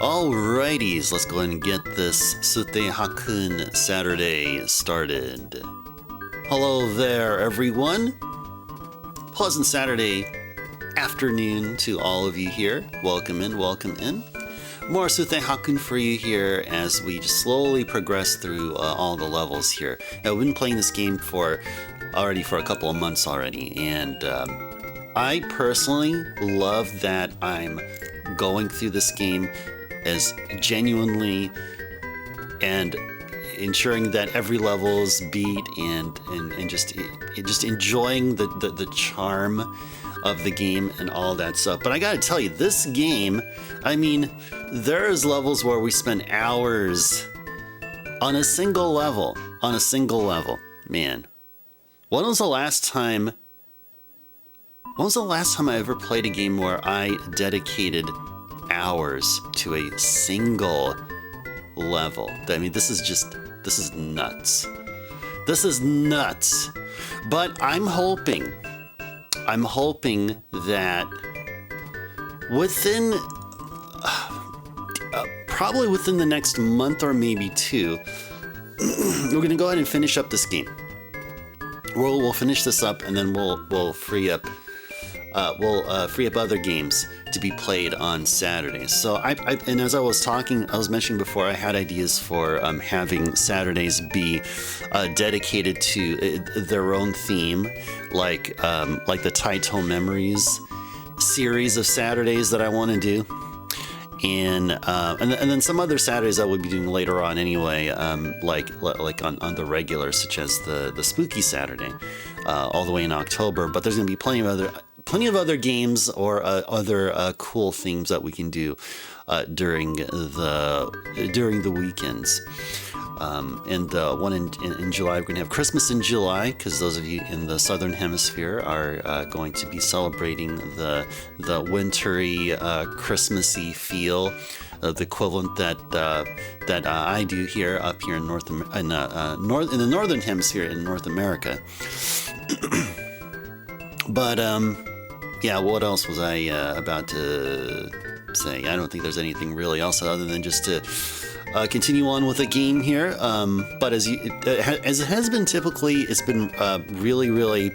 Alrighties, let's go ahead and get this Sutte Hakkun Saturday started. Hello there, everyone. Pleasant Saturday afternoon to all of you here. Welcome in, welcome in. More Sutte Hakkun for you here as we just slowly progress through all the levels here. I've been playing this game for a couple of months already, and I personally love that I'm going through this game as genuinely and ensuring that every level is beat and just enjoying the charm of the game and all that stuff. But I gotta tell you, this game, I mean, there's levels where we spend hours on a single level. Man, when was the last time I ever played a game where I dedicated hours to a single level? I mean, this is nuts. This is nuts. But I'm hoping that within probably within the next month or maybe two, we're gonna go ahead and finish up this game. We'll finish this up, and then we'll free up other games to be played on Saturday. So and as I was mentioning before, I had ideas for having Saturdays be dedicated to their own theme, like the Taito Memories series of Saturdays that I want to do. And then some other Saturdays I would be doing later on anyway, like on the regular, such as the Spooky Saturday, all the way in October. But there's going to be plenty of other games or other cool things that we can do during the weekends. And the one in July, we're going to have Christmas in July, because those of you in the Southern Hemisphere are going to be celebrating the wintry, Christmassy feel, the equivalent that I do here up here in in the Northern Hemisphere in North America. But yeah, what else was I about to say? I don't think there's anything really else other than just to continue on with the game here. But as it has been typically, it's been really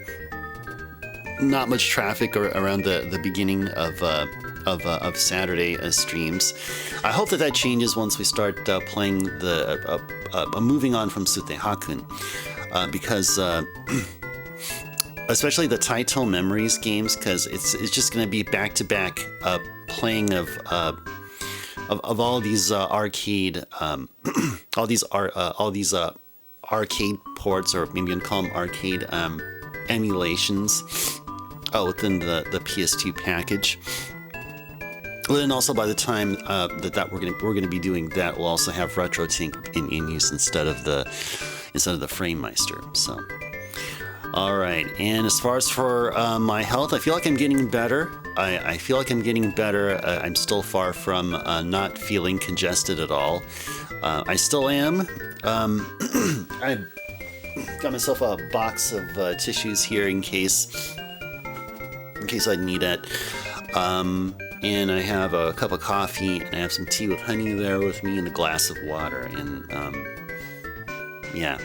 not much traffic around the beginning of Saturday streams. I hope that changes once we start playing moving on from Sutte Hakkun, because especially the Taito Memories games, because it's just going to be back-to-back playing of all these arcade arcade ports, or maybe you can call them arcade emulations within the PS2 package. Well, then also by the time that we're gonna be doing that, we'll also have RetroTink in use instead of the FrameMeister. So. All right, and as far as for my health, I feel like I'm getting better. I feel like I'm getting better. I'm still far from not feeling congested at all. I still am. I got myself a box of tissues here in case I need it. And I have a cup of coffee, and I have some tea with honey there with me, and a glass of water. And yeah,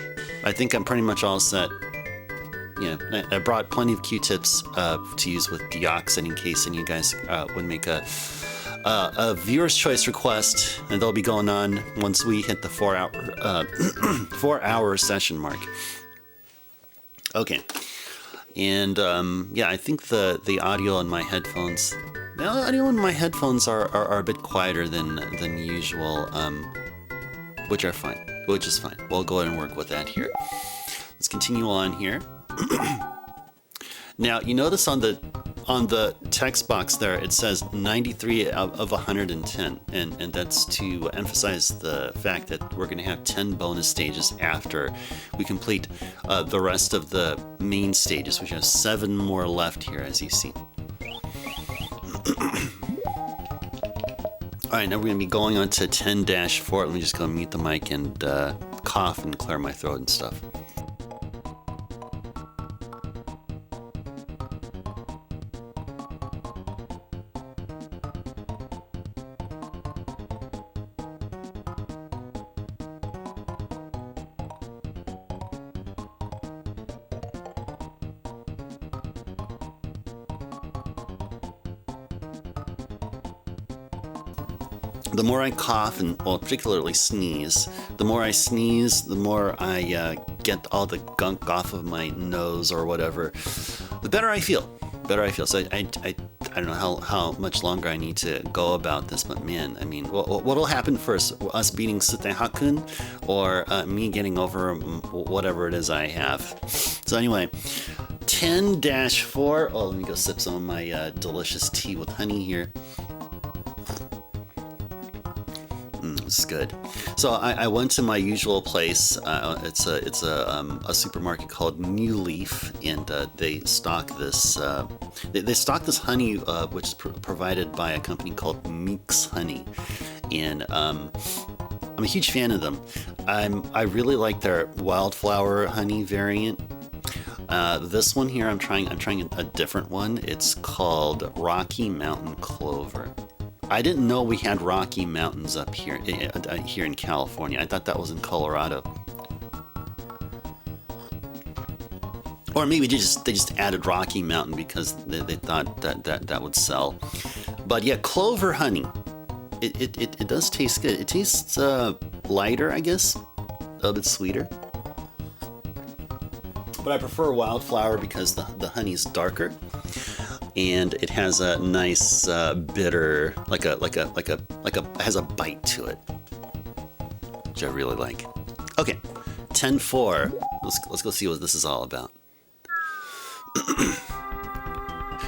I think I'm pretty much all set. Yeah, I brought plenty of Q-tips to use with Deoxin in case any of you guys would make a viewer's choice request, and they'll be going on once we hit the 4-hour session mark. Okay, and yeah, I think the audio on my headphones, are a bit quieter than usual, which is fine. We'll go ahead and work with that here. Let's continue on here. Now, you notice on the text box there, it says 93 of 110, and that's to emphasize the fact that we're going to have 10 bonus stages after we complete the rest of the main stages, which have 7 more left here, as you see. All right, now we're going to be going on to 10-4. Let me just go mute the mic and cough and clear my throat and stuff. the more I cough and, well, particularly sneeze, the more I sneeze, the more I get all the gunk off of my nose or whatever, the better I feel. So I don't know how much longer I need to go about this, but man, I mean, what'll happen first? Us beating Sutte Hakkun, or me getting over whatever it is I have? So anyway, 10-4. Oh, let me go sip some of my delicious tea with honey here. It's good. So I went to my usual place. It's a supermarket called New Leaf, and they stock this they stock this honey, which is provided by a company called Meek's Honey, and I'm a huge fan of them. I really like their wildflower honey variant. This one here, I'm trying a different one. It's called Rocky Mountain Clover. I didn't know we had Rocky Mountains up here in California. I thought that was in Colorado. Or maybe they just added Rocky Mountain because they thought that would sell. But yeah, clover honey. It does taste good. It tastes lighter, I guess, a little bit sweeter. But I prefer wildflower because the honey's darker. And it has a nice bitter, has a bite to it, which I really like. Okay, 10-4. Let's go see what this is all about.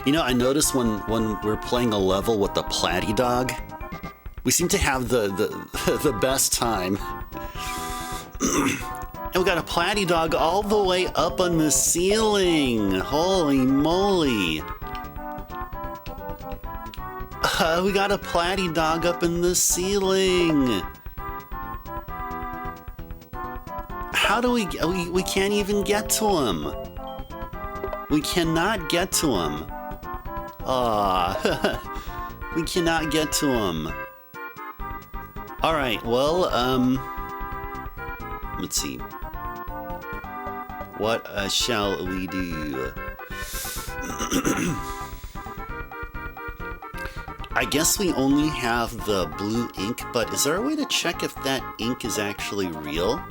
You know, I noticed when we're playing a level with the Platy Dog, we seem to have the best time. And we got a Platy Dog all the way up on the ceiling. Holy moly! We got a Platy Dog up in the ceiling. How do we can't even get to him. We cannot get to him. We cannot get to him. All right, well, let's see. What shall we do? I guess we only have the blue ink, but is there a way to check if that ink is actually real?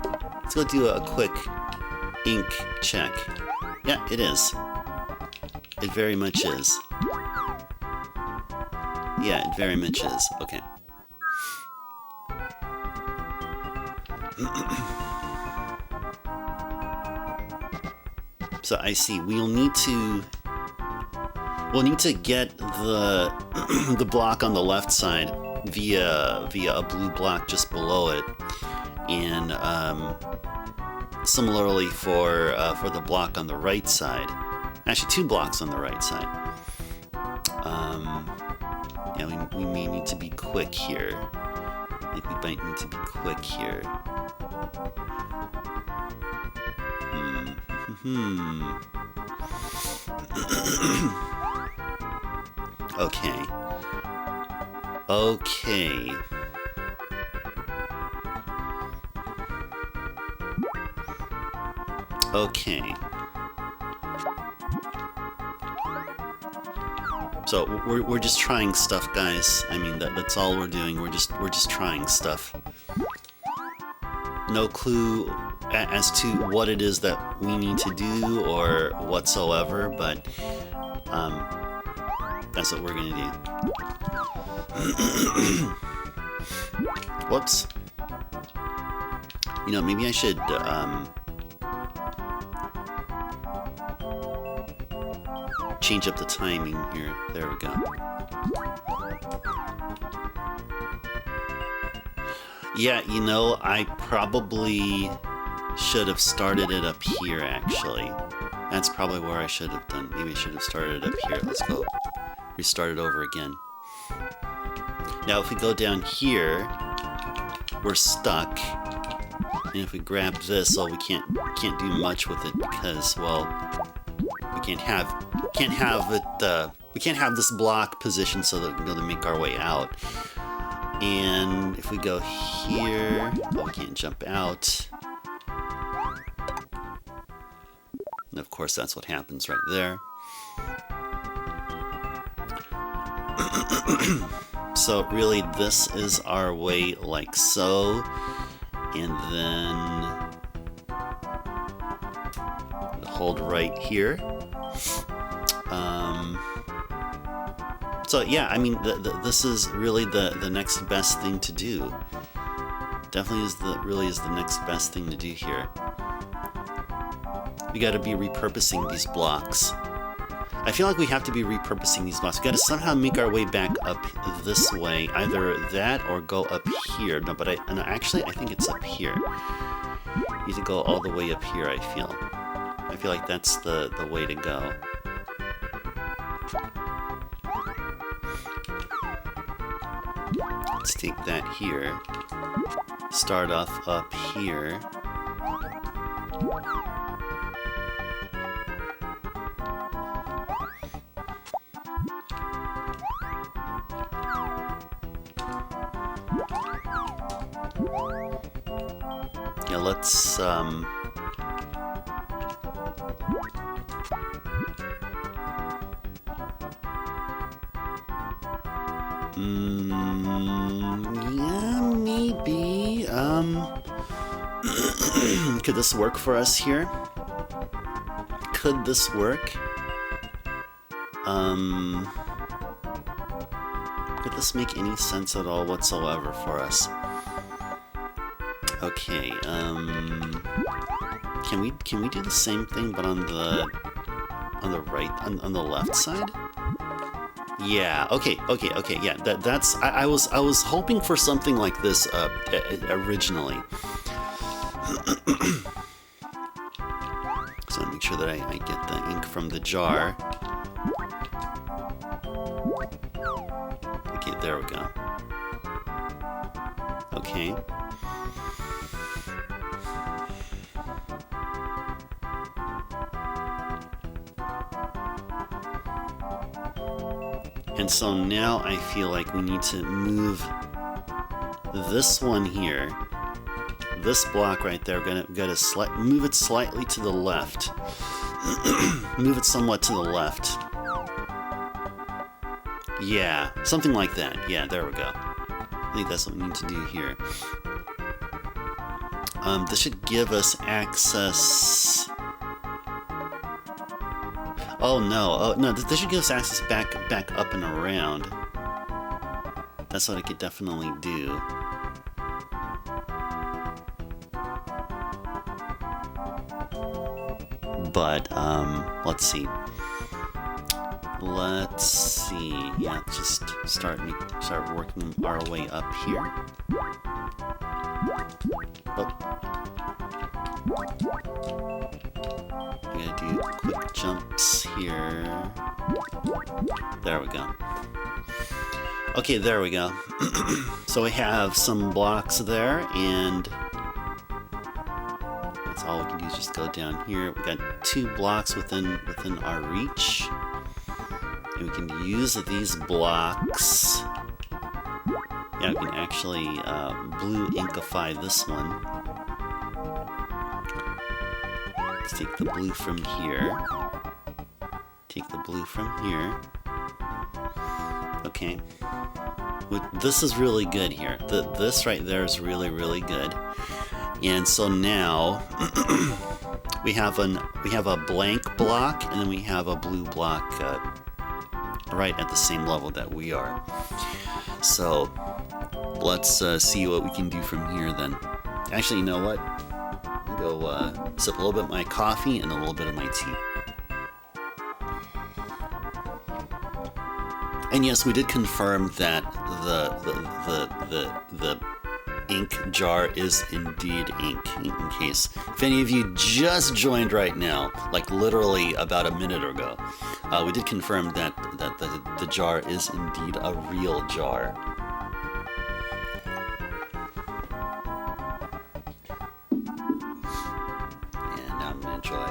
Let's go do a quick ink check. Yeah, it is. It very much is. Yeah, it very much is. Okay. So I see. We'll need to get the block on the left side via a blue block just below it, and similarly for the block on the right side. Actually, 2 blocks on the right side. Yeah, we may need to be quick here. I think we might need to be quick here. Okay. So we're just trying stuff, guys. I mean, that's all we're doing. We're just trying stuff. No clue as to what it is that we need to do or whatsoever, but that's what we're gonna do. Whoops. You know, maybe I should change up the timing here. There we go. Yeah, you know, I probably should have started it up here, actually. That's probably where I should have done. Maybe I should have started it up here. Let's go restart it over again. Now, if we go down here, we're stuck. And if we grab this, well, we can't do much with it because, well, we can't have it. We can't have this block positioned so that we can be able to make our way out. And if we go here, oh, we can't jump out. And of course, that's what happens right there. So really this is our way like so, and then hold right here. So yeah, I mean, this is really the next best thing to do. Definitely really is the next best thing to do here. We got to be repurposing these blocks. I feel like we have to be repurposing these blocks. We got to somehow make our way back up this way, either that or go up here. No, but actually I think it's up here. You need to go all the way up here. I feel like that's the way to go. Let's take that here. Start off up here. Yeah, let's yeah, maybe. Could this work for us here? Could this work? Could this make any sense at all whatsoever for us? Okay, can we do the same thing but on the right, on the left side? Yeah, okay, yeah, that's I was hoping for something like this originally. So make sure that I get the ink from the jar. Okay, there we go. Okay. And so now I feel like we need to move this one here, this block right there. We're gonna move it slightly to the left. Move it somewhat to the left. Yeah, something like that. Yeah, there we go. I think that's what we need to do here. This should give us access. Oh no, this should give us access back up and around. That's what I could definitely do. But, let's see. Yeah, just start working our way up here. Oh. I gotta do quick jumps here. There we go. Okay, there we go. So we have some blocks there, and that's all we can do is just go down here. We got 2 blocks within our reach, and we can use these blocks. Yeah, we can actually blue inkify this one. Let's take the blue from here. Take the blue from here. Okay. This is really good here. This right there is really, really good. And so now we have a blank block, and then we have a blue block right at the same level that we are. So let's see what we can do from here then. Actually, you know what? I'll go sip a little bit of my coffee and a little bit of my tea. And yes, we did confirm that the ink jar is indeed ink, in case if any of you just joined right now, like literally about a minute ago. We did confirm that the jar is indeed a real jar. And now I'm gonna enjoy.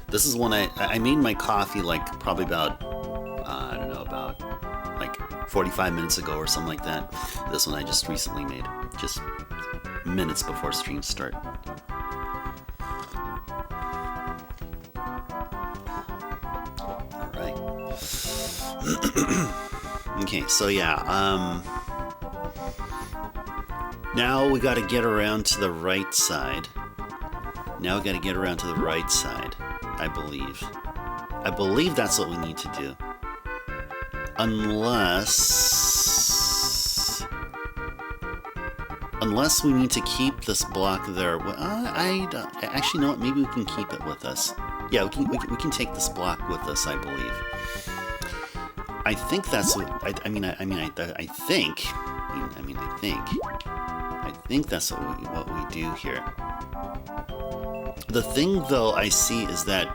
This is one I made my coffee like probably about I don't know, about like 45 minutes ago or something like that. This one I just recently made, just minutes before stream start. Alright. Okay, so yeah, Now we got to get around to the right side. Now we got to get around to the right side, I believe. I believe that's what we need to do. Unless we need to keep this block there. Well, actually, know what? Maybe we can keep it with us. Yeah, we can take this block with us, I believe. I think that's what I think that's what we do here. The thing, though, I see is that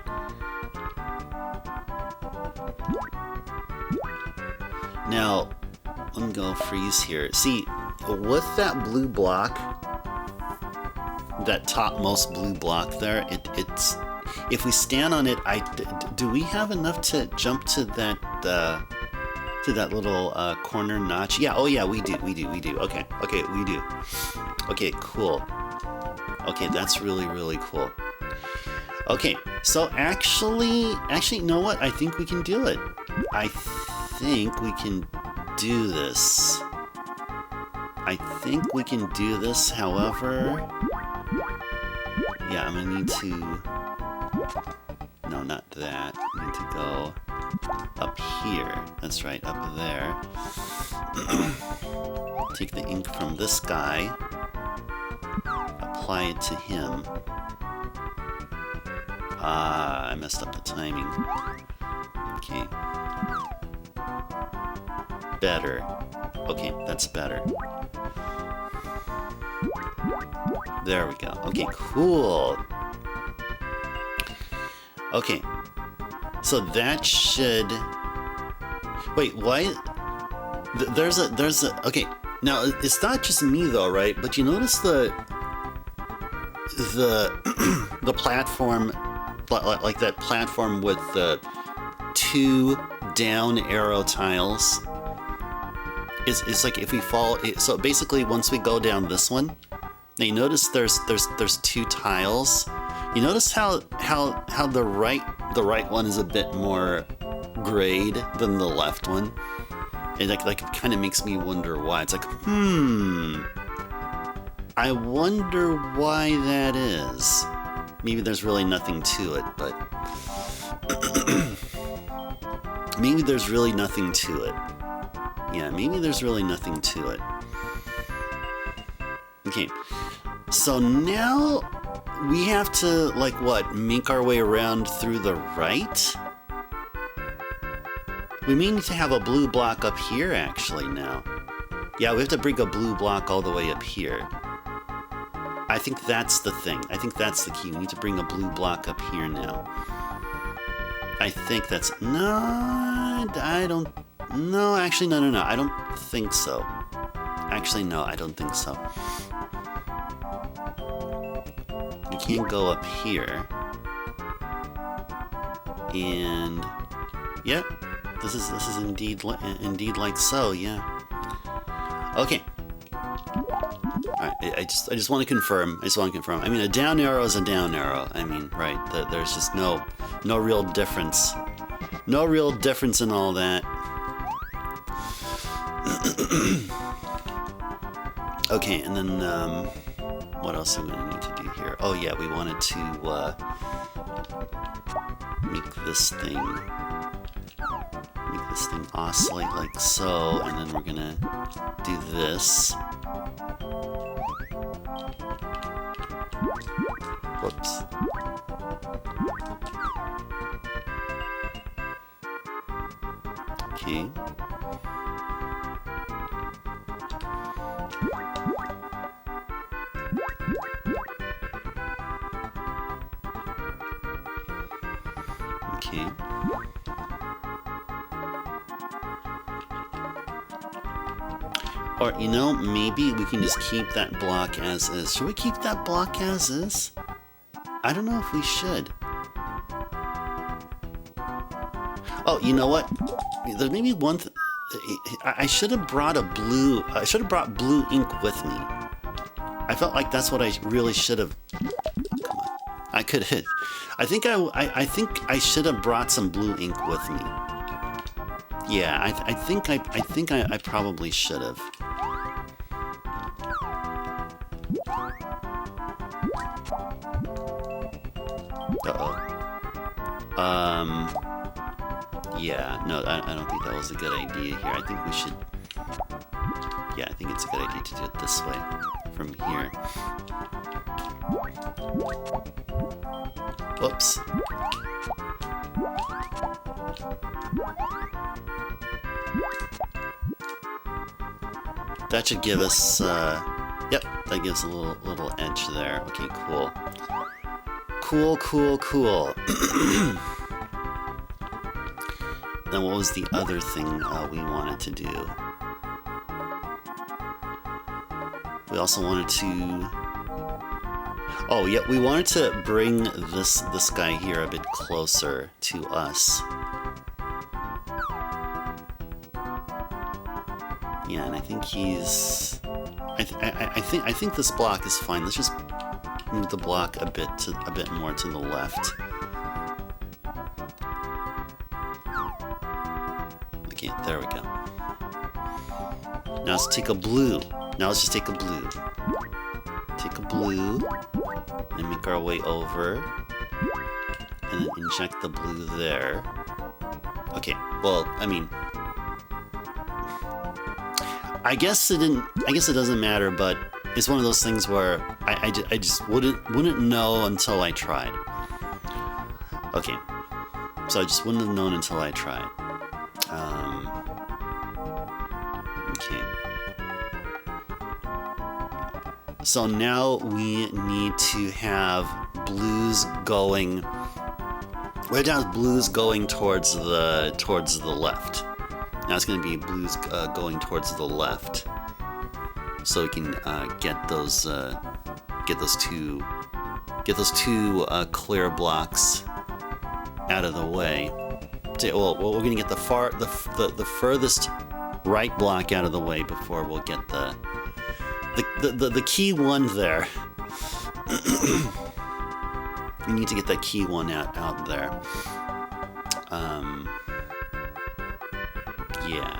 now let me go freeze here. See, with that blue block, that topmost blue block there, it's if we stand on it, do we have enough to jump to that little corner notch? Yeah. Oh yeah, we do. Okay, we do. Okay, cool. Okay, that's really cool. Okay, so actually, you know what? I think we can do it. I think we can do this. I think we can do this, however... Yeah, I'm gonna need to... No, not that. I need to go up here. That's right, up there. Take the ink from this guy. Apply it to him. Ah, I messed up the timing. Okay. Better. Okay, that's better. There we go. Okay, cool. Okay. So that should... Wait, why... There's a... Okay, now, it's not just me, though, right? But you notice the platform... Like that platform with the 2 down arrow tiles. It's like if we fall... So basically, once we go down this one... Now you notice there's 2 tiles. You notice how the right one is a bit more grayed than the left one. It it kind of makes me wonder why. It's like, I wonder why that is. Maybe there's really nothing to it, but maybe there's really nothing to it. Yeah, maybe there's really nothing to it. Okay, so now we have to, like, what, make our way around through the right? We may need to have a blue block up here, actually, now. Yeah, we have to bring a blue block all the way up here. I think that's the thing. I think that's the key. We need to bring a blue block up here now. I think that's... No, I don't... No, actually, no. I don't think so. Actually, no, I don't think so. We can't go up here. And... Yep. This is indeed like so, yeah. Okay. Alright, I just want to confirm. I mean, a down arrow is a down arrow. I mean, right, there's just no real difference. No real difference in all that. Okay, and then, what else are we going to need to do here? Oh yeah, we wanted to, make this thing oscillate like so, and then we're gonna do this. Whoops. Okay. Okay. Or, you know, maybe we can just keep that block as is. Should we keep that block as is? I don't know if we should. Oh, you know what? There may be one... I should have brought blue ink with me. I felt like that's what I really should have... Come on. I could hit. I think I should have brought some blue ink with me. Yeah, I think I probably should have. Uh-oh. Yeah, no, I don't think that was a good idea here. I think we should... Yeah, I think it's a good idea to do it this way, from here. Whoops. That should give us, yep, that gives a little edge there. Okay, cool. Cool. Then what was the other thing we wanted to do? We also wanted to... Oh, yeah, we wanted to bring this guy here a bit closer to us. Yeah, and I think he's... I think this block is fine. Let's just move the block a bit more to the left. Okay, there we go. Now let's take a blue. Now let's just take a blue. Take a blue, and make our way over, and then inject the blue there. Okay, well, I mean, I guess it doesn't matter, but it's one of those things where I just wouldn't know until I tried. Okay, so I just wouldn't have known until I tried. Okay. So now we need to have blues going. We have to have blues going towards the left. Now it's going to be blues going towards the left, so we can get those two clear blocks out of the way. Well, we're going to get the furthest right block out of the way before we'll get the key one there. We need to get that key one out there. Yeah.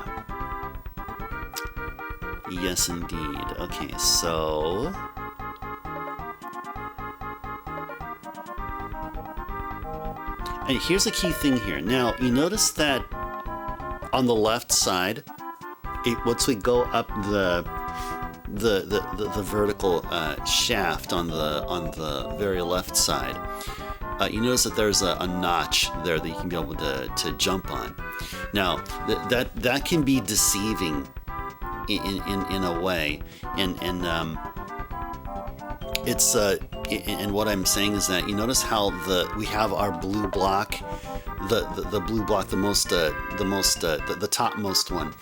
Yes, indeed. Okay, so... And here's a key thing here. Now, you notice that on the left side, once we go up the vertical shaft on the very left side, you notice that there's a notch there that you can be able to jump on. Now that can be deceiving in a way, and it's and what I'm saying is that you notice how we have our blue block, the blue block, the topmost one.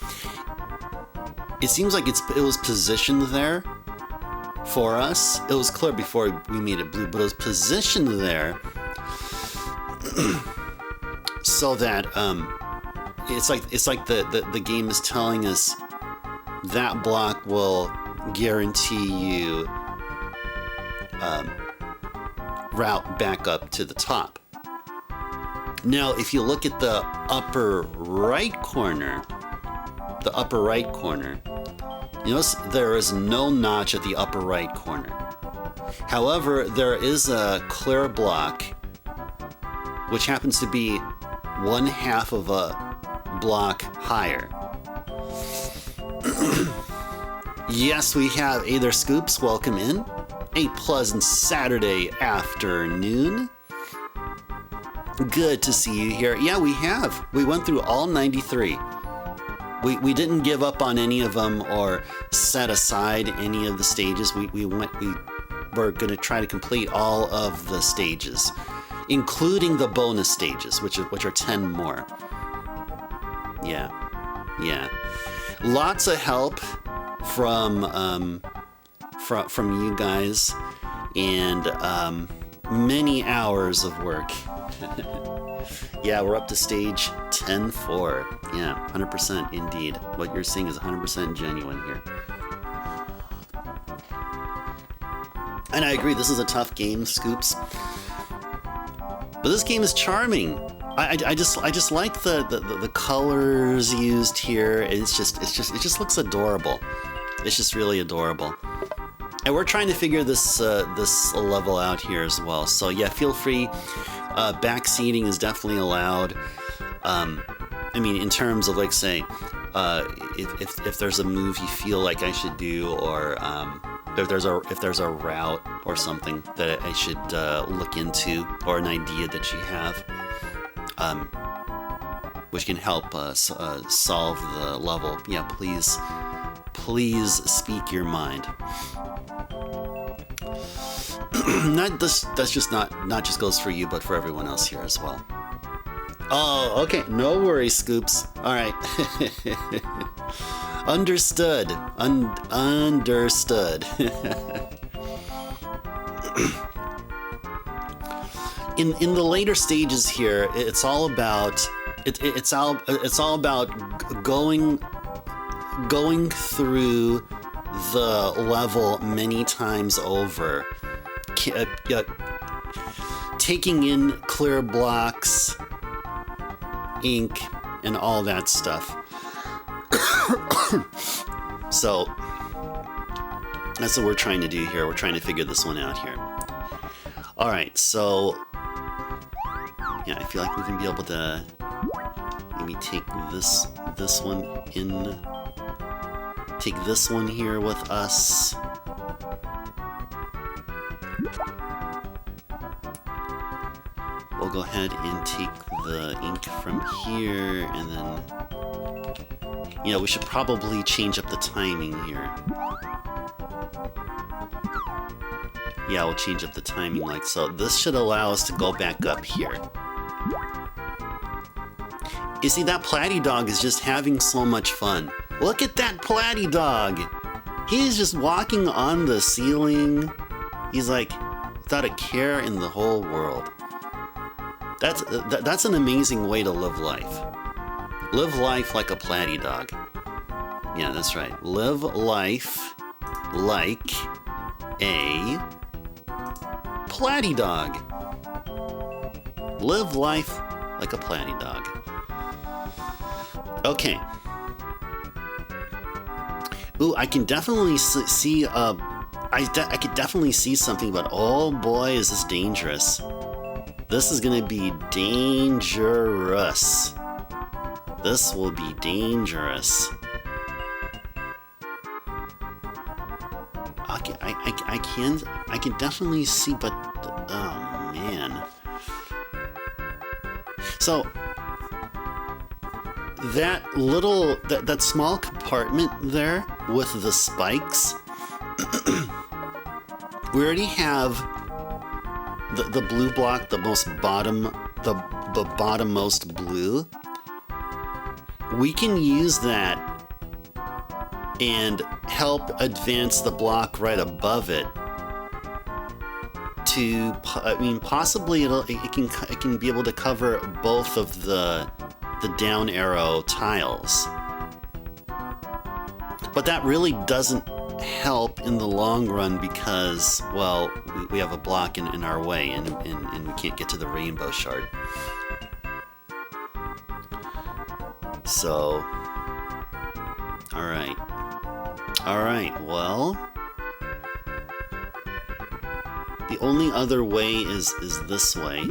It seems like it was positioned there for us. It was clear before we made it blue, but it was positioned there so that it's like the game is telling us that block will guarantee you route back up to the top. Now, if you look at the upper right corner, you notice there is no notch at the upper right corner. However, there is a clear block, which happens to be 1/2 of a block higher. Yes, we have Aether Scoops. Welcome in. A pleasant Saturday afternoon. Good to see you here. Yeah, we have. We went through all 93. We didn't give up on any of them or set aside any of the stages. We were going to try to complete all of the stages, including the bonus stages, which are 10 more. Yeah. Lots of help from you guys, and many hours of work. Yeah, we're up to stage 10-4. Yeah, 100% indeed. What you're seeing is 100% genuine here. And I agree, this is a tough game, Scoops. But this game is charming. I just like the colors used here. It just looks adorable. It's just really adorable. And we're trying to figure this this level out here as well. So yeah, feel free. Backseating is definitely allowed. I mean, in terms of like, say, if there's a move you feel like I should do, or if there's a route or something that I should look into, or an idea that you have, which can help us solve the level. Yeah, please speak your mind. That's just not just goes for you, but for everyone else here as well. Oh, okay. No worries, Scoops. All right. Understood. Understood. In the later stages here, it's all about it's all about going through the level many times over, taking in clear blocks, ink, and all that stuff. So that's what we're trying to do here. We're trying to figure this one out here. All right, so yeah, I feel like we can be able to maybe take this one in, take this one here with us. We'll go ahead and take the ink from here, and then, you know, we should probably change up the timing here. Yeah, we'll change up the timing like so. This should allow us to go back up here. You see, that Platy Dog is just having so much fun. Look at that Platy Dog! He's just walking on the ceiling. He's like, without a care in the whole world. That's an amazing way to live life. Live life like a Platy Dog. Yeah, that's right. Live life like a Platy Dog. Live life like a Platy Dog. Okay. Ooh, I can definitely see. I could definitely see something, but oh boy, is this dangerous! This is gonna be dangerous. This will be dangerous. Okay, I can definitely see, but oh man. So that small compartment there with the spikes, we already have the blue block, the bottommost blue. We can use that and help advance the block right above it to, I mean, possibly it can be able to cover both of the down arrow tiles. But that really doesn't help in the long run because, well, we have a block in our way, and we can't get to the rainbow shard. So, alright, well, the only other way is this way.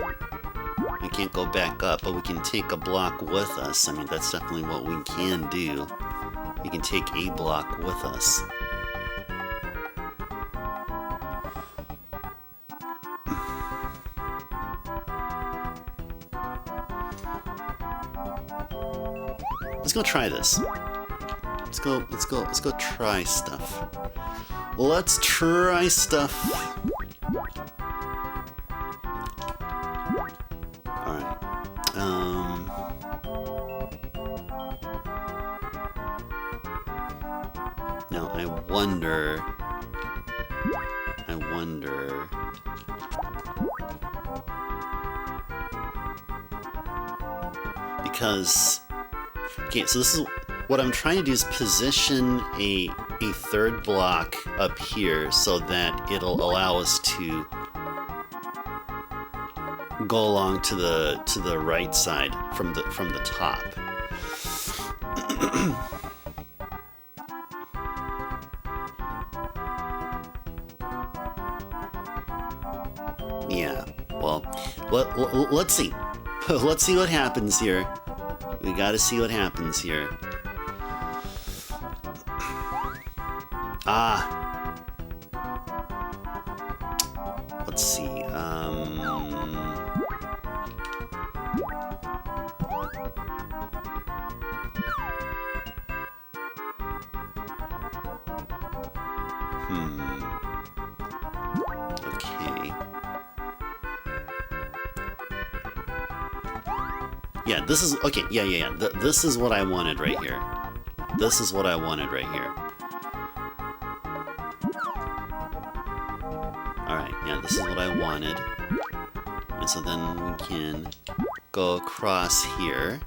We can't go back up, but we can take a block with us. I mean, that's definitely what we can do. We can take a block with us. Let's go try this. Let's go try stuff. Let's try stuff. Alright. Now I wonder. Because, okay, so this is what I'm trying to do, is position a third block up here so that it'll allow us to go along to the right side from the top. Yeah, well, let's see. Let's see what happens here. We gotta see what happens here. Let's see. Okay. Yeah, this is okay. Yeah. This is what I wanted right here. This is what I wanted right here. Alright, yeah, this is what I wanted. And so then we can go across here.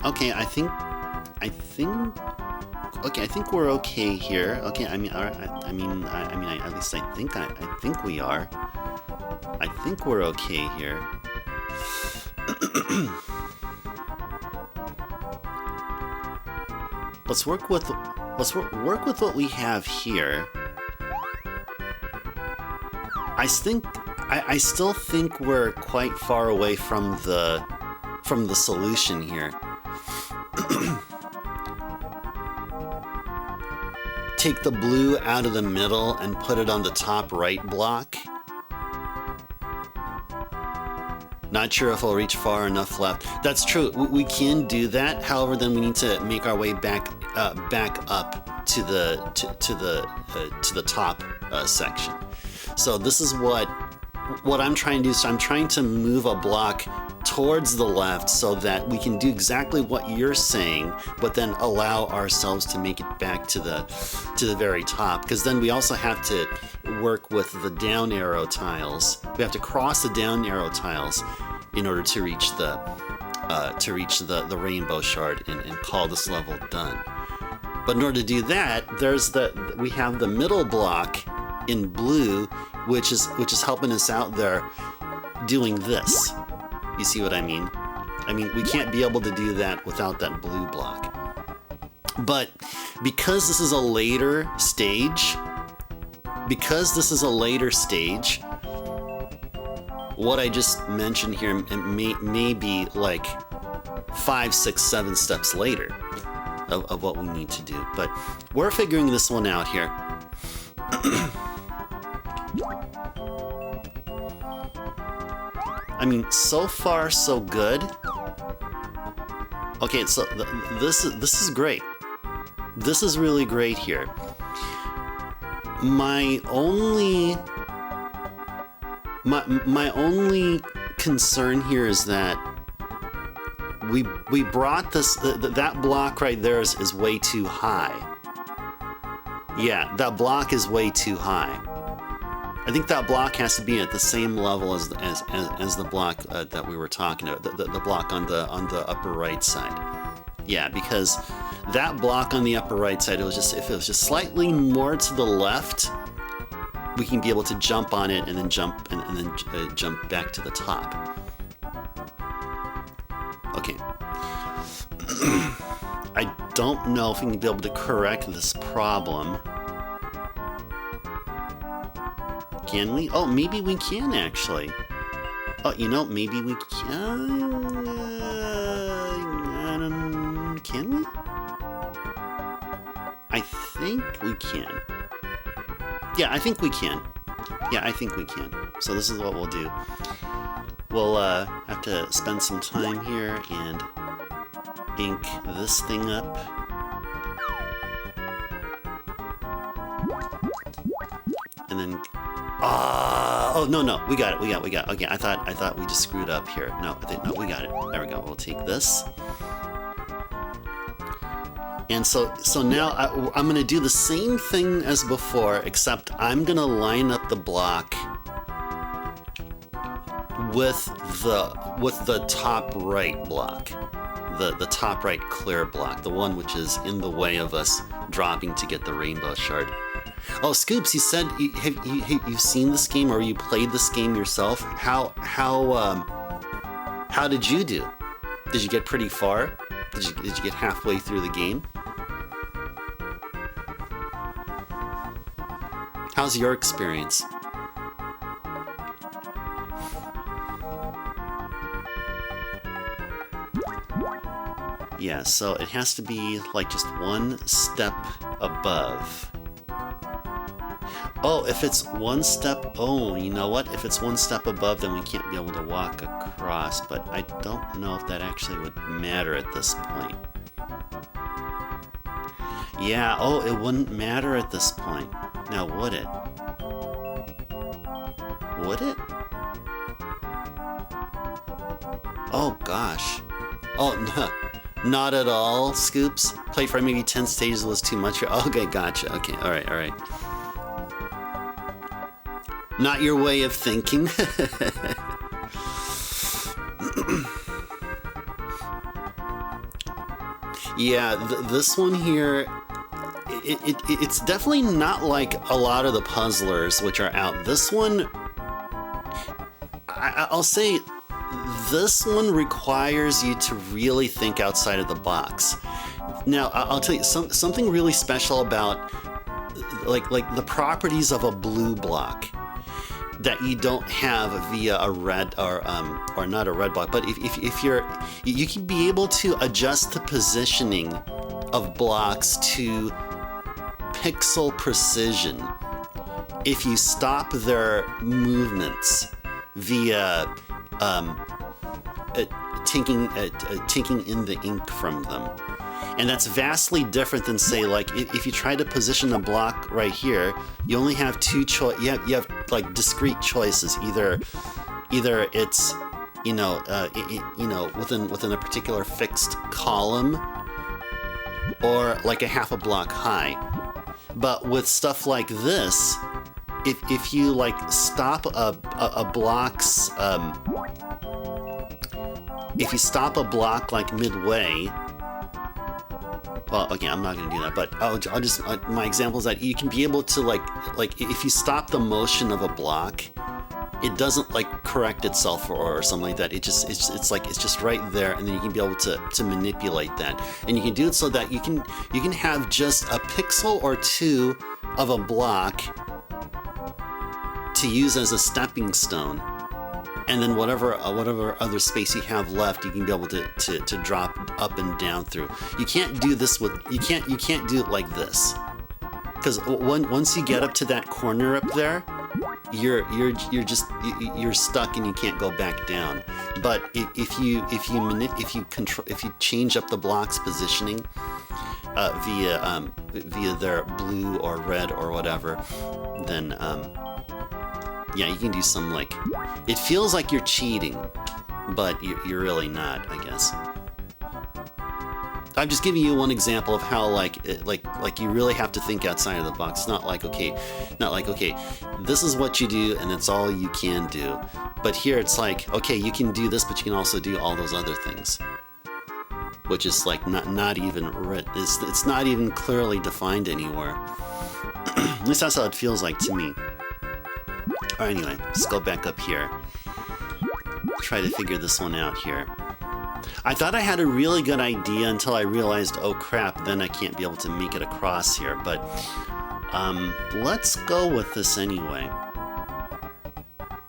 Okay, I think we're okay here. Okay, I mean, at least I think we are. I think we're okay here. Let's work with what we have here. I still think we're quite far away from the solution here. Take the blue out of the middle and put it on the top right block. Not sure if I'll reach far enough left. That's true. We can do that. However, then we need to make our way back up to the top section. So this is what I'm trying to do. So I'm trying to move a block towards the left so that we can do exactly what you're saying, but then allow ourselves to make it back to the very top. Because then we also have to work with the down arrow tiles. We have to cross the down arrow tiles in order to reach the rainbow shard and call this level done. But in order to do that, we have the middle block in blue, which is helping us out there doing this. You see what I mean? I mean, we can't be able to do that without that blue block. But because this is a later stage, what I just mentioned here may be like 5, 6, 7 steps later of what we need to do. But we're figuring this one out here. I mean, so far so good. Okay, so this is great. This is really great here. My only concern here is that we brought this that block right there is way too high. Yeah, that block is way too high. I think that block has to be at the same level as the block that we were talking about, the block on the upper right side. Yeah, because that block on the upper right side, if it was just slightly more to the left, we can be able to jump on it and then jump jump back to the top. Okay. I don't know if we can be able to correct this problem. Can we? Oh, maybe we can actually. Oh, you know, maybe we can. Can we? I think we can. Yeah, I think we can. Yeah, I think we can. So this is what we'll do. We'll have to spend some time here and ink this thing up. And then oh no, we got it. Okay, I thought we just screwed up here. No, we got it. There we go. We'll take this. And so now I'm gonna do the same thing as before, except I'm gonna line up the block with the top right block, the top right clear block, the one which is in the way of us dropping to get the rainbow shard. Oh, Scoops, you said you've seen this game or you played this game yourself. How did you do? Did you get pretty far? Did you get halfway through the game? How's your experience? Yeah, so it has to be like just one step above. Oh, if it's one step... Oh, you know what? If it's one step above, then we can't be able to walk across. But I don't know if that actually would matter at this point. Yeah, oh, it wouldn't matter at this point. Now, would it? Would it? Oh, gosh. Oh, no. Not at all, Scoops. Play for maybe 10 stages was too much. Okay, gotcha. Okay, all right, all right. Not your way of thinking. Yeah, this one here, it's definitely not like a lot of the puzzlers which are out. This one, I'll say, this one requires you to really think outside of the box. Now, I'll tell you something really special about like the properties of a blue block that you don't have via a red or not a red block, but if you can be able to adjust the positioning of blocks to pixel precision if you stop their movements via taking in the ink from them. And that's vastly different than, say, like if you try to position a block right here, you only have two you have like discrete choices. Either it's within a particular fixed column, or like a half a block high. But with stuff like this, if you like stop a block's if you stop a block like midway. Well, okay, I'm not going to do that, but I'll just my example is that you can be able to like if you stop the motion of a block, it doesn't like correct itself or something like that. It's just right there, and then you can be able to manipulate that, and you can do it so that you can have just a pixel or two of a block to use as a stepping stone. And then whatever other space you have left, you can be able to drop up and down through. You can't do this with you can't do it like this, because once you get up to that corner up there, you're stuck and you can't go back down. But if you change up the block's positioning via their blue or red or whatever, then yeah, you can do some like, it feels like you're cheating, but you're really not, I guess. I'm just giving you one example of how like you really have to think outside of the box. It's not like okay, this is what you do and it's all you can do. But here it's like, okay, you can do this, but you can also do all those other things, which is like not even it's not even clearly defined anywhere. At least that's how it feels like to me. Alright, anyway, let's go back up here. Try to figure this one out here. I thought I had a really good idea until I realized, oh crap, then I can't be able to make it across here, but let's go with this anyway.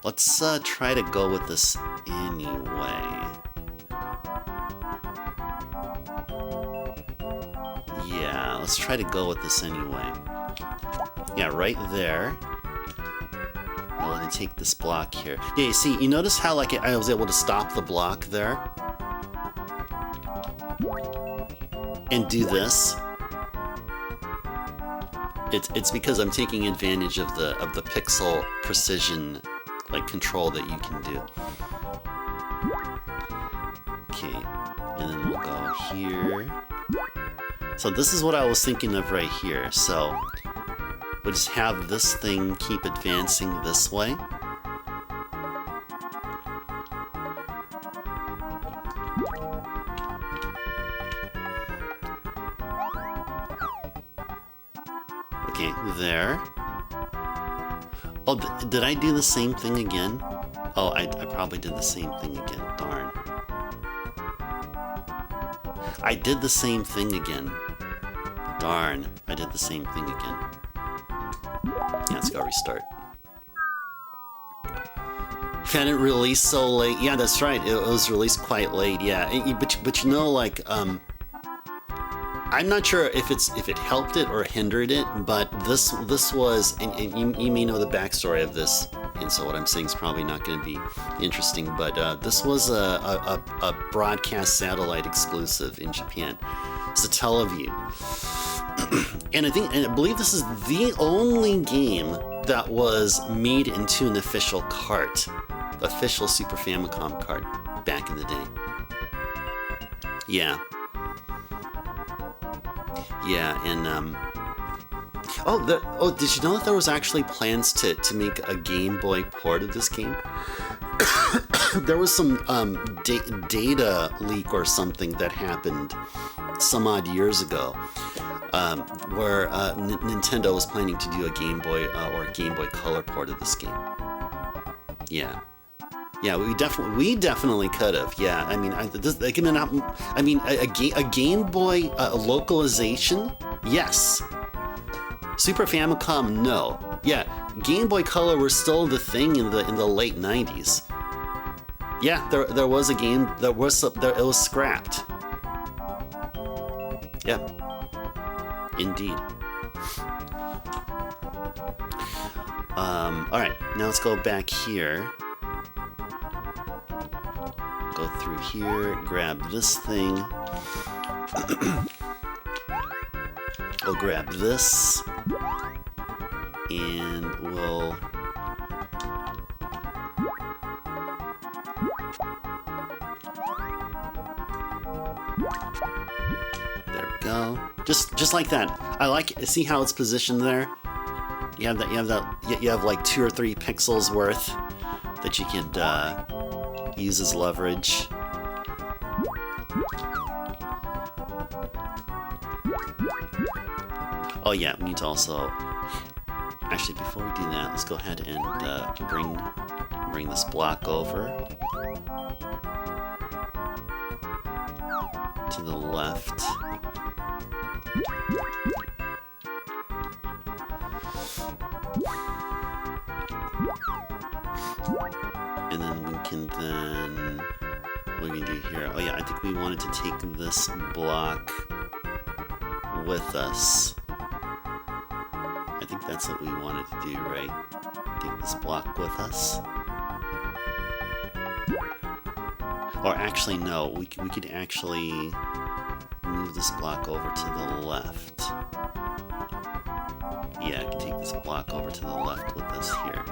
Let's try to go with this anyway. Yeah, let's try to go with this anyway. Yeah, right there. I'll let it take this block here. Yeah, you see, you notice how like I was able to stop the block there? And do this? It's because I'm taking advantage of the pixel precision like control that you can do. Okay, and then we'll go here. So this is what I was thinking of right here. So we'll just have this thing keep advancing this way. Okay, there. Oh, did I do the same thing again? Oh, I probably did the same thing again. Darn. I did the same thing again. Darn. I did the same thing again. Yeah, let's go restart. Can it release so late? Yeah, that's right. It was released quite late. Yeah, but you know, like, I'm not sure if it helped it or hindered it, but this was, and you may know the backstory of this, and so what I'm saying is probably not going to be interesting. But this was a broadcast satellite exclusive in Japan. It's a Teleview, and I believe this is the only game that was made into an official cart, official Super Famicom cart back in the day. Yeah. Yeah, and did you know that there was actually plans to make a Game Boy port of this game? There was some data leak or something that happened some odd years ago, where Nintendo was planning to do a Game Boy or Game Boy Color port of this game. Yeah. Yeah, we definitely could have. Yeah, I mean, a Game Boy localization, yes. Super Famicom, no. Yeah, Game Boy Color was still the thing in the late '90s. Yeah, there was a game it was scrapped. Yeah, indeed. All right, now let's go back here. Go through here, grab this thing. We'll grab this, and we'll there we go. Just like that. I like it. See how it's positioned there? You have like 2 or 3 pixels worth that you could use as leverage. Oh yeah, we need to also... Actually, before we do that, let's go ahead and bring this block over to the left. And then we can what are we gonna do here? Oh yeah, I think we wanted to take this block with us. I think that's what we wanted to do, right? Take this block with us. Or actually, no, we could actually move this block over to the left. Yeah, I can take this block over to the left with us here.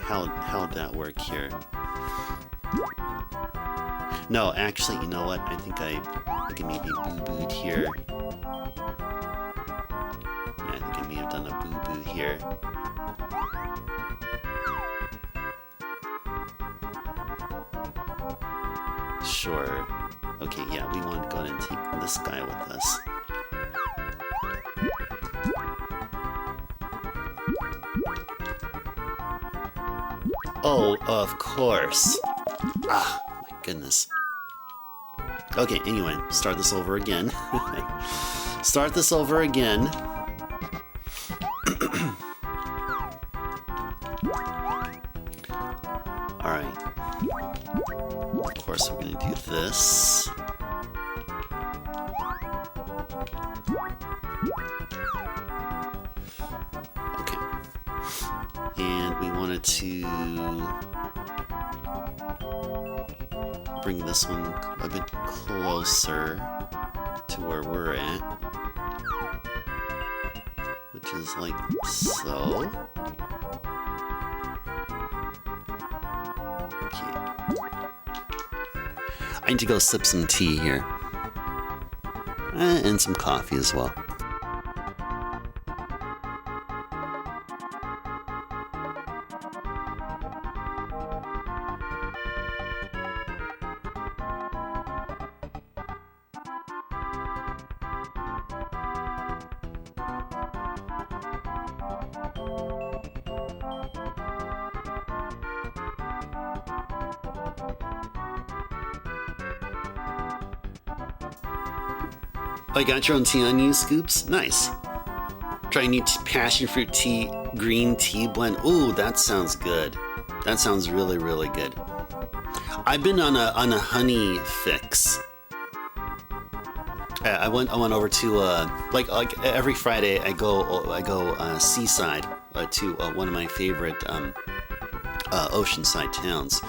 How would that work here? No, actually, you know what? I think I maybe boo-booed here. Yeah, I think I may have done a boo-boo here. Sure. Okay, yeah, we want to go ahead and take this guy with us. Oh, of course. Ah, my goodness. Okay, anyway, start this over again. Start this over again. Alright. Of course, we're going to do this. Okay. And we wanted to bring this one a bit closer to where we're at, which is like so. Okay. I need to go sip some tea here. And some coffee as well. I got your own tea on you, Scoops. Nice. Try new passion fruit tea, green tea blend. Ooh, that sounds good. That sounds really, really good. I've been on a honey fix. I went over to like every Friday I go seaside to one of my favorite oceanside towns.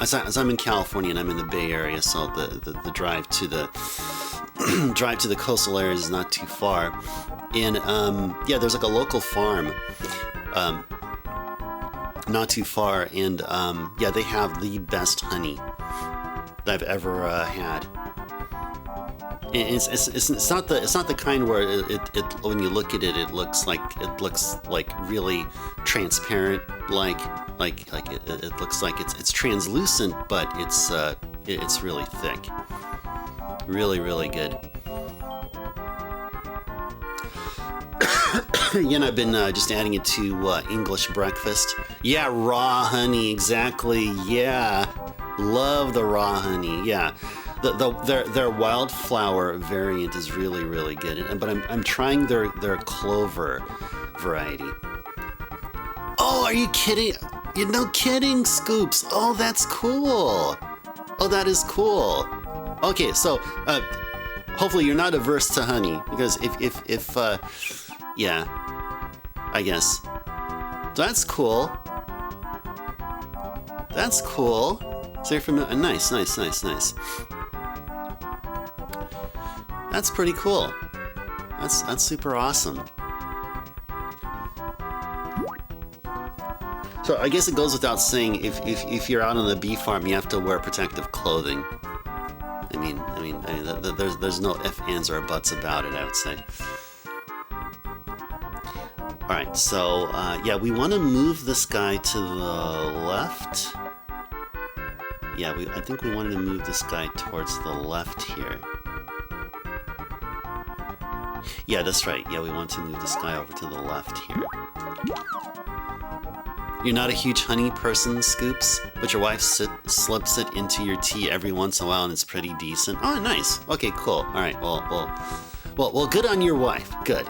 As I'm in California and I'm in the Bay Area, so the drive to the drive to the coastal areas is not too far. And yeah, there's like a local farm not too far, and yeah, they have the best honey that I've ever had. And it's not the kind where it when you look at it, it looks like really transparent, like it looks like it's translucent, but it's really thick. Really, really good. Yeah, and I've been just adding it to English breakfast. Yeah, raw honey, exactly. Yeah, love the raw honey. Yeah, their wildflower variant is really, really good. But I'm trying their clover variety. Oh, are you kidding? You're no kidding, Scoops. Oh, that's cool. Oh, that is cool. Okay, so hopefully you're not averse to honey, because if yeah, I guess. That's cool. That's cool. So you're familiar. Nice. That's pretty cool. That's super awesome. So I guess it goes without saying, if you're out on the bee farm, you have to wear protective clothing. I mean, there's no ifs, ands, or buts about it, I would say. All right, so yeah, we want to move this guy to the left. Yeah, I think we wanted to move this guy towards the left here. Yeah, that's right. Yeah, we want to move this guy over to the left here. You're not a huge honey person, Scoops, but your wife slips it into your tea every once in a while, and it's pretty decent. Oh, nice. Okay, cool. All right. Well, good on your wife. Good.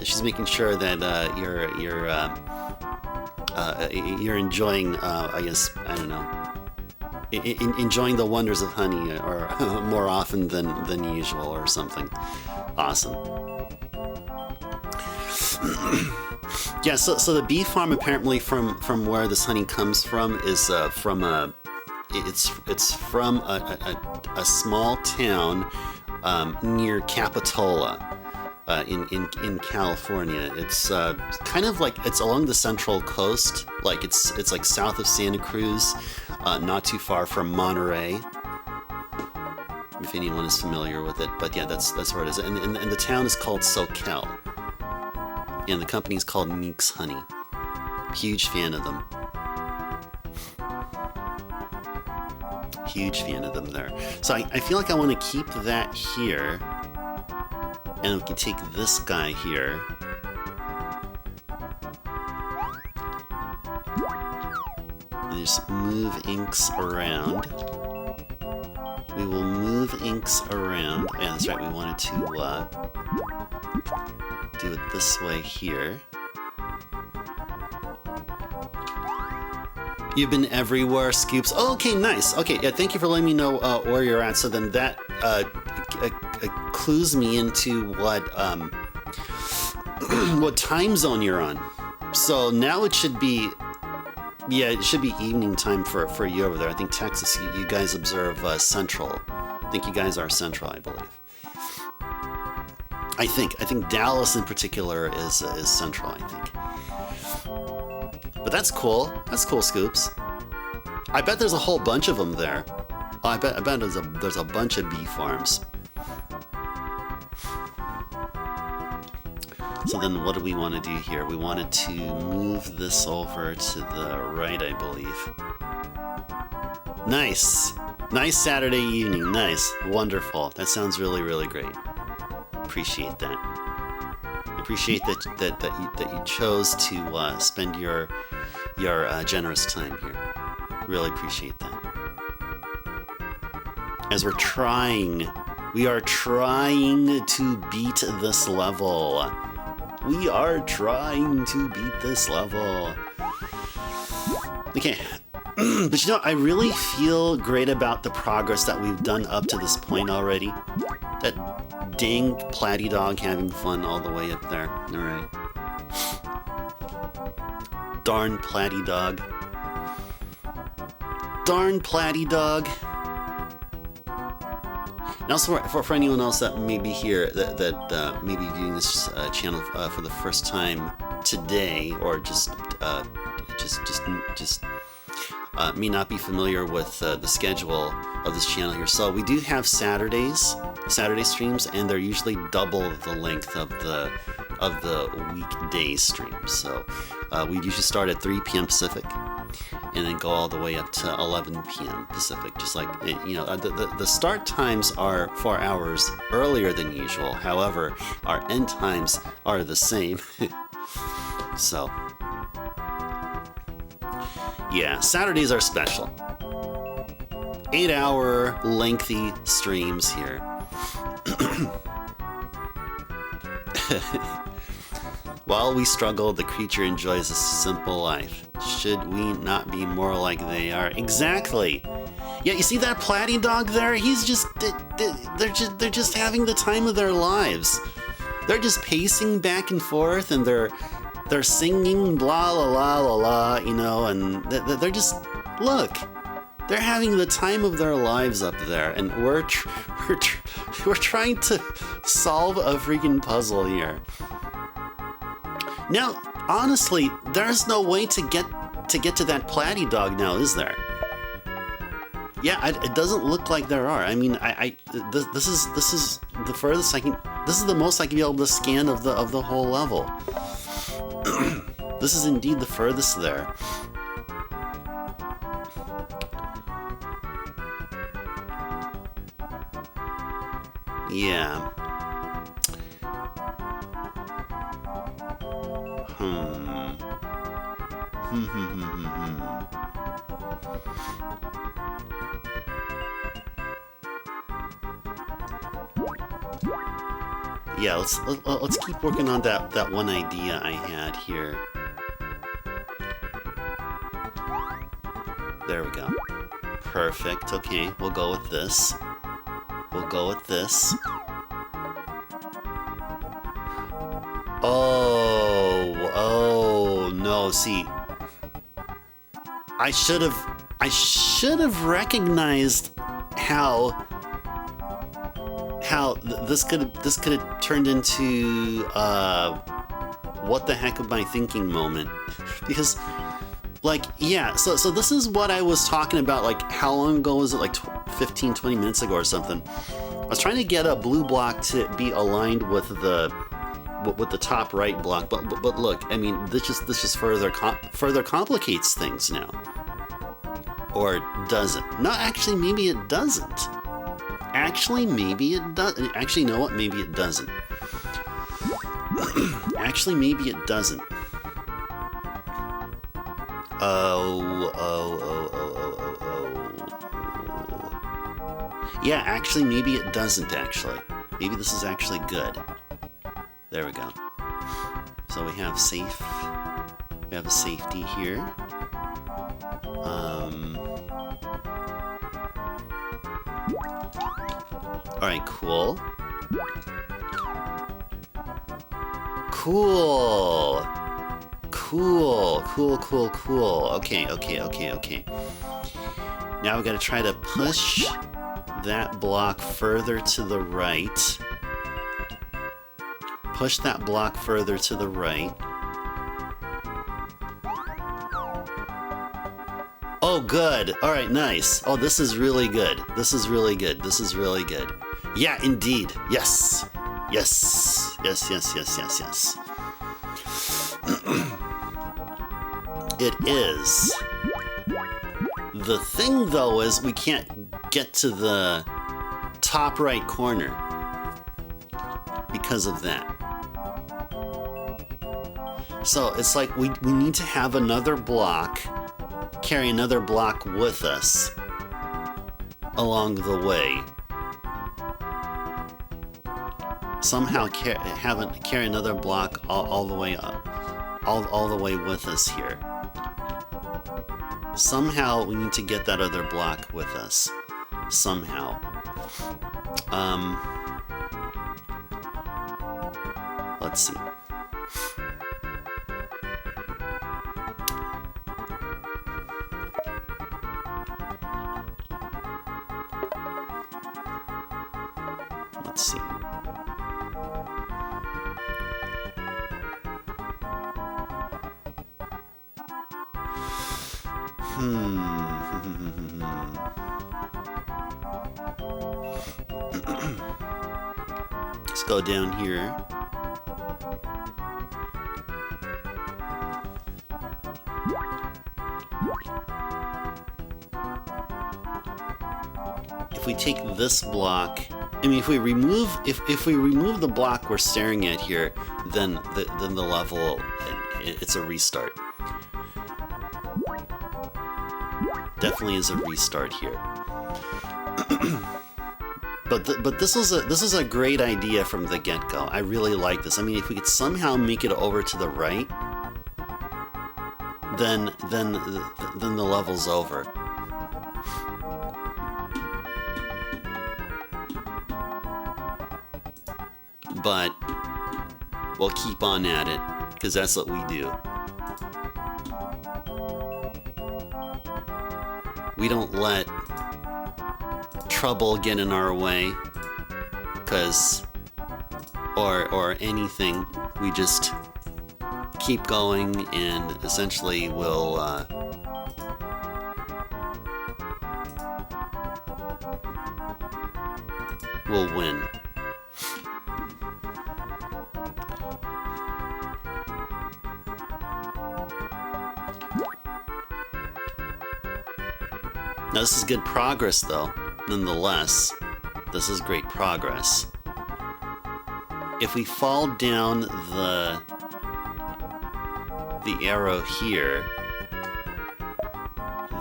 She's making sure that you're enjoying. I guess, I don't know, enjoying the wonders of honey, or more often than usual, or something. Awesome. Yeah, so the bee farm, apparently from where this honey comes from, is from a small town near Capitola in California. It's kind of like, it's along the central coast, like it's like south of Santa Cruz, not too far from Monterey, if anyone is familiar with it. But yeah, that's where it is, and the town is called Soquel. And the company is called Meek's Honey. Huge fan of them. Huge fan of them there. So I feel like I want to keep that here. And we can take this guy here. And just move inks around. We will move inks around. Yeah, that's right. We wanted to do it this way here. You've been everywhere, Scoops. Oh, okay, nice. Okay, yeah, thank you for letting me know where you're at. So then that clues me into what what time zone you're on. So now it should be, yeah, it should be evening time for you over there. I think Texas, you guys observe Central. I think you guys are Central, I believe. I think Dallas in particular is Central, I think. But that's cool. That's cool, Scoops. I bet there's a whole bunch of them there. Oh, I bet there's a bunch of bee farms. So then what do we want to do here? We wanted to move this over to the right, I believe. Nice. Nice Saturday evening. Nice. Wonderful. That sounds really, really great. Appreciate that. Appreciate that you chose to spend your generous time here. Really appreciate that. as we are trying to beat this level. We are trying to beat this level. Okay. But you know, I really feel great about the progress that we've done up to this point already. That dang platy dog having fun all the way up there. Alright. Darn platy dog. Darn platy dog. And also for anyone else that may be here, that may be viewing this channel for the first time today, or just may not be familiar with the schedule of this channel here. So we do have Saturday streams, and they're usually double the length of the weekday streams. So we usually start at 3 p.m. Pacific, and then go all the way up to 11 p.m. Pacific. Just like, you know, the start times are 4 hours earlier than usual. However, our end times are the same. So yeah, Saturdays are special. 8-hour lengthy streams here. While we struggle, the creature enjoys a simple life. Should we not be more like they are? Exactly. Yeah, you see that platy dog there? He's just they're just having the time of their lives. They're just pacing back and forth, and they're singing blah la la la la, you know, and they're just, look, they're having the time of their lives up there, and we're trying to solve a freaking puzzle here. Now, honestly, there's no way to get to that platy dog now, is there? Yeah, it doesn't look like there are. I mean, this is the furthest I can. This is the most I can be able to scan of the whole level. This is indeed the furthest there. Yeah. Yeah, let's keep working on that one idea I had here. There we go. Perfect. Okay, we'll go with this. We'll go with this. Oh no, see, I should have recognized how this could have turned into what the heck am I thinking moment. Because, like, yeah, so this is what I was talking about, like, how long ago was it, like 15-20 minutes ago or something. I was trying to get a blue block to be aligned with the top right block, but look, I mean, this just further complicates things now. Or does it? No, actually, maybe it doesn't. Actually, maybe it does. Actually, you know what? Maybe it doesn't. Actually, maybe it doesn't. Oh. Yeah, actually, maybe it doesn't, actually. Maybe this is actually good. There we go. So we have safe. We have a safety here. Alright, cool. Cool. Okay. Now we gotta try to push that block further to the right. Push that block further to the right. Oh, good. All right, nice. Oh, this is really good. This is really good. Yeah, indeed. Yes. It is. The thing, though, is we can't get to the top right corner because of that. So it's like we need to have another block, carry another block with us along the way. Somehow carry another block all the way up, all the way with us here. Somehow we need to get that other block with us. Somehow. Let's see. Let's see. Let's go down here. If we take this block, I mean, if we remove the block we're staring at here, then the level, it's a restart. Definitely is a restart here. But this is a great idea from the get-go. I really like this. I mean, if we could somehow make it over to the right, then the level's over. But we'll keep on at it, because that's what we do. We don't let trouble get in our way, or anything. We just keep going, and essentially we'll win. Now this is good progress though, nonetheless. This is great progress. If we fall down the arrow here,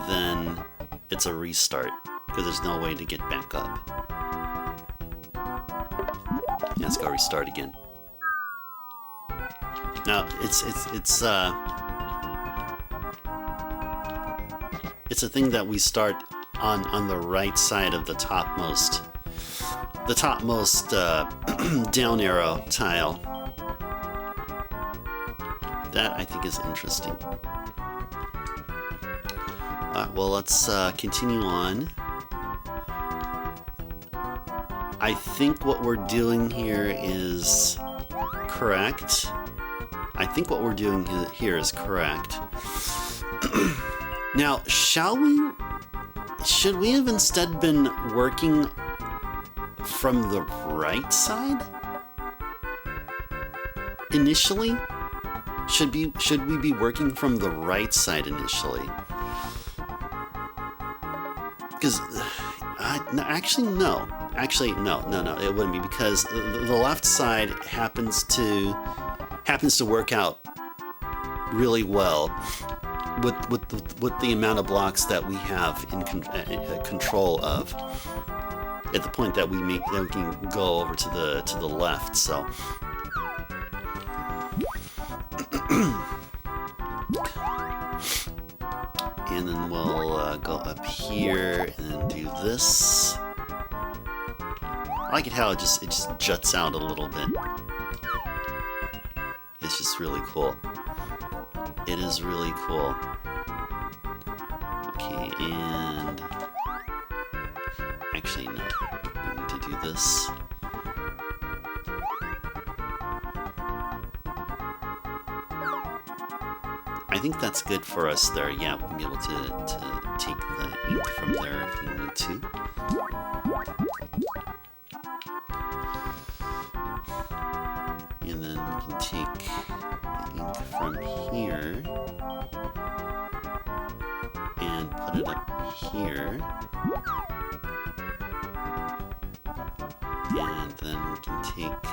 then it's a restart, because there's no way to get back up. Yeah, let's go restart again. Now it's a thing that we start on the right side of the topmost down arrow tile. That I think is interesting. Alright, well, let's continue on. I think what we're doing here is correct. I think what we're doing here is correct. Now, should we have instead been working from the right side initially? Should we be working from the right side initially? Because actually no, it wouldn't be, because the left side happens to work out really well with the amount of blocks that we have in control of at the point that we can go over to the left. So and then we'll go up here and do this. I like it how it just juts out a little bit. It's just really cool. It is really cool. Okay, and actually no, we need to do this. I think that's good for us there. Yeah, we can be able to take the ink from there if we need to. And then we can take the ink from here and put it up here. And then we can take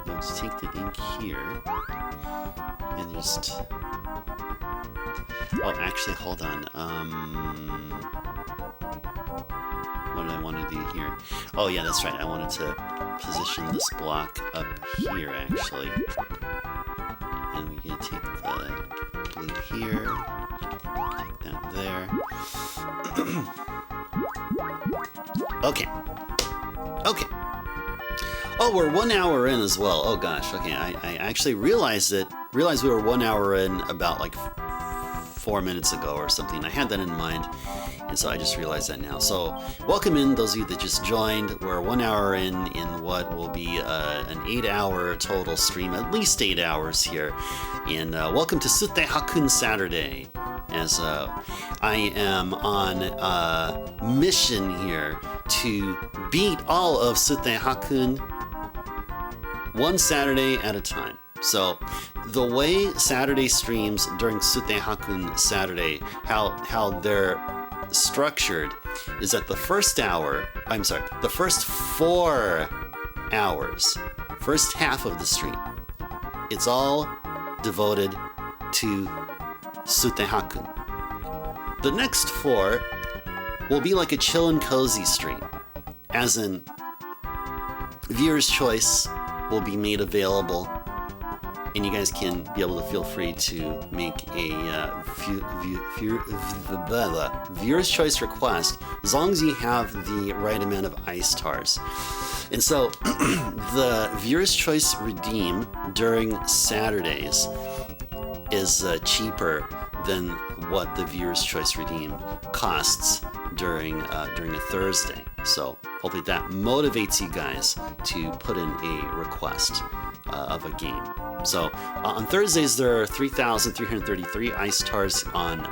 let's take the ink here and just Oh, actually, hold on. What did I want to do here? Oh, yeah, that's right. I wanted to position this block up here, actually. And we're going to take the blue here, take that there. Okay. Okay. Oh, we're 1 hour in as well. Oh gosh. Okay, I actually realized we were 1 hour in about like 4 minutes ago or something. I had that in mind, and so I just realized that now. So welcome in those of you that just joined. We're 1 hour in what will be an 8-hour total stream, at least 8 hours here. And welcome to Sutte Hakkun Saturday, as I am on a mission here to beat all of Sutte Hakkun one Saturday at a time. So the way Saturday streams during Sutte Hakkun Saturday, how they're structured is that the first 4 hours, first half of the stream, it's all devoted to Sutte Hakkun. The next 4 will be like a chill and cozy stream, as in viewer's choice will be made available, and you guys can be able to feel free to make a viewer's choice request as long as you have the right amount of ice stars. And so the viewer's choice redeem during Saturdays is cheaper than what the viewer's choice redeem costs during a Thursday. So hopefully that motivates you guys to put in a request of a game. So on Thursdays there are 3,333 ice stars. On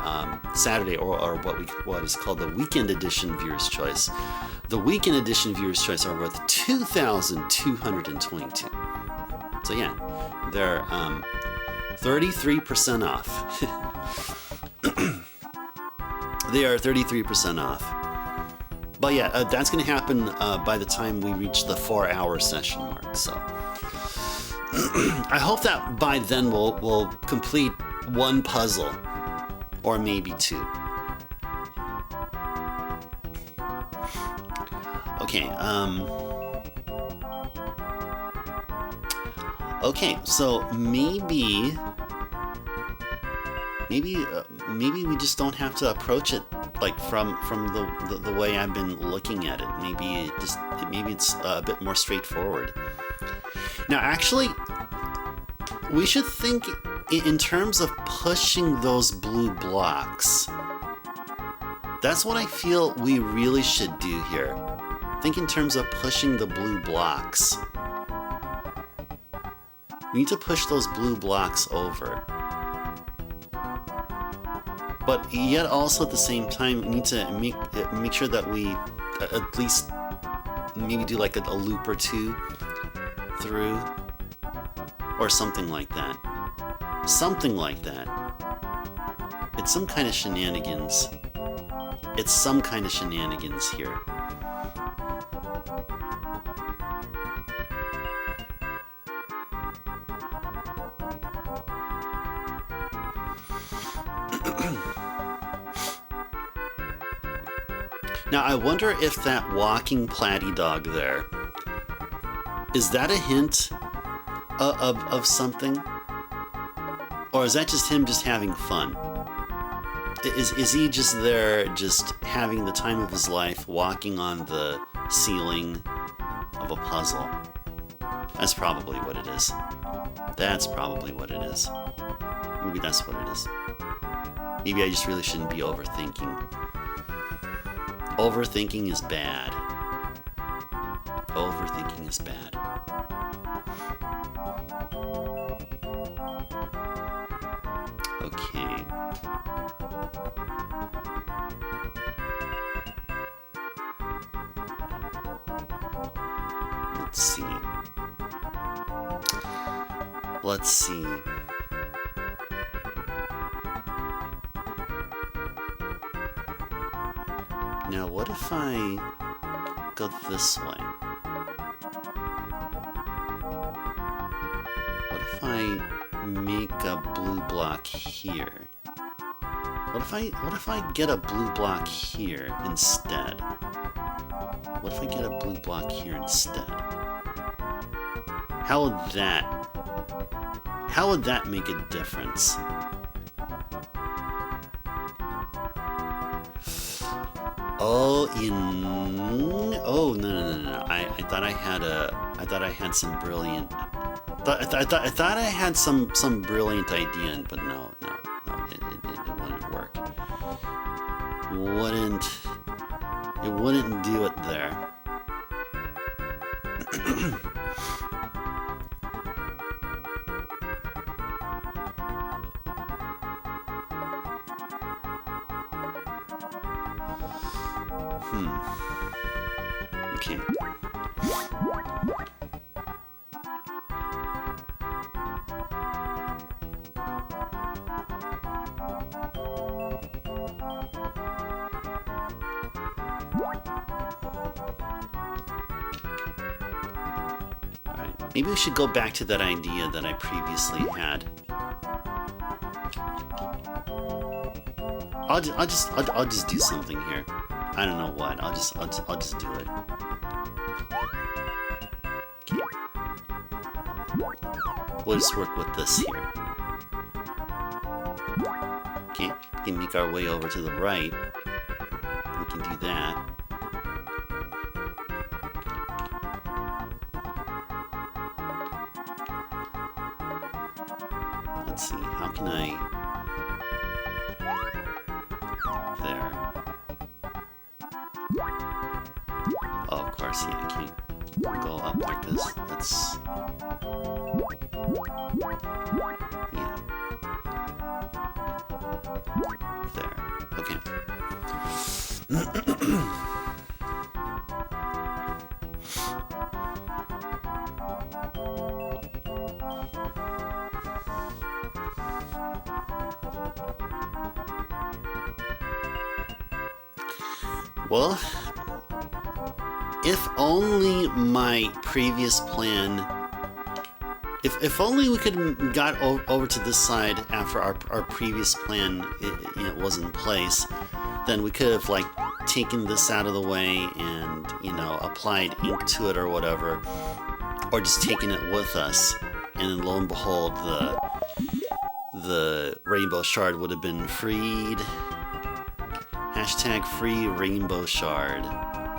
Saturday, or what is called the weekend edition viewer's choice. The weekend edition viewer's choice are worth 2,222. So yeah, they're 33% off. They are 33% off. But yeah, that's going to happen by the time we reach the 4-hour session mark. So I hope that by then we'll complete one puzzle, or maybe 2. Okay. Okay. So maybe we just don't have to approach it like from the way I've been looking at it. Maybe it's a bit more straightforward. Now, actually, we should think in terms of pushing those blue blocks. That's what I feel we really should do here. Think in terms of pushing the blue blocks. We need to push those blue blocks over. But yet also at the same time, we need to make sure that we at least maybe do like a loop or 2 through, or something like that. Something like that. It's some kind of shenanigans. It's some kind of shenanigans here. Now, I wonder if that walking platy dog there, is that a hint of something? Or is that just him just having fun? Is he just there just having the time of his life walking on the ceiling of a puzzle? That's probably what it is. That's probably what it is. Maybe that's what it is. Maybe I just really shouldn't be overthinking. Overthinking is bad. Overthinking is bad. Okay. Let's see. Let's see. Now, what if I go this way? What if I make a blue block here? What if I get a blue block here instead? What if I get a blue block here instead? How would that make a difference? Oh, no. I thought I had some brilliant. I thought I had some brilliant idea, but no, it wouldn't work. It wouldn't do it there. Okay. Alright, maybe we should go back to that idea that I previously had. I'll just do something here. I don't know what. I'll just do it. Okay. We'll just work with this here. Okay, we can make our way over to the right. We can do that. Let's see, how can I... There. Oh, of course, yeah, I can't go up like this. That's... Yeah. There. Okay. Well, if only my previous plan... If only we could got over to this side after our previous plan was in place, then we could have, like, taken this out of the way and, applied ink to it or whatever, or just taken it with us, and then lo and behold, the rainbow shard would have been freed. Hashtag free rainbow shard.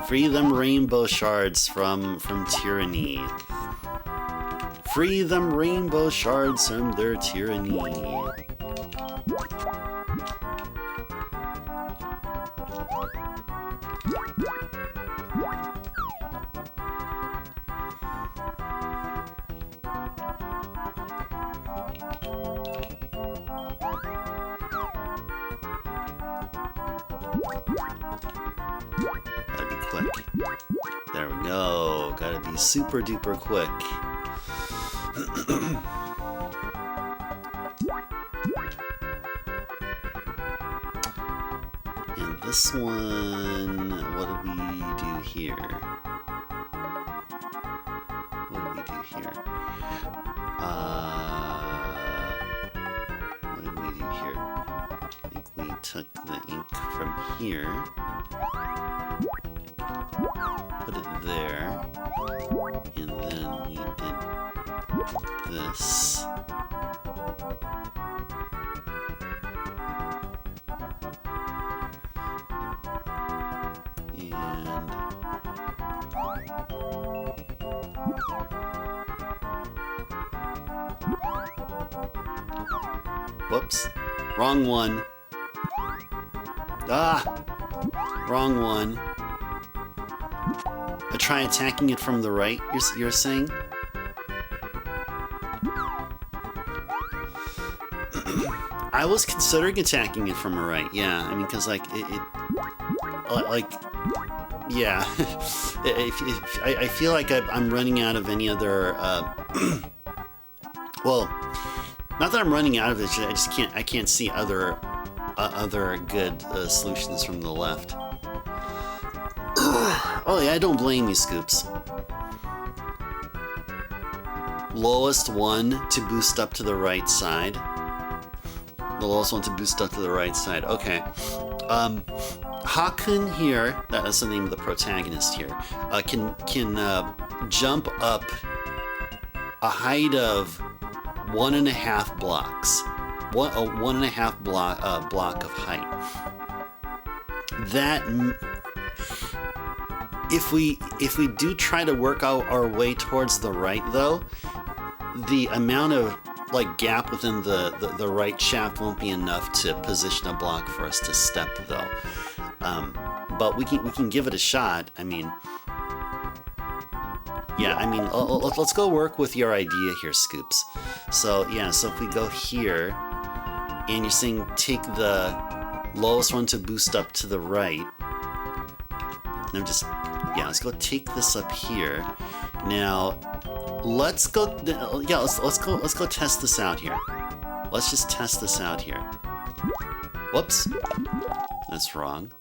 Free them rainbow shards from tyranny. Free them rainbow shards from their tyranny. Gotta be quick. There we go. Gotta be super duper quick. And this one, what do we do here? What do we do here? What did we do here? I think we took the ink from here, put it there, and then we did this. And whoops, wrong one. Ah, wrong one. I try attacking it from the right, you're saying? I was considering attacking it from the right, yeah. I mean, because, like, yeah. I feel like I'm running out of any other, well, not that I'm running out of it, I can't see other good solutions from the left. Oh yeah, I don't blame you, Scoops. Lowest one to boost up to the right side. The lowest one to boost up to the right side. Okay. Hakkun here, that's the name of the protagonist here, can jump up a height of 1.5 blocks. A 1.5 block of height. That, if we do try to work out our way towards the right, though, the amount of like gap within the right shaft won't be enough to position a block for us to step, though. But we can give it a shot. I mean, yeah. I mean, let's go work with your idea here, Scoops. So yeah. So if we go here, and you're saying take the lowest one to boost up to the right. And I'm just, yeah. Let's go take this up here. Now, let's go. Yeah. Let's go test this out here. Let's just test this out here. Whoops. That's wrong.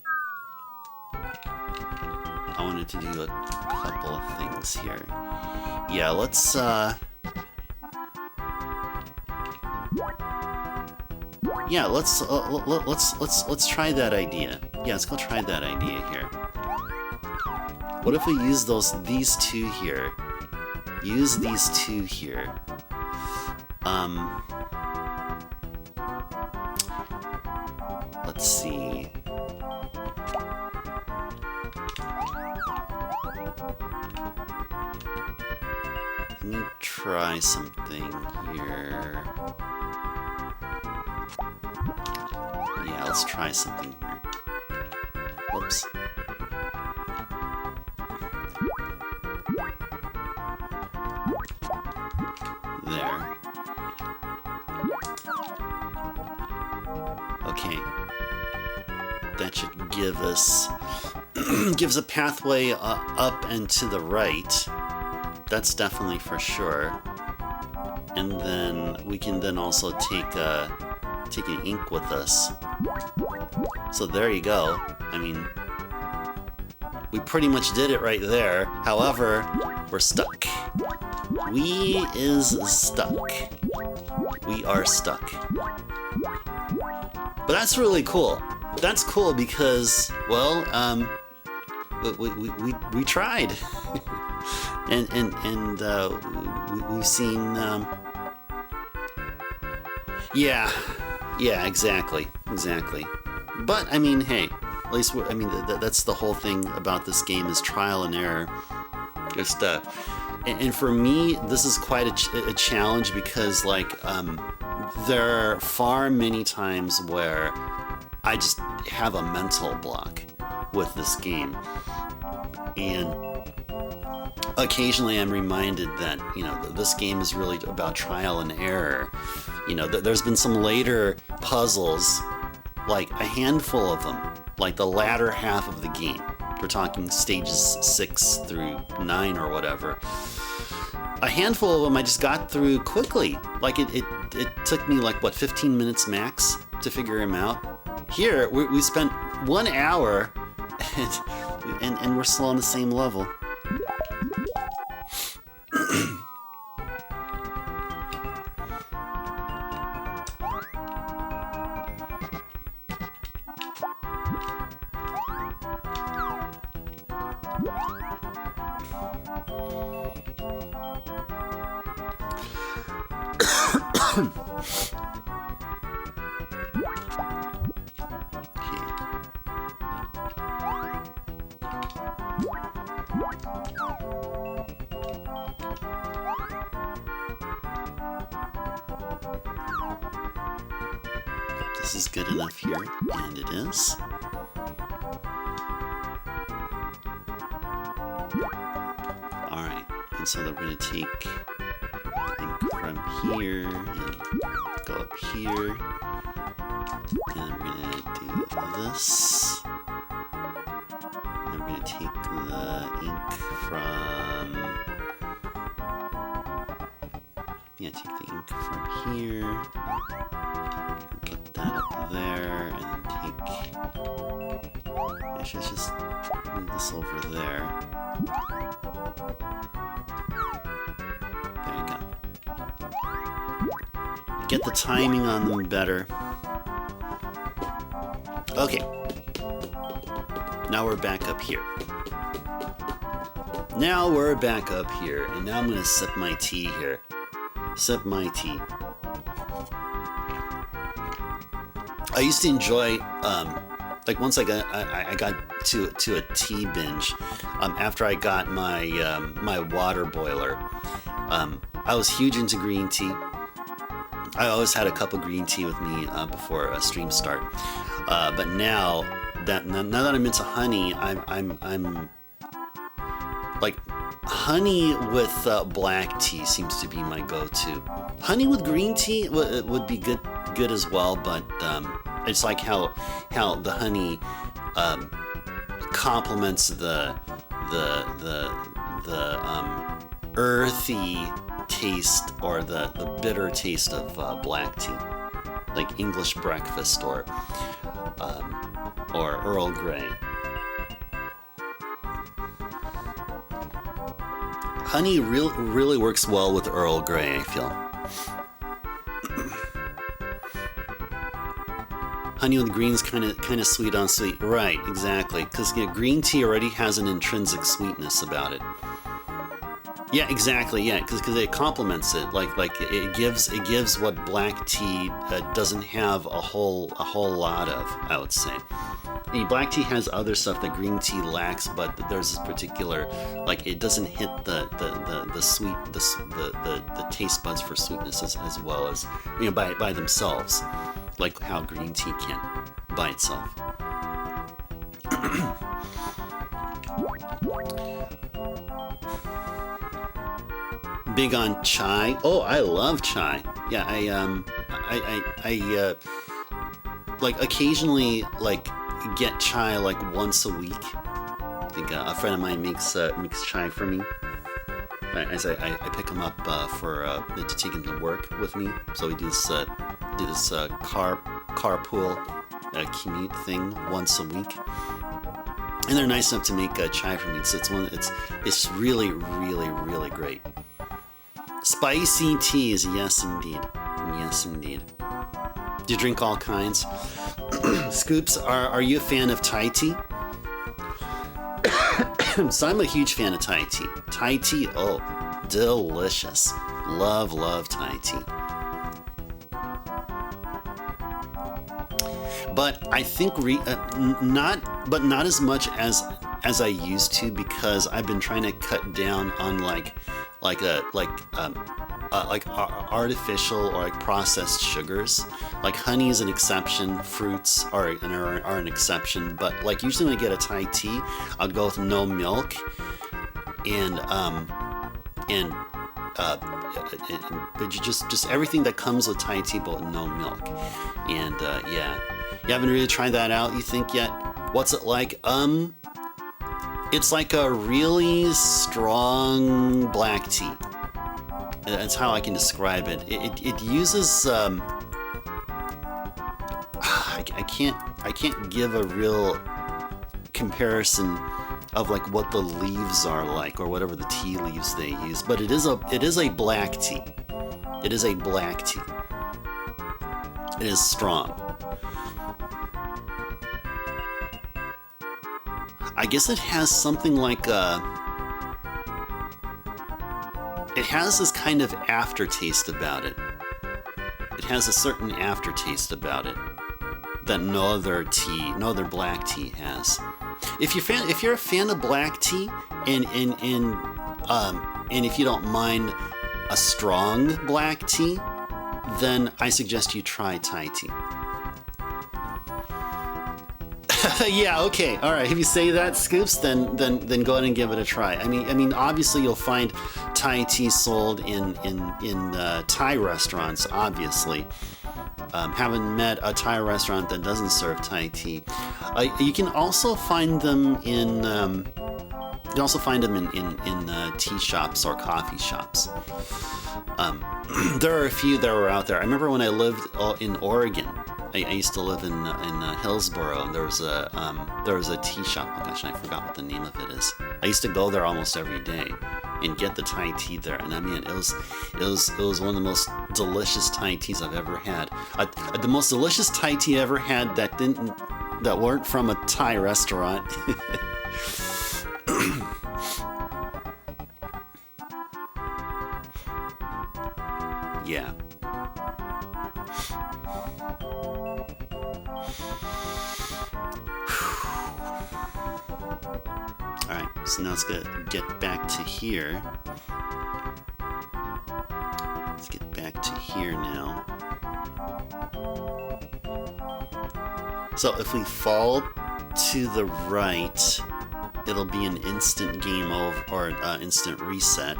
I wanted to do a couple of things here. Yeah, let's yeah, let's try that idea. Yeah, let's go try that idea here. What if we use these two here? Use these two here. Let's see. Let me try something here. Yeah, let's try something here. Whoops. There. Okay. That should give us gives a pathway up and to the right. That's definitely for sure. And then we can then also take an ink with us. So there you go. I mean, we pretty much did it right there. However, we're stuck. We is stuck. We are stuck. But that's really cool. That's cool because, well, we tried. and we've seen, yeah, exactly. But I mean, hey, at least I mean that's the whole thing about this game is trial and error. Just and for me, this is quite a challenge because like there are far many times where I just have a mental block with this game, and occasionally I'm reminded that, you know, this game is really about trial and error. You know, there's been some later puzzles, like a handful of them, like the latter half of the game. We're talking stages 6 through 9 or whatever. A handful of them I just got through quickly. Like it took me like, what, 15 minutes max to figure them out. Here, we spent 1 hour and we're still on the same level. This is good enough here, and it is. Alright, and so then we're going to take ink from here and go up here, and we're going to do this. And we're going to take the ink from... Yeah, take the ink from here. Get that up there, and then take... Actually, let's just move this over there. There you go. Get the timing on them better. Okay. Now we're back up here. Now we're back up here, and now I'm gonna sip my tea here. Sip my tea. I used to enjoy, like once I got to a tea binge, after I got my my water boiler. I was huge into green tea. I always had a cup of green tea with me before a stream start. But now that I'm into honey, I'm like honey with black tea seems to be my go-to. Honey with green tea would be good as well, but it's like how the honey complements the earthy taste or the bitter taste of black tea, like English breakfast or Earl Grey. Honey really works well with Earl Grey, I feel. Honey with green is kind of sweet on sweet. Right, exactly. Because green tea already has an intrinsic sweetness about it. Yeah, exactly. Yeah, because it complements it. Like it gives what black tea doesn't have a whole lot of, I would say. I mean, black tea has other stuff that green tea lacks, but there's this particular, like, it doesn't hit the sweet the taste buds for sweetness as well as, you know, by themselves, like how green tea can by itself. Big on chai. Oh, I love chai. Yeah, I like occasionally like get chai like once a week. I think a friend of mine makes chai for me. As I pick him up to take him to work with me. So we do this carpool commute thing once a week. And they're nice enough to make chai for me. It's really great. Spicy teas, yes indeed. Yes indeed. Do you drink all kinds? Scoops, are you a fan of Thai tea? So I'm a huge fan of Thai tea. Thai tea, oh, delicious. Love Thai tea. But I think not as much as I used to, because I've been trying to cut down on like artificial or like processed sugars. Like honey is an exception, fruits are an exception, but like usually when I get a Thai tea, I'll go with no milk and just everything that comes with Thai tea, but with no milk. And yeah, you haven't really tried that out, you think, yet? What's it like? It's like a really strong black tea. That's how I can describe it. It uses I can't give a real comparison of like what the leaves are like or whatever the tea leaves they use, but it is a black tea. It is a black tea. It is strong. I guess it has something like it has this kind of aftertaste about it. It has a certain aftertaste about it that no other black tea has. If you're a fan of black tea and if you don't mind a strong black tea, then I suggest you try Thai tea. Yeah, okay, all right. If you say that, Scoops, then go ahead and give it a try. I mean, obviously you'll find Thai tea sold in Thai restaurants. Obviously, haven't met a Thai restaurant that doesn't serve Thai tea. You can also find them in tea shops or coffee shops. There are a few that were out there. I remember when I lived in Oregon. I used to live in Hillsboro, and there was a tea shop. Oh gosh, I forgot what the name of it is. I used to go there almost every day and get the Thai tea there, and I mean it was one of the most delicious Thai teas I've ever had. The most delicious Thai tea I ever had that that weren't from a Thai restaurant. Yeah. Alright, so now let's get back to here. Let's get back to here now. So if we fall to the right, it'll be an instant game over, or instant reset.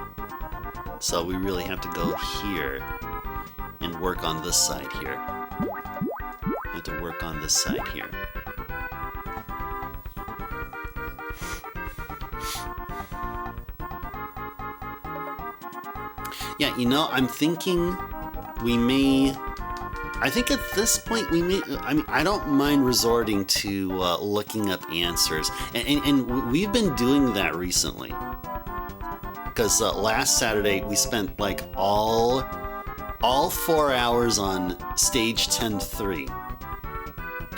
So we really have to go here and work on this side here. We have to work on this side here. Yeah, you know, I'm thinking we may... I think at this point we may... I mean, I don't mind resorting to looking up answers. And we've been doing that recently. Because last Saturday we spent like all 4 hours on stage 10-3.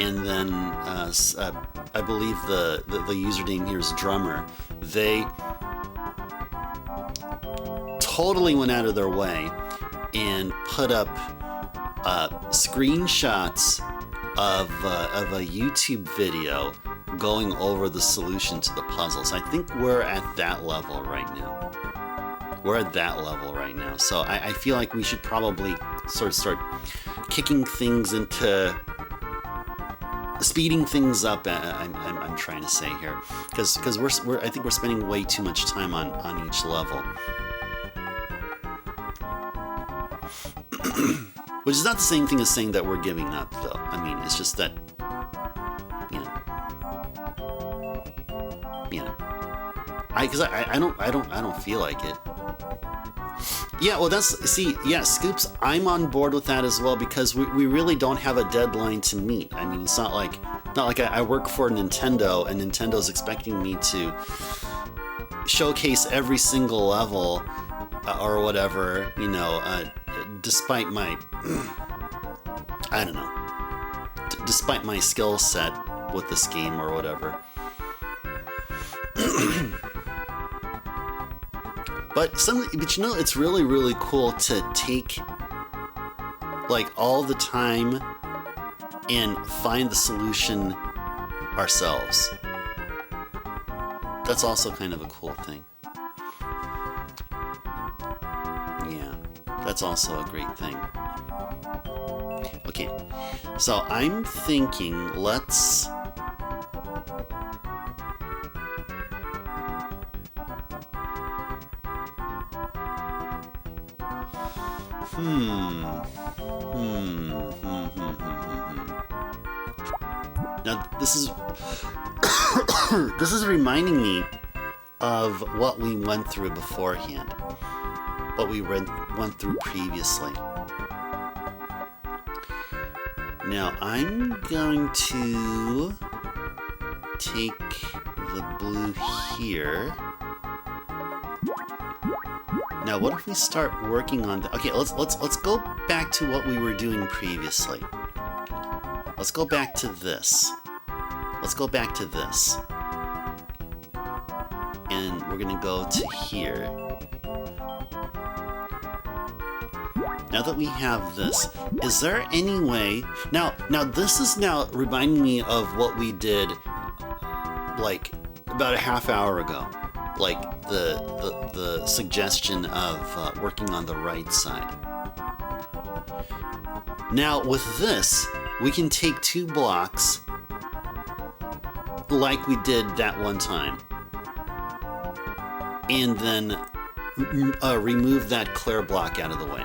And then I believe the username here is Drummer. They totally went out of their way and put up screenshots of a YouTube video going over the solution to the puzzles. I think we're at that level right now. We're at that level right now. So I feel like we should probably sort of start kicking things into... speeding things up, I'm trying to say here. Because I think we're spending way too much time on each level. Which is not the same thing as saying that we're giving up, though. I mean, it's just that, you know, because I don't feel like it. Yeah, well, Scoops, I'm on board with that as well, because we really don't have a deadline to meet. I mean, it's not like I work for Nintendo and Nintendo's expecting me to showcase every single level or whatever, you know, despite my, I don't know, despite my skill set with this game or whatever. But you know, it's really, really cool to take like all the time and find the solution ourselves. That's also kind of a cool thing. Yeah, that's also a great thing. Okay, so I'm thinking let's... Now this is this is reminding me of what we went through beforehand, what we went through previously. Now I'm going to take the blue here. Now, what if we start working on the... Okay, let's go back to what we were doing previously. Let's go back to this. Let's go back to this. And we're gonna go to here. Now that we have this, is there any way... Now this is now reminding me of what we did, like, about a half hour ago. Like, the suggestion of working on the right side. Now, with this, we can take 2 blocks like we did that one time. And then remove that clear block out of the way.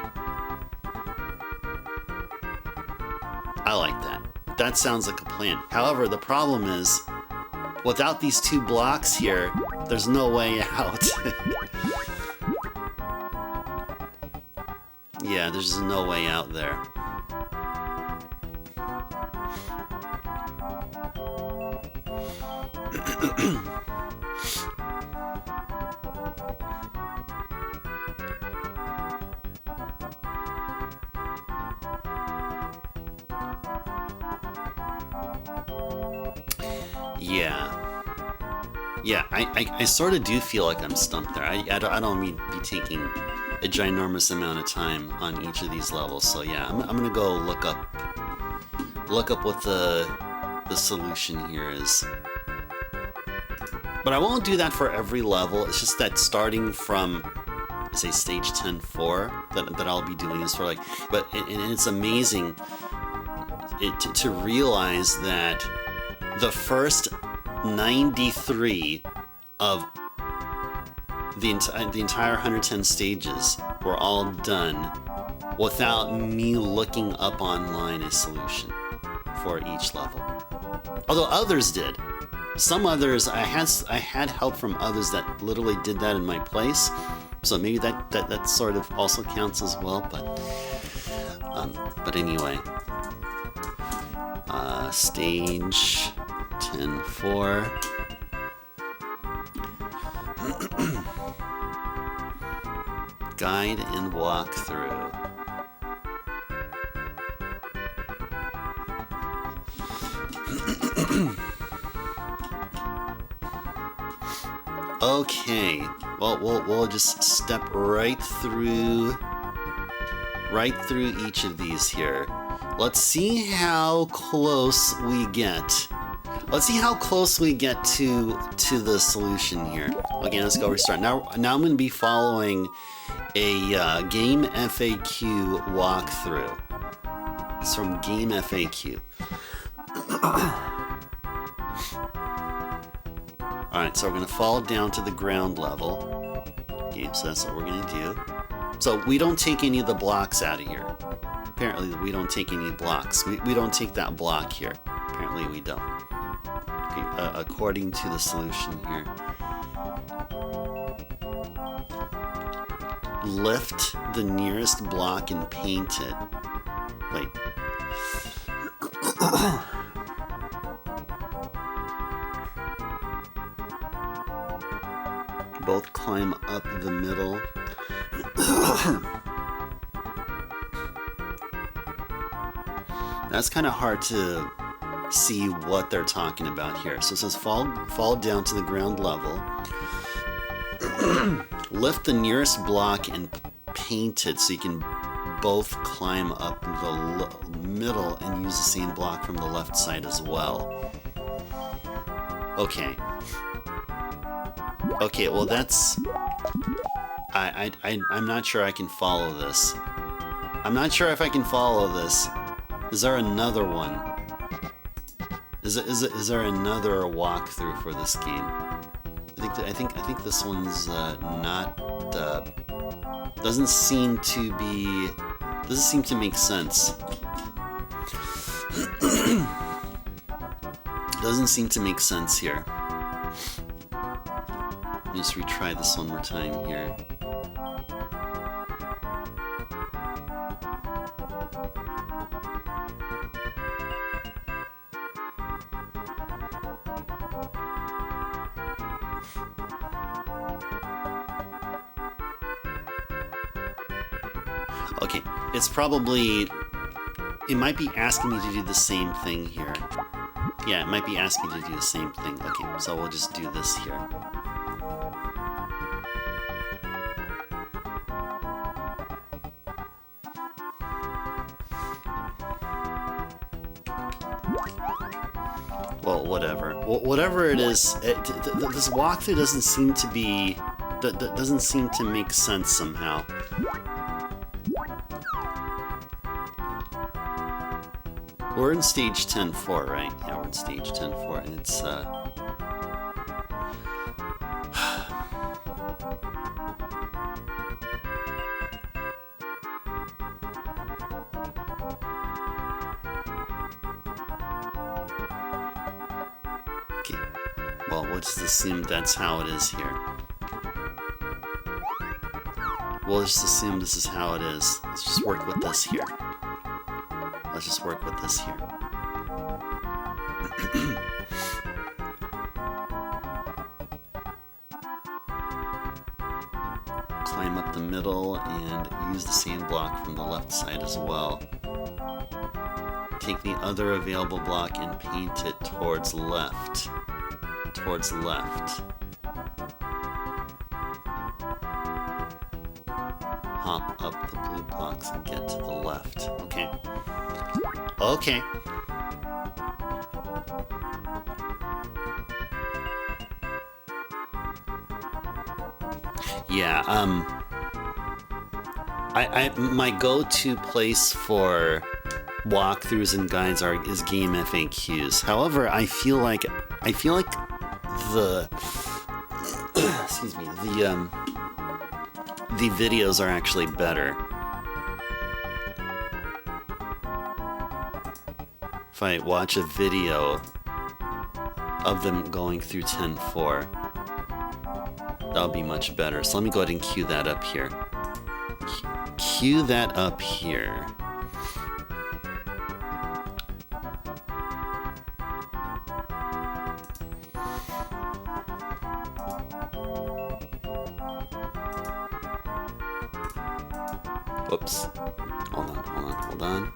I like that. That sounds like a plan. However, the problem is, without these 2 blocks here, there's no way out. Yeah, there's just no way out there. Yeah. Yeah, I sort of do feel like I'm stumped there. I don't mean be taking a ginormous amount of time on each of these levels. So yeah, I'm gonna go look up what the solution here is. But I won't do that for every level. It's just that starting from, say, stage 10-4 that I'll be doing this for, like. But and it's amazing to realize that the first 93 of the entire 110 stages were all done without me looking up online a solution for each level. Although others did. Some others, I had help from others that literally did that in my place. So maybe that sort of also counts as well. But anyway, stage 10-4. Guide and walkthrough. Okay, well, we'll just step right through each of these here. Let's see how close we get. Let's see how close we get to the solution here. Okay, let's go restart. Now I'm going to be following a Game FAQ walkthrough. It's from Game FAQ. Alright, so we're going to fall down to the ground level. Okay, so that's what we're going to do. So we don't take any of the blocks out of here. Apparently we don't take any blocks. We don't take that block here. Apparently we don't. Okay, according to the solution here. Lift the nearest block and paint it. Wait. Both climb up the middle. That's kind of hard to see what they're talking about here. So it says fall down to the ground level. Lift the nearest block and paint it so you can both climb up the middle and use the same block from the left side as well. Okay. Okay, well that's... I'm not sure I can follow this. I'm not sure if I can follow this. Is there another one? Is there another walkthrough for this game? I think this one's not. Doesn't seem to make sense. Doesn't seem to make sense here. Let me just retry this one more time here. Okay, it's probably... It might be asking me to do the same thing here. Yeah, it might be asking me to do the same thing. Okay, so we'll just do this here. Well, whatever. Whatever it is, this walkthrough doesn't seem to be... doesn't seem to make sense somehow. We're in stage 10-4, right? Yeah, we're in stage 10-4, and it's, Okay, well, we'll just assume that's how it is here. We'll just assume this is how it is. Let's just work with this here. Let's just work with this here. Climb up the middle and use the same block from the left side as well. Take the other available block and paint it towards left. towards left. Hop up the blue blocks and get to the left. Okay. Okay. Yeah, my go-to place for walkthroughs and guides is game FAQs. However, I feel like the excuse me, the videos are actually better. If I watch a video of them going through 10.4, that'll be much better. So let me go ahead and cue that up here. Cue that up here. Whoops. Hold on.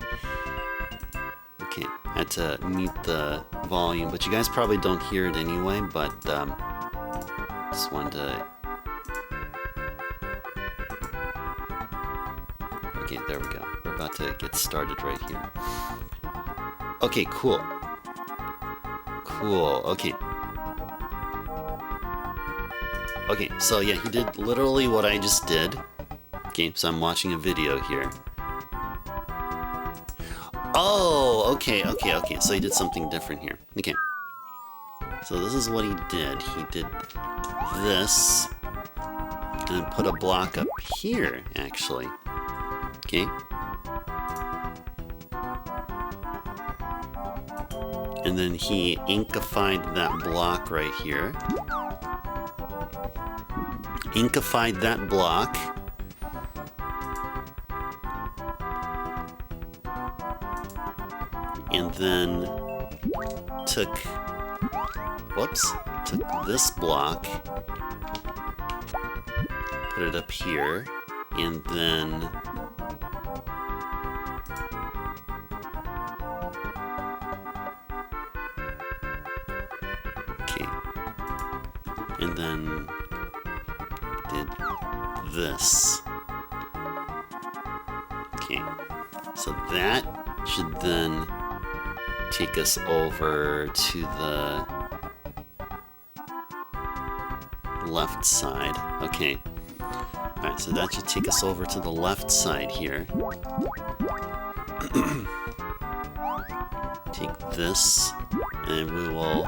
Okay, I had to mute the volume, but you guys probably don't hear it anyway, but just wanted to... Okay, there we go. We're about to get started right here. Okay, cool. Okay. Okay, so yeah, he did literally what I just did. Okay, so I'm watching a video here. Oh, okay. So he did something different here. Okay. So this is what he did. He did this and put a block up here, actually. Okay. And then he inkified that block right here. Inkified that block. And then took this block, put it up here, and then did this. Okay, so that should then take us over to the left side. Okay. Alright, so that should take us over to the left side here. Take this, and we will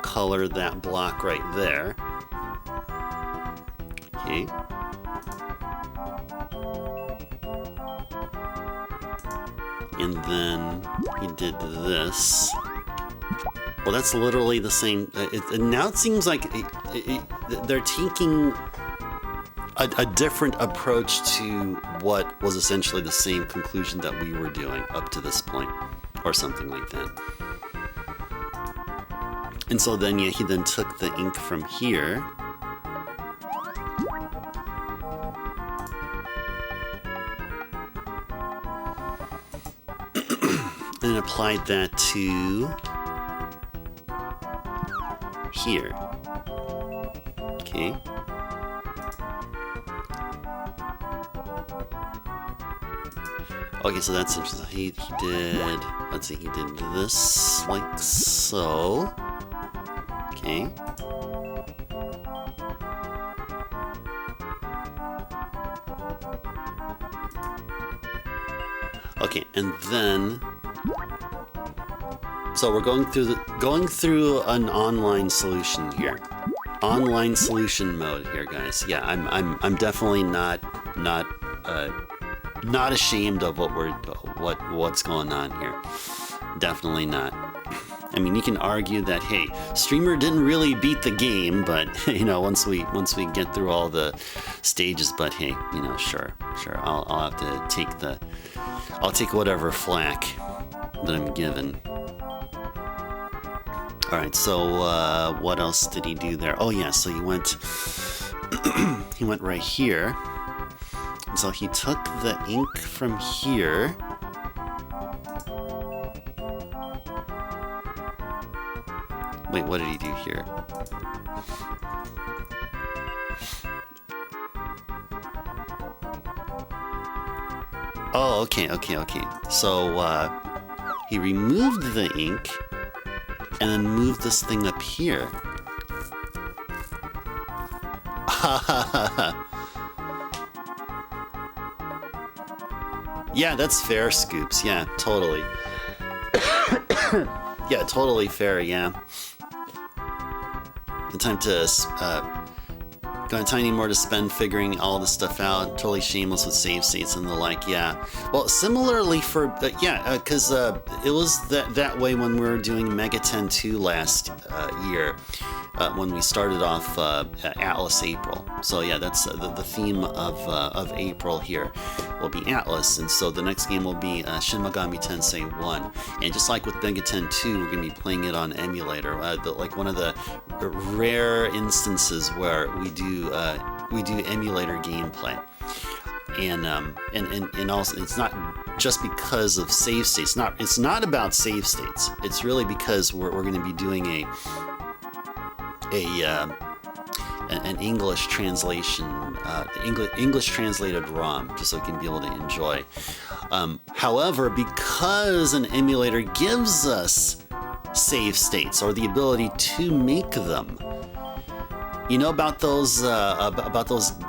color that block right there. Okay. And then he did this. Well, that's literally the same. Now it seems like they're taking a different approach to what was essentially the same conclusion that we were doing up to this point, or something like that. And so then, yeah, he then took the ink from here. And applied that to here. Okay. Okay, so that's interesting. He did, let's see, he did this like so. Okay. Okay, and then so we're going through an online solution here. Online solution mode here, guys. Yeah, I'm definitely not ashamed of what's going on here. Definitely not. I mean, you can argue that, hey, streamer didn't really beat the game, but you know, once we get through all the stages, but hey, you know, sure, I'll have to take whatever flack that I'm given. All right, so what else did he do there? Oh yeah, so he went he went right here. So he took the ink from here. Wait, what did he do here? Oh, okay. So, he removed the ink and then moved this thing up here. Yeah, that's fair, Scoops. Yeah, totally. Yeah, totally fair, yeah. The time to, got a tiny more to spend figuring all this stuff out. Totally shameless with save states and the like, yeah. Well, similarly for, because it was that way when we were doing Mega 10 2 last year. When we started off Atlas April. So yeah, that's the theme of April here will be Atlas, and so the next game will be Shin Megami Tensei 1. And just like with Mega 10 2, we're going to be playing it on emulator, like one of the rare instances where we do emulator gameplay. And also, it's not just because of save states. It's not about save states. It's really because we're going to be doing an English translation, English translated ROM, just so we can be able to enjoy. However, because an emulator gives us save states or the ability to make them, you know about those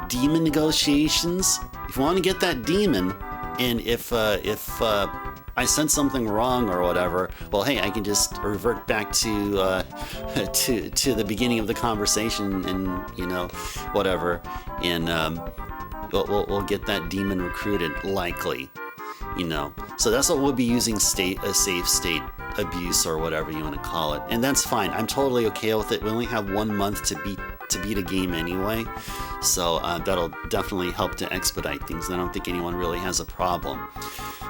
demon negotiations. If you want to get that demon, and if I said something wrong or whatever, well, hey, I can just revert back to the beginning of the conversation, and whatever, and we'll get that demon recruited, likely, So that's what we'll be using a save state abuse or whatever you want to call it, and that's fine. I'm totally okay with it. We only have 1 month to beat a game anyway, so that'll definitely help to expedite things. And I don't think anyone really has a problem.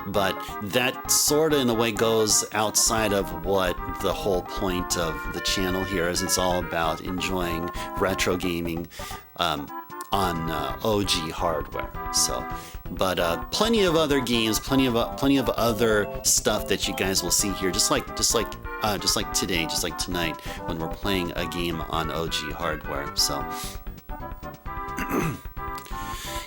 But that sort of, in a way, goes outside of what the whole point of the channel here is. It's all about enjoying retro gaming on OG hardware. So, but plenty of other games, plenty of other stuff that you guys will see here, just like today, just like tonight, when we're playing a game on OG hardware. So.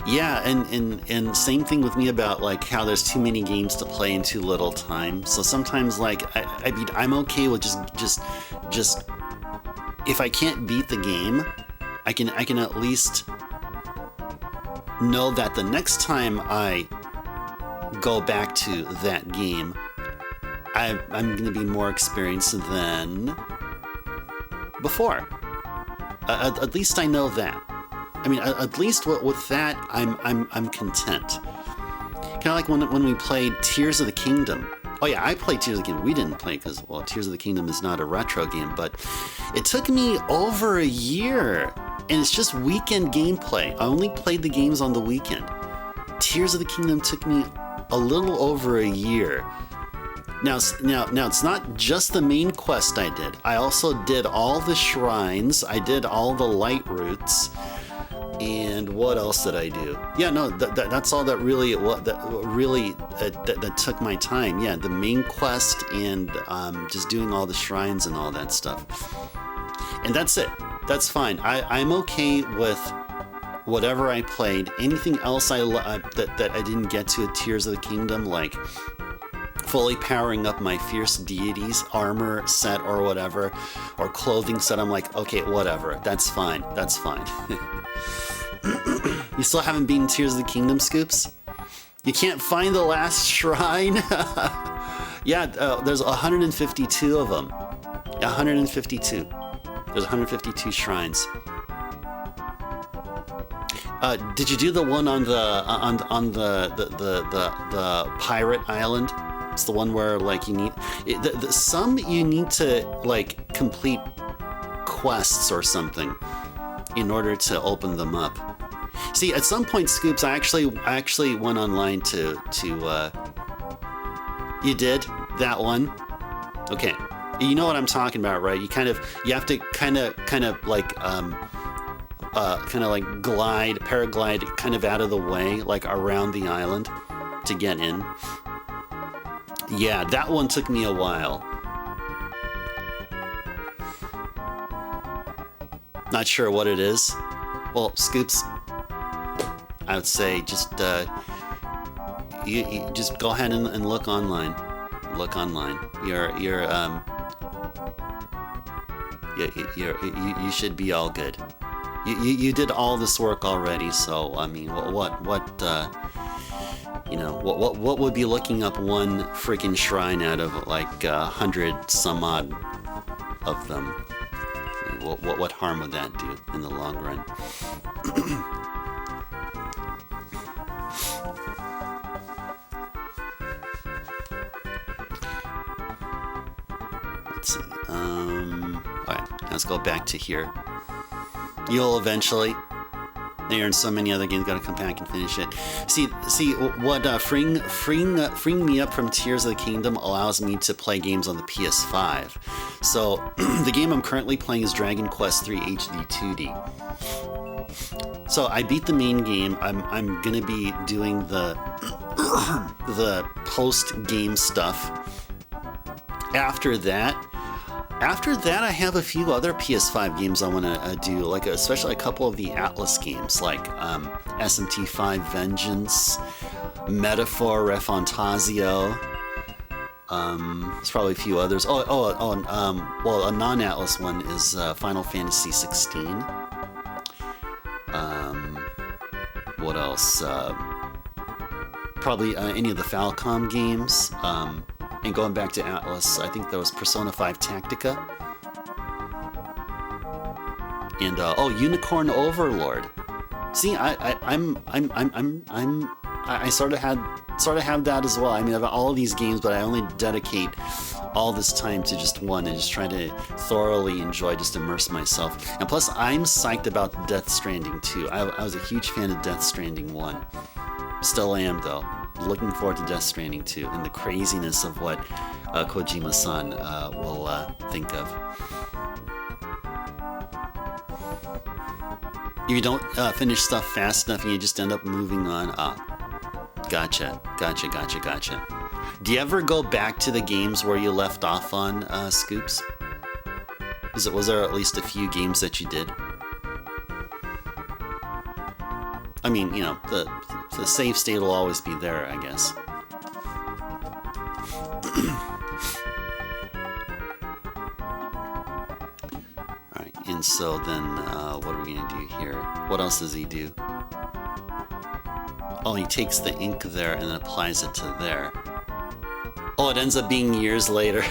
Yeah, and same thing with me about like how there's too many games to play in too little time. So sometimes, like, I'm okay with just if I can't beat the game, I can at least know that the next time I go back to that game, I'm going to be more experienced than before. At least I know that. I mean, at least with that, I'm content. Kind of like when we played Tears of the Kingdom. Oh yeah, I played Tears of the Kingdom. We didn't play because, well, Tears of the Kingdom is not a retro game, but it took me over a year, and it's just weekend gameplay. I only played the games on the weekend. Tears of the Kingdom took me a little over a year. Now it's not just the main quest I did. I also did all the shrines. I did all the light routes. And what else did I do? Yeah, no, that's all that really that took my time. Yeah, the main quest and just doing all the shrines and all that stuff. And that's it. That's fine. I'm okay with whatever I played. Anything else that I didn't get to at Tears of the Kingdom, like fully powering up my fierce deities armor set or whatever, or clothing set, I'm like, okay, whatever. That's fine. That's fine. You still haven't beaten Tears of the Kingdom, Scoops? You can't find the last shrine? Yeah, there's 152 of them. 152. There's 152 shrines. Did you do the one on the pirate island? It's the one where, like, you need some you need to, like, complete quests or something in order to open them up. See, at some point, Scoops, I actually went online to you did that one? Okay. You know what I'm talking about, right? You have to kind of like paraglide kind of out of the way, like around the island to get in. Yeah, that one took me a while. Not sure what it is? Well, Scoops, I would say just you just go ahead and look online. Look online. You should be all good. You did all this work already, so I mean, what would be looking up one freaking shrine out of like 100 some odd of them? What harm would that do in the long run? Let's see. Alright, let's go back to here. You'll eventually. There and so many other games, gotta come back and finish it. See what freeing me up from Tears of the Kingdom allows me to play games on the PS5. So the game I'm currently playing is Dragon Quest III HD 2D. So I beat the main game. I'm gonna be doing the the post game stuff. After that, I have a few other PS5 games I want to do, like especially a couple of the Atlas games, like SMT5 Vengeance, Metaphor Refantasio. There's probably a few others. Well, a non-Atlas one is Final Fantasy 16. What else? Probably any of the Falcom games. And going back to Atlas, I think there was Persona 5 Tactica. And Unicorn Overlord. See, I sort of have that as well. I mean, I have all of these games, but I only dedicate all this time to just one and just try to thoroughly enjoy, just immerse myself. And plus, I'm psyched about Death Stranding 2. I was a huge fan of Death Stranding 1. Still am, though. Looking forward to Death Stranding 2 and the craziness of what Kojima-san will think of. If you don't finish stuff fast enough and you just end up moving on, gotcha. Do you ever go back to the games where you left off on, Scoops? Was there at least a few games that you did? I mean, you know, the save state will always be there, I guess. Alright, and so then, what are we gonna do here? What else does he do? Oh, he takes the ink there and then applies it to there. Oh, it ends up being years later.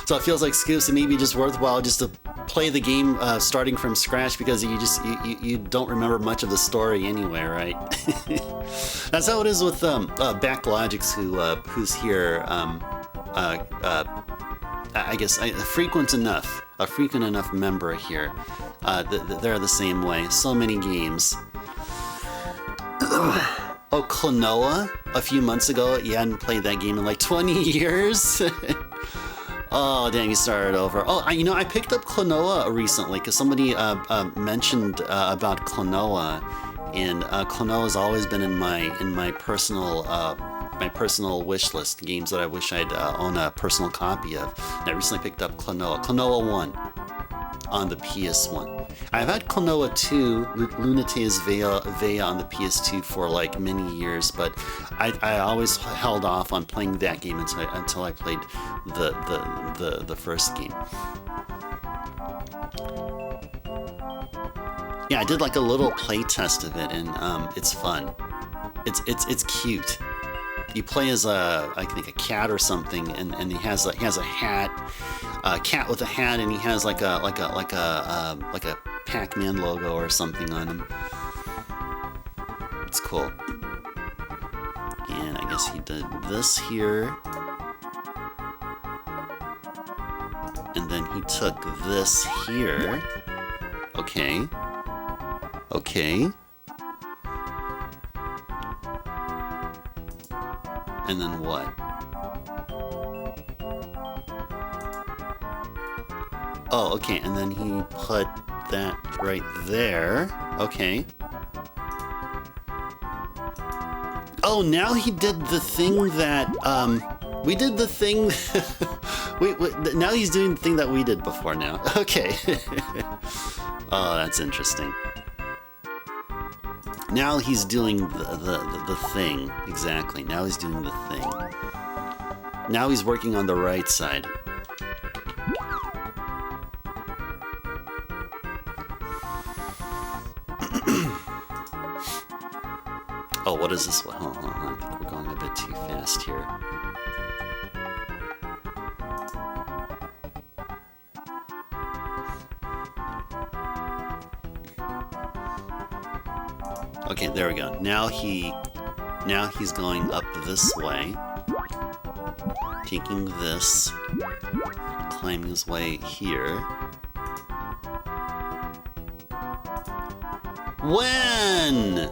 So it feels like, Scoops, it may be just worthwhile just to play the game starting from scratch, because you don't remember much of the story anyway, right? That's how it is with Backlogics, who's here. I guess a frequent enough member here. They're the same way. So many games. Oh, Klonoa, a few months ago, you hadn't played that game in like 20 years. Oh, damn, you started over. Oh, I picked up Klonoa recently because somebody mentioned about Klonoa, and Klonoa has always been in my personal wish list, games that I wish I'd own a personal copy of. And I recently picked up Klonoa 1 on the PS1. I've had Klonoa 2, Lunate's Vea on the PS2 for like many years, but I always held off on playing that game until I played the first game. Yeah, I did like a little play test of it, and it's fun. It's cute. You play as I think a cat or something, and he has a hat, a cat with a hat, and he has like a Pac-Man logo or something on him. It's cool. And I guess he did this here, and then he took this here. Okay. And then what? Oh, okay, and then he put that right there. Okay. Oh, now he did the thing that, we did the thing, now he's doing the thing that we did before now. Okay. Oh, that's interesting. Now he's doing the thing. Exactly. Now he's doing the thing. Now he's working on the right side. Oh, what is this? Hold on. I think we're going a bit too fast here. Okay, there we go. Now he's going up this way, taking this, climbing his way here. When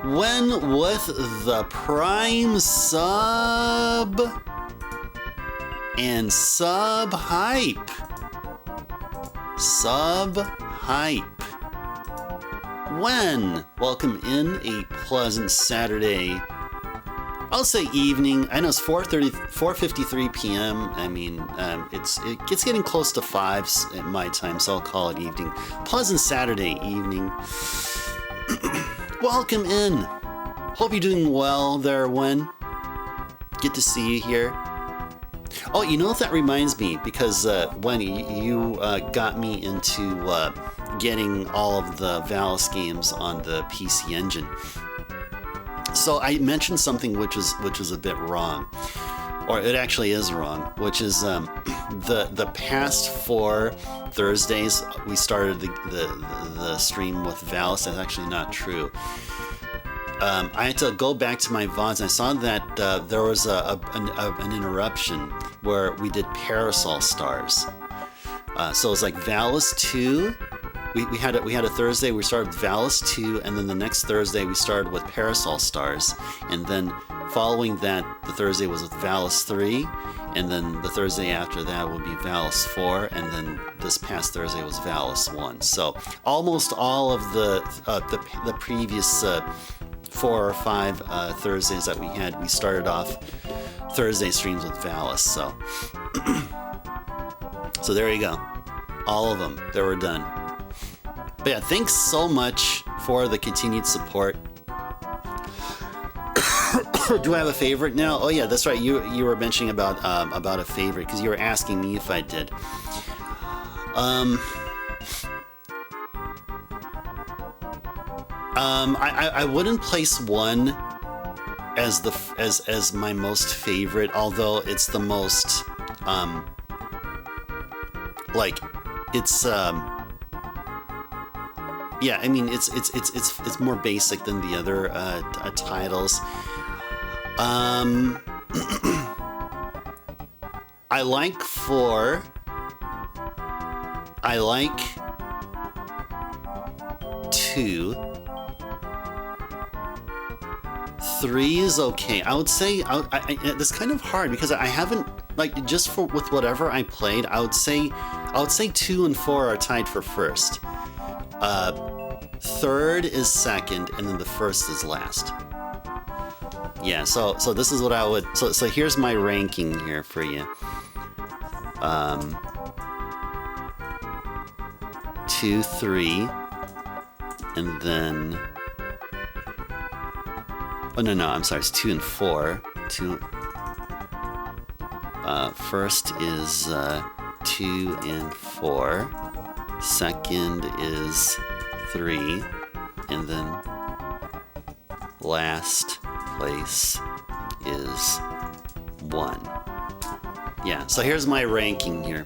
with the Prime sub and sub hype. When? Welcome in a pleasant Saturday, I'll say evening. I know it's 4:53 p.m. I mean, it's getting close to 5 at my time, so I'll call it evening. Pleasant Saturday evening. Welcome in. Hope you're doing well there, Wen. Good to see you here. Oh, you know what, that reminds me, because when you got me into getting all of the Valis games on the PC Engine. So I mentioned something which was a bit wrong, or it actually is wrong, which is the past 4 Thursdays we started the stream with Valis. That's actually not true. I had to go back to my VODs, and I saw that there was an interruption where we did Parasol Stars. So it was like Valis 2. We had a Thursday we started with Valis 2, and then the next Thursday we started with Parasol Stars, and then following that the Thursday was with Valis 3, and then the Thursday after that would be Valis 4, and then this past Thursday was Valis 1. So almost all of the previous 4 or 5 Thursdays that we had, we started off Thursday streams with Valis. So so there you go, all of them, they were done. But yeah, thanks so much for the continued support. Do I have a favorite now? Oh yeah, that's right. You were mentioning about a favorite, because you were asking me if I did. I wouldn't place one as my most favorite, although it's the most yeah, I mean, it's more basic than the other titles. I like 4. I like 2. 3 is okay. I would say it's kind of hard, because I haven't, like, just with whatever I played, I would say 2 and 4 are tied for first. 3rd is second, and then the 1st is last. Yeah, so this is what I would, so here's my ranking here for you. 2, 3, and then, oh no, I'm sorry, it's 2 and 4. 2. First is 2 and 4. Second is 3, and then last place is 1. Yeah, so here's my ranking here.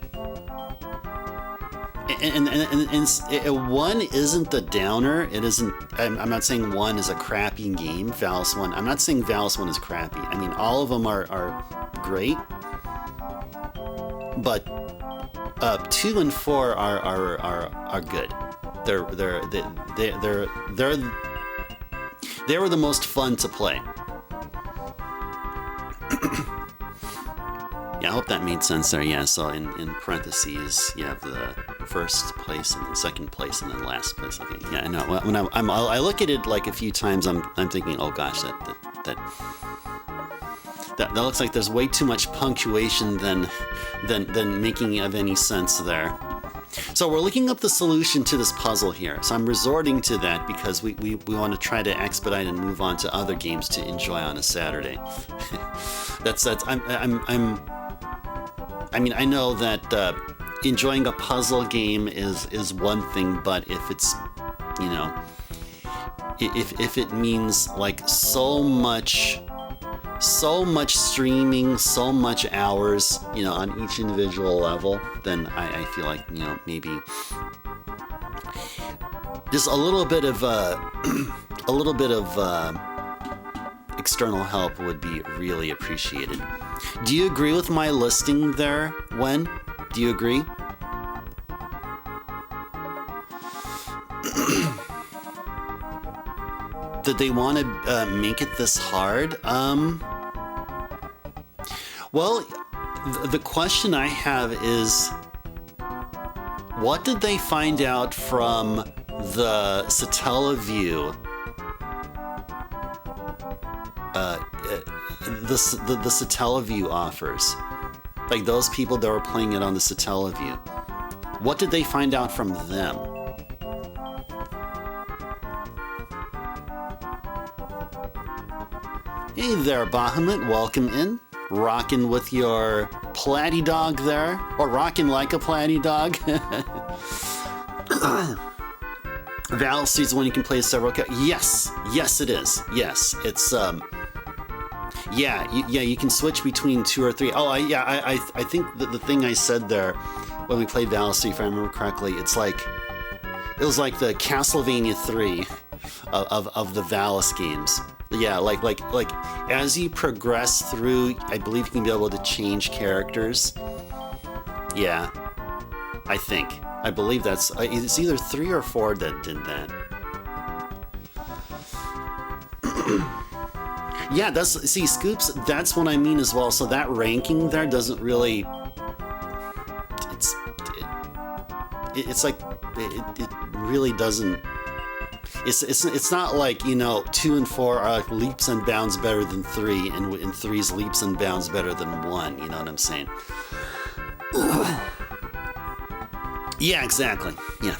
And 1 isn't the downer. It isn't. I'm not saying 1 is a crappy game. Valis 1. I'm not saying Valis 1 is crappy. I mean, all of them are great, but 2 and 4 are good. They were the most fun to play. Yeah, I hope that made sense there. Yeah, so in parentheses you have the first place, and then second place, and then last place. Okay, yeah, I know. When I look at it like a few times, I'm thinking, oh gosh, that looks like there's way too much punctuation than making of any sense there. So we're looking up the solution to this puzzle here. So I'm resorting to that because we want to try to expedite and move on to other games to enjoy on a Saturday. I mean, I know that enjoying a puzzle game is one thing, but if it's, you know, if it means like so much streaming, so much hours, you know, on each individual level, then I feel like, you know, maybe just a little bit of external help would be really appreciated. Do you agree with my listing there, Wen? Do you agree? Did they want to make it this hard? Well, the question I have is, what did they find out from the Satellaview? The Satellaview offers, like those people that were playing it on the Satellaview. What did they find out from them? Hey there, Bahamut, welcome in. Rocking with your platy dog there, or rocking like a platy dog. Val's is one you can play several. Yes, it is. Yes, it's yeah, you can switch between 2 or 3. Oh, I think the thing I said there when we played Val's, if I remember correctly, it was like the Castlevania 3 of the Valis games. Yeah, like as you progress through, I believe you can be able to change characters. Yeah, I believe that's, it's either 3 or 4 that did that. Yeah, see, Scoops, that's what I mean as well. So that ranking there doesn't really, it's like, it really doesn't, it's not like, you know, 2 and 4 are like leaps and bounds better than 3, and 3's leaps and bounds better than 1, you know what I'm saying? Yeah, exactly. Yeah.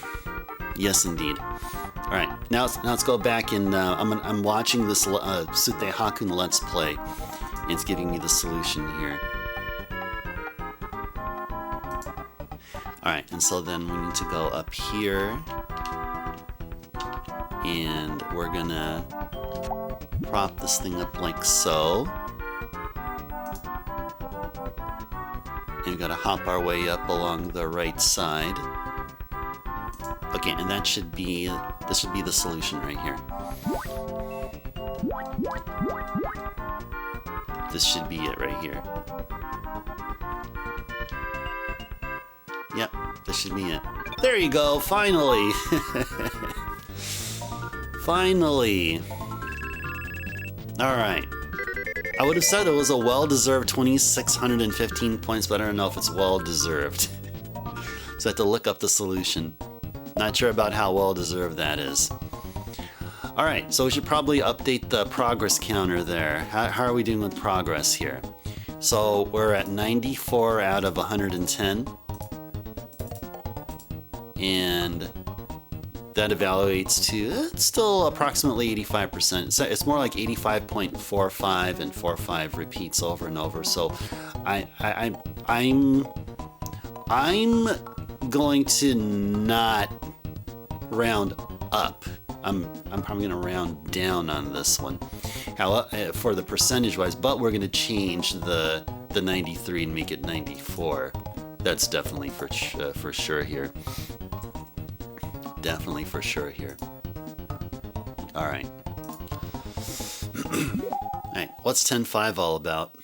Yes, indeed. All right, now let's go back and I'm watching this Sutte Hakkun Let's Play, and it's giving me the solution here. All right, and so then we need to go up here, and we're gonna prop this thing up like so. And we gotta hop our way up along the right side. Okay, and this should be the solution right here. This should be it right here. Yep, this should be it. There you go, finally! Finally! Alright. I would have said it was a well-deserved 2,615 points, but I don't know if it's well-deserved. So I have to look up the solution. Not sure about how well-deserved that is. Alright, so we should probably update the progress counter there. How are we doing with progress here? So we're at 94 out of 110. And that evaluates to, it's still approximately 85%. It's more like 85.45 and 45 repeats over and over. So I'm going to not round up. I'm probably going to round down on this one. For the percentage wise, but we're going to change the 93 and make it 94. That's definitely for sure here. Definitely for sure here. All right. All right. What's 10.5 all about?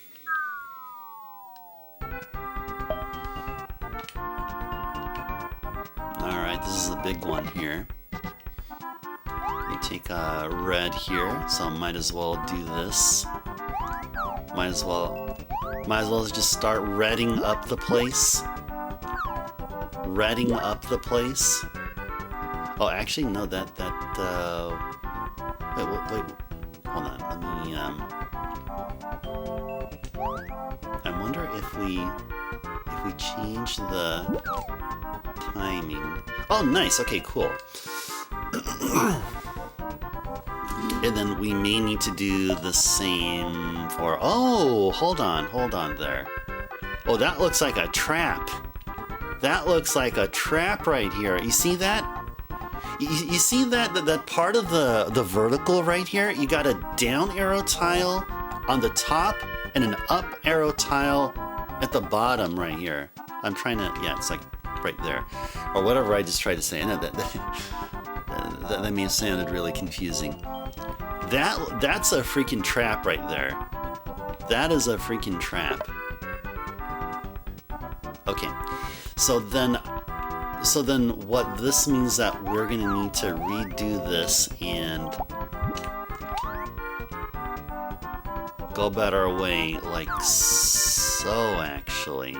All right. This is a big one here. We take red here, so might as well do this. Might as well just start redding up the place. Redding up the place. Oh, actually, no, wait, hold on, let me, I wonder if we if we change the timing... Oh, nice. Okay, cool. And then we may need to do the same for... Oh, hold on there. Oh, that looks like a trap. That looks like a trap right here. You see that? You see that part of the vertical right here? You got a down arrow tile on the top and an up arrow tile at the bottom right here. I'm trying to... Yeah, it's like right there. Or whatever I just tried to say. I know that may have sounded really confusing. That's a freaking trap right there. That is a freaking trap. Okay, so then what this means that we're gonna need to redo this and go about our way like so, actually.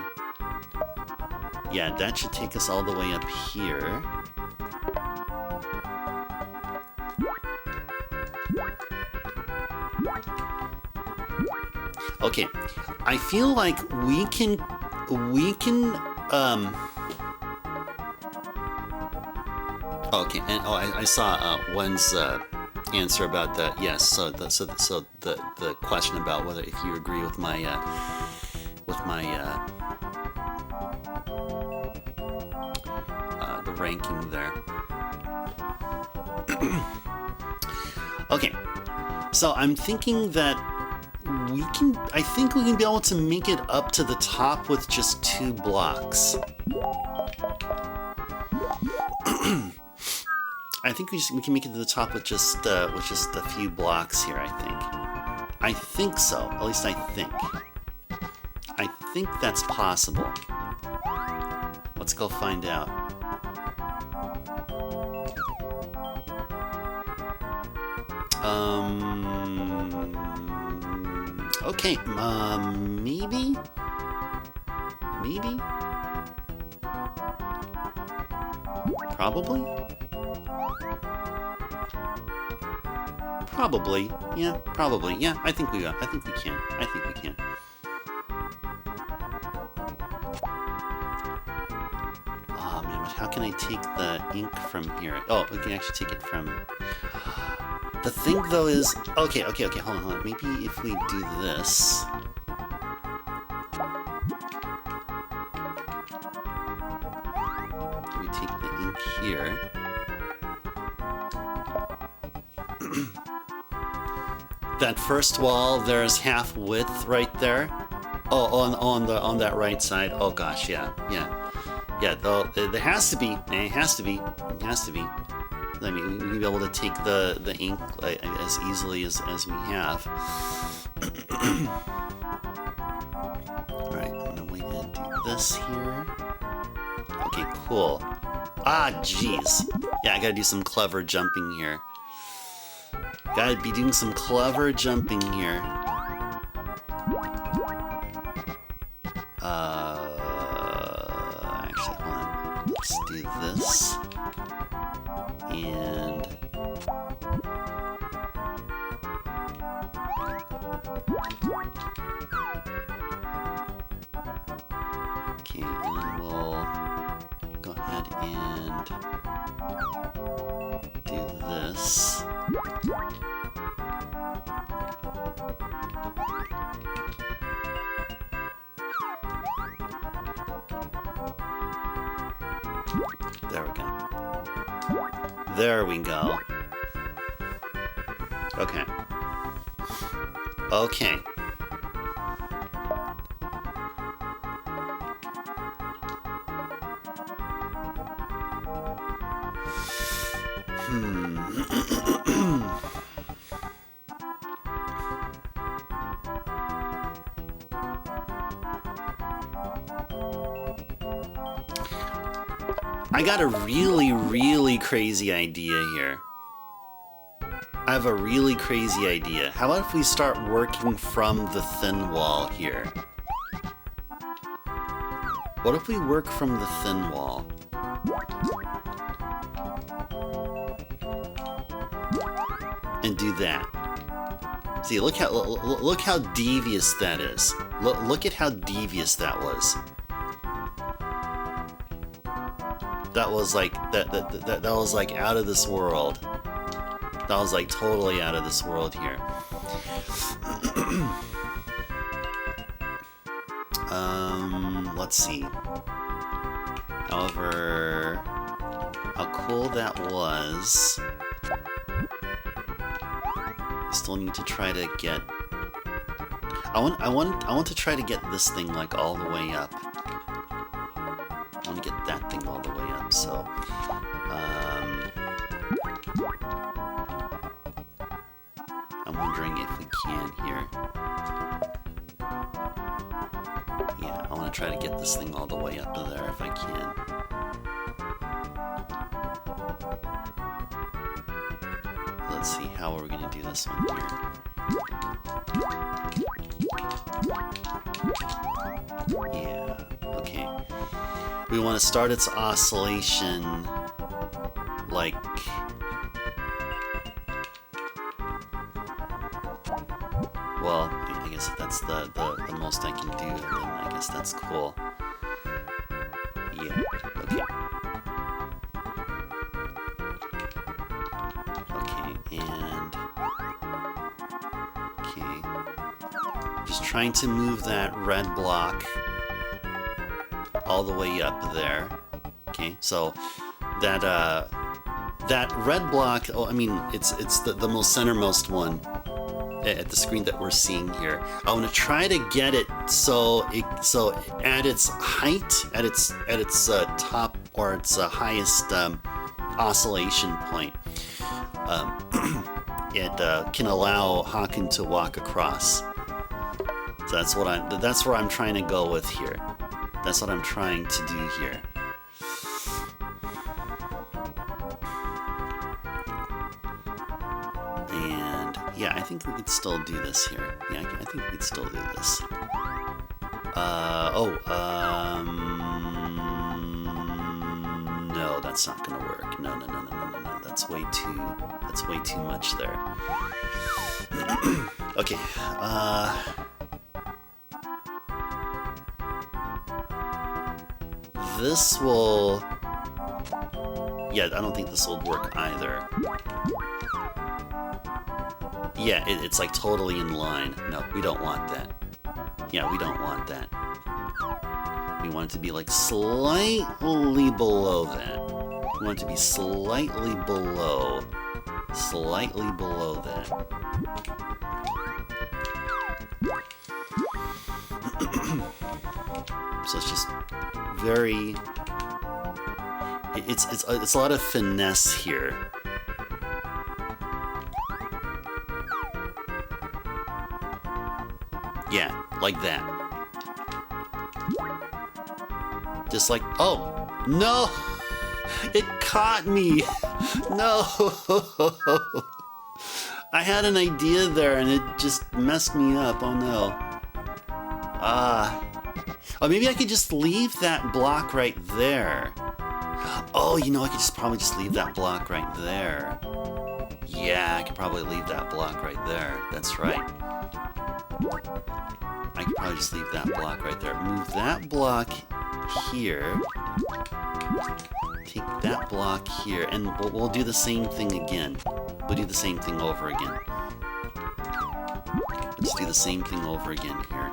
Yeah, that should take us all the way up here. Okay, I feel like we can, okay, and I saw one's answer about that. Yes, so the question about whether if you agree with my the ranking there. Okay, so I'm thinking that I think we can be able to make it up to the top with just 2 blocks. I think we can make it to the top with just a few blocks here, I think so. At least I think that's possible. Let's go find out. Okay, maybe? Maybe? Probably? Probably. Yeah, probably. Yeah, I think we can. I think we can. Oh man, but how can I take the ink from here? Oh, we can actually take it from... The thing though is... Okay, hold on. Maybe if we do this... We take the ink here. That first wall, there's half width right there. Oh, on that right side. Oh gosh, yeah. Though there has to be. It has to be. I mean, we can be able to take the ink as easily as we have. Alright, I'm gonna wait and do this here. Okay, cool. Ah, jeez. Yeah, I gotta do some clever jumping here. Gotta be doing some clever jumping here. Actually, hold on. Let's do this. And... Okay, and then we'll go ahead and do this. There we go. There we go. Okay. Okay. I got a really crazy idea here. I have a really crazy idea. How about if we start working from the thin wall here? What if we work from the thin wall? And do that. See, look how devious that is. Look at how devious that was. That was like that was like out of this world. That was like totally out of this world here. Let's see. However, how cool that was. Still need to try to get. I want to try to get this thing like all the way up. I want to get that thing all the way up. So, I'm wondering if we can here. Yeah, I want to try to get this thing all the way up to there if I can. Let's see, how are we going to do this one here? Yeah, okay. We want to start its oscillation like... Well, I guess if that's the most I can do, then I guess that's cool. Yeah, okay. And okay, just trying to move that red block all the way up there. Okay, so that that red block. Oh, I mean, it's the most centermost one at the screen that we're seeing here. I want to try to get it so at its height, at its top or its highest oscillation point. It can allow Hakkun to walk across. So that's where I'm trying to go with here. That's what I'm trying to do here. And yeah, I think we could still do this here. Yeah, I think we could still do this. No, that's not gonna work. No. That's way too much there. Okay, this will... Yeah, I don't think this will work either. Yeah, it's like totally in line. No, we don't want that. Yeah, we don't want that. We want it to be like slightly below that. We want it to be slightly below that. So it's just very... It's a lot of finesse here. Yeah, like that. Just like, oh, no! It caught me! No! I had an idea there and it just messed me up, oh no. Oh, maybe I could just leave that block right there. Oh, you know, I could probably just leave that block right there. Yeah, I could probably leave that block right there. That's right. I could probably just leave that block right there. Move that block here. Take that block here, and we'll do the same thing again. We'll do the same thing over again. Let's do the same thing over again here.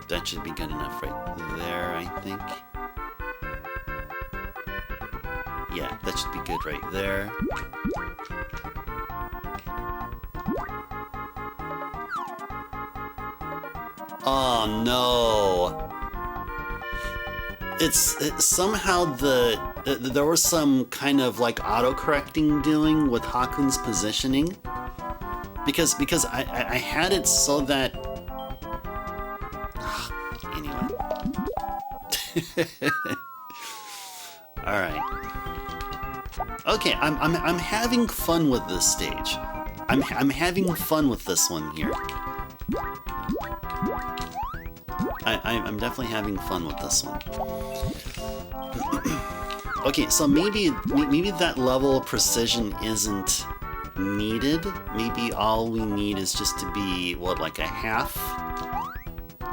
That should be good enough right there, I think. Yeah, that should be good right there. Oh no! It's somehow there was some kind of like auto-correcting doing with Hakkun's positioning. Because I had it so that... Anyway. Alright. Okay, I'm having fun with this stage. I'm having fun with this one here. I'm definitely having fun with this one. Okay, so maybe that level of precision isn't needed. Maybe all we need is just to be, what, like a half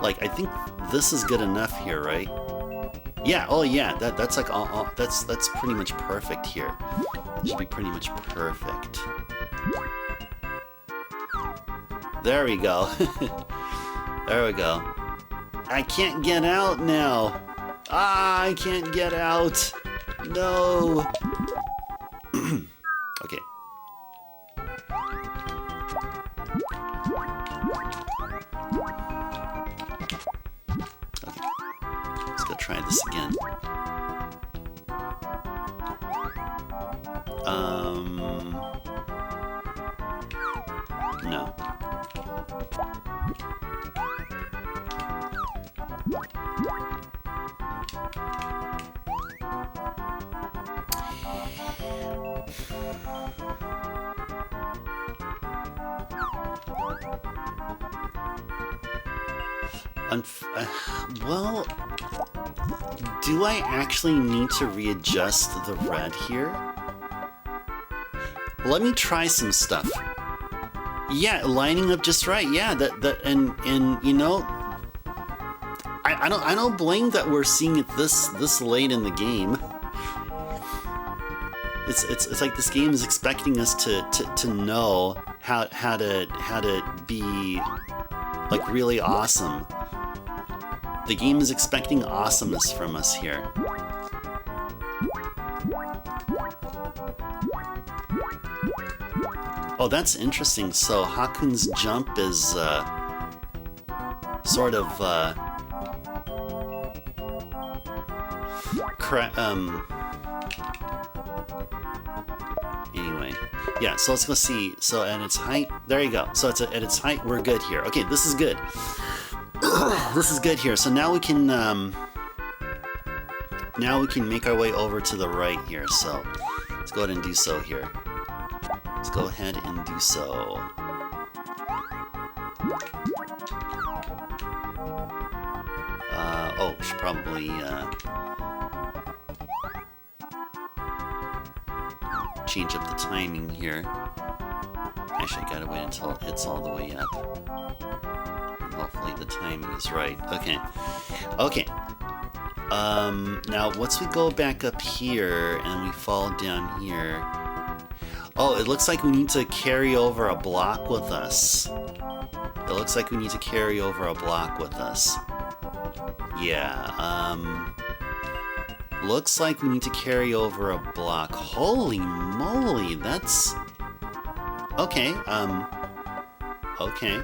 like, I think this is good enough here, right? Yeah, oh yeah, that's like, that's pretty much perfect here. That should be pretty much perfect. There we go. There we go. I can't get out now. Ah, I can't get out. No. Okay. Okay. Let's go try this again. No. Well, do I actually need to readjust the red here? Let me try some stuff. Yeah, lining up just right. Yeah, and you know, I don't blame that we're seeing it this late in the game. It's like this game is expecting us to know how to be like really awesome. The game is expecting awesomeness from us here. Oh, that's interesting. So Hakkun's jump is sort of anyway. Yeah, so let's go see. So at its height, there you go. So it's at its height, we're good here. Okay, this is good. This is good here. So now we can make our way over to the right here. So let's go ahead and do so here. Let's go ahead and do so. Oh, we should probably change up the timing here. Actually, I gotta wait until it hits all the way up. Hopefully the timing is right. Okay. Okay. Now once we go back up here and we fall down here. Oh, it looks like we need to carry over a block with us. It looks like we need to carry over a block with us. Yeah, looks like we need to carry over a block. Holy moly, that's... Okay, okay.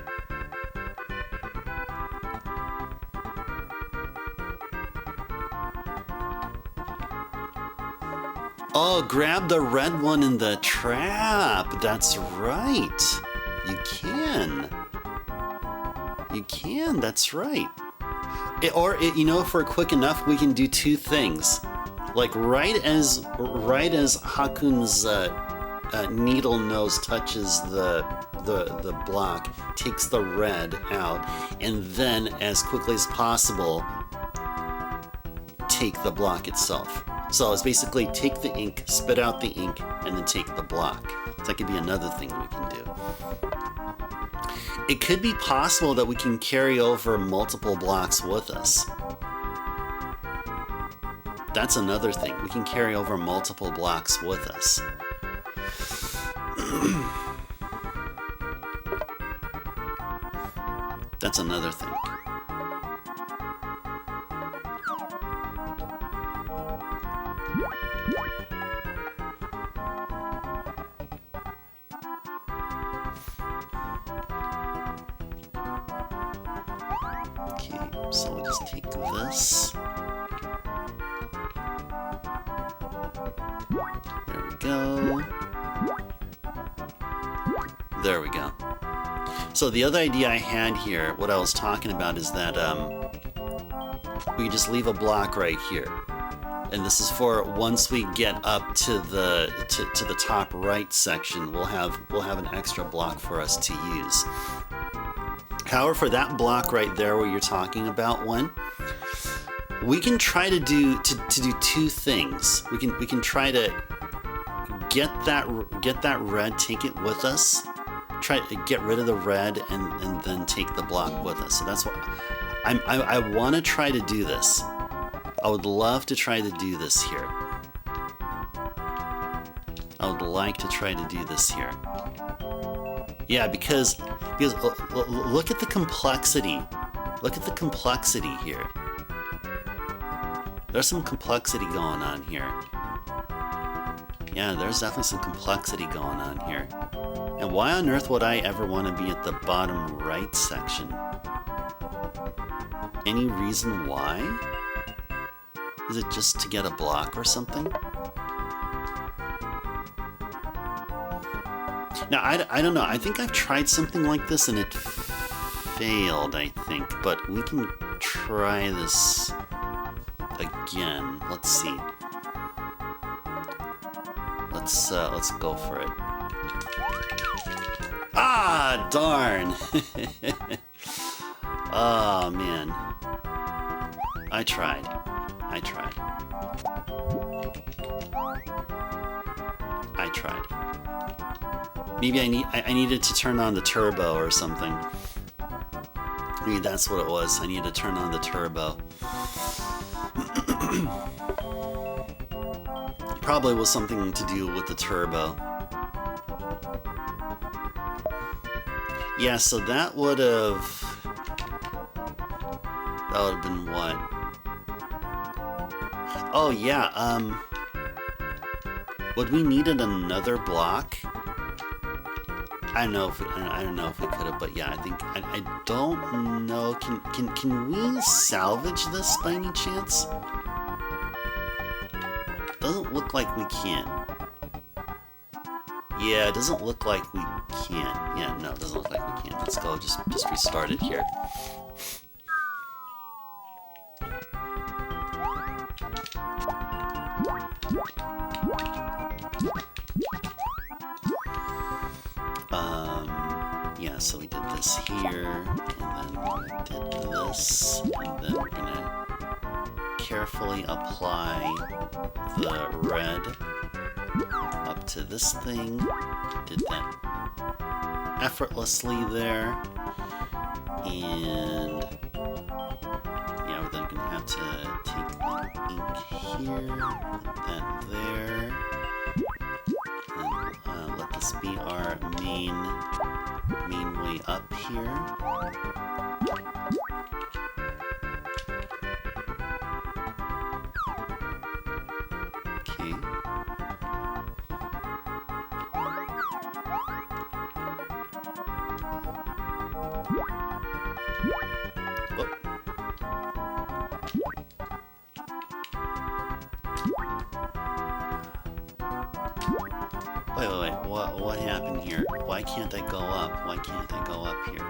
Oh, grab the red one in the trap. That's right. You can. You can, that's right. You know, if we're quick enough, we can do two things. Like right as Hakkun's needle nose touches the block, takes the red out, and then as quickly as possible, take the block itself. So it's basically take the ink, spit out the ink, and then take the block. So that could be another thing we can do. It could be possible that we can carry over multiple blocks with us. That's another thing. We can carry over multiple blocks with us. That's another thing. So we'll just take this. There we go. There we go. So the other idea I had here, what I was talking about, is that we just leave a block right here. And this is for once we get up to the top right section, we'll have an extra block for us to use. However, for that block right there where you're talking about one, we can try to do two things. We can try to get that red, take it with us, try to get rid of the red, and then take the block with us. So that's what I want to try to do this. I would love to try to do this here. I would like to try to do this here. Yeah, because look at the complexity. Look at the complexity here. There's some complexity going on here. Yeah, there's definitely some complexity going on here. And why on earth would I ever want to be at the bottom right section? Any reason why? Is it just to get a block or something? Now, I don't know. I think I've tried something like this and it failed, I think. But we can try this again. Let's see. Let's go for it. Ah, darn! Oh, man. I tried. Maybe I needed to turn on the turbo or something. Maybe that's what it was. I needed to turn on the turbo. Probably was something to do with the turbo. Yeah, so that would have been what? Oh yeah, would we needed another block? I don't know if we could have, but yeah, I think I don't know. Can we salvage this by any chance? Doesn't look like we can. Yeah, it doesn't look like we can. Yeah, no, it doesn't look like we can. Let's go. Just restart it here. Yeah, so we did this here, and then we did this, and then we're gonna carefully apply the red up to this thing. Did that effortlessly there, and yeah, we're then gonna have to take the ink here, put that there, and let this be our main way up here. Okay. Whoop. Wait, what happened here? Why can't I go up? Why can't I go up here?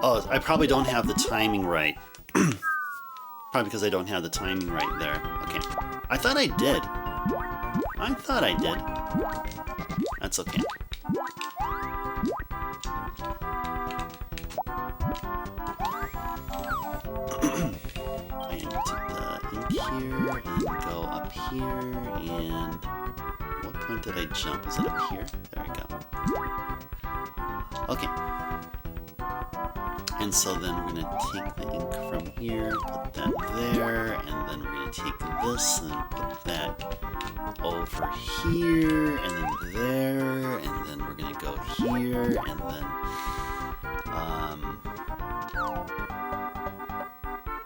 Oh, I probably don't have the timing right. Probably because I don't have the timing right there. Okay. I thought I did. That's okay. I need to take the ink here and go up here, and what point did I jump? Is it up here? There we go. Okay. And so then we're going to take the ink from here, put that there, and then we're going to take this and put that over here, and then there, and then we're going to go here, and then,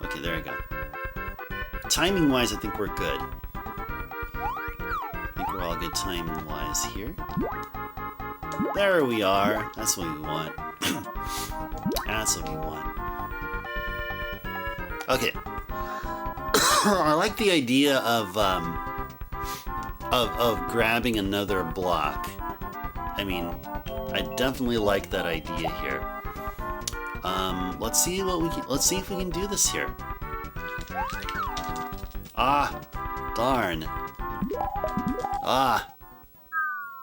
okay, there we go. Timing-wise, I think we're good. I think we're all good timing-wise here. There we are. That's what we want. That's what we want. Okay. I like the idea of grabbing another block. I mean, I definitely like that idea here. Let's see if we can do this here. Ah, darn. Ah.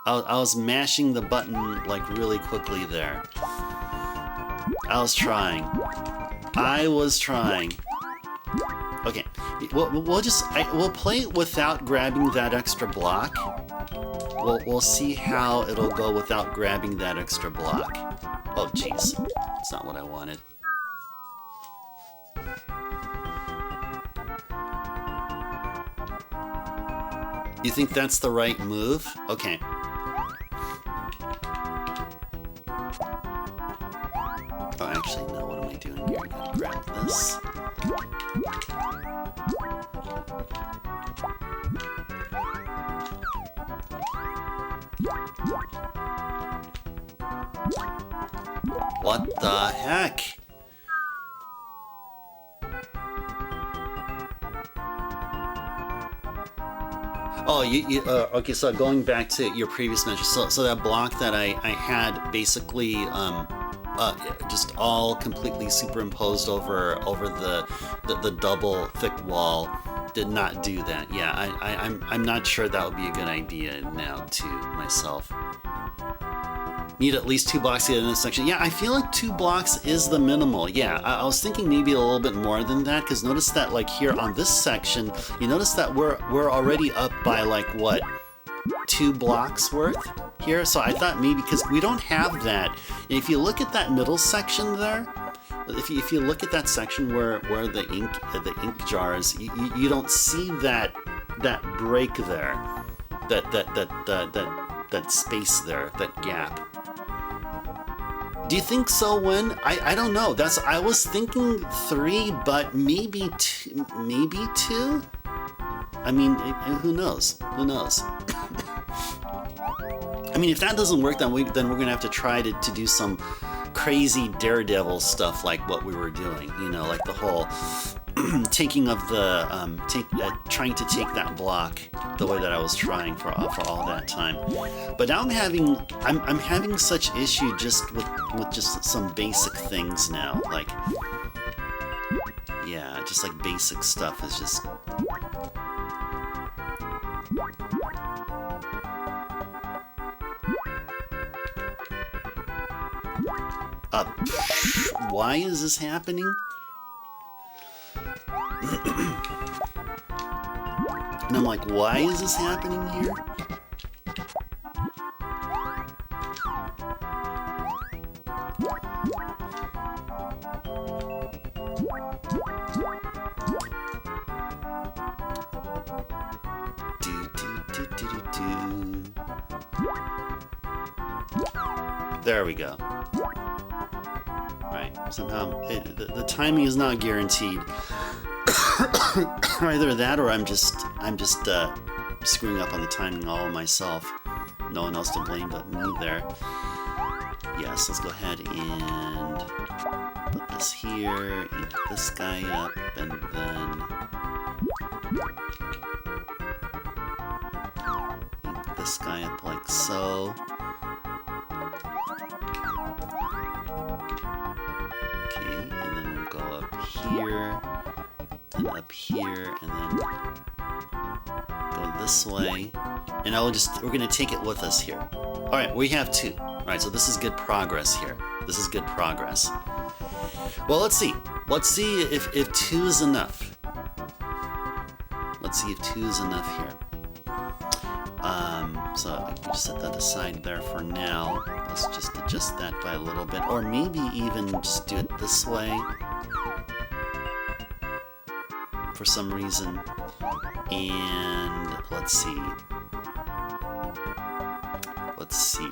I was mashing the button like really quickly there. I was trying. Okay, we'll play it without grabbing that extra block. We'll see how it'll go without grabbing that extra block. Oh jeez, that's not what I wanted. You think that's the right move? Okay. Oh, actually, no. What am I doing here? I gotta grab this. What the heck? Oh, okay, so going back to your previous measure, so that block that I had basically just all completely superimposed over the double thick wall did not do that. Yeah, I'm not sure that would be a good idea now to myself. Need at least 2 blocks to get in this section. Yeah, I feel like 2 blocks is the minimal. Yeah, I was thinking maybe a little bit more than that, because notice that like here on this section, you notice that we're already up by like what, 2 blocks worth here. So I thought maybe because we don't have that. And if you look at that middle section there, if you look at that section where the ink jars, you don't see that break there, that space there, that gap. Do you think so, Wen? I don't know. I was thinking 3, but maybe 2. Maybe 2. I mean, who knows? Who knows? I mean, if that doesn't work, then we're gonna have to try to do some crazy daredevil stuff like what we were doing. You know, like the whole taking of the trying to take that block the way that I was trying for all that time. But now I'm having such issue just with just some basic things now. Like, yeah, just like basic stuff is just. Why is this happening? And I'm like, why is this happening here? There we go. Right. Somehow the timing is not guaranteed. Either that or I'm just screwing up on the timing all myself. No one else to blame but me there. Yes, let's go ahead and put this here, ink this guy up, and then ink this guy up like so. Okay, and then we'll go up here, and up here, and then go this way. And we're gonna take it with us here. All right, we have 2. All right, so this is good progress here. This is good progress. Well, let's see. Let's see if 2 is enough. Let's see if 2 is enough here. So I can just set that aside there for now. Let's just adjust that by a little bit, or maybe even just do it this way for some reason. And let's see. Let's see.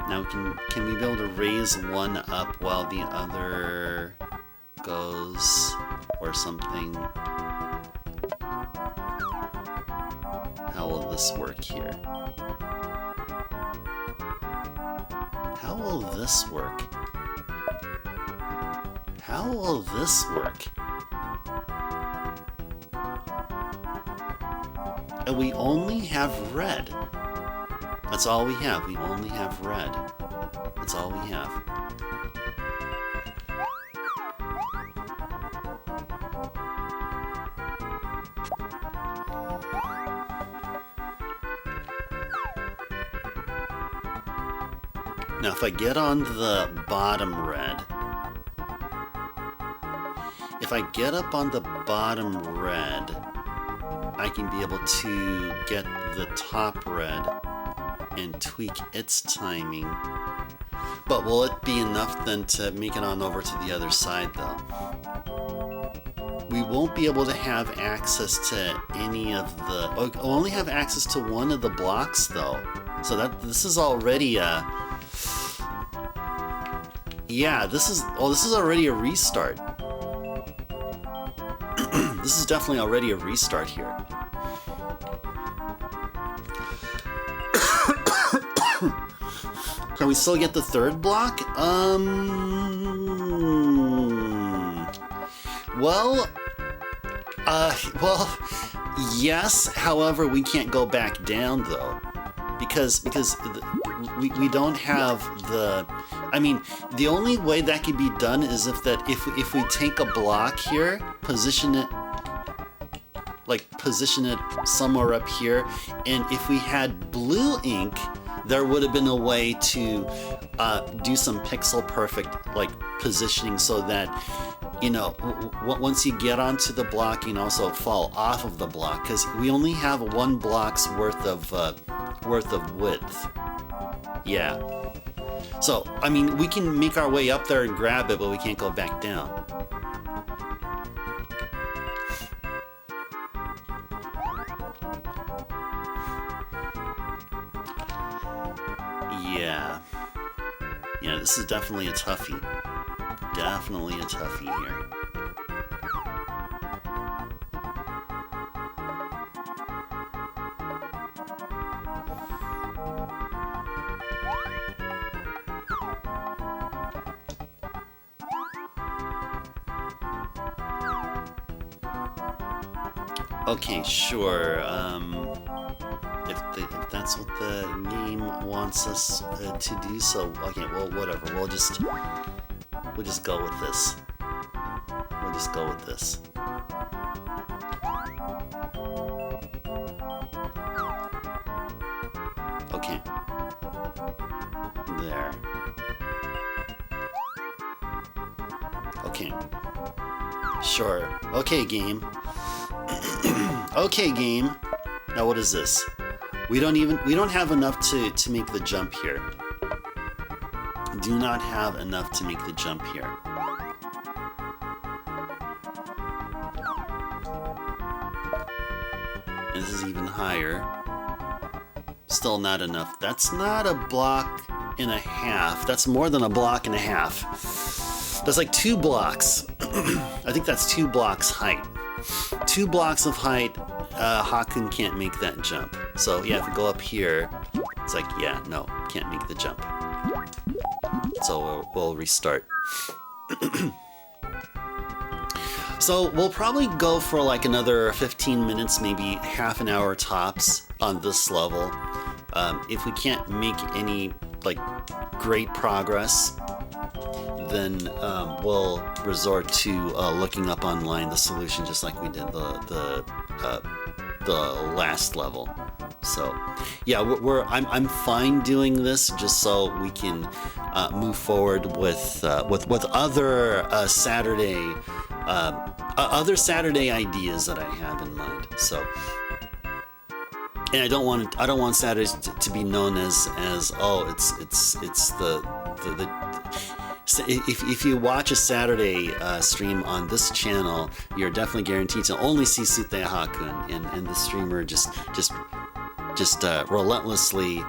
Now can we be able to raise one up while the other goes or something? How will this work here? How will this work? How will this work? And we only have red. That's all we have. We only have red. That's all we have. Now, if I get on the bottom red, if I get up on the bottom red, I can be able to get the top red and tweak its timing. But will it be enough then to make it on over to the other side though? We won't be able to have access to any of the... We'll only have access to one of the blocks though. So this is already a... Yeah, this is already a restart. This is definitely already a restart here. Can we still get the third block? Well, yes. However, we can't go back down though, because we don't have the. I mean, the only way that could be done is if we take a block here, position it somewhere up here, and if we had blue ink, there would have been a way to do some pixel perfect like positioning so that, you know, once you get onto the block, you can also fall off of the block, because we only have 1 block's worth of width. Yeah. So, I mean, we can make our way up there and grab it, but we can't go back down. Yeah, this is definitely a toughie. Definitely a toughie here. Okay, sure. If that's what the game wants us to do, so okay, well, whatever. We'll just go with this. We'll just go with this. Okay. There. Okay. Sure. Okay, game. Okay, game. Now what is this? We don't have enough to make the jump here. Do not have enough to make the jump here. And this is even higher. Still not enough. That's not a block and a half. That's more than a block and a half. That's like 2 blocks. I think that's 2 blocks height. 2 blocks of height. Hakkun can't make that jump. So yeah, if we go up here, it's like, yeah, no, can't make the jump. So we'll restart. So we'll probably go for like another 15 minutes, maybe half an hour tops on this level. If we can't make any like great progress, then we'll resort to looking up online the solution, just like we did the last level. So yeah, I'm fine doing this just so we can move forward with other Saturday ideas that I have in mind. So, and I don't want Saturdays to be known as oh, it's the if you watch a Saturday stream on this channel, you're definitely guaranteed to only see Sutte Hakkun, and the streamer just relentlessly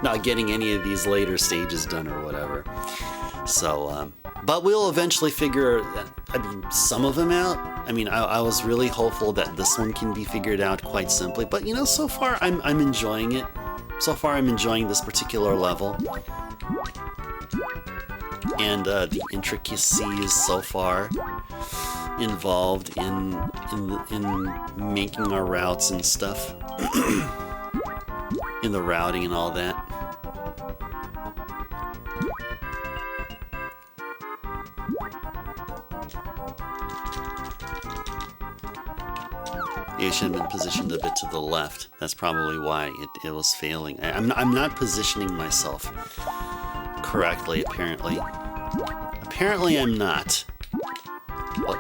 not getting any of these later stages done or whatever. So, but we'll eventually figure, some of them out. I mean, I was really hopeful that this one can be figured out quite simply, but you know, so far I'm enjoying it. So far I'm enjoying this particular level. And the intricacies so far involved in making our routes and stuff. In the routing and all that. It should have been positioned a bit to the left. That's probably why it was failing. I'm not positioning myself correctly, apparently. Apparently I'm not. What?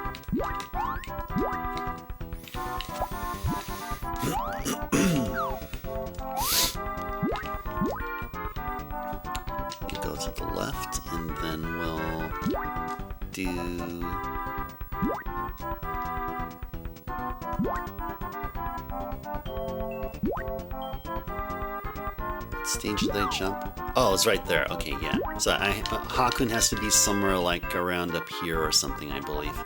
to the left, and then we'll do... What stage did I jump? Oh, it's right there. Okay, yeah. So Hakkun has to be somewhere like around up here or something, I believe.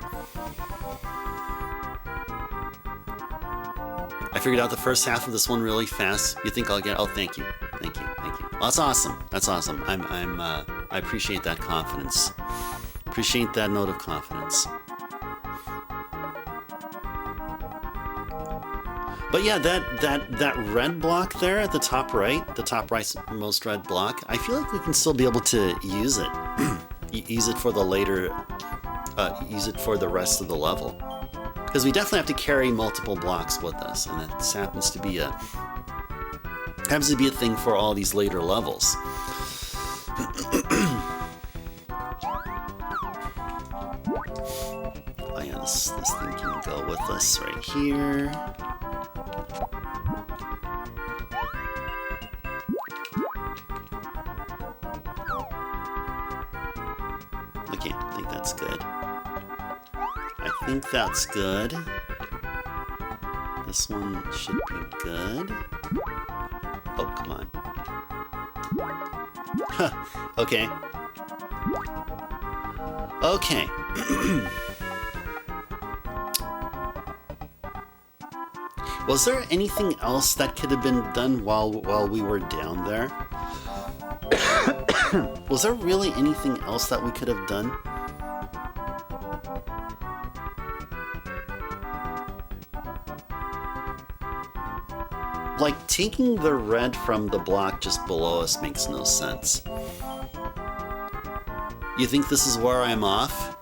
I figured out the first half of this one really fast. You think I'll get... Oh, thank you. Thank you. Thank you. Well, that's awesome. That's awesome. I appreciate that confidence. Appreciate that note of confidence. But yeah, that red block there at the top rightmost red block, I feel like we can still be able to use it. Use it for the later... use it for the rest of the level. Because we definitely have to carry multiple blocks with us, and this happens to be a thing for all these later levels. Oh yeah, this thing can go with us right here. Okay, I think that's good. I think that's good. This one should be good. Oh, come on. Huh, okay. Okay. Was there anything else that could have been done while we were down there? Was there really anything else that we could have done? Like, taking the red from the block just below us makes no sense. You think this is where I'm off?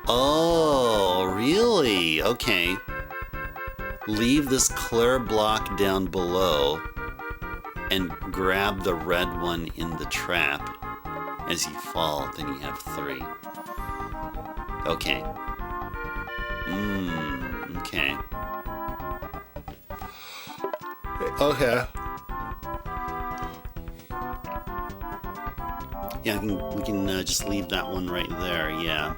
Oh, really? Okay. Leave this clear block down below and grab the red one in the trap. As you fall, then you have 3. Okay. Okay. Okay. Yeah, we can just leave that one right there, yeah.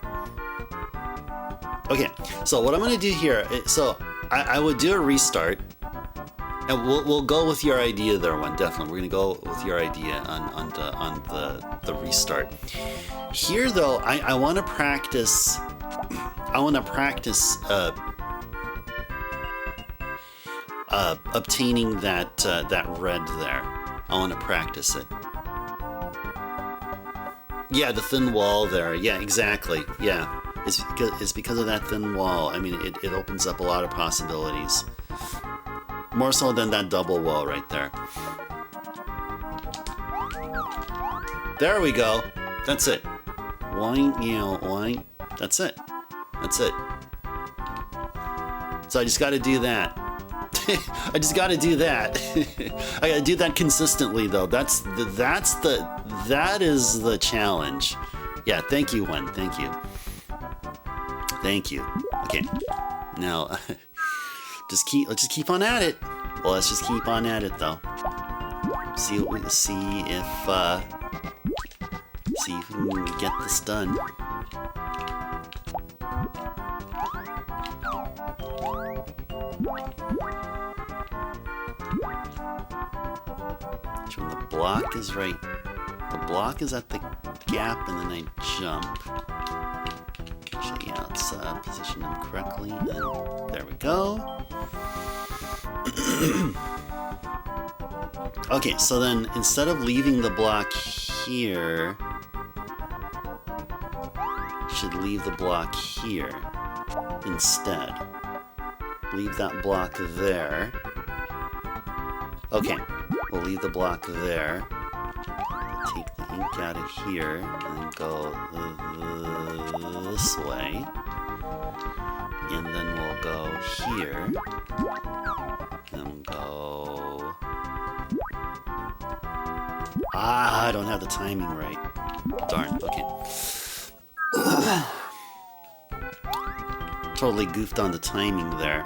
Okay, so what I'm going to do here, so I would do a restart. And we'll go with your idea there, one, definitely. We're gonna go with your idea on the restart. Here, though, I want to practice. I want to practice obtaining that red there. I want to practice it. Yeah, the thin wall there. Yeah, exactly. Yeah, it's because of that thin wall. I mean, it opens up a lot of possibilities. More so than that double wall right there. There we go. That's it. Wine, wine. That's it. That's it. So I just got to do that. I just got to do that. I got to do that consistently, though. That is the challenge. Yeah. Thank you, Wen. Thank you. Thank you. Okay. Now. Let's just keep on at it. Well, let's just keep on at it, though. See if we can get this done. When the block is right, the block is at the gap, and then I jump. Actually, yeah, let's position them correctly. And there we go. Okay, so then instead of leaving the block here, should leave the block here instead. Leave that block there. Okay, we'll leave the block there. Take the ink out of here and go this way. And then we'll go here. And go... Ah, I don't have the timing right. Darn, okay. Totally goofed on the timing there.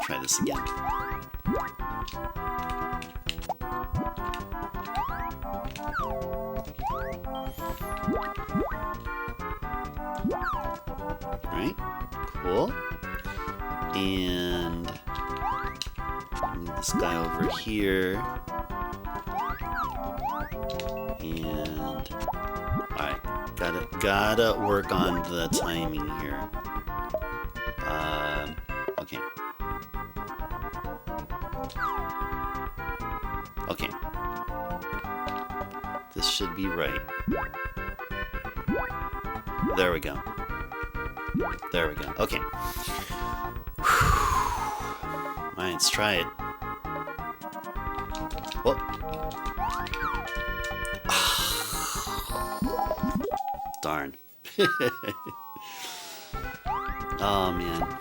try this again. Alright, cool. And move this guy over here. And alright, gotta work on the timing here. Okay. Okay. This should be right. There we go. There we go. Okay. Alright, let's try it. Whoop. Darn. Oh, man.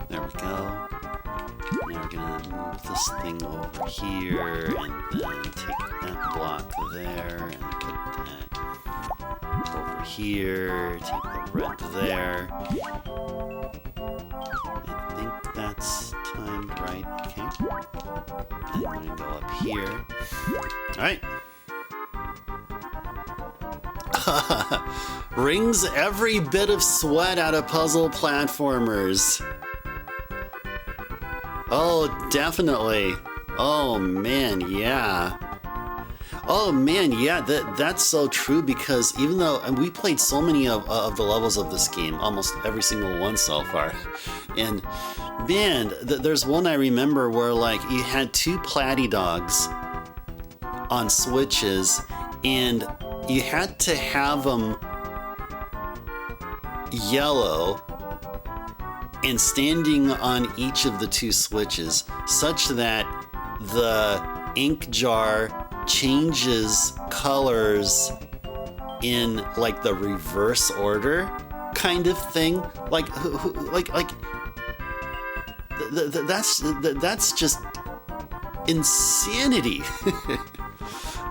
There we go. Now we're gonna move this thing over here, and then take that block there, and put that over here, take the red there. I think that's timed right, okay. And I'm gonna go up here. Alright. Wrings every bit of sweat out of puzzle platformers. Oh, definitely. Oh, man, yeah. Oh, man, yeah, that's so true, because even though we played so many of the levels of this game, almost every single one so far, and man, there's one I remember where, like, you had two Platty dogs on switches, and you had to have them yellow and standing on each of the two switches, such that the ink jar changes colors in like the reverse order kind of thing. Like that's just insanity.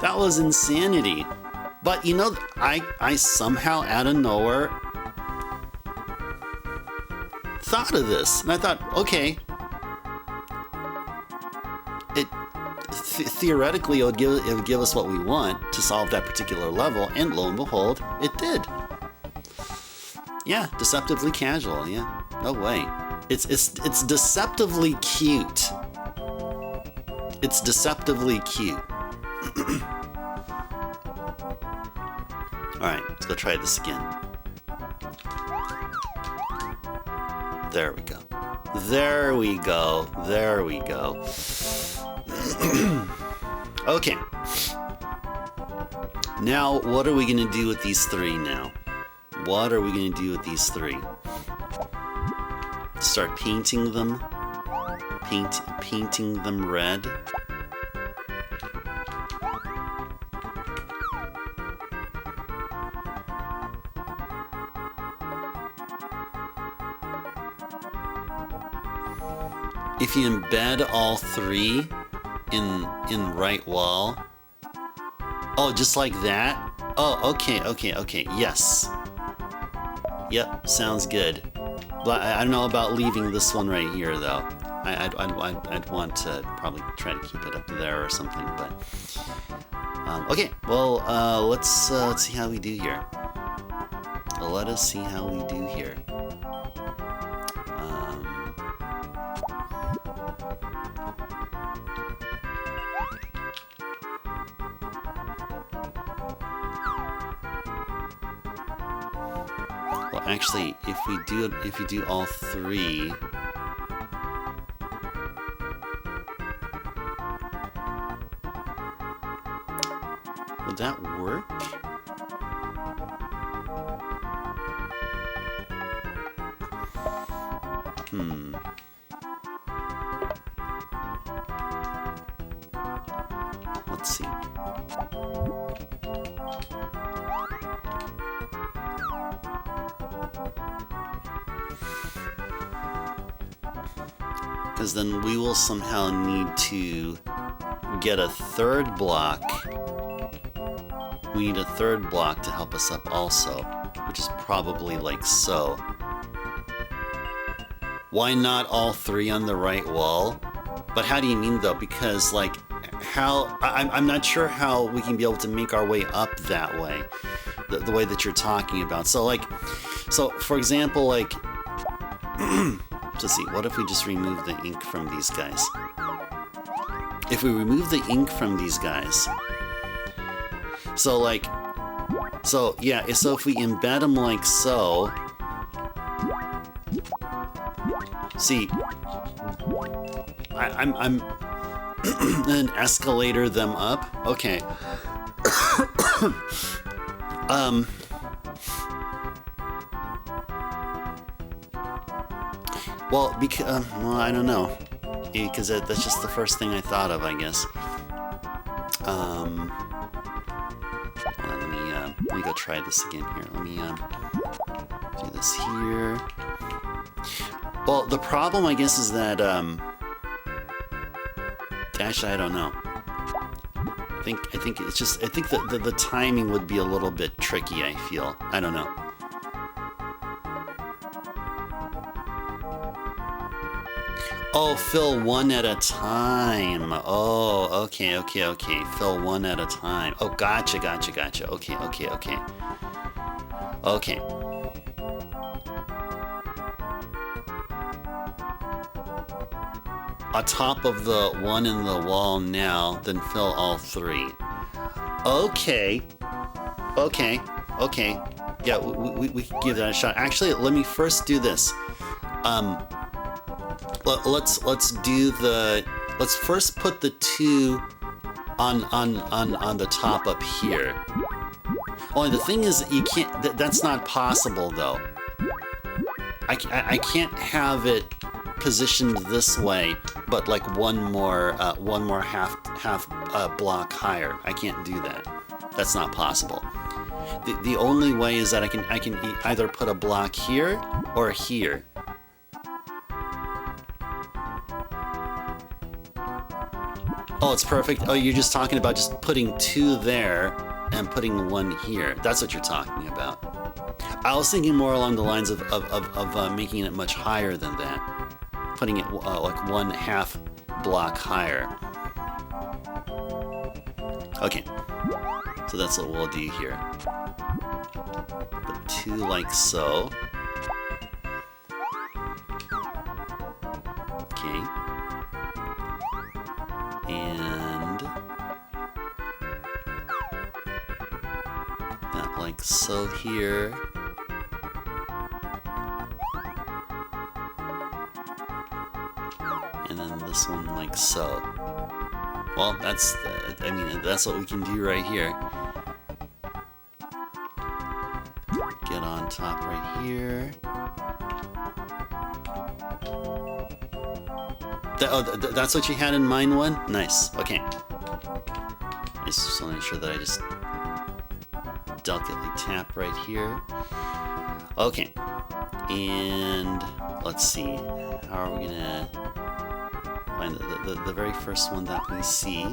That was insanity. But you know, I somehow out of nowhere thought of this, and I thought, okay, theoretically it would give us what we want to solve that particular level, and lo and behold, it did. Yeah, deceptively casual. Yeah, no way. It's deceptively cute. It's deceptively cute. All right, let's go try this again. There we go. There we go. There we go. Okay. Now, what are we going to do with these three now? What are we going to do with these three? Start painting them? Painting them red? If you embed all three in right wall. Oh, just like that? Oh, okay, yes. Yep, sounds good. But I don't know about leaving this one right here, though. I'd want to probably try to keep it up there or something, but... okay, well, let's see how we do here. Let us see how we do here. Well, actually, if you do all three, would that work? Let's see. Because then we will somehow need to get a third block. We need a third block to help us up also, which is probably like so. Why not all three on the right wall? But how do you mean though? Because like, how, I'm not sure how we can be able to make our way up that way, the way that you're talking about. So like, so for example, like, let's see, what if we just remove the ink from these guys? If we remove the ink from these guys, so like, so yeah, so if we embed them like so, see, I'm an escalator them up. Okay. Well, because well, I don't know, because that's just the first thing I thought of, I guess. Let me go try this again here. Let me do this here. Well, the problem, I guess, is that actually, I don't know. I think it's just, I think that the timing would be a little bit tricky, I feel. I don't know. Oh, fill one at a time. Oh, okay. Fill one at a time. Oh, gotcha. Okay. On top of the one in the wall now, then fill all three. Okay. Yeah, we can give that a shot. Actually, let me first do this. Let's first put the two on the top up here. Only the thing is, you can't. That's not possible though. I can't have it positioned this way, but like one more half block higher. I can't do that. That's not possible. The only way is that I can either put a block here or here. Oh, it's perfect. Oh, you're just talking about just putting two there and putting one here. That's what you're talking about. I was thinking more along the lines of making it much higher than that. Putting it like one half block higher. Okay. So that's what we'll do here. Put two like so. Okay. And that like so here. And then this one like so. Well, that's what we can do right here. Get on top right here. That's what you had in mind, one? Nice. Okay. I just want to make sure that I just delicately tap right here. Okay. And let's see. How are we gonna find the very first one that we see?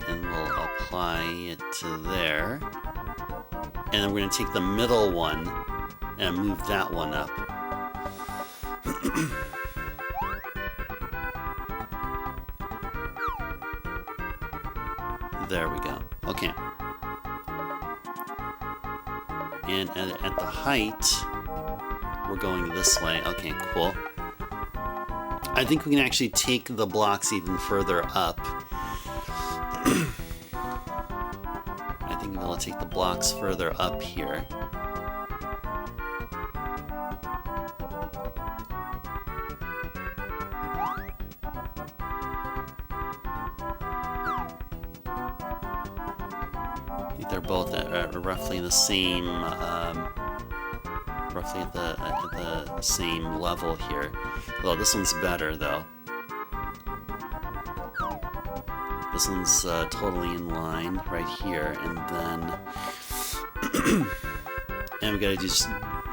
And we'll apply it to there. And then we're gonna take the middle one and move that one up. There we go. Okay. And at the height, we're going this way. Okay, cool. I think we can actually take the blocks even further up. I think we'll take the blocks further up here. They're both at roughly the same, roughly at the same level here. Although this one's better though. This one's totally in line right here, and then and we gotta just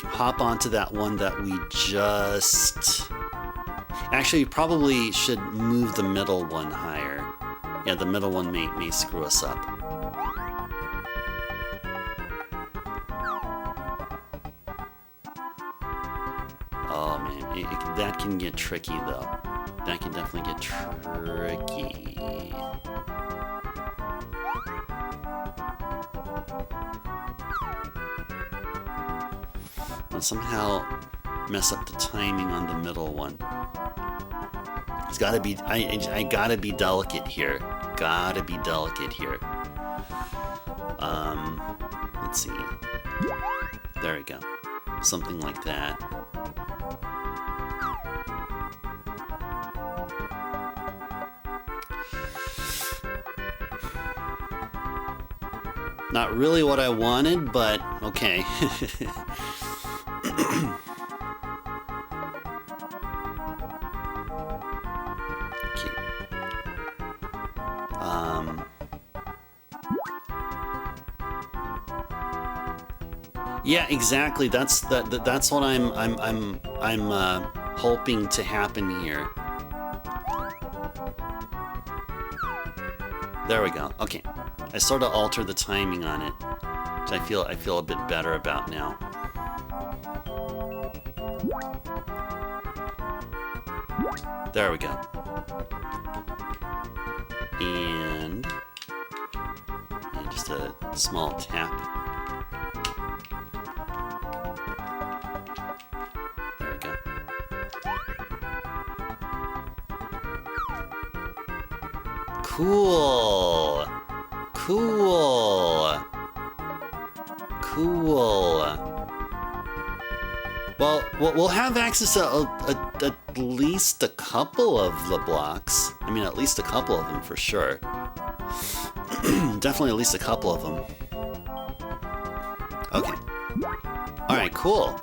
hop onto that one that we just. Actually, probably should move the middle one higher. Yeah, the middle one may screw us up. Oh man, that can get tricky though. That can definitely get tricky. I'll somehow mess up the timing on the middle one. It's gotta be, I gotta be delicate here. Gotta be delicate here. Let's see. There we go. Something like that. Not really what I wanted, but okay. Yeah, exactly. That's what I'm hoping to happen here. There we go. Okay, I sort of altered the timing on it, which I feel a bit better about now. There we go. And just a small tap. There we go. Cool. Cool. Cool. Well, we'll have access to at least a couple of the blocks. I mean, at least a couple of them for sure. Definitely at least a couple of them. Okay. Alright, cool.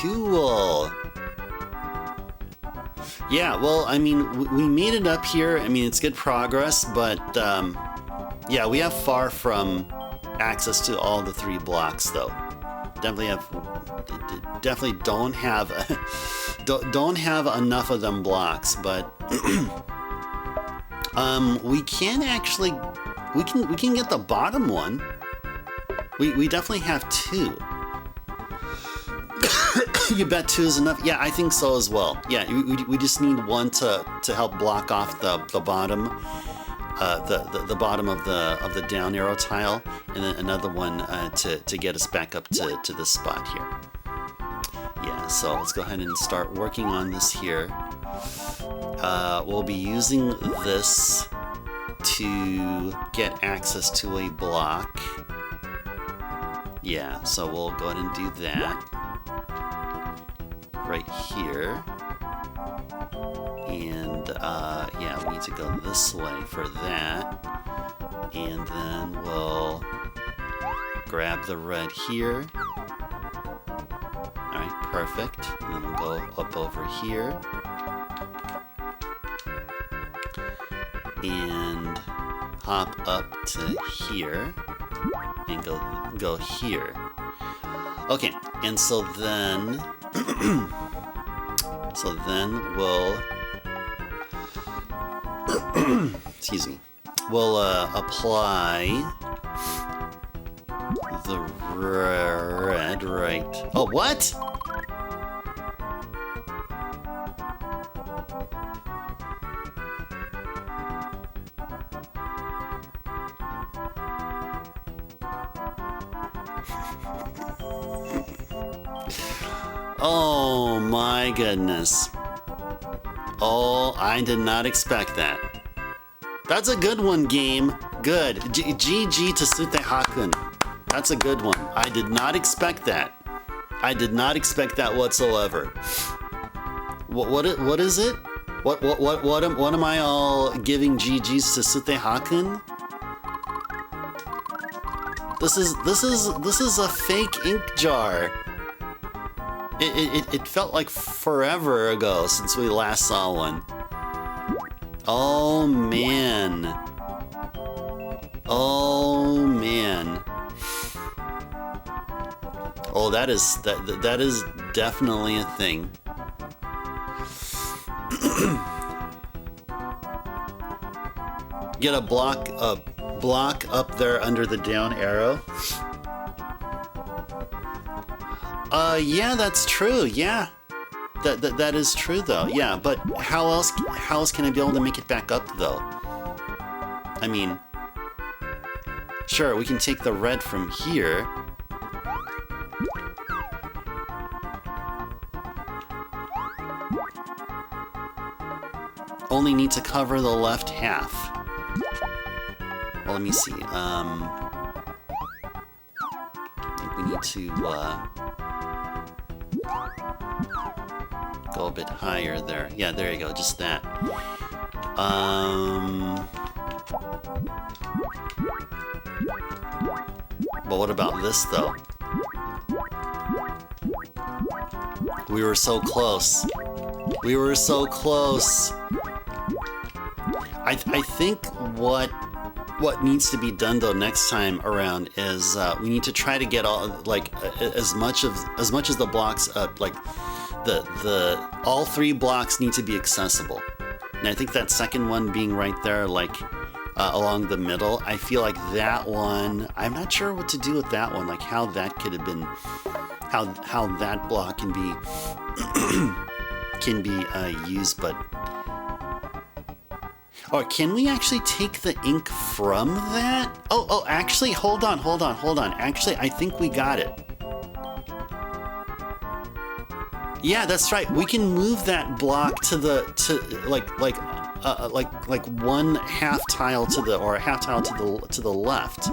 Cool. Yeah, well, I mean, we made it up here. I mean, it's good progress, but yeah, we have far from access to all the 3 blocks, though. Definitely don't have don't have enough of them blocks, but we can actually we can get the bottom one. We definitely have 2. You bet 2 is enough? Yeah, I think so as well. Yeah, we just need one to help block off the bottom, the bottom of the down arrow tile, and then another one to get us back up to this spot here. Yeah, so let's go ahead and start working on this here. We'll be using this to get access to a block. Yeah, so we'll go ahead and do that right here. And yeah, we need to go this way for that. And then we'll grab the red here. Alright, perfect. And then we'll go up over here. And hop up to here. And go here. Okay, and so then we'll excuse me. We'll apply the red right. Oh, what? Oh my goodness. Oh, I did not expect that. That's a good one, game. Good. GG to Sutte Hakkun. That's a good one. I did not expect that. I did not expect that whatsoever. What is it? What am I all giving GGs to Sutte Hakkun? This is a fake ink jar. It felt like forever ago since we last saw one. Oh man. Oh man. Oh, that is definitely a thing. Get a block up there under the down arrow. Yeah, that's true. Yeah, that is true though. Yeah, but how else can I be able to make it back up though? I mean, sure, we can take the red from here. Only need to cover the left half. Well, let me see. I think we need to go a bit higher there. Yeah, there you go. Just that. But what about this though? We were so close. We were so close. I think what needs to be done though next time around is we need to try to get all as much as the blocks like all 3 blocks need to be accessible. And I think that second one being right there, like along the middle, I feel like that one, I'm not sure what to do with that one, like how that could have been, how that block can be used, but. Or can we actually take the ink from that? Oh, actually, hold on. Actually, I think we got it. Yeah, that's right. We can move that block to one half tile to the, or a half tile to the left.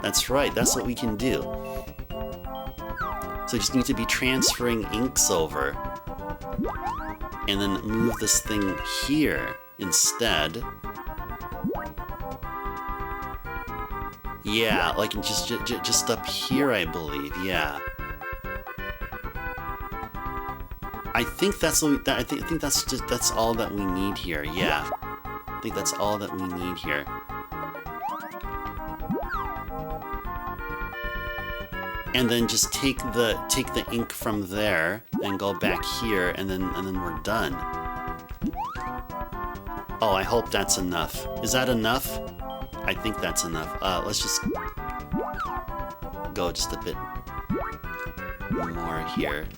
That's right. That's what we can do. So we just need to be transferring inks over, and then move this thing here instead. Yeah, like just up here, I believe. Yeah. I think that's what I think that's all that we need here. Yeah. I think that's all that we need here. And then just take the ink from there and go back here, and then we're done. Oh, I hope that's enough. Is that enough? I think that's enough. Let's just go just a bit more here.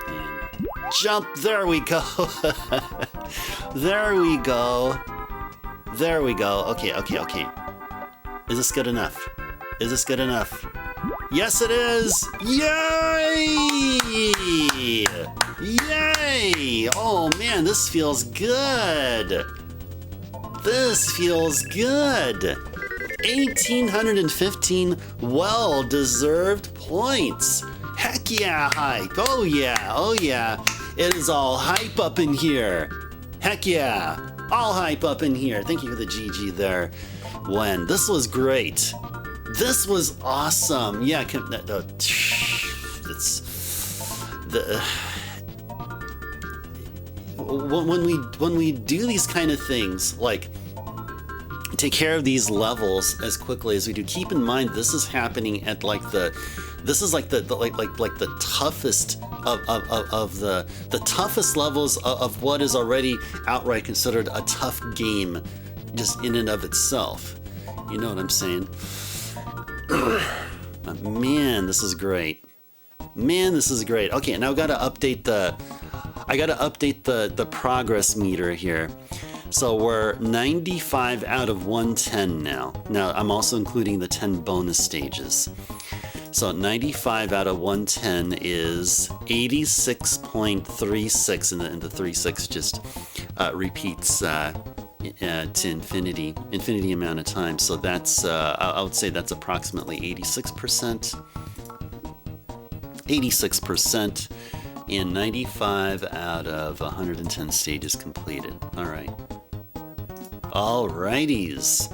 And jump! There we go. There we go. There we go. Okay. Is this good enough? Is this good enough? Yes, it is! Yay! Yay! Oh man, this feels good. This feels good. 1,815 well-deserved points. Heck yeah, hype. Oh yeah. It is all hype up in here. Heck yeah. All hype up in here. Thank you for the GG there. When this was great. This was awesome. Yeah, it's the when we do these kind of things, like take care of these levels as quickly as we do. Keep in mind this is happening at like the toughest of the toughest levels of what is already outright considered a tough game, just in and of itself. You know what I'm saying? But man, this is great. Man, this is great. Okay, now I gotta update the progress meter here. So we're 95 out of 110 now. Now I'm also including the 10 bonus stages. So 95 out of 110 is 86.36, and the 36 just repeats to infinity amount of time. So that's I would say that's approximately 86%. 86% in 95 out of 110 stages completed. All right. Alrighties.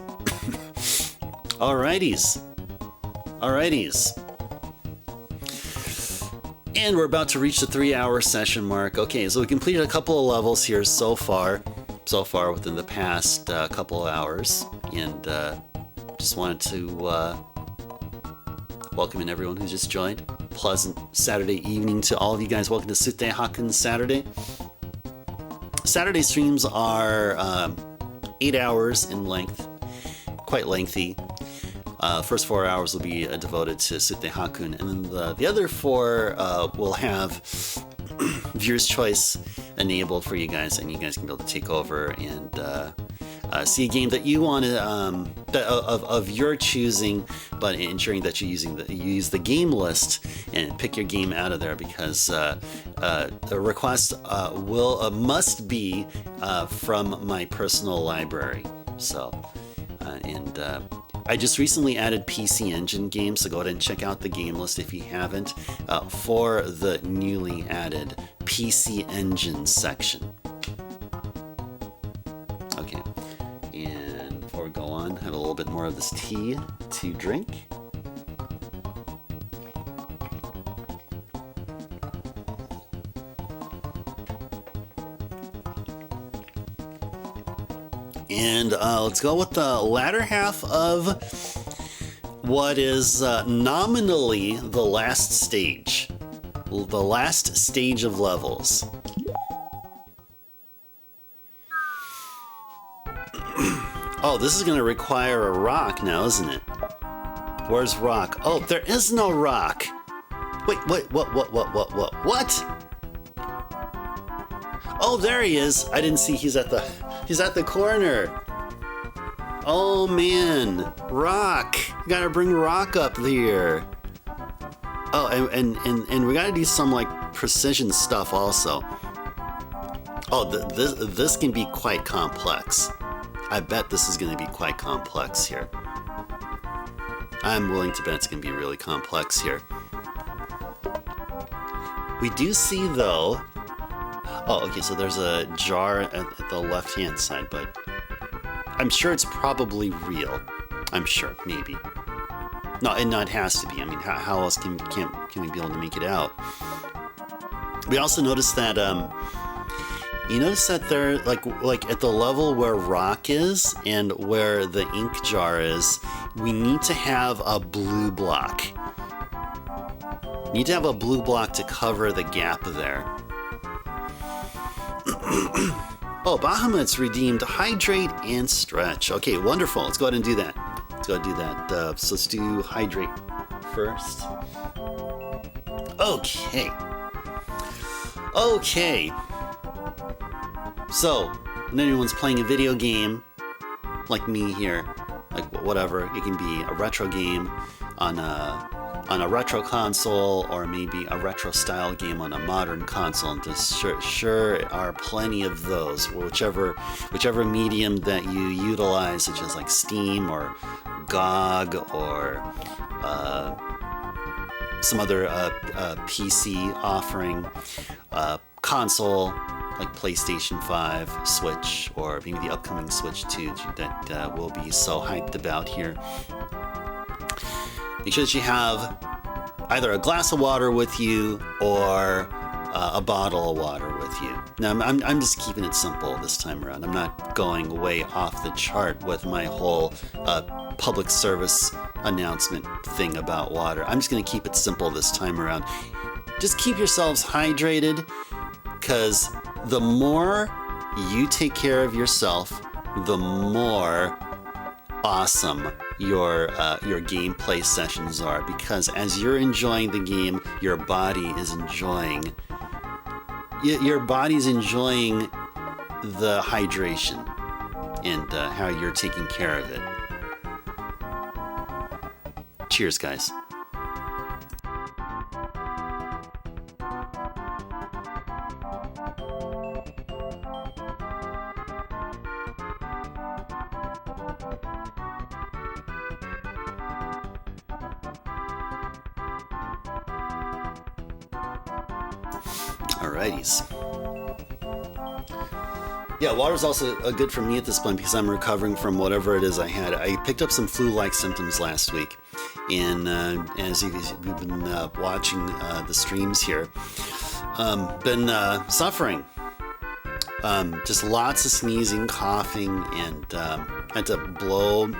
Alrighties. And we're about to reach the 3-hour session mark. Okay, so we completed a couple of levels here so far within the past couple of hours, and just wanted to welcome in everyone who just joined. Pleasant Saturday evening to all of you guys. Welcome to Sutte Hakkun Saturday. Saturday streams are 8 hours in length, quite lengthy. First 4 hours will be devoted to Sutte Hakkun, and then the other 4 will have viewer's choice enabled for you guys, and you guys can be able to take over and see a game that you want to of your choosing, but ensuring that you use the game list and pick your game out of there, because the request must be from my personal library. So I just recently added PC Engine games, so go ahead and check out the game list if you haven't for the newly added PC Engine section. Okay, and before we go on, have a little bit more of this tea to drink. And let's go with the latter half of what is nominally the last stage. The last stage of levels. Oh, this is going to require a rock now, isn't it? Where's rock? Oh, there is no rock. Wait, what? Oh, there he is. I didn't see he's at the corner. Oh man, rock. You gotta bring rock up there. Oh, and we gotta do some like precision stuff also. Oh, this can be quite complex. I bet this is gonna be quite complex here. I'm willing to bet it's gonna be really complex here. We do see though. Oh, okay, so there's a jar at the left-hand side, but I'm sure it's probably real. I'm sure, maybe. No, it has to be. I mean, how else can we be able to make it out? We also noticed that, you notice that there, like at the level where rock is and where the ink jar is, we need to have a blue block. Need to have a blue block to cover the gap there. Oh, Bahamut's redeemed Hydrate and Stretch. Okay, wonderful. Let's go ahead and do that. Let's go ahead and do that. So let's do Hydrate first. Okay. Okay. So, when anyone's playing a video game, like me here, like whatever, it can be a retro game on a retro console, or maybe a retro style game on a modern console. And just sure are plenty of those, whichever medium that you utilize, such as like Steam or GOG or some other PC offering, console like PlayStation 5, Switch, or maybe the upcoming Switch 2 that we'll be so hyped about here. Make sure that you have either a glass of water with you or a bottle of water with you. Now, I'm just keeping it simple this time around. I'm not going way off the chart with my whole public service announcement thing about water. I'm just going to keep it simple this time around. Just keep yourselves hydrated, because the more you take care of yourself, the more awesome your gameplay sessions are, because as you're enjoying the game, your body is enjoying the hydration and how you're taking care of it. Cheers, guys. Alrighties. Yeah, water's also good for me at this point because I'm recovering from whatever it is I had. I picked up some flu-like symptoms last week, and as you've been watching the streams here, been suffering. Just lots of sneezing, coughing, and had to blow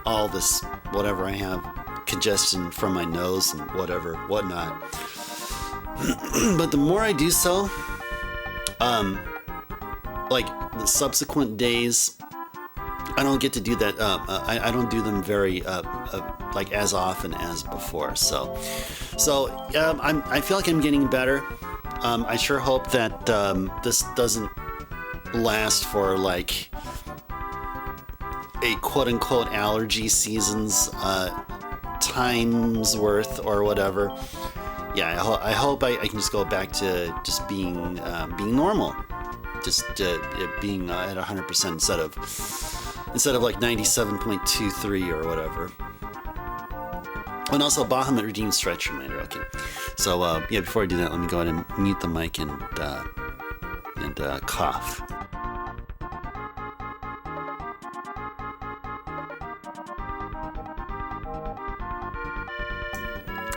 all this, whatever I have, congestion from my nose and whatnot. But the more I do so, like the subsequent days, I don't get to do that. I don't do them very like as often as before. So I feel like I'm getting better. I sure hope that this doesn't last for like a quote-unquote allergy season's time's worth or whatever. Yeah, I hope I can just go back to just being normal, just being at 100% instead of like 97.23 or whatever. And also Bahamut redeemed stretch reminder. Okay, so yeah, before I do that, let me go ahead and mute the mic and cough.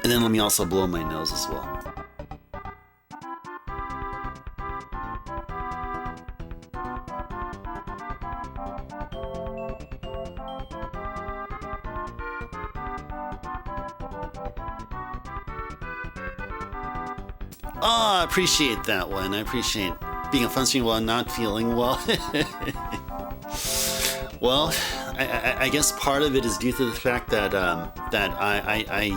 And then let me also blow my nose as well. Oh, I appreciate that one. I appreciate being a fun stream while not feeling well. Well, I guess part of it is due to the fact that I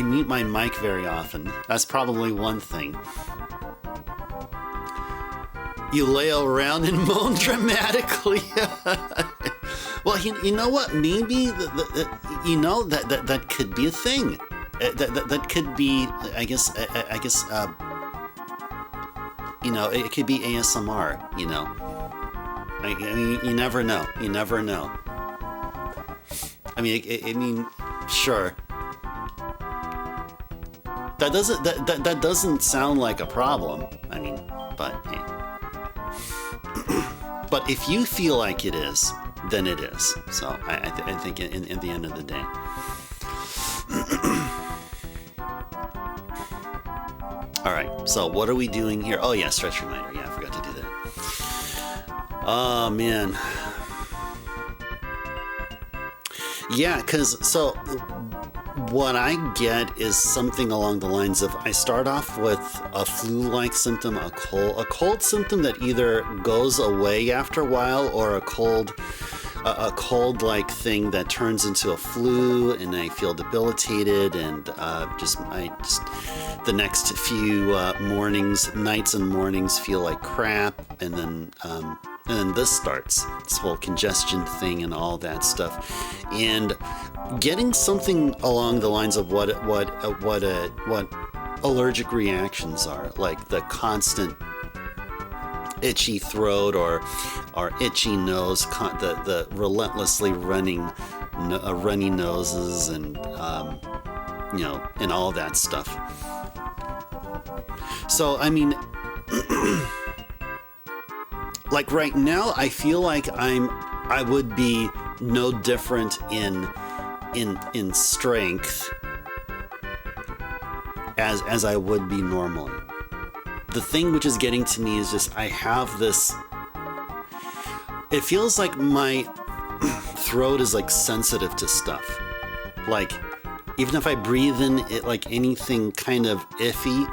mute my mic very often. That's probably one thing. You lay around and moan dramatically. Well, you know what? Maybe that could be a thing. That could be, I guess, you know, it could be ASMR, you know. I mean, you never know. You never know. I mean, sure. That doesn't sound like a problem. I mean, but hey. But if you feel like it is, then it is. So I think in the end of the day. All right, so what are we doing here? Oh yeah, stretch reminder. Yeah, I forgot to do that. Oh man. Yeah, so what I get is something along the lines of I start off with a flu-like symptom, a cold symptom that either goes away after a while, or a cold-like thing that turns into a flu, and I feel debilitated, and the next few nights and mornings feel like crap, and then this starts, this whole congestion thing and all that stuff, and getting something along the lines of what allergic reactions are, like the constant itchy throat or itchy nose, the relentlessly runny noses, and you know, and all that stuff. So I mean, like right now, I feel like I would be no different in strength as I would be normally. The thing which is getting to me is just I have this. It feels like my throat is like sensitive to stuff. Like even if I breathe in it, like anything kind of iffy,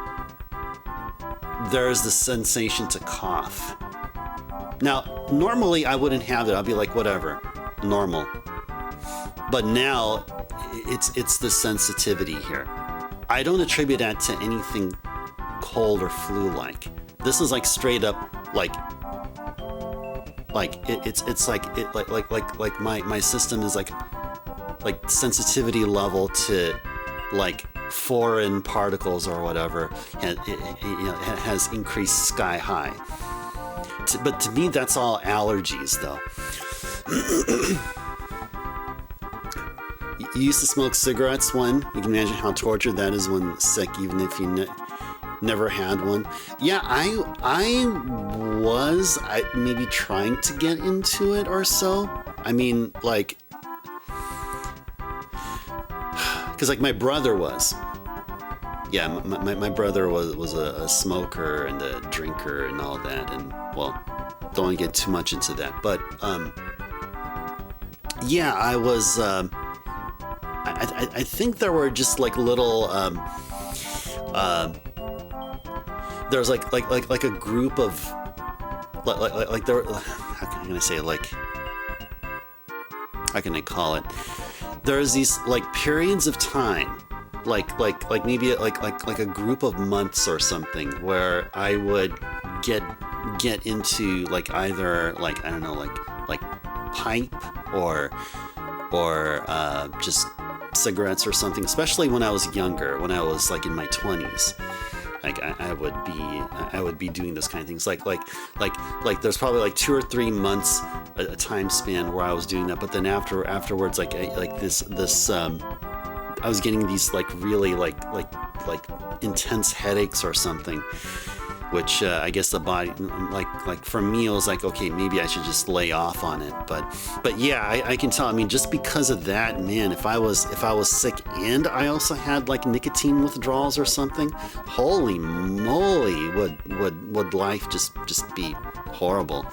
there's the sensation to cough. Now, normally I wouldn't have it. I'll be like, whatever, normal. But now it's the sensitivity here. I don't attribute that to anything cold or flu-like. This is like straight up like my system is like sensitivity level to like foreign particles or whatever, and it has increased sky high. But to me, that's all allergies, though. You used to smoke cigarettes when? You can imagine how tortured that is when sick, even if you never had one. Yeah, I was maybe trying to get into it or so. I mean, like, because like my brother was. Yeah, my brother was a smoker and a drinker and all that, and well, don't want to get too much into that, but yeah, I was. I think there were just like little. There was like a group of like there. How can I say it? Like, how can I call it? There's these like periods of time, like maybe like a group of months or something, where I would get into like either like, I don't know, like pipe or just cigarettes or something, especially when I was younger, when I was like in my 20s. Like I would be doing this kind of things, like there's probably like 2 or 3 months a time span where I was doing that, but then afterwards like this I was getting these like really like intense headaches or something, which I guess the body, like for me, it was like, okay, maybe I should just lay off on it. But yeah, I can tell. I mean, just because of that, man, if I was sick and I also had like nicotine withdrawals or something, holy moly, would life just be horrible.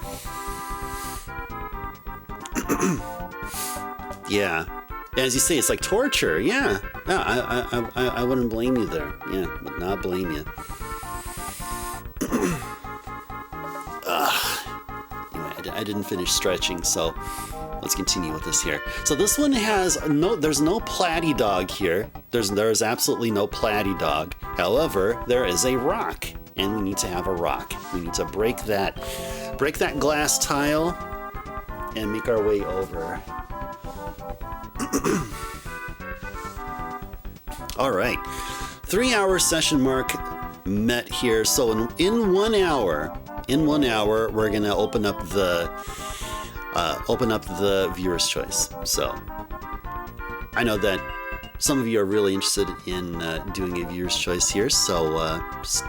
Yeah. As you say, it's like torture. Yeah. I wouldn't blame you there. Yeah, would not blame you. Anyway, I didn't finish stretching, so let's continue with this here. So this one has there's no platy dog here. There's absolutely no platy dog. However, there is a rock, and we need to have a rock. We need to break that glass tile and make our way over. All right, 3-hour session mark met here. So in 1 hour, we're gonna open up the viewer's choice. So I know that some of you are really interested in doing a viewer's choice here. So just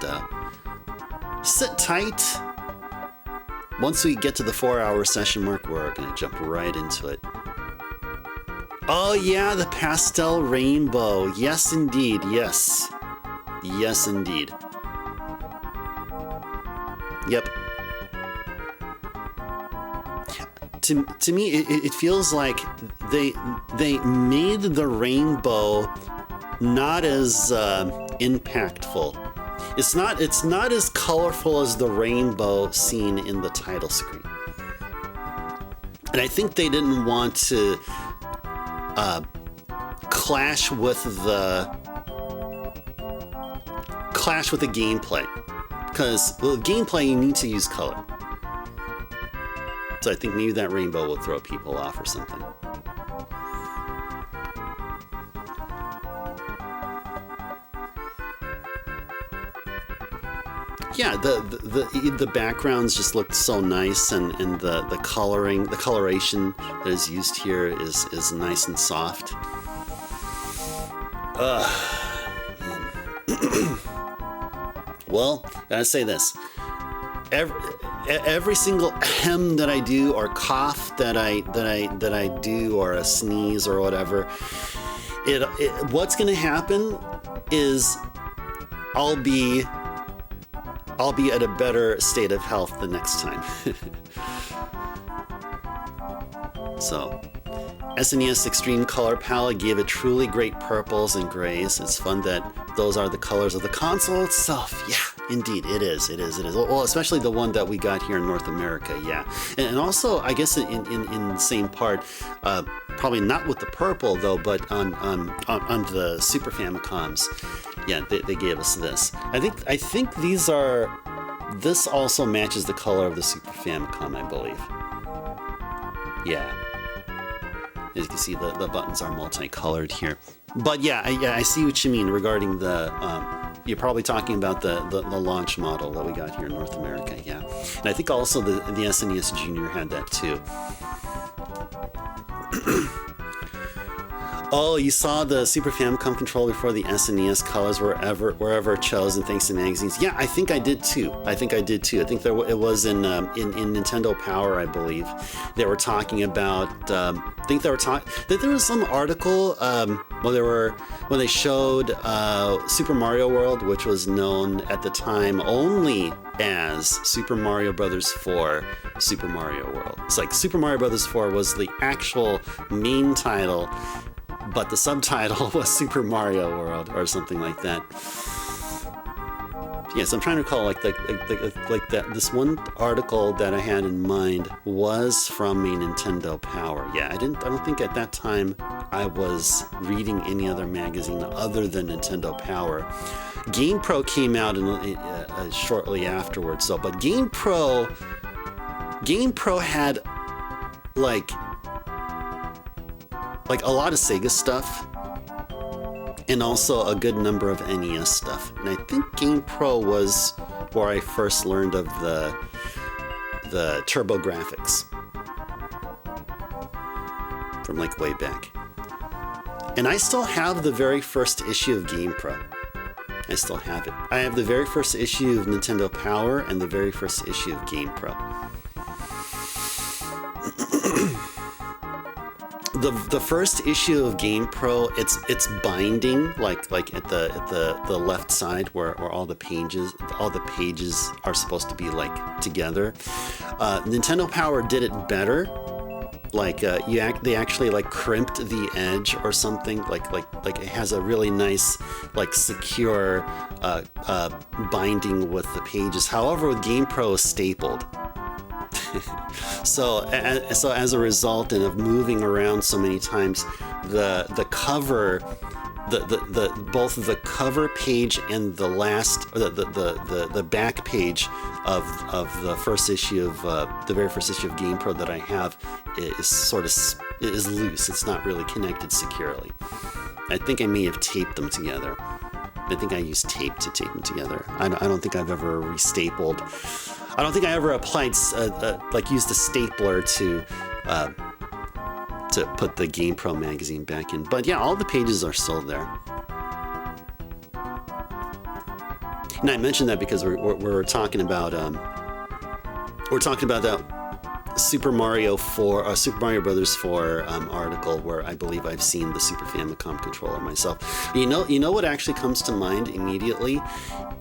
sit tight. Once we get to the 4-hour session mark, we're gonna jump right into it. Oh yeah, the pastel rainbow. Yes, indeed. Yes. Yes, indeed. Yep. To me, it feels like they made the rainbow not as impactful. It's not as colorful as the rainbow seen in the title screen. And I think they didn't want to clash with the gameplay, because with gameplay you need to use color. So I think maybe that rainbow will throw people off or something. Yeah, the backgrounds just looked so nice, and the coloration that is used here is nice and soft. Well, gotta say this: every single hem that I do, or cough that I do, or a sneeze or whatever, what's gonna happen is I'll be at a better state of health the next time. So, SNES Extreme Color Palette gave it truly great purples and grays. It's fun that those are the colors of the console itself. Yeah, indeed, it is. Well, especially the one that we got here in North America, yeah. And also, I guess in the same part, probably not with the purple though, but on the Super Famicoms, yeah, they gave us this. I think this also matches the color of the Super Famicom, I believe. Yeah. As you can see, the buttons are multicolored here. But yeah, I see what you mean regarding the. You're probably talking about the launch model that we got here in North America, yeah. And I think also the SNES Junior had that too. Oh, you saw the Super Famicom controller before the SNES colors wherever chosen thanks to magazines. Yeah, I think I did too. I think it was in Nintendo Power, I believe. They were talking about. That there was some article when they showed Super Mario World, which was known at the time only as Super Mario Brothers 4 Super Mario World. It's like Super Mario Brothers 4 was the actual main title, but the subtitle was Super Mario World or something like that. Yes, I'm trying to recall like that. This one article that I had in mind was from a Nintendo Power. Yeah, I don't think at that time I was reading any other magazine other than Nintendo Power. GamePro came out shortly afterwards, though. But GamePro had like a lot of Sega stuff. And also a good number of NES stuff. And I think GamePro was where I first learned of the Turbo graphics from like way back. And I still have the very first issue of GamePro. I still have it. I have the very first issue of Nintendo Power and the very first issue of GamePro. The first issue of GamePro, it's binding like at the left side where all the pages are supposed to be like together. Nintendo Power did it better. Like they actually like crimped the edge or something. Like it has a really nice like secure binding with the pages. However, with GamePro, it's stapled. So as a result, and of moving around so many times, the cover, both the cover page and the back page of the first issue of the very first issue of GamePro that I have is loose. It's not really connected securely. I think I may have taped them together. I think I used tape to tape them together. I don't think I've ever restapled. I don't think I ever applied, used a stapler to put the GamePro magazine back in. But yeah, all the pages are still there. And I mentioned that because we're talking about that Super Mario Brothers 4 article where I believe I've seen the Super Famicom controller myself. You know what actually comes to mind immediately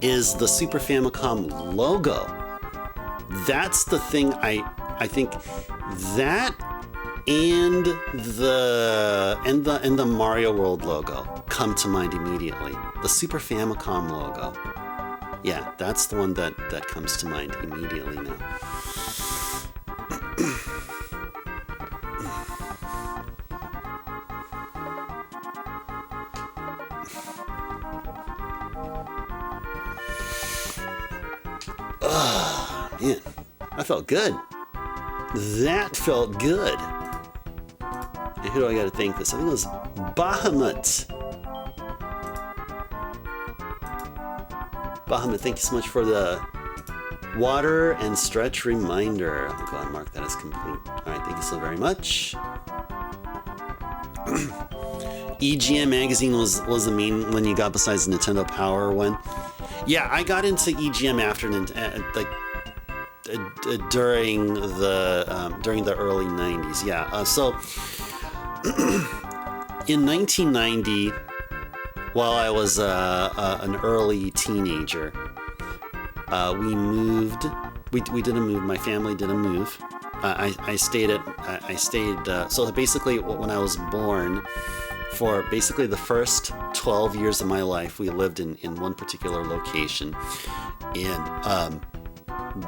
is the Super Famicom logo. That's the thing I think that and the Mario World logo come to mind immediately. The Super Famicom logo. Yeah, that's the one that comes to mind immediately now. Man, that felt good. That felt good. And who do I got to thank this? I think it was Bahamut. Bahamut, thank you so much for the water and stretch reminder. I'll go ahead and mark that as complete. All right, thank you so very much. EGM magazine was the main one you got besides the Nintendo Power one. Yeah, I got into EGM after during the early 90s. Yeah, so in 1990, while I was an early teenager, we moved. We did a move. My family did a move. I stayed. So basically, when I was born, for basically the first 12 years of my life, we lived in one particular location, and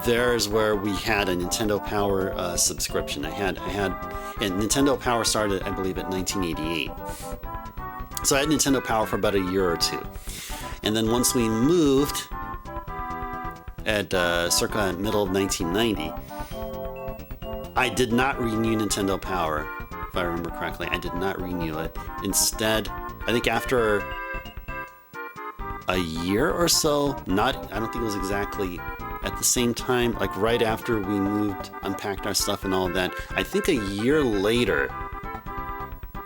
there's where we had a Nintendo Power subscription. And Nintendo Power started, I believe, at 1988. So I had Nintendo Power for about a year or two, and then once we moved at circa middle of 1990, I did not renew Nintendo Power. If I remember correctly, I did not renew it. Instead, I think after a year or so, I don't think it was exactly at the same time, like right after we moved, unpacked our stuff and all that, I think a year later,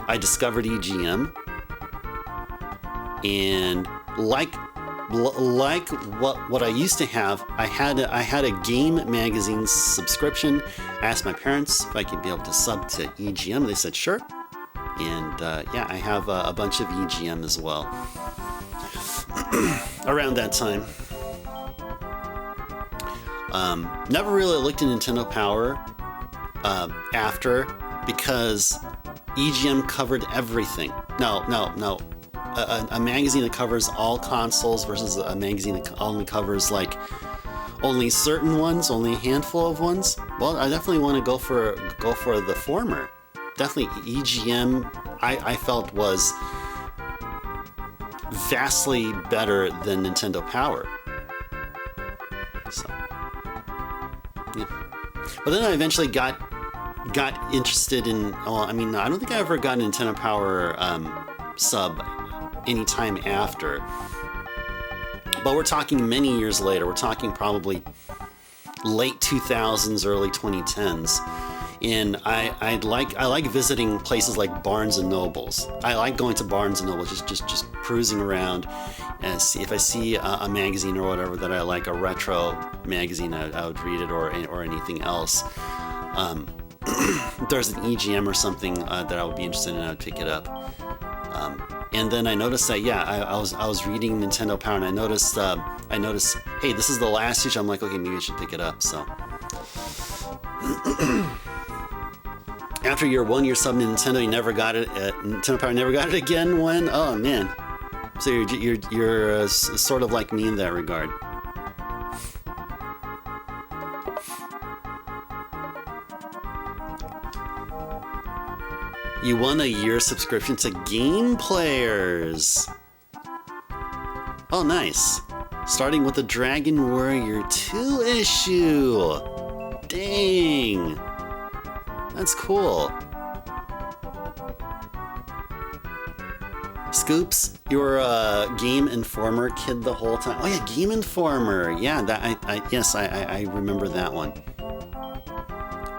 I discovered EGM. And like what I used to have, I had a game magazine subscription. I asked my parents if I could be able to sub to EGM. They said sure, and yeah, I have a bunch of EGM as well. Never really looked at Nintendo Power after, because EGM covered everything. No. A magazine that covers all consoles versus a magazine that only covers like only certain ones, only a handful of ones. Well, I definitely want to go for the former. Definitely EGM, I felt was vastly better than Nintendo Power. So, yeah. But then I eventually got interested in. Well, I mean, I don't think I ever got a Nintendo Power sub anytime after. But we're talking many years later. We're talking probably late 2000s, early 2010s. And I like visiting places like Barnes and Nobles. I like going to Barnes and Nobles, just cruising around, and see if I see a magazine or whatever that I like, a retro magazine, I would read it, or anything else. If there's an EGM or something that I would be interested in, I would pick it up. And then I noticed that, yeah, I was reading Nintendo Power, and I noticed, hey, this is the last issue. I'm like, okay, maybe I should pick it up. So after your 1 year sub to Nintendo, you never got it. Nintendo Power never got it again. When? Oh man. So you're sort of like me in that regard. You won a year subscription to Game Players. Oh, nice. Starting with the Dragon Warrior 2 issue. Dang. That's cool. Scoops, you were a Game Informer kid the whole time. Oh yeah, Game Informer. Yeah, yes, I remember that one.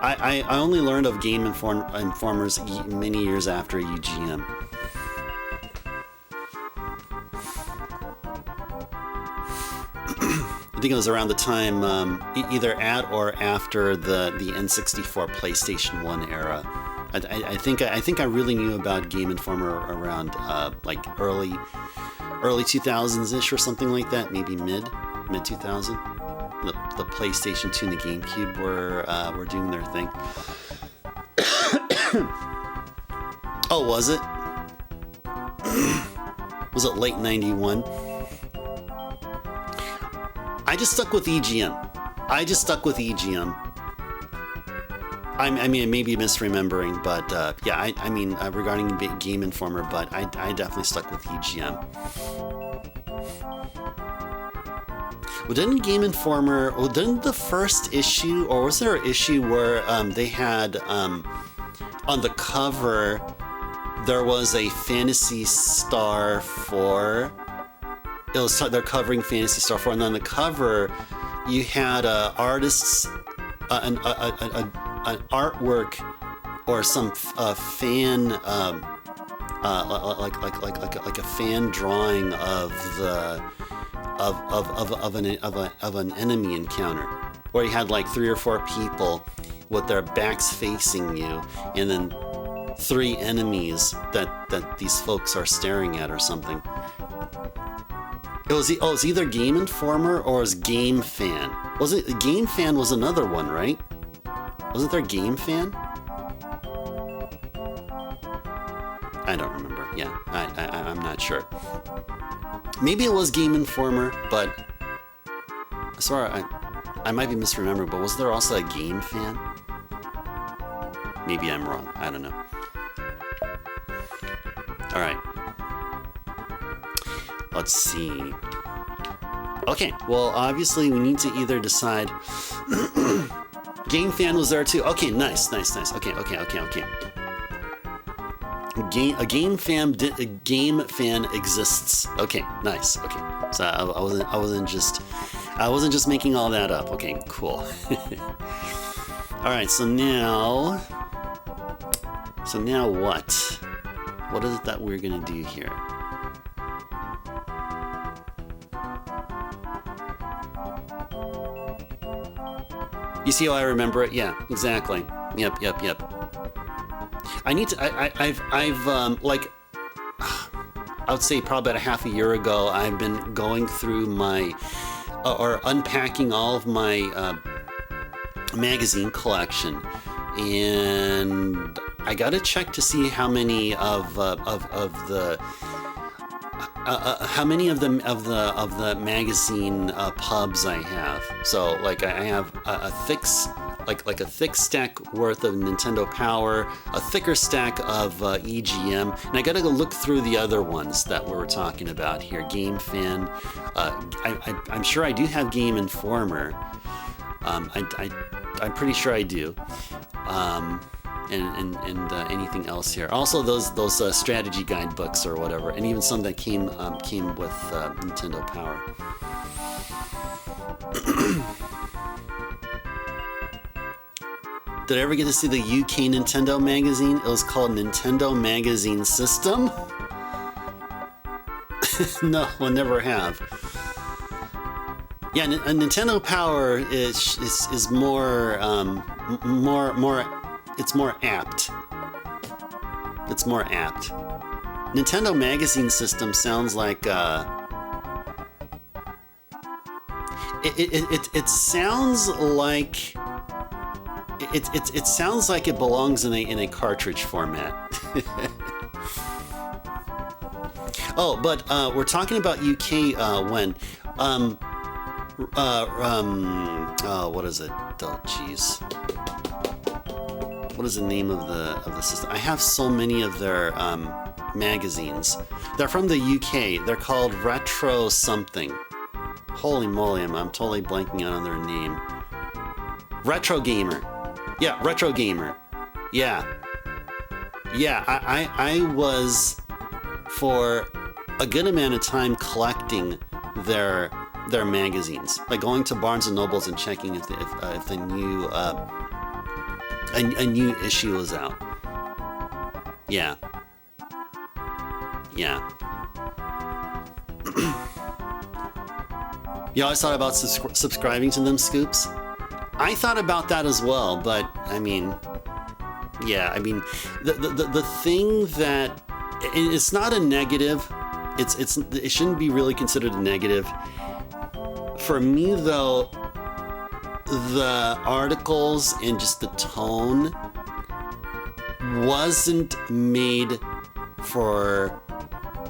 I only learned of Game Informers many years after UGM. I think it was around the time, either at or after the N64 PlayStation 1 era. I think I really knew about Game Informer around like early 2000s-ish or something like that, maybe mid 2000. The PlayStation 2 and the GameCube were doing their thing. Oh, was it? Was it late 91? I just stuck with EGM. I mean, I may be misremembering, but yeah, I mean, regarding Game Informer, but I definitely stuck with EGM. Well, didn't Game Informer, didn't the first issue, or was there an issue where they had, on the cover, there was a Phantasy Star 4? They're covering Phantasy Star 4, and on the cover, you had artists, an artwork, or some fan, like a fan drawing of the of an enemy encounter, where you had like 3 or 4 people with their backs facing you, and then 3 enemies that these folks are staring at or something. It was either Game Informer or it was Game Fan. Was it Game Fan? Was another one, right? Wasn't there Game Fan? I don't remember. Yeah, I'm not sure. Maybe it was Game Informer, but I swear I might be misremembering, but was there also a Game Fan? Maybe I'm wrong. I don't know. All right. Let's see. Okay, well, obviously we need to either decide. Game Fan was there too. Okay, nice. Okay. A game fan exists. Okay, nice. Okay, so I wasn't just making all that up. Okay, cool. All right, so now what? What is it that we're gonna do here? You see how I remember it? Yeah, exactly. Yep. I need to. I've like, I would say probably about a half a year ago, I've been going through my or unpacking all of my magazine collection, and I gotta check to see how many of the magazine pubs I have. So like I have a thick stack worth of Nintendo Power, a thicker stack of EGM, and I gotta go look through the other ones that we were talking about here. Game Fan, I'm sure I do have Game Informer. I'm pretty sure I do. And anything else here. Also those strategy guidebooks or whatever, and even some that came with Nintendo Power. Did I ever get to see the UK Nintendo magazine? It was called Nintendo Magazine System. No, I never have. Yeah, Nintendo Power is more it's more apt. It's more apt. Nintendo Magazine System sounds like it sounds like it sounds like it belongs in a cartridge format. Oh, but we're talking about UK when what is it? Oh, jeez. What is the name of the system? I have so many of their magazines. They're from the UK. They're called Retro something. Holy moly, I'm totally blanking out on their name. Retro Gamer. Yeah, Retro Gamer. Yeah. Yeah, I was for a good amount of time collecting their magazines, like going to Barnes and Nobles and checking if the new a new issue was out. Yeah. Yeah. You always thought about subscribing to them, Scoops? I thought about that as well, but I mean, yeah, I mean, the thing that it's not a negative. It shouldn't be really considered a negative. For me, though, the articles and just the tone wasn't made for,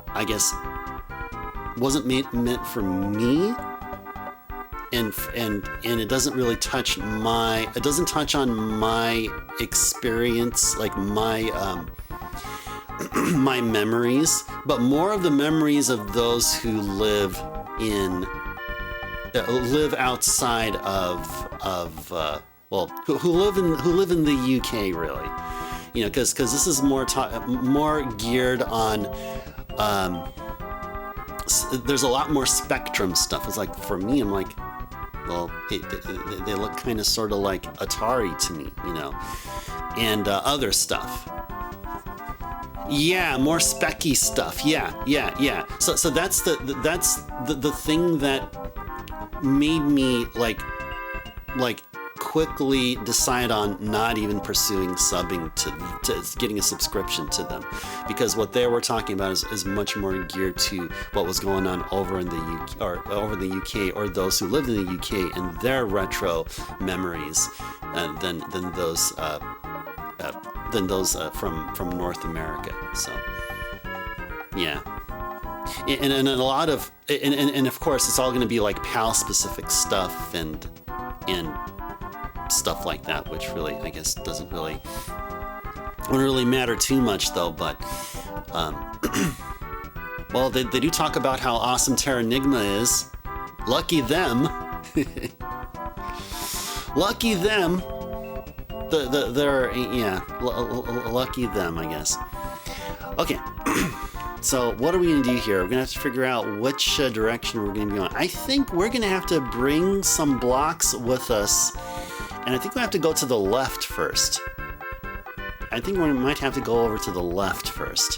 I guess, wasn't meant for me, and it doesn't really touch it doesn't touch on my experience, like my my memories, but more of the memories of those who live outside of well, who live in the UK, really, you know, because this is more geared on. There's a lot more Spectrum stuff. It's like, for me, I'm like, well, they look kind of sort of like Atari to me, you know, and other stuff. Yeah, more specky stuff. Yeah. So that's the thing that made me like quickly decide on not even pursuing subbing to getting a subscription to them, because what they were talking about is much more geared to what was going on over in the UK, or over the UK, or those who lived in the UK and their retro memories, than those from North America. So yeah. And a lot of, and of course, it's all going to be like PAL specific stuff and stuff like that, which really, I guess, wouldn't really matter too much, though. But well, they do talk about how awesome Terranigma is. Lucky them. Lucky them. They're lucky them, I guess. Okay. So what are we going to do here? We're going to have to figure out which direction we're going to be going. I think we're going to have to bring some blocks with us, and I think we have to go to the left first. I think we might have to go over to the left first.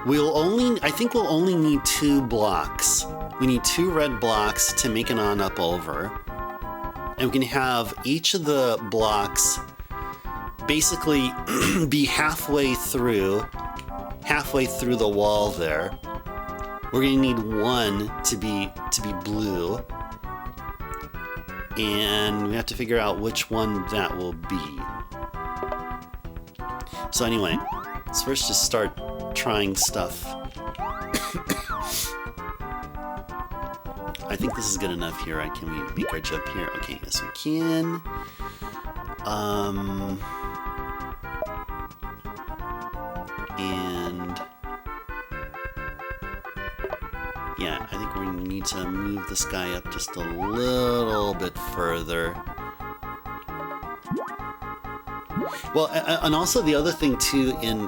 I think we'll only need 2 blocks. We need 2 red blocks to make an on-up over, and we can have each of the blocks basically be halfway through the wall there, We're gonna need one to be blue, and we have to figure out which one that will be. So anyway, let's first just start trying stuff. I think this is good enough here, right? Can we make our jump here? Okay, yes we can. And yeah, I think we need to move this guy up just a little bit further. Well, and also the other thing too in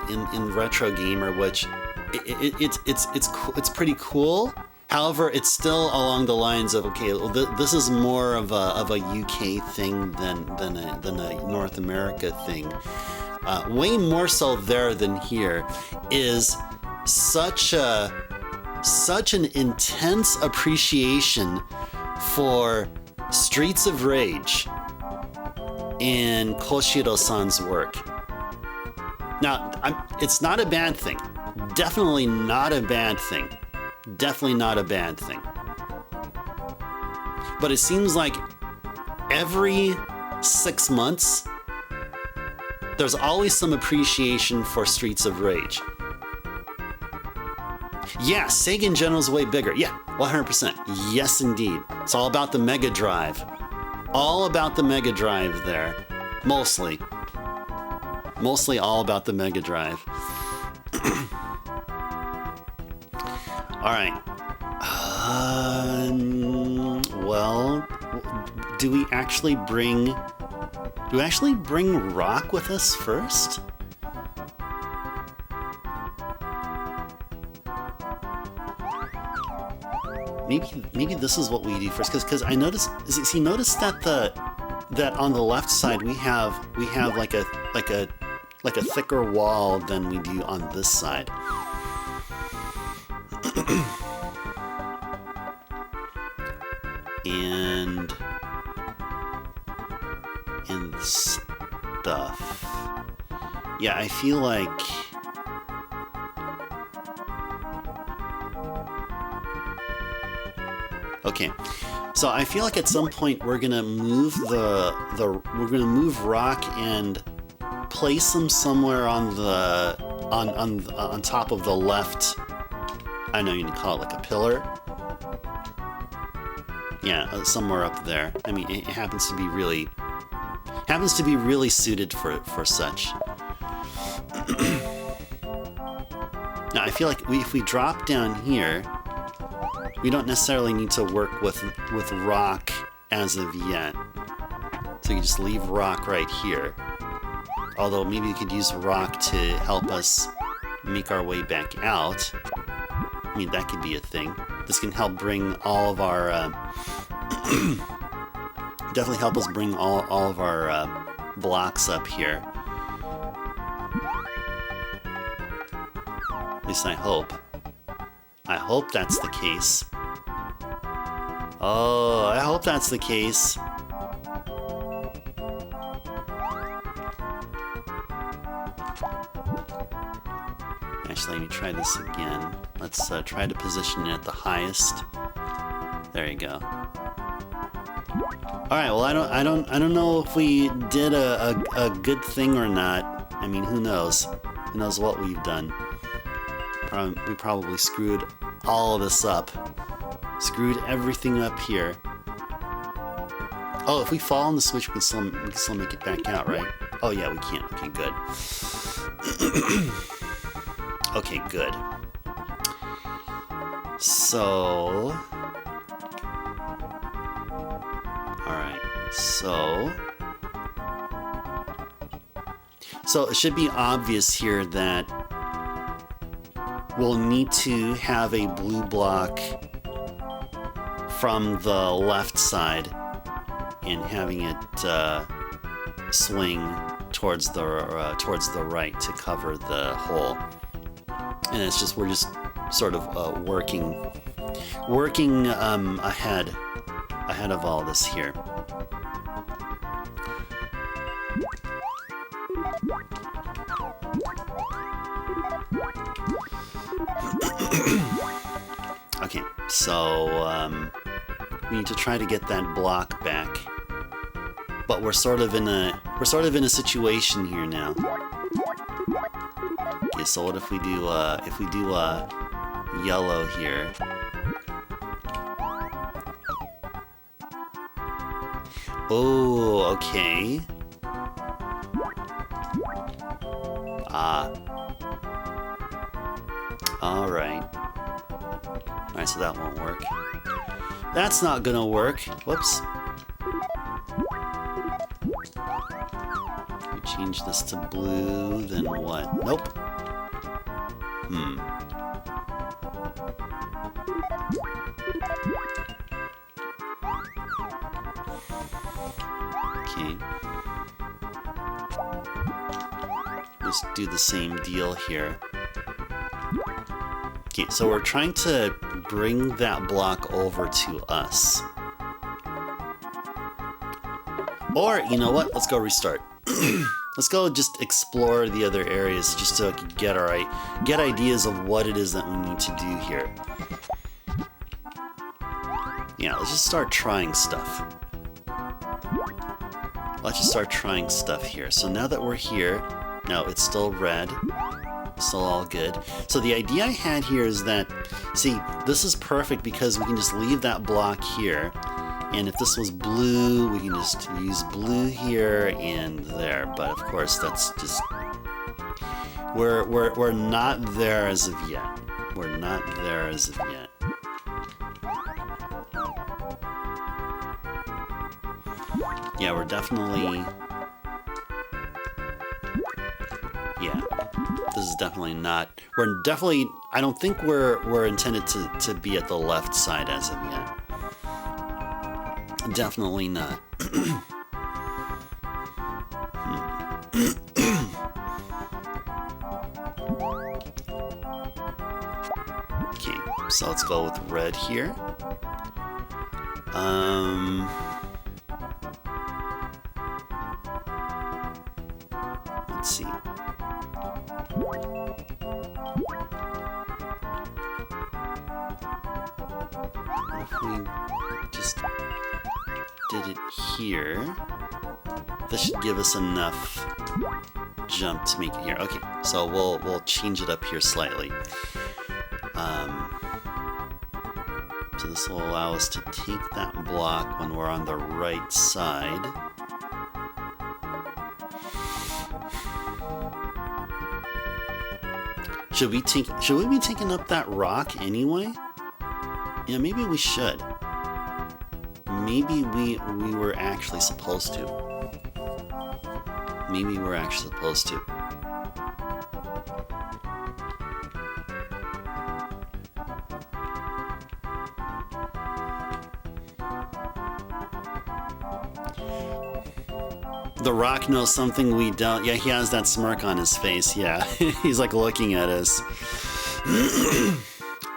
Retro Gamer, which it's pretty cool. However, it's still along the lines of, okay, well, this is more of a UK thing than a North America thing. Way more so there than here is such an intense appreciation for Streets of Rage in Koshiro-san's work. Now, it's not a bad thing. Definitely not a bad thing. Definitely not a bad thing. But it seems like every 6 months, there's always some appreciation for Streets of Rage. Yeah, Sega in general is way bigger. Yeah, 100%. Yes, indeed. It's all about the Mega Drive. All about the Mega Drive there. Mostly. Mostly all about the Mega Drive. Alright. Well, do we actually bring rock with us first? Maybe this is what we do first, because I noticed. See, notice that that on the left side we have like a thicker wall than we do on this side. and stuff. Yeah, I feel like okay. So I feel like at some point we're gonna move we're gonna move rock and place them somewhere on the on top of the left. I know you can call it like a pillar. Yeah, somewhere up there. I mean, it happens to be really suited for such. Now I feel like if we drop down here, we don't necessarily need to work with rock as of yet. So you just leave rock right here. Although maybe we could use rock to help us make our way back out. I mean, that could be a thing. This can help bring all of our... definitely help us bring all of our blocks up here. At least I hope. I hope that's the case. Oh, I hope that's the case. Actually, let me try this again. Let's try to position it at the highest. There you go. All right. Well, I don't know if we did a good thing or not. I mean, who knows? Who knows what we've done? We probably screwed all of this up. Screwed everything up here. Oh, if we fall on the switch, we can still make it back out, right? Oh yeah, we can. Okay, good. Okay, good. So... Alright, so it should be obvious here that we'll need to have a blue block from the left side and having it swing towards the right to cover the hole. And it's just we're just sort of working ahead of all this here. Okay, so we need to try to get that block back. But we're sort of in a situation here now. Okay, so what if we do yellow here? Oh, okay. Alright. Alright, so that won't work. That's not gonna work. Whoops. We change this to blue, then what? Nope. Okay. Let's do the same deal here. Okay, so we're trying to bring that block over to us. Or, you know what? Let's go restart. Let's go just explore the other areas just so I can get ideas of what it is that we need to do here. Yeah, let's just start trying stuff. Let's just start trying stuff here. So now that we're here, no, it's still red. Still all good. So the idea I had here is that, see, this is perfect because we can just leave that block here. And if this was blue, we can just use blue here and there. But of course, that's just... We're not there as of yet. We're not there as of yet. Yeah, we're definitely... Yeah. This is definitely not... We're definitely... I don't think we're intended to be at the left side as of yet. Definitely not. Okay, so let's go with red here. Let's see. What if we just did it here? This should give us enough jump to make it here. Okay, so we'll change it up here slightly. So this will allow us to take that block when we're on the right side. Should we be taking up that rock anyway? Yeah, maybe we should. Maybe we were actually supposed to. Maybe we're actually supposed to. The Rock knows something we don't. Yeah, he has that smirk on his face. Yeah, he's like looking at us.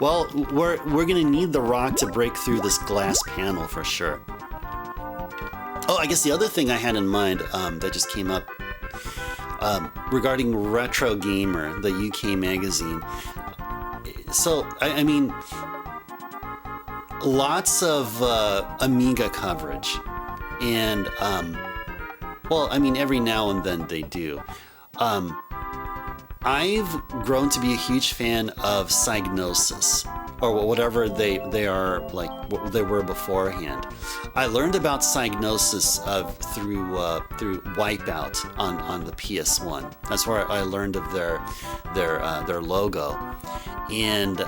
Well, we're gonna need the Rock to break through this glass panel for sure. Oh, I guess the other thing I had in mind that just came up regarding Retro Gamer, the UK magazine. So, I mean, lots of Amiga coverage, and well, I mean, every now and then they do. I've grown to be a huge fan of Psygnosis, or whatever they are, like what they were beforehand. I learned about Psygnosis through Wipeout on the PS1. That's where I learned of their logo, and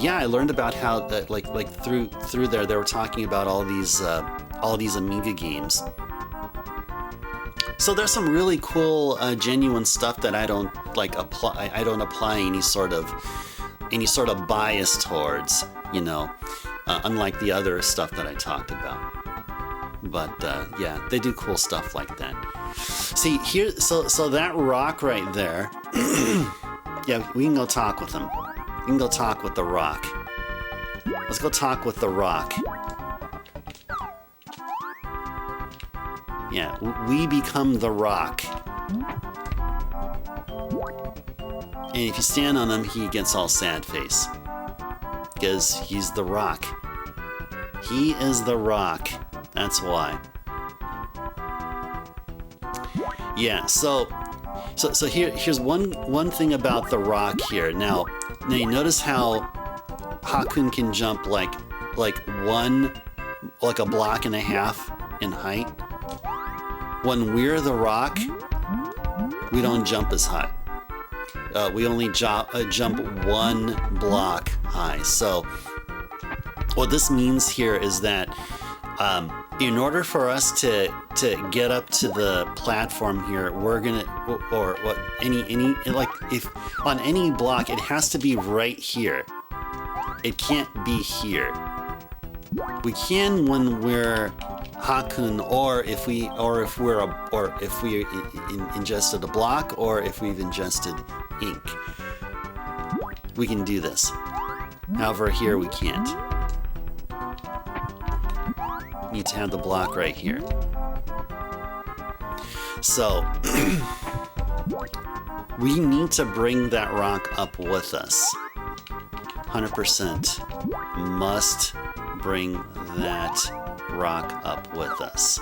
yeah, I learned about how that like through there they were talking about all these Amiga games. So there's some really cool, genuine stuff that I don't like apply. I don't apply any sort of bias towards, you know, unlike the other stuff that I talked about. But yeah, they do cool stuff like that. See here, so that rock right there. Yeah, we can go talk with him. We can go talk with the Rock. Let's go talk with the Rock. Yeah, we become the Rock. And if you stand on him, he gets all sad face. because he's the rock. He is the rock. That's why. Yeah, so here's one thing about the rock here. Now you notice how Hakkun can jump like a block and a half in height. When we're the rock, we don't jump as high. We only jump 1 block high. So what this means here is that in order for us to get up to the platform here, we're gonna, or what, like if on any block, it has to be right here. It can't be here. We can when we're Hakkun, or if we ingested a block, or if we've ingested ink. We can do this. However, here we can't. Need to have the block right here. So we need to bring that rock up with us. 100% must bring that rock up with us.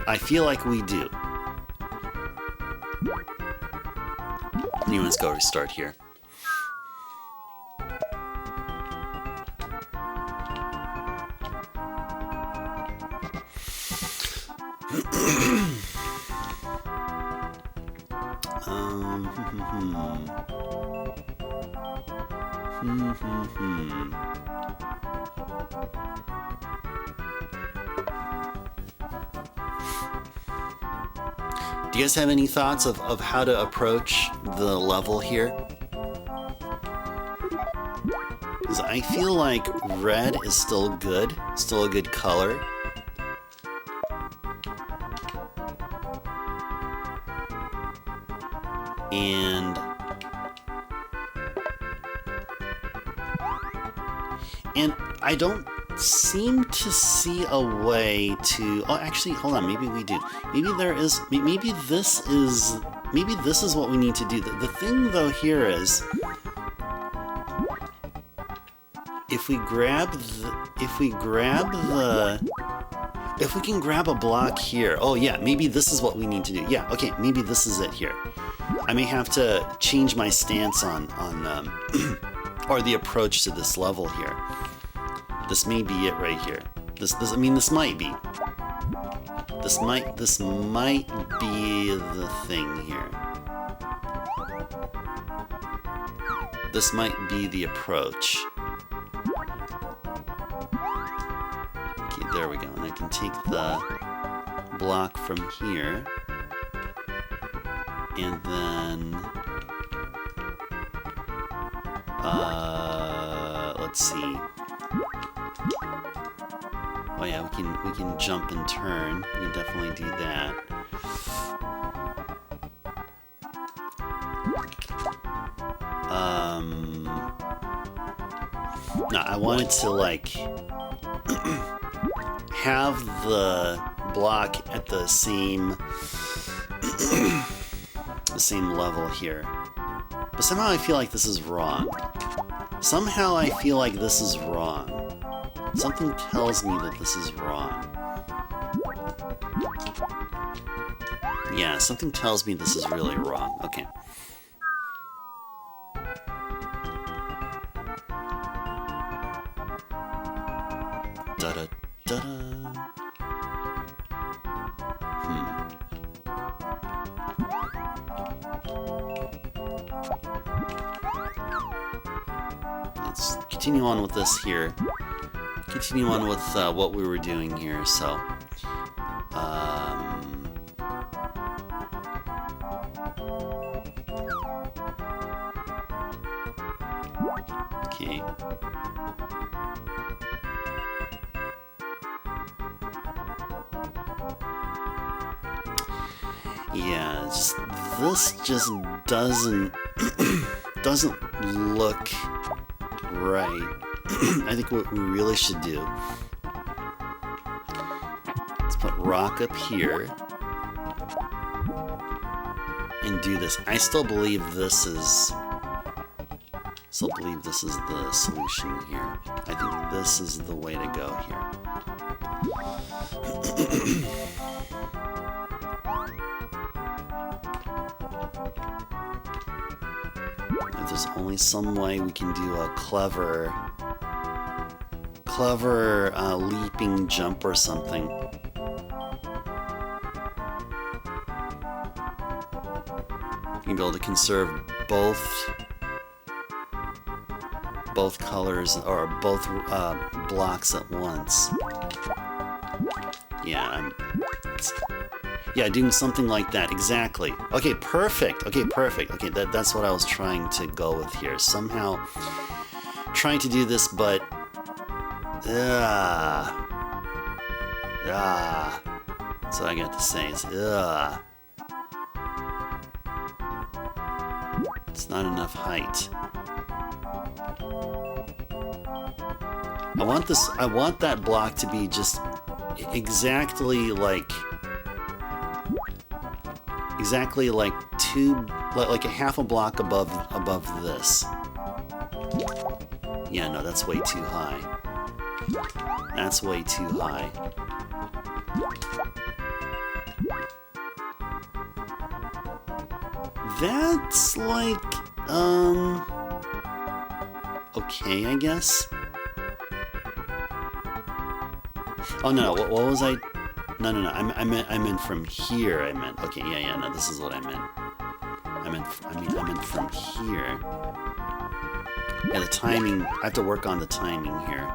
I feel like we do. Let's go restart here. Do you guys have any thoughts of how to approach the level here? Because I feel like red is still good, still a good color. And I don't seem to see a way to, oh, actually, hold on, maybe we do. Maybe there is, maybe this is what we need to do. The thing though here is, if we can grab a block here, oh yeah, maybe this is what we need to do. Yeah, okay, maybe this is it here. I may have to change my stance on or the approach to this level here. This may be it right here. This might be. This might be the thing here. This might be the approach. Okay, there we go. And I can take the block from here. And then let's see. Oh yeah, we can jump and turn. We can definitely do that. No, I wanted to like have the block at the same the same level here. But somehow I feel like this is wrong. Somehow I feel like this is wrong. Something tells me that this is wrong. Yeah, something tells me this is really wrong. Okay. Da-da-da-da. Let's continue on with this here. Continue on with what we were doing here, so okay. Yeah, this just doesn't look right. I think what we really should do, let's put rock up here and do this. I still believe this is still believe this is the solution here. I think this is the way to go here. If there's only some way we can do a clever leaping jump or something. You'll be able to conserve both colors or both blocks at once. Yeah, doing something like that. Exactly. Okay, perfect. Okay, perfect. Okay, that's what I was trying to go with here. Somehow trying to do this, but that's what I got to say is it's not enough height. I want that block to be just exactly like like a half a block above this. Yeah, no, that's way too high. That's way too high. That's like okay, I guess. Oh no, what was I? No. I meant from here. I meant. Okay, yeah. No, this is what I meant. I meant from here. Yeah, the timing. I have to work on the timing here.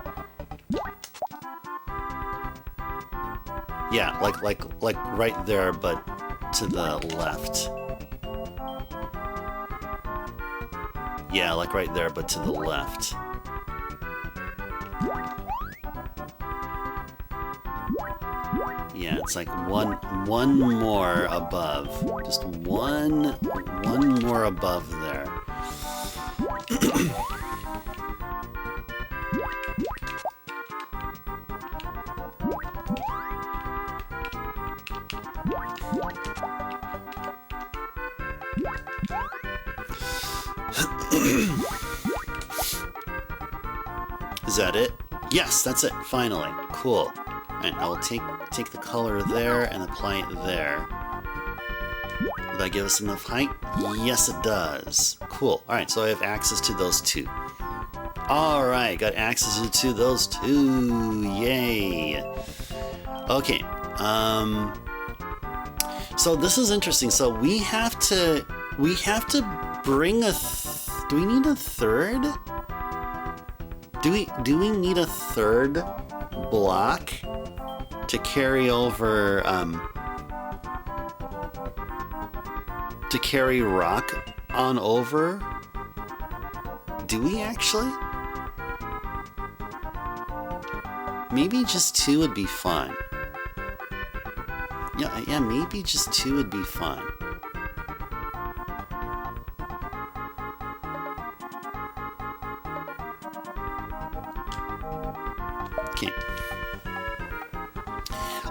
Yeah, like right there, but to the left. Yeah, like right there, but to the left. Yeah, it's like one more above. Just one more above there. Is that it? Yes, that's it. Finally. Cool. Alright, I will take the color there and apply it there. Will that give us enough height? Yes, it does. Cool. Alright, so I have access to those two. Alright, got access to those two. Yay. Okay. So this is interesting. So we have to bring a do we need a third? Do we need a third block to carry over to carry rock on over? Do we actually? Maybe just two would be fine. Yeah, maybe just two would be fine.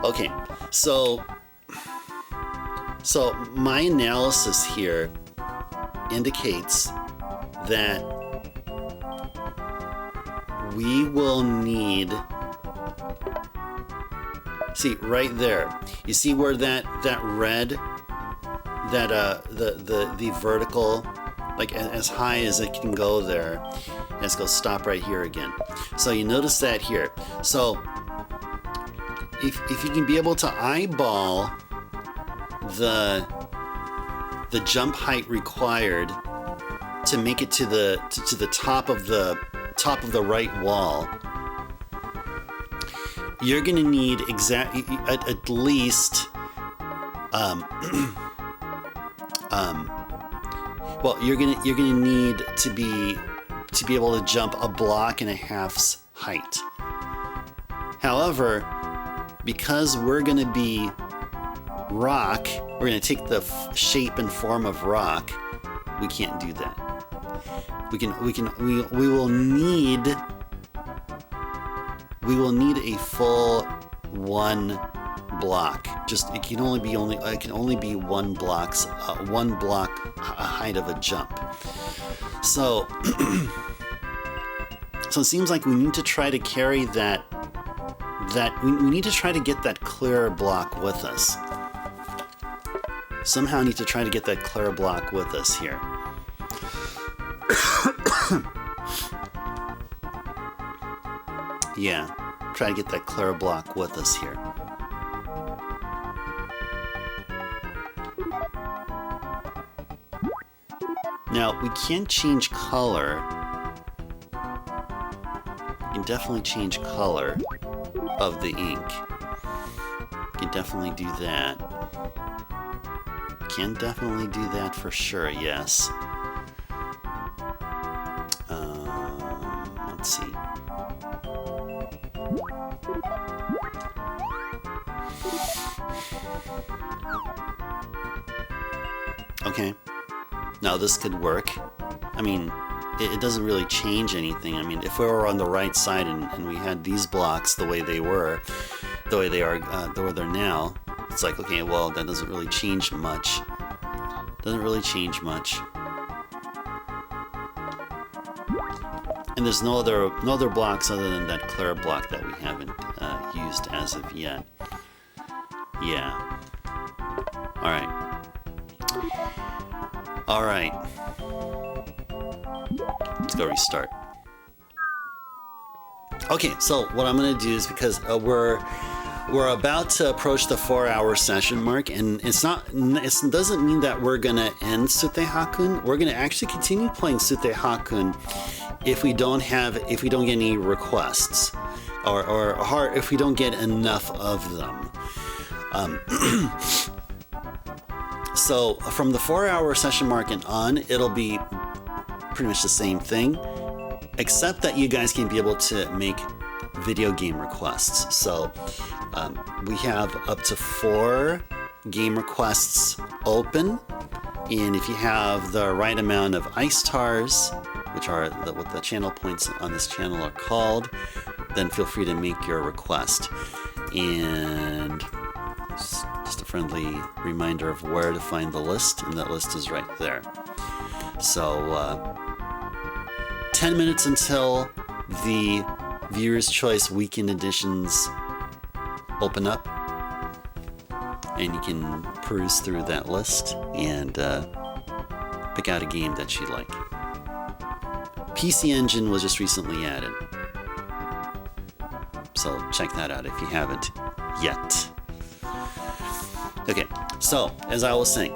Okay, so my analysis here indicates that we will need, see right there, you see where that red, that the vertical, like as high as it can go there, let's go stop right here again. So you notice that here. So if you can be able to eyeball the jump height required to make it to the top of the right wall, you're gonna need at least well, you're gonna need to be able to jump a block and a half's height. However, because we're going to be rock, we're going to take the shape and form of rock, we can't do that. We will need a full one block. Just it can only be one block height of a jump. So so it seems like we need to try to carry we need to try to get that clear block with us. Somehow need to try to get that clear block with us here. Yeah, try to get that clear block with us here. Now, we can change color. We can definitely change color of the ink. We can definitely do that. Can definitely do that for sure, yes. Let's see. Okay. Now this could work. I mean, it doesn't really change anything. I mean, if we were on the right side and we had these blocks the way they were, the way they are, the way they're now, it's like, okay, well, that doesn't really change much. Doesn't really change much. And there's no other blocks other than that clear block that we haven't used as of yet. Yeah. All right. All right. Let's go restart. Okay, so what I'm gonna do is, because we're about to approach the 4-hour session mark, and it doesn't mean that we're gonna end Sutte Hakkun. We're gonna actually continue playing Sutte Hakkun if we don't get any requests, or if we don't get enough of them. So from the 4-hour session mark and on, it'll be pretty much the same thing, except that you guys can be able to make video game requests. So we have up to 4 game requests open, and if you have the right amount of ice stars, which are what the channel points on this channel are called, then feel free to make your request. And just a friendly reminder of where to find the list, and that list is right there. So 10 minutes until the Viewer's Choice Weekend Editions open up, and you can peruse through that list and pick out a game that you like. PC Engine was just recently added, so check that out if you haven't yet. Okay, so as I was saying,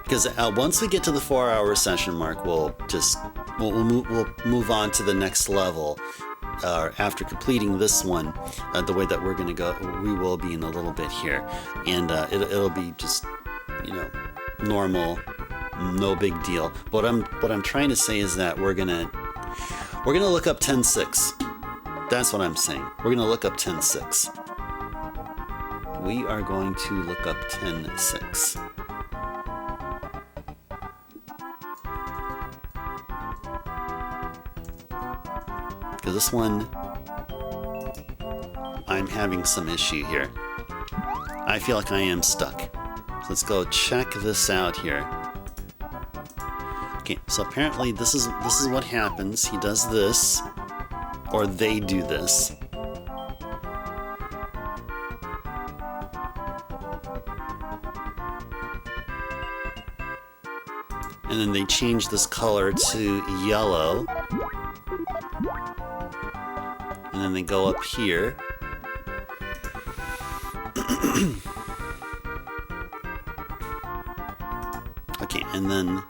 because once we get to the 4-hour session mark, we'll move on to the next level. After completing this one, the way that we're gonna go, we will be in a little bit here, and it'll be just, you know, normal, no big deal. What I'm trying to say is that we're gonna look up 10.6. That's what I'm saying. We're gonna look up 10.6. We are going to look up 10.6. Because this one, I'm having some issue here. I feel like I am stuck. So let's go check this out here. Okay, so apparently this is what happens. He does this, or they do this. And then they change this color to yellow. And then they go up here. Okay, and then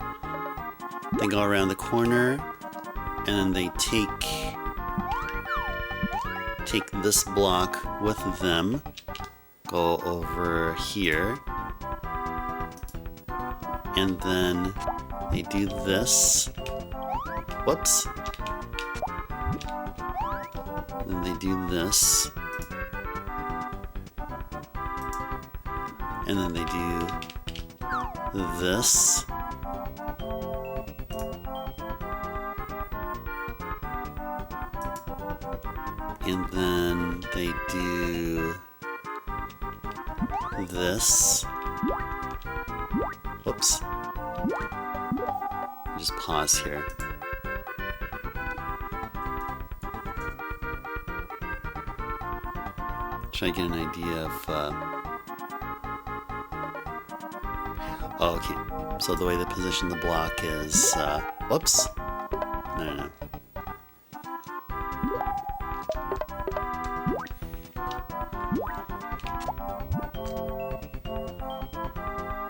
they go around the corner, and then they take this block with them, go over here, and then they do this. Whoops. Then they do this. And then they do this. And then they do this. Whoops. Just pause here. Try to get an idea of... Oh, okay. So the way they position the block is... whoops. No.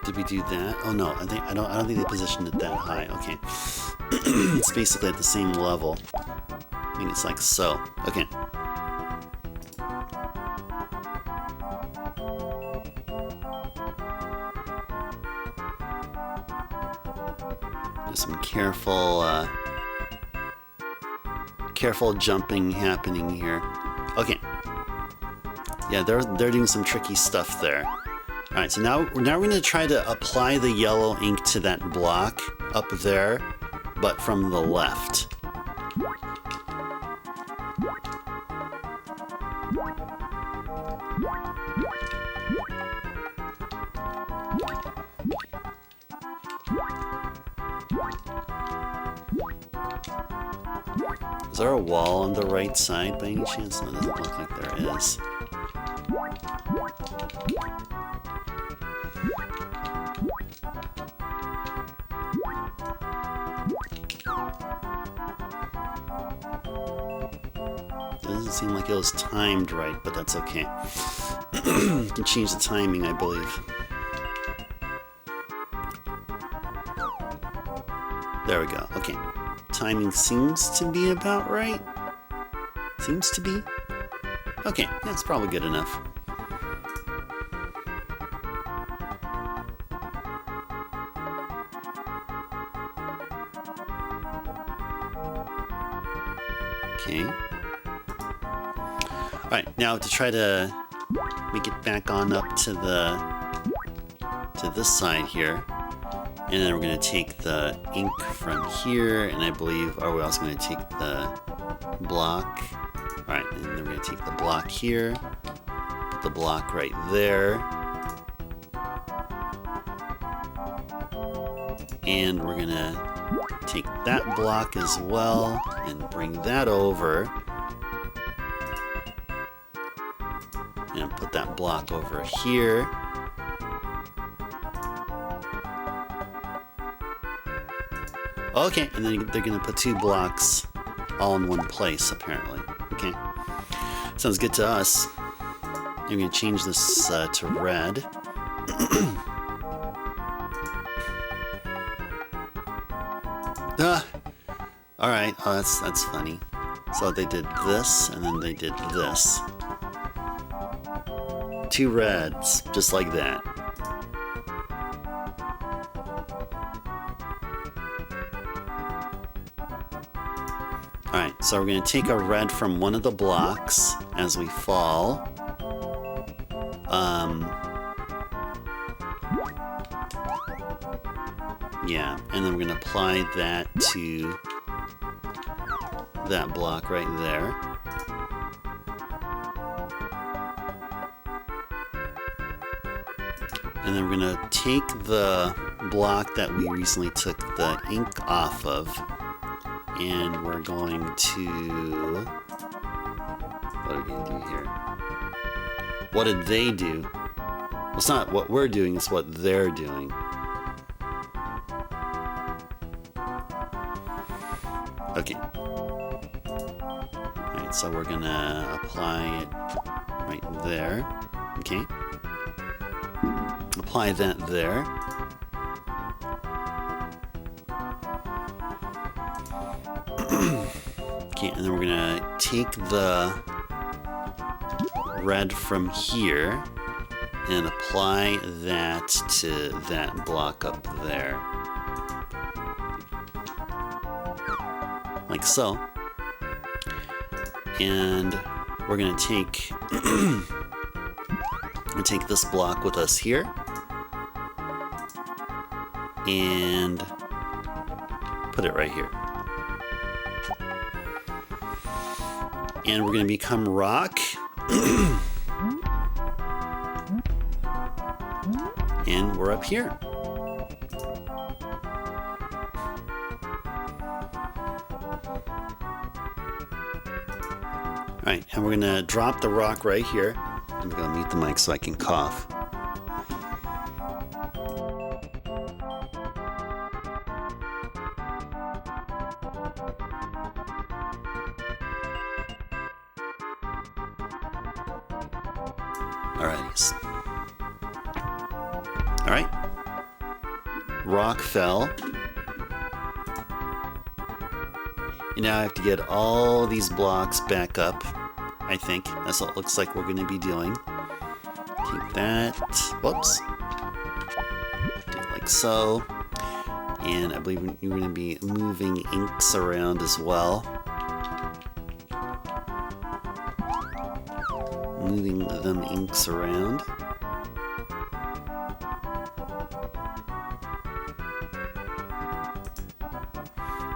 Did we do that? Oh no, I don't think they positioned it that high. Okay. It's basically at the same level. I think it's like so. Okay. There's some careful jumping happening here. Okay. Yeah, they're doing some tricky stuff there. All right, so now we're going to try to apply the yellow ink to that block up there, but from the left. Is there a wall on the right side by any chance? No, it doesn't look like there is. Doesn't seem like it was timed right, but that's okay. You can change the timing, I believe. There we go. Okay. Timing seems to be about right. Seems to be. Okay, that's probably good enough. Okay. Alright, now to try to make it back on up to this side here. And then we're going to take the ink from here, and I believe, we're also going to take the block. Alright, and then we're going to take the block here, put the block right there. And we're going to take that block as well, and bring that over. And put that block over here. Okay, and then they're gonna put two blocks all in one place, apparently. Okay, sounds good to us. I'm gonna change this to red. All right. Oh, that's funny. So they did this, and then they did this. Two reds, just like that. Alright, so we're going to take a red from one of the blocks as we fall. Yeah, and then we're going to apply that to that block right there. And then we're going to take the block that we recently took the ink off of. And we're going to... What are we going to do here? What did they do? Well, it's not what we're doing, it's what they're doing. Okay. Alright, so we're going to apply it right there. Okay. Apply that there. Okay, and then we're gonna take the red from here and apply that to that block up there. Like so. And we're gonna take this block with us here and put it right here. And we're going to become rock, And we're up here. All right, and we're gonna drop the rock right here. I'm gonna mute the mic so I can cough. Alrighty. All right. Rock fell. And now I have to get all these blocks back up. I think that's what it looks like we're going to be doing. Keep that. Whoops. Do it like so. And I believe you're going to be moving inks around as well. Moving them inks around.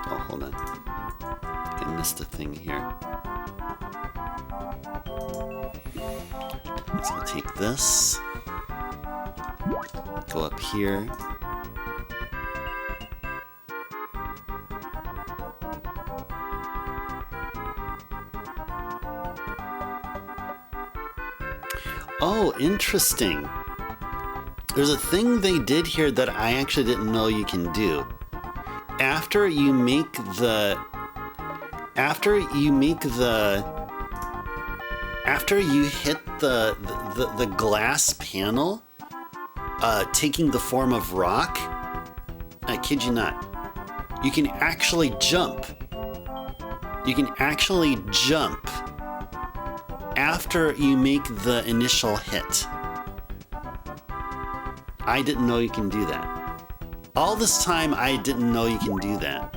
Oh, hold on. I missed a thing here. So I'll take this. Go up here. Oh, interesting. There's a thing they did here that I actually didn't know you can do. After you hit the glass panel, taking the form of rock, I kid you not, you can actually jump. You can actually jump after you make the initial hit. I didn't know you can do that. All this time, I didn't know you can do that.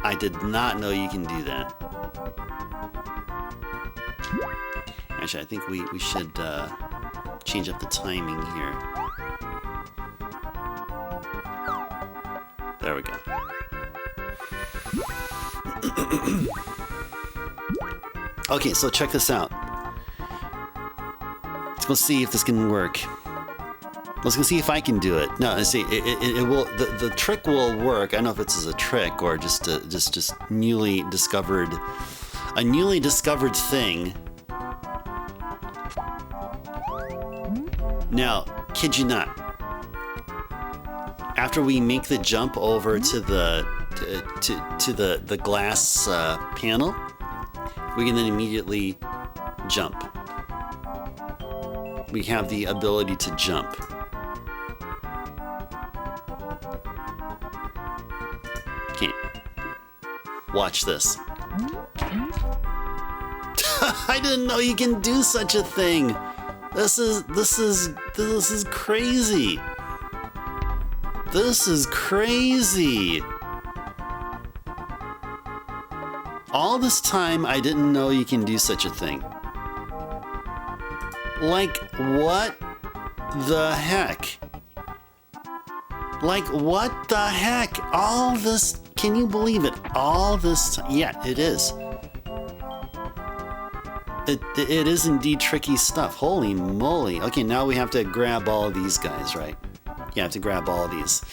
I did not know you can do that. Actually, I think we should change up the timing here. There we go. Okay, so check this out. Let's go see if this can work. Let's go see if I can do it. No, I see. It will. The trick will work. I don't know if it's a trick or just newly discovered, a newly discovered thing. Now, kid you not. After we make the jump over to the glass panel, we can then immediately jump. We have the ability to jump. Okay. Watch this. I didn't know you can do such a thing. This is crazy. This is crazy. All this time, I didn't know you can do such a thing. Like, what the heck? Like, what the heck? All this, can you believe it? All this time, yeah, it is. It is indeed tricky stuff. Holy moly. Okay, now we have to grab all of these guys, right? Yeah, I have to grab all of these.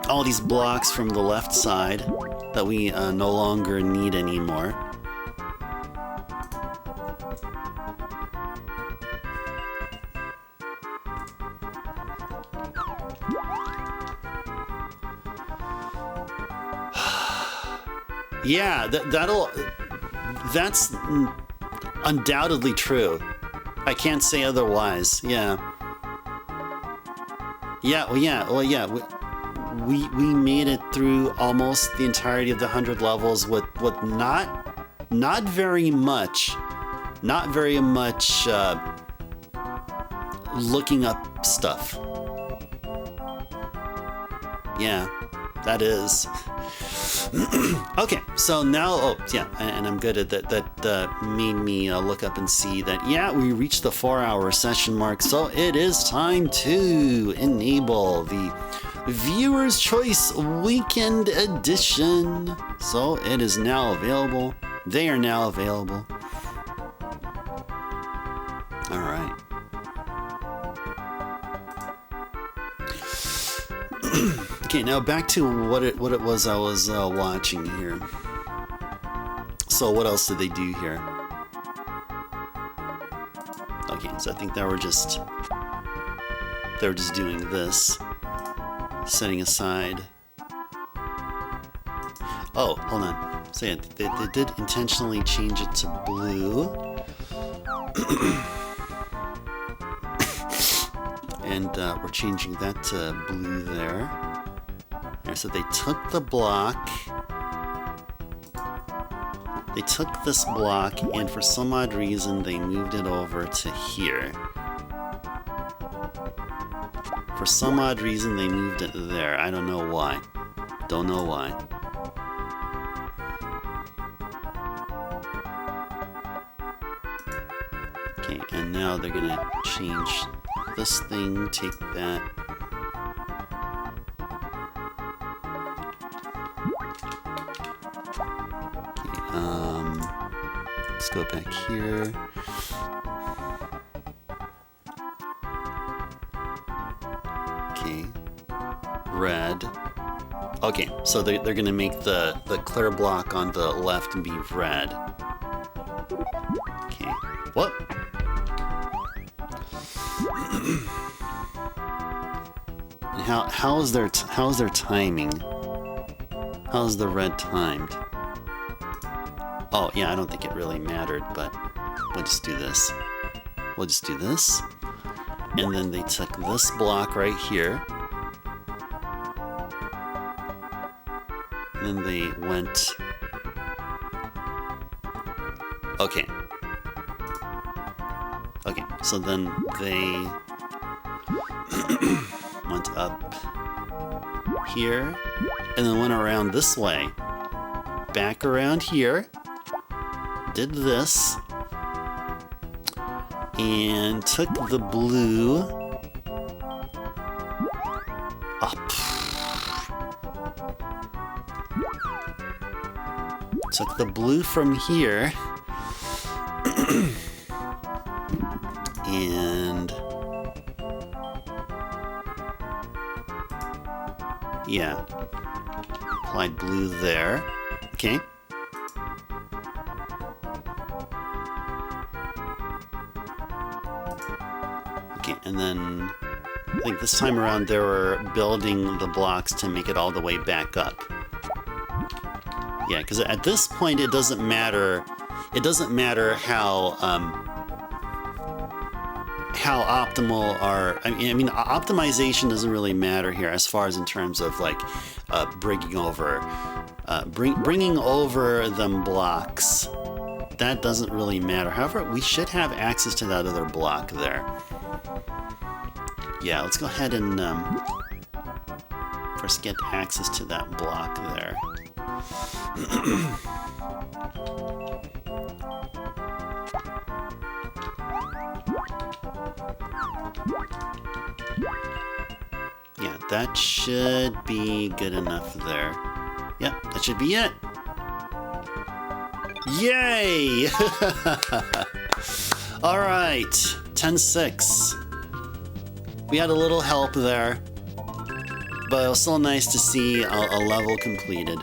All these blocks from the left side that we no longer need anymore. Yeah, that's undoubtedly true. I can't say otherwise. Yeah. Yeah. Well, yeah. We made it through almost the entirety of the 100 levels with not very much looking up stuff. Yeah, that is. Okay, so now, oh yeah, and I'm good at that. That made me look up and see that, yeah, we reached the 4-hour session mark, so it is time to enable the Viewer's Choice Weekend Edition. So it is now available. They are now available. All right. Okay, now back to what it was I was watching here. So what else did they do here? Okay, so I think they were just doing this, setting aside. Oh, hold on. So yeah, they did intentionally change it to blue. And we're changing that to blue there. So they took the block. They took this block, and for some odd reason, they moved it over to here. For some odd reason, they moved it there. I don't know why. Don't know why. Okay, and now they're gonna change this thing, take that. Let's go back here. Okay, red. Okay, so they're gonna make the clear block on the left be red. Okay, what? And how's their timing? How's the red timed? Oh, yeah, I don't think it really mattered, but we'll just do this. We'll just do this. And then they took this block right here. And then they went... Okay. Okay, so then they went up here, and then went around this way. Back around here. Did this, and took the blue up. Took the blue from here, and yeah, applied blue there. Okay. And then I think this time around they were building the blocks to make it all the way back up. Yeah, because at this point it doesn't matter. It doesn't matter how optimal our. I mean, optimization doesn't really matter here as far as in terms of like bringing over them blocks. That doesn't really matter. However, we should have access to that other block there. Yeah, let's go ahead and first get access to that block there. Yeah, that should be good enough there. Yep, that should be it. Yay! All right, 10-6. We had a little help there, but it was still nice to see a level completed.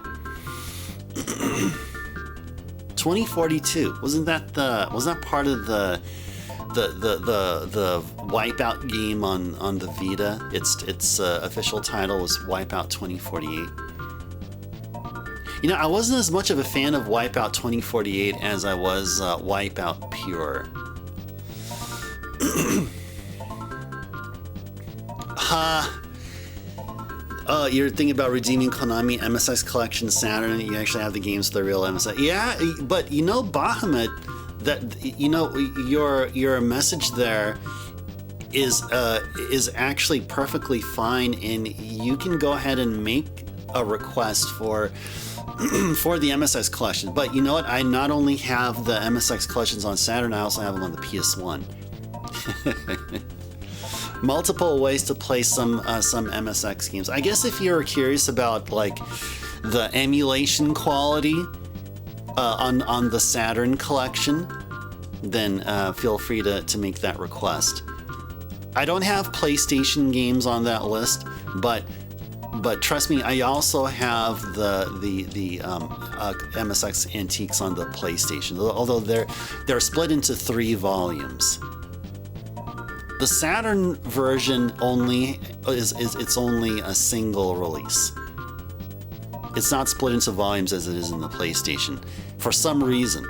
2042, was that part of the Wipeout game on the Vita? Its official title was Wipeout 2048. You know, I wasn't as much of a fan of Wipeout 2048 as I was Wipeout Pure. You're thinking about redeeming Konami MSX Collection Saturn. You actually have the games for the real MSX. Yeah, but you know, Bahamut, that you know your message there is actually perfectly fine, and you can go ahead and make a request for for the MSX collection. But you know what? I not only have the MSX collections on Saturn, I also have them on the PS1. Multiple ways to play some MSX games. I guess if you're curious about like the emulation quality on the Saturn collection, then feel free to make that request. I don't have PlayStation games on that list, but trust me, I also have the MSX Antiques on the PlayStation, although they're split into 3 volumes. The Saturn version only it's only a single release. It's not split into volumes as it is in the PlayStation. For some reason,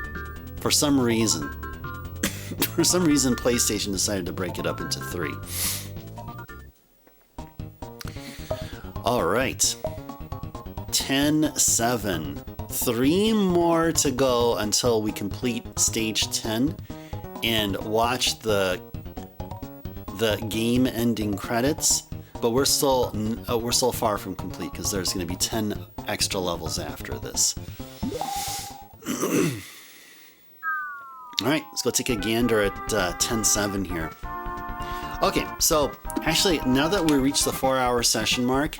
PlayStation decided to break it up into 3. All right, 10-7. 3 more to go until we complete stage 10 and watch the game ending credits. But we're still far from complete because there's going to be 10 extra levels after this. All right, let's go take a gander at 10-7 here. Okay, so actually, now that we reached the 4-hour session mark,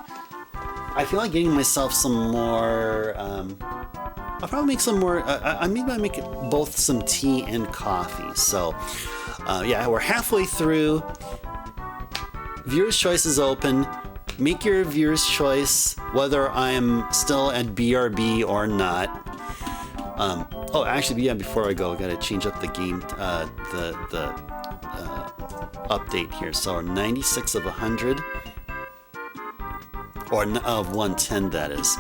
I feel like getting myself some more. I'll probably make some more. Maybe I make both some tea and coffee. So, yeah, we're halfway through. Viewer's choice is open. Make your viewer's choice whether I'm still at BRB or not. Oh, actually, yeah. Before I go, I gotta change up the game, the update here. So 96 of 100, or of 110, that is.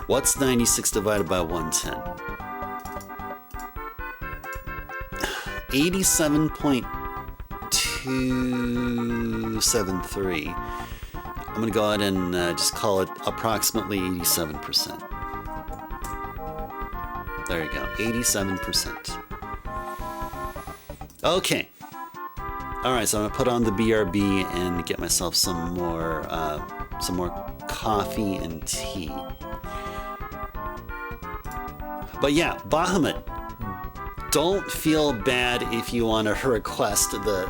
What's 96 divided by 110? 87.273. I'm gonna go ahead and just call it approximately 87%. There you go, 87%. Okay. All right, so I'm gonna put on the BRB and get myself some more coffee and tea. But yeah, Bahamut, don't feel bad if you want to request the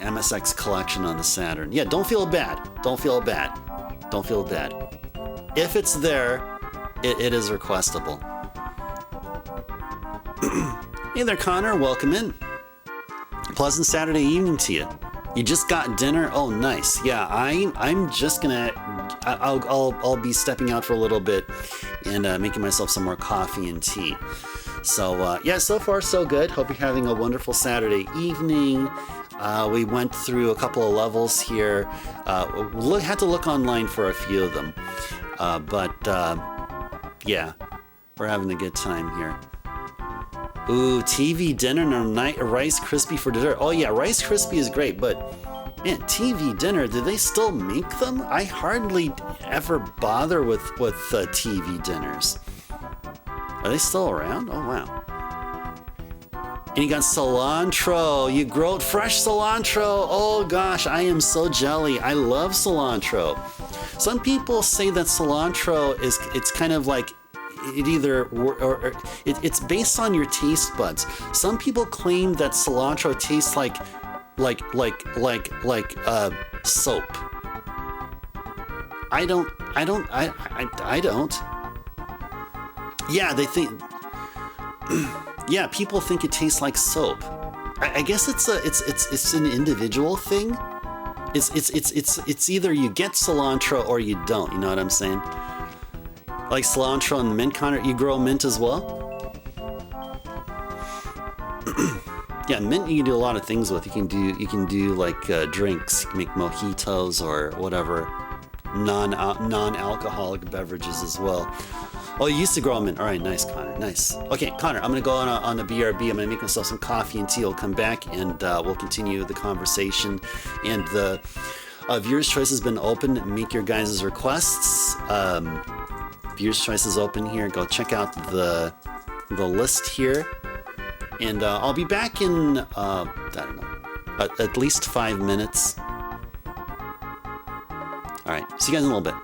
MSX collection on the Saturn. Yeah, don't feel bad. Don't feel bad. Don't feel bad. If it's there, it is requestable. Hey there, Connor. Welcome in. Pleasant Saturday evening to you. You just got dinner? Oh, nice. Yeah, I'm just gonna. I'll be stepping out for a little bit and making myself some more coffee and tea. So yeah, so far so good. Hope you're having a wonderful Saturday evening. We went through a couple of levels here. Had to look online for a few of them, but yeah, we're having a good time here. Ooh, TV dinner and a Rice Krispie for dessert. Oh yeah, Rice Krispie is great, but man, TV dinner, do they still make them? I hardly ever bother with TV dinners. Are they still around? Oh wow. And you got cilantro. You growed fresh cilantro. Oh gosh, I am so jelly. I love cilantro. Some people say that cilantro it's kind of like it either or it's based on your taste buds. Some people claim that cilantro tastes like soap. I don't. Yeah, they think. Yeah, people think it tastes like soap. I guess it's an individual thing. It's either you get cilantro or you don't. You know what I'm saying? Like cilantro and mint, Connor. You grow mint as well? Yeah, mint you can do a lot of things with. You can do like drinks. You can make mojitos or whatever non-alcoholic beverages as well. Oh, you used to grow mint. All right, nice, Connor. Nice. Okay, Connor, I'm gonna go on the BRB. I'm gonna make myself some coffee and tea. I'll come back and we'll continue the conversation. And the viewer's choice has been open. Make your guys' requests. Viewer's choice is open here. Go check out the list here. And I'll be back in, I don't know, at least 5 minutes. All right, see you guys in a little bit.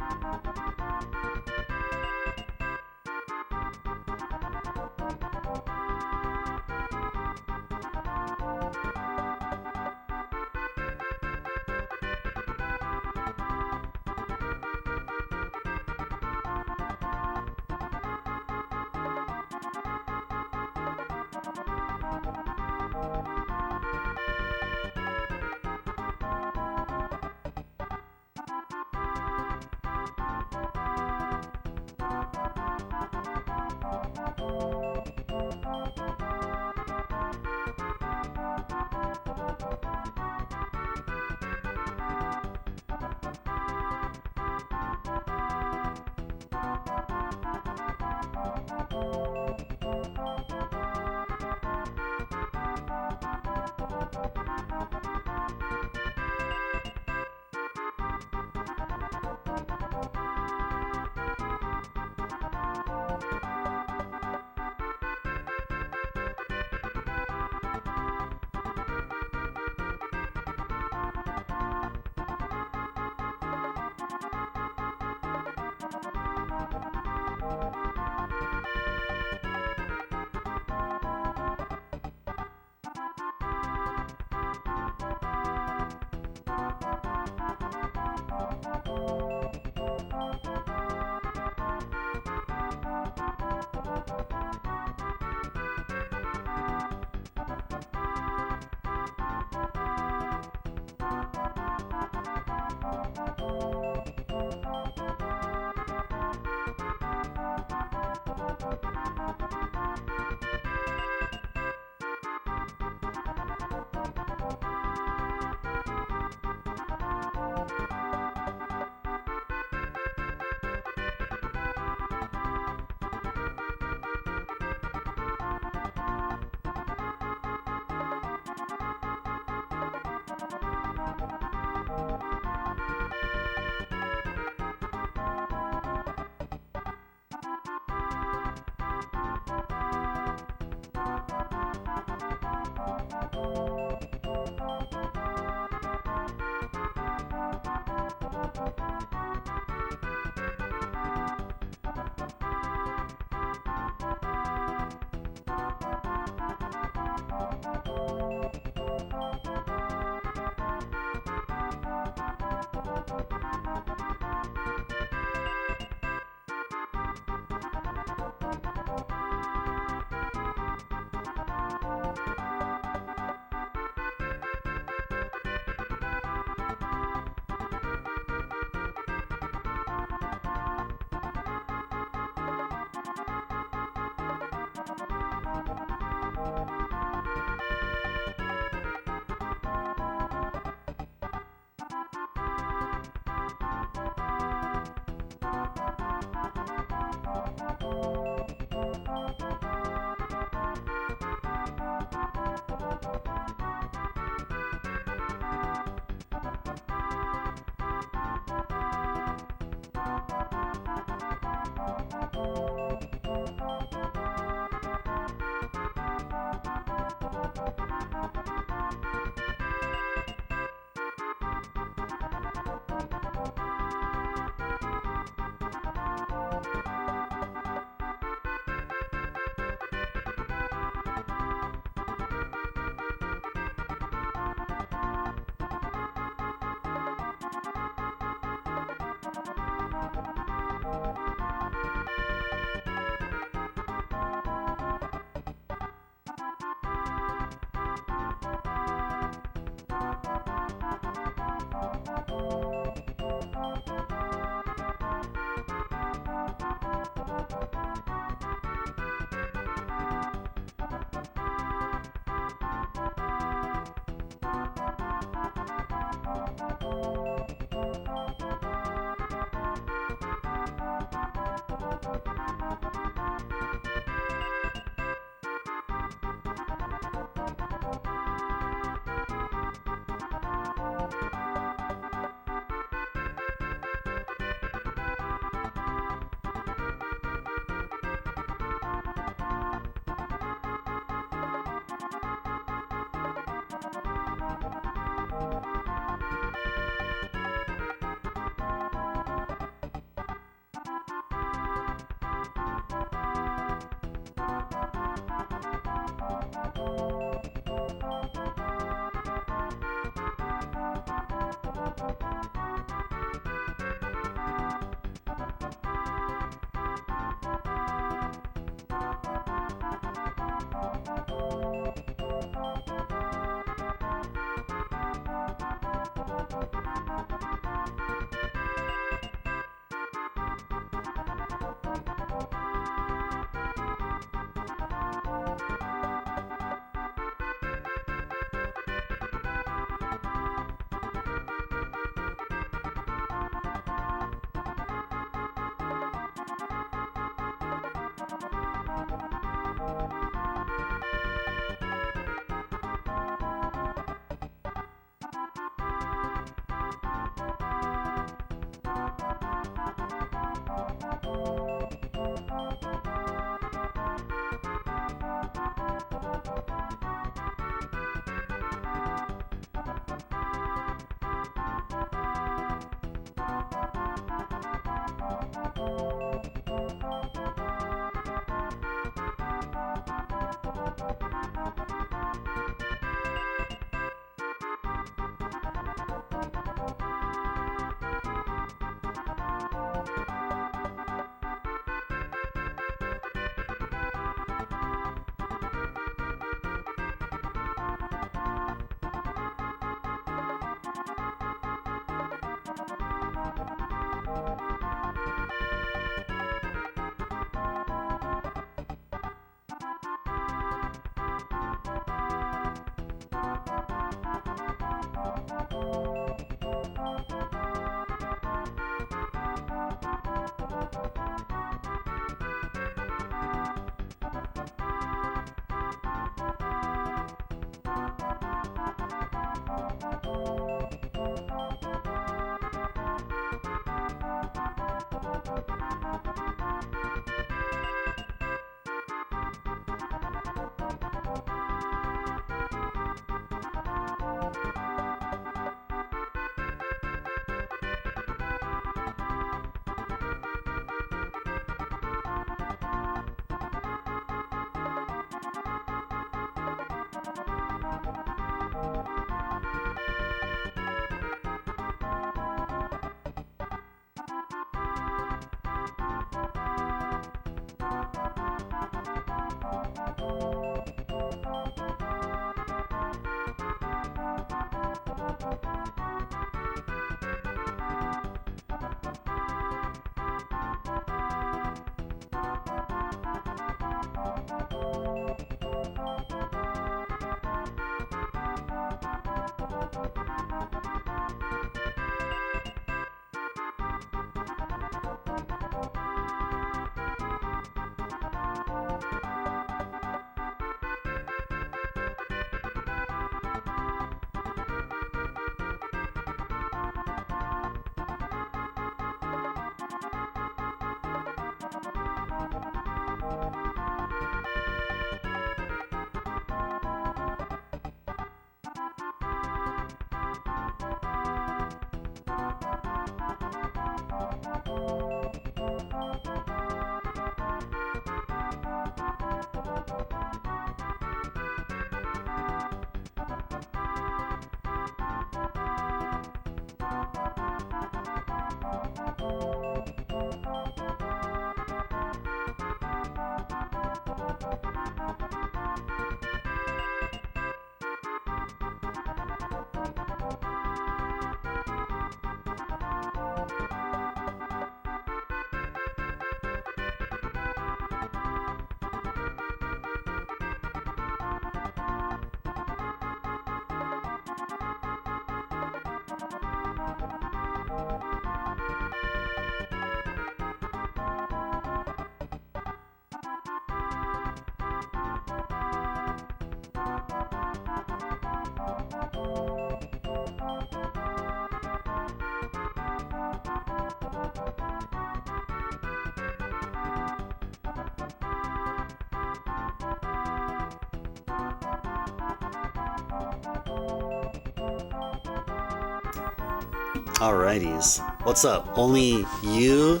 Alrighties. What's up? Only you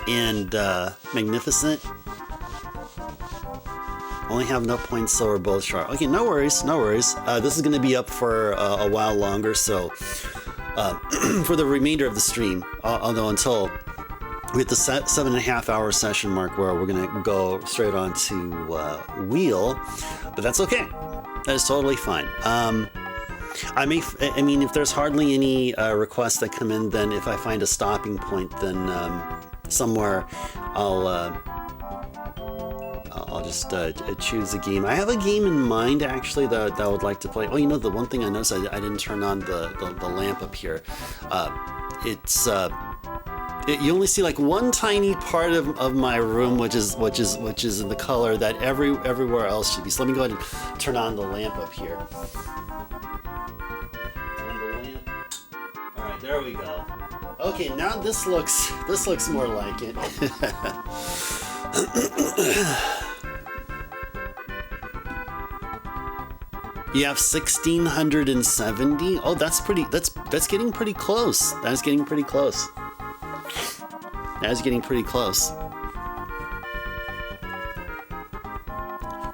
and Magnificent only have no points, so we're both sharp. Okay, no worries, no worries. This is going to be up for a while longer, so for the remainder of the stream, although until we hit the 7.5 hour session mark where we're going to go straight on to Wheel, but that's okay. That is totally fine. I mean, if there's hardly any requests that come in, then if I find a stopping point, then somewhere I'll just choose a game. I have a game in mind actually that I would like to play. Oh, you know, the one thing I noticed, I didn't turn on the lamp up here. You only see like one tiny part of my room, which is in the color that everywhere else should be. So let me go ahead and turn on the lamp up here. All right, there we go. Okay, now this looks more like it. You have 1670. Oh, that's getting pretty close. That's getting pretty close. That is getting pretty close.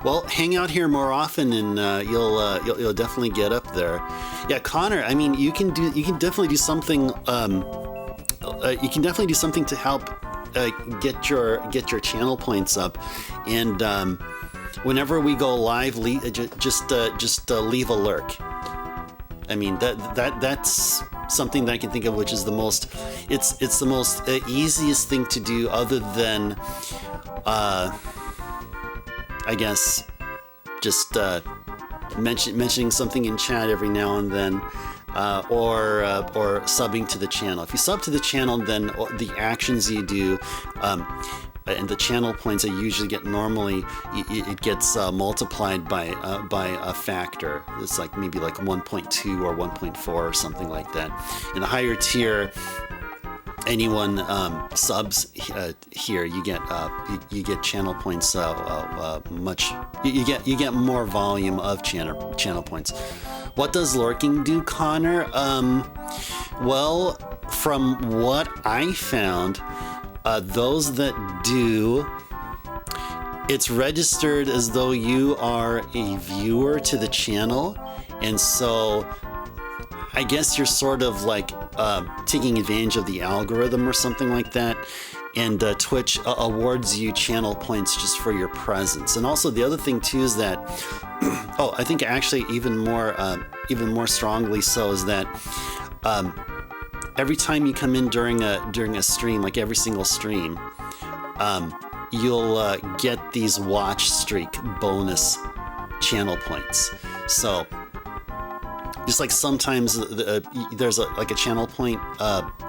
Well, hang out here more often, and you'll definitely get up there. Yeah, Connor. I mean, you can definitely do something. You can definitely do something to help get your channel points up, and whenever we go live, just leave a lurk. I mean, that's something that I can think of, which is the most. It's the most easiest thing to do, other than. I guess just mentioning something in chat every now and then, or subbing to the channel. If you sub to the channel, then the actions you do and the channel points that you usually get normally, it gets multiplied by a factor. It's like maybe like 1.2 or 1.4 or something like that. In a higher tier, anyone subs here, you get channel points much. You get more volume of channel points. What does lurking do, Connor? Well, from what I found, those that do, it's registered as though you are a viewer to the channel, and so I guess you're sort of like taking advantage of the algorithm or something like that, and Twitch awards you channel points just for your presence. And also the other thing too is that, oh, I think actually even more strongly so, is that every time you come in during a stream, like every single stream, you'll get these watch streak bonus channel points. So just like sometimes there's like a channel point,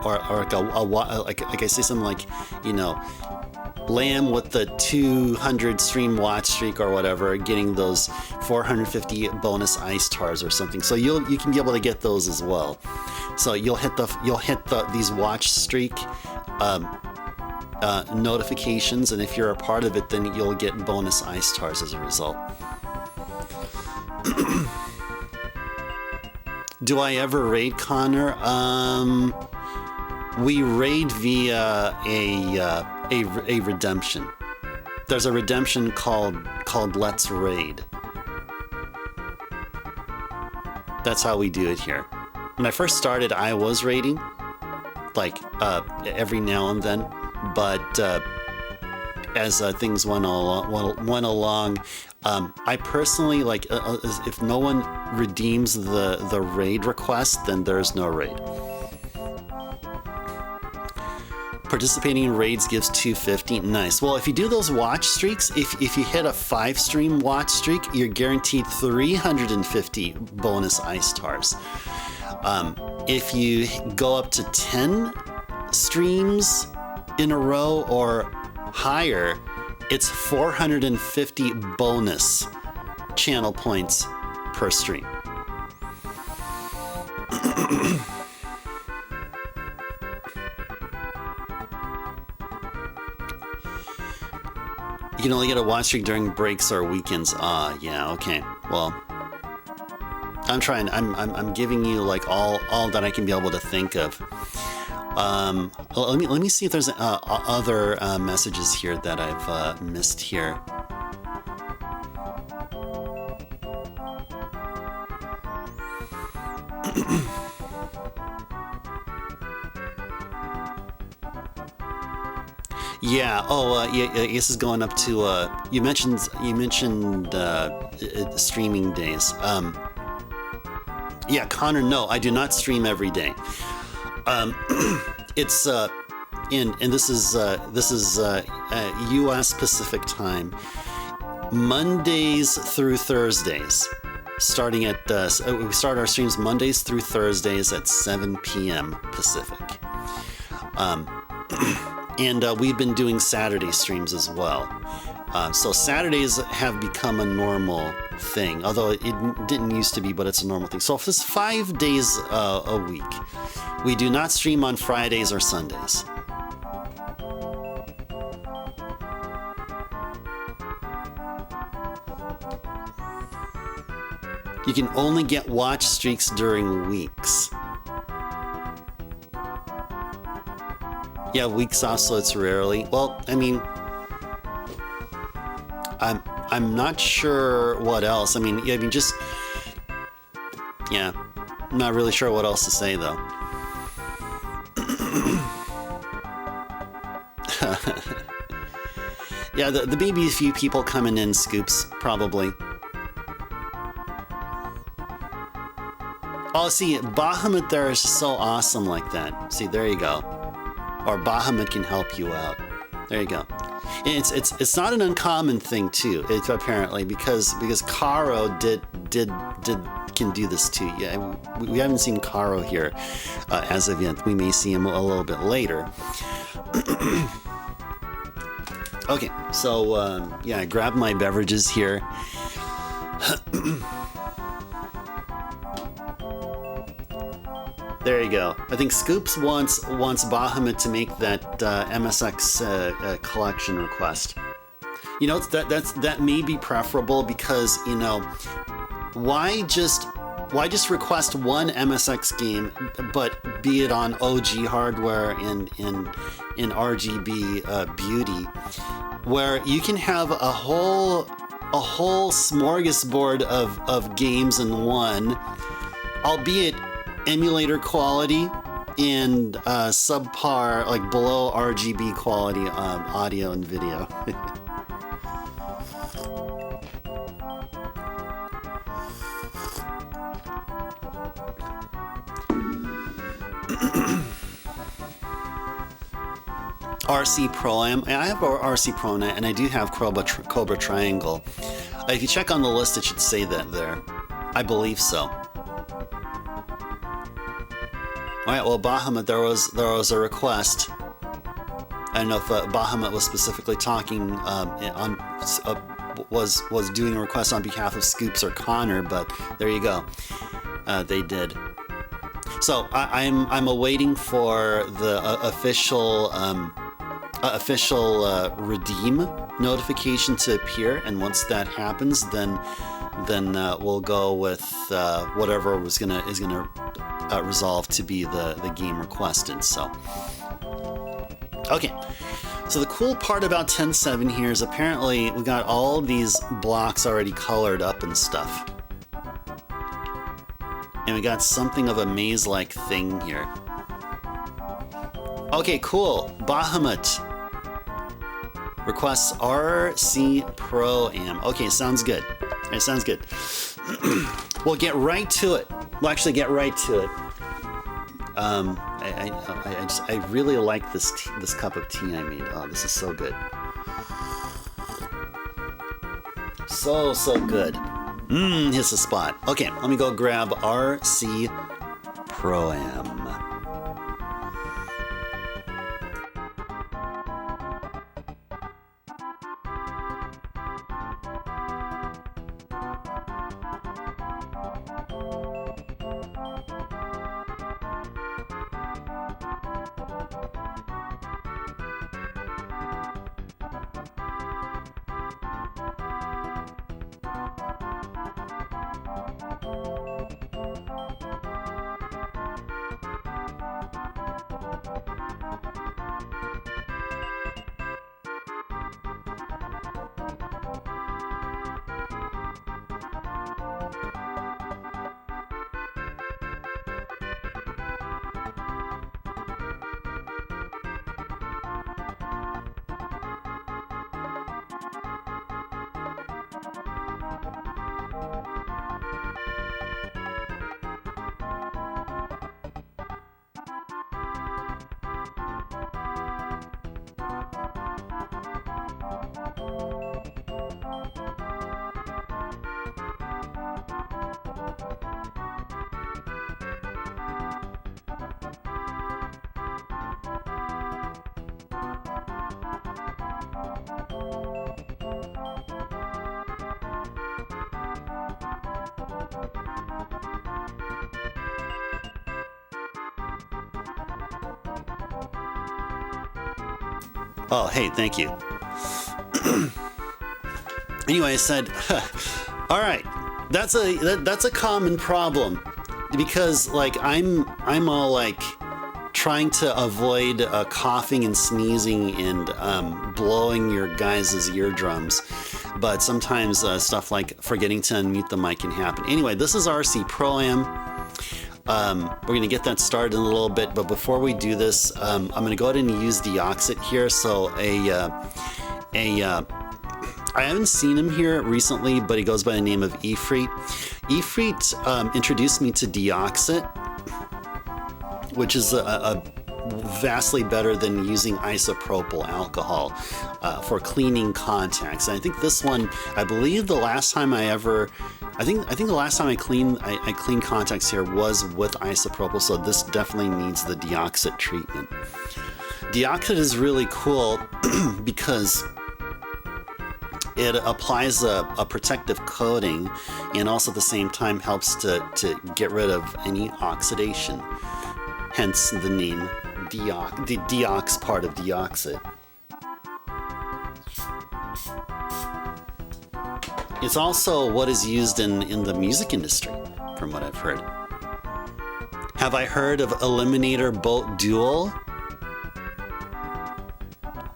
or like I say something like, you know, Lamb with the 200 stream watch streak or whatever, getting those 450 bonus ice tars or something. So you can be able to get those as well. So you'll hit these watch streak notifications, and if you're a part of it, then you'll get bonus ice tars as a result. Do I ever raid, Connor? We raid via a redemption. There's a redemption called Let's Raid. That's how we do it here. When I first started, I was raiding, like every now and then, but as things went along, I personally, like, if no one redeems the raid request, then there's no raid. Participating in raids gives 250. Nice. Well, if you do those watch streaks, if you hit a 5-stream watch streak, you're guaranteed 350 bonus ice tars. If you go up to 10 streams in a row or higher, it's 450 bonus channel points per stream. You can only get a watch streak during breaks or weekends. Ah, yeah, okay. Well, I'm trying. I'm giving you like all that I can be able to think of. Let me see if there's other messages here that I've missed here. Yeah. Oh, yeah. This is going up to. You mentioned streaming days. Yeah, Connor. No, I do not stream every day. It's and this is U.S. Pacific time, Mondays through Thursdays. Starting at we start our streams Mondays through Thursdays at 7 p.m. Pacific. And we've been doing Saturday streams as well. So Saturdays have become a normal thing, although it didn't used to be, but it's a normal thing. So if it's 5 days a week, we do not stream on Fridays or Sundays. You can only get watch streaks during weeks. Yeah, weak soft slots rarely. Well, I mean, I'm not sure what else. I mean, just yeah, I'm not really sure what else to say though. Yeah, the maybe a few people coming in scoops probably. Oh, see, Bahamut there is so awesome like that. See, there you go. Or Bahamut can help you out. There you go. And it's not an uncommon thing too. It's apparently because Karo can do this too. Yeah, we haven't seen Karo here as of yet. We may see him a little bit later. Okay, so yeah, I grabbed my beverages here. There you go. I think Scoops wants Bahamut to make that MSX collection request. You know, that may be preferable because, you know, why just request one MSX game, but be it on OG hardware in RGB beauty, where you can have a whole smorgasbord of games in one, albeit emulator quality and subpar, like below RGB quality audio and video. RC Pro-Am. I have RC Pro-Am and I do have Cobra Triangle. If you check on the list, it should say that there. I believe so. All right, well, Bahamut, there was a request. I don't know if Bahamut was specifically talking was doing a request on behalf of Scoops or Connor, but there you go. They did. So I'm awaiting for the official redeem notification to appear, and once that happens, then we'll go with whatever is gonna resolve to be the game requested. So okay, so the cool part about 10.7 here is apparently we got all these blocks already colored up and stuff, and we got something of a maze-like thing here. Okay, cool. Bahamut requests RC Pro-Am. Okay, sounds good. It sounds good. We'll get right to it. We'll actually get right to it. I really like this cup of tea I made. Oh, this is so good. So good. Here's the spot. Okay, let me go grab RC Pro-Am. Oh, hey, thank you. Anyway, I said, all right, that's a common problem, because like I'm all like trying to avoid coughing and sneezing and blowing your guys' eardrums. But sometimes stuff like forgetting to unmute the mic can happen. Anyway, this is RC Pro-Am. We're going to get that started in a little bit. But before we do this, I'm going to go ahead and use Deoxit here. So I haven't seen him here recently, but he goes by the name of Ifrit. Ifrit introduced me to Deoxit, which is a vastly better than using isopropyl alcohol for cleaning contacts. And I think this one, I believe the last time I think the last time I cleaned contacts here was with isopropyl, so this definitely needs the Deoxit treatment. Deoxit is really cool because it applies a protective coating and also at the same time helps to get rid of any oxidation. Hence the name the deox part of Deoxit. It's also what is used in the music industry, from what I've heard. Have I heard of Eliminator Bolt Dual?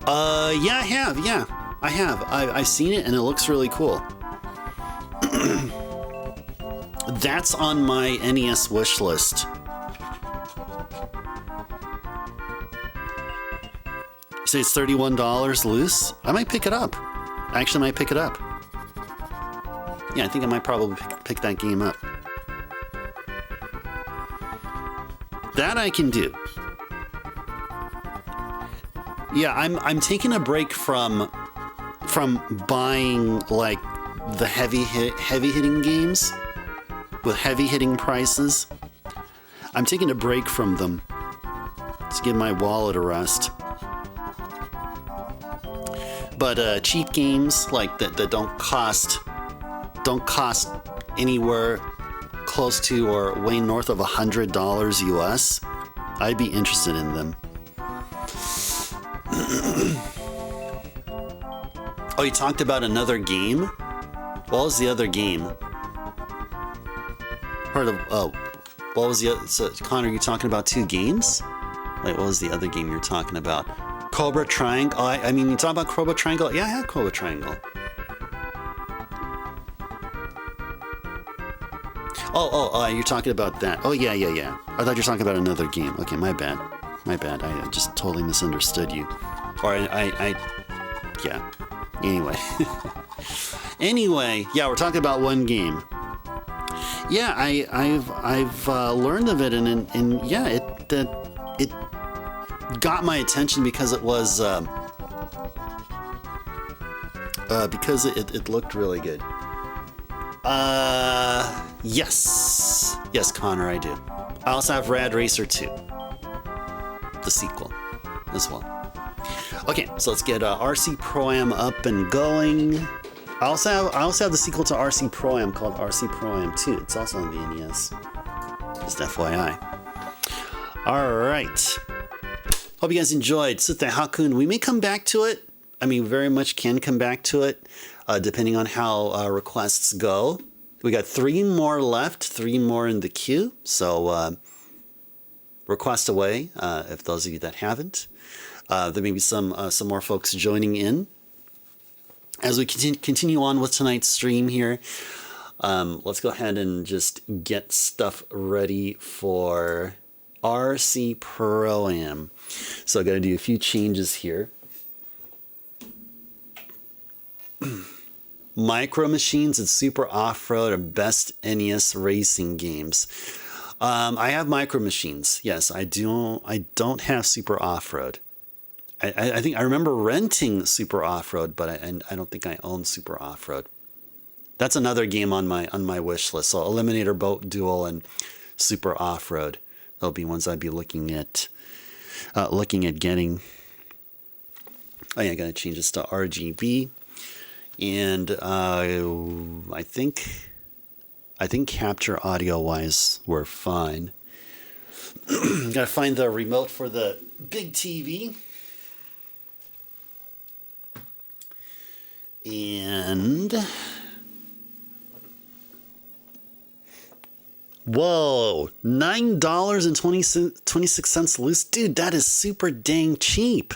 Yeah, I have, yeah. I have. I've seen it and it looks really cool. That's on my NES wish list. You say it's $31 loose? I might pick it up. I actually might pick it up. Yeah, I think I might probably pick that game up. That I can do. Yeah, I'm taking a break from buying like the heavy hitting games with heavy hitting prices. I'm taking a break from them to give my wallet a rest. But cheap games like that don't cost anywhere close to or way north of $100 US, I'd be interested in them. Oh, you talked about another game? What was the other game? What was the other? So, Connor, you talking about two games? Wait, what was the other game you're talking about? Cobra Triangle? Oh, I mean, you talking about Cobra Triangle? Yeah, I have Cobra Triangle. Oh, you're talking about that. Oh, yeah. I thought you were talking about another game. Okay, my bad. I just totally misunderstood you. Or yeah. Anyway, yeah, we're talking about one game. Yeah, I've learned of it, and yeah, it got my attention because it was because it looked really good. Yes, Connor, I do. I also have Rad Racer 2, the sequel, as well. Okay, so let's get RC Pro-Am up and going. I also have the sequel to RC Pro-Am called RC Pro-Am 2. It's also on the NES. Just FYI. All right. Hope you guys enjoyed Sutte Hakkun. We may come back to it. I mean, very much can come back to it, depending on how requests go. We got 3 more left, 3 more in the queue. So request away if those of you that haven't. There may be some more folks joining in. As we continue on with tonight's stream here, let's go ahead and just get stuff ready for RC Pro-Am. So I got to do a few changes here. Micro Machines and Super Off-Road are best NES racing games. I have Micro Machines. Yes, I do. I don't have Super Off-Road. I think I remember renting Super Off-Road, but I don't think I own Super Off-Road. That's another game on my wish list. So Eliminator Boat Duel and Super Off-Road. They'll be ones I'd be looking at getting. Oh yeah, I gotta change this to RGB. And I think capture audio wise we're fine. Gotta find the remote for the big TV. And Whoa, $9.26 loose? Dude, that is super dang cheap.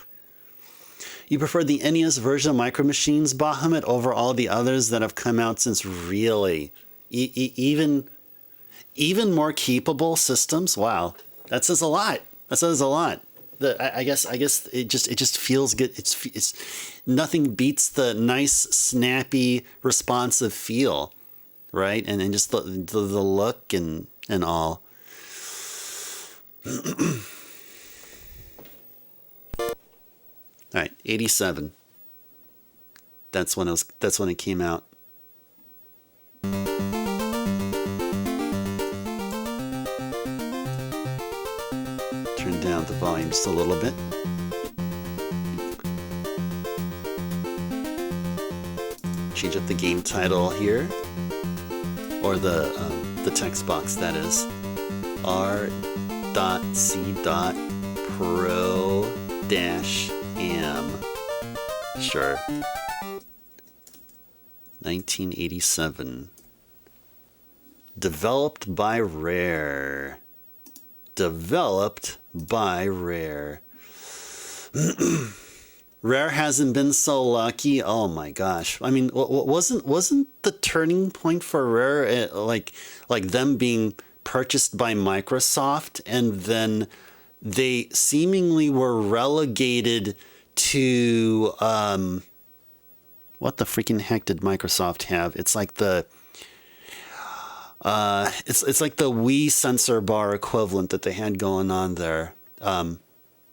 You prefer the NES version of Micro Machines, Bahamut, over all the others that have come out since? Really? Even more capable systems? Wow. That says a lot. That says a lot. I guess it just feels good. It's nothing beats the nice, snappy, responsive feel. Right, and just the look and all. All right, 87. That's when it came out. Turn down the volume just a little bit. Change up the game title here. Or the text box, that is. R.C.Pro-am. Sure. 1987. Developed by Rare. Developed by Rare. Rare hasn't been so lucky. Oh my gosh! I mean, wasn't the turning point for Rare like them being purchased by Microsoft, and then they seemingly were relegated to what the freaking heck did Microsoft have? It's like the it's like the Wii sensor bar equivalent that they had going on there.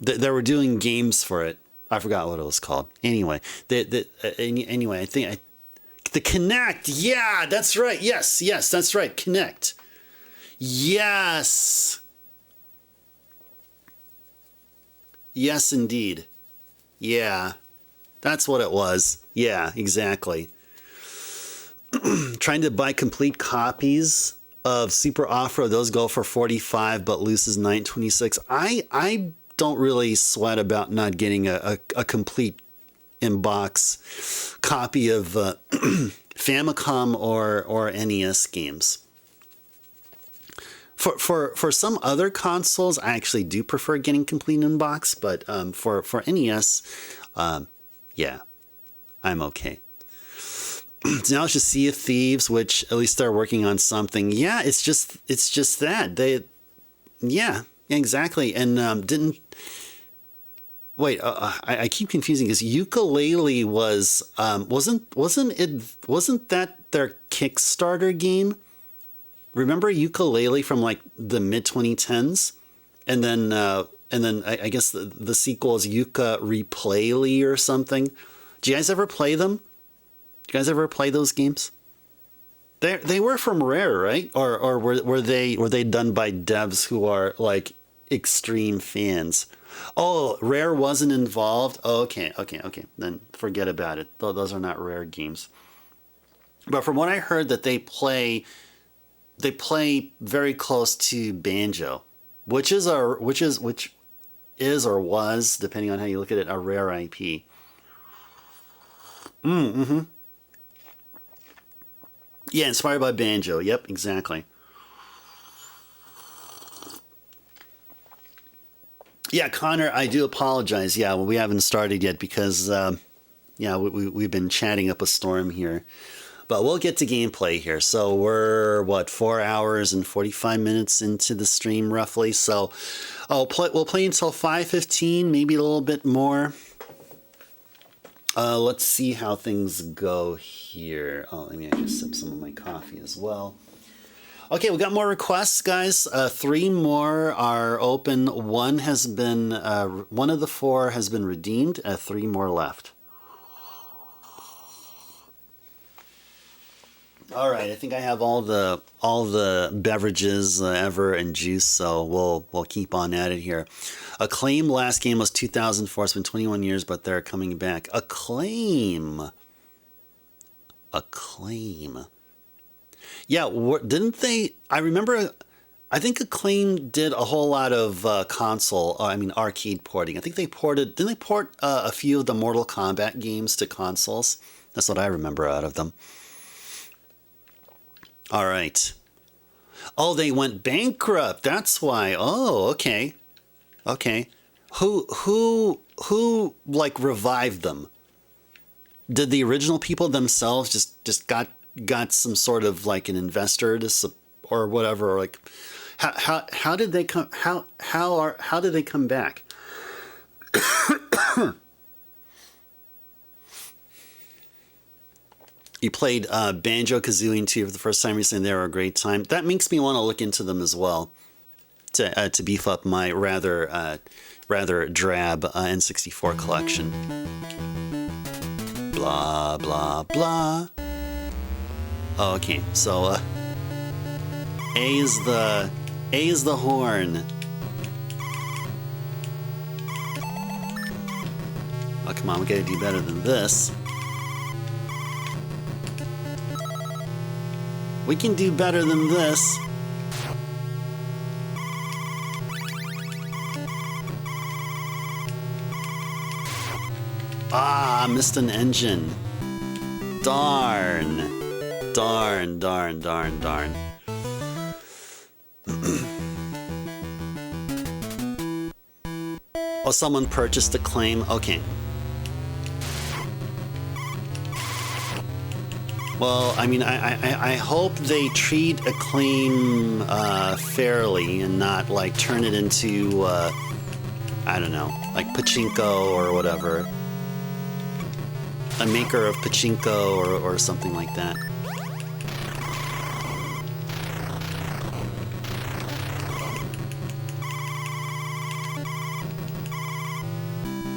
They were doing games for it. I forgot what it was called. Anyway, anyway, I think the Kinect. Yeah, that's right. Yes, that's right. Kinect. Yes. Yes, indeed. Yeah, that's what it was. Yeah, exactly. Trying to buy complete copies of Super Off-Road. Those go for $45, but loose is $9.26. I don't really sweat about not getting a complete in-box copy of Famicom or NES games. For some other consoles, I actually do prefer getting complete in-box, but for NES, yeah, I'm okay. So now it's just Sea of Thieves, which at least they're working on something. Yeah, it's just that yeah, exactly. And I keep confusing because Yooka-Laylee wasn't that their Kickstarter game? Remember Yooka-Laylee from like the mid 2010s, and then I guess the sequel is Yuka Replay-Lee or something. Do you guys ever play them? Do you guys ever play those games? They were from Rare, right? Or were they done by devs who are like extreme fans? Oh, Rare wasn't involved. Oh, okay. Then forget about it. Those are not Rare games. But from what I heard, that they play very close to Banjo, which is or was, depending on how you look at it, a Rare IP. Mm-hmm. Yeah, inspired by Banjo. Yep, exactly. Yeah, Connor, I do apologize. Yeah, well, we haven't started yet because, we've been chatting up a storm here. But we'll get to gameplay here. So we're, 4 hours and 45 minutes into the stream, roughly. So we'll play until 5:15, maybe a little bit more. Let's see how things go here. Oh, let me actually sip some of my coffee as well. Okay, we got more requests, guys. 3 more are open. One of the 4 has been redeemed. 3 more left. All right, I think I have all the beverages ever and juice, so we'll keep on at it here. Acclaim last game was 2004. It's been 21 years, but they're coming back. Acclaim. Yeah, didn't they? I remember. I think Acclaim did a whole lot of arcade porting. I think they ported. Didn't they port a few of the Mortal Kombat games to consoles? That's what I remember out of them. All right. Oh, they went bankrupt. That's why. Oh, okay. Okay. Who like revived them? Did the original people themselves just got some sort of like an investor to or whatever, or like how did they come how did they come back? You played Banjo-Kazooie and 2 for the first time recently. They were a great time. That makes me want to look into them as well to beef up my rather drab N64 collection. Blah, blah, blah. Oh, okay, so A is the horn. Oh, come on, we gotta do better than this. We can do better than this. Ah, missed an engine. Darn. Darn, darn, darn, darn. Oh, someone purchased a claim. Okay. Well, I mean, I hope they treat a claim fairly and not like turn it into I don't know, like pachinko or whatever. A maker of pachinko or something like that.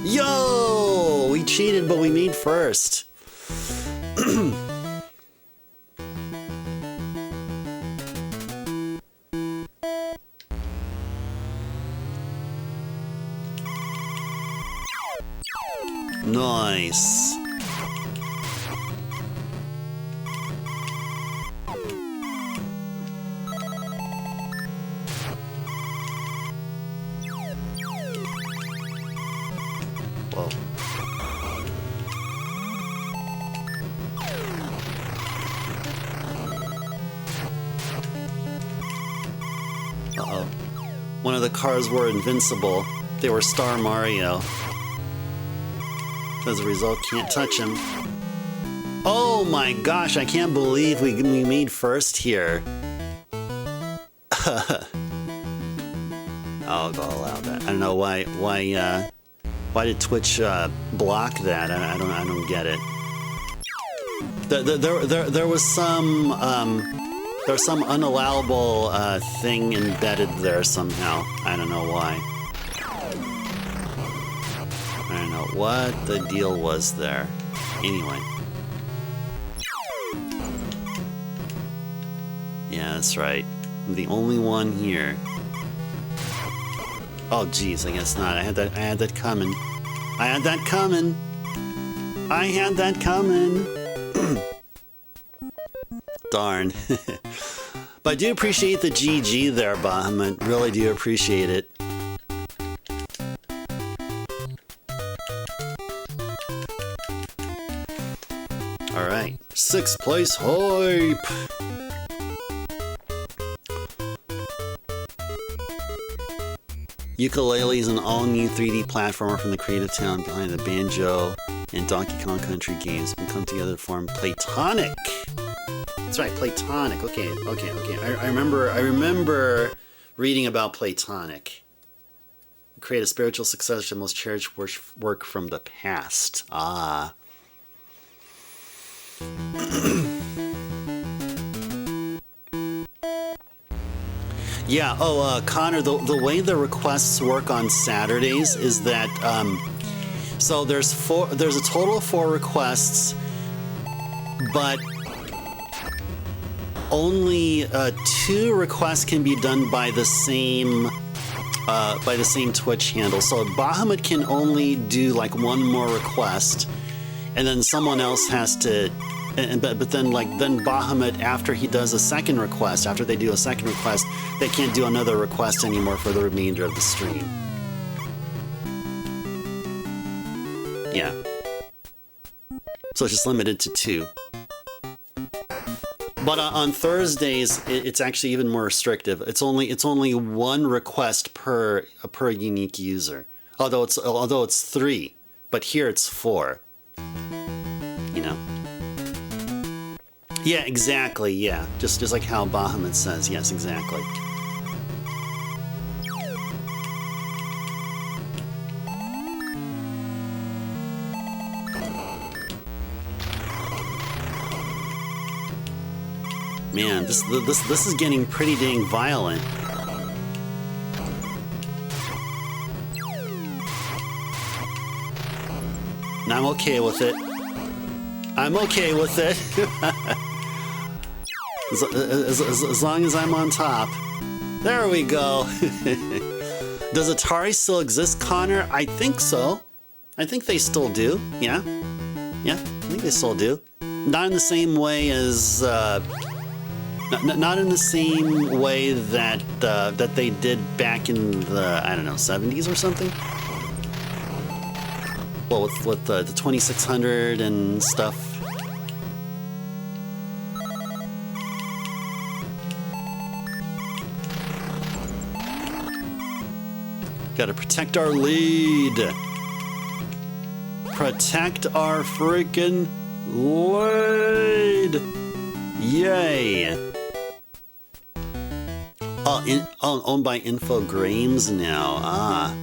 Yo! We cheated, but we made first. Nice. Whoa. Uh-oh. One of the cars were invincible. They were Star Mario. As a result, can't touch him. Oh my gosh, I can't believe we made first here. I'll allow that. I don't know why did Twitch block that? I don't get it. There was some unallowable thing embedded there somehow. I don't know why. I don't know what the deal was there. Anyway. Yeah, that's right. I'm the only one here. Oh, geez, I guess not. I had that coming. I had that coming. I had that coming. Darn. But I do appreciate the GG there, Bahamut. Really do appreciate it. Alright, 6th place hype! Yooka-Laylee is an all-new 3D platformer from the creative talent behind the Banjo and Donkey Kong Country games and come together to form Playtonic! That's right, Playtonic. Okay. I remember reading about Playtonic. Create a spiritual successor to the most cherished work from the past. Ah. Yeah, Connor, the way the requests work on Saturdays is that, so there's a total of 4 requests, but only 2 requests can be done by the same Twitch handle. So Bahamut can only do like 1 more request, and then someone else has to. But then Bahamut, after he does a second request, after they do a second request, they can't do another request anymore for the remainder of the stream. Yeah. So it's just limited to 2. But on Thursdays, it's actually even more restrictive. It's only one request per unique user. Although it's 3, but here it's 4. You know. Yeah, exactly. Yeah, just like how Bahamut says. Yes, exactly. Man, this is getting pretty dang violent. And I'm okay with it. I'm okay with it. as long as I'm on top. There we go. Does Atari still exist, Connor? I think so. I think they still do. Yeah. Yeah, I think they still do. Not in the same way as... Not in the same way that that they did back in the, I don't know, 70s or something. Well, with the 2600 and stuff. Gotta protect our lead. Protect our freaking lead. Yay. Owned by Infogrames now. Ah.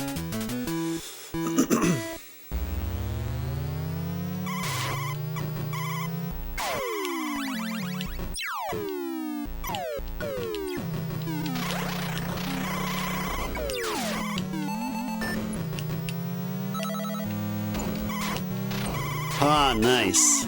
Ah, nice.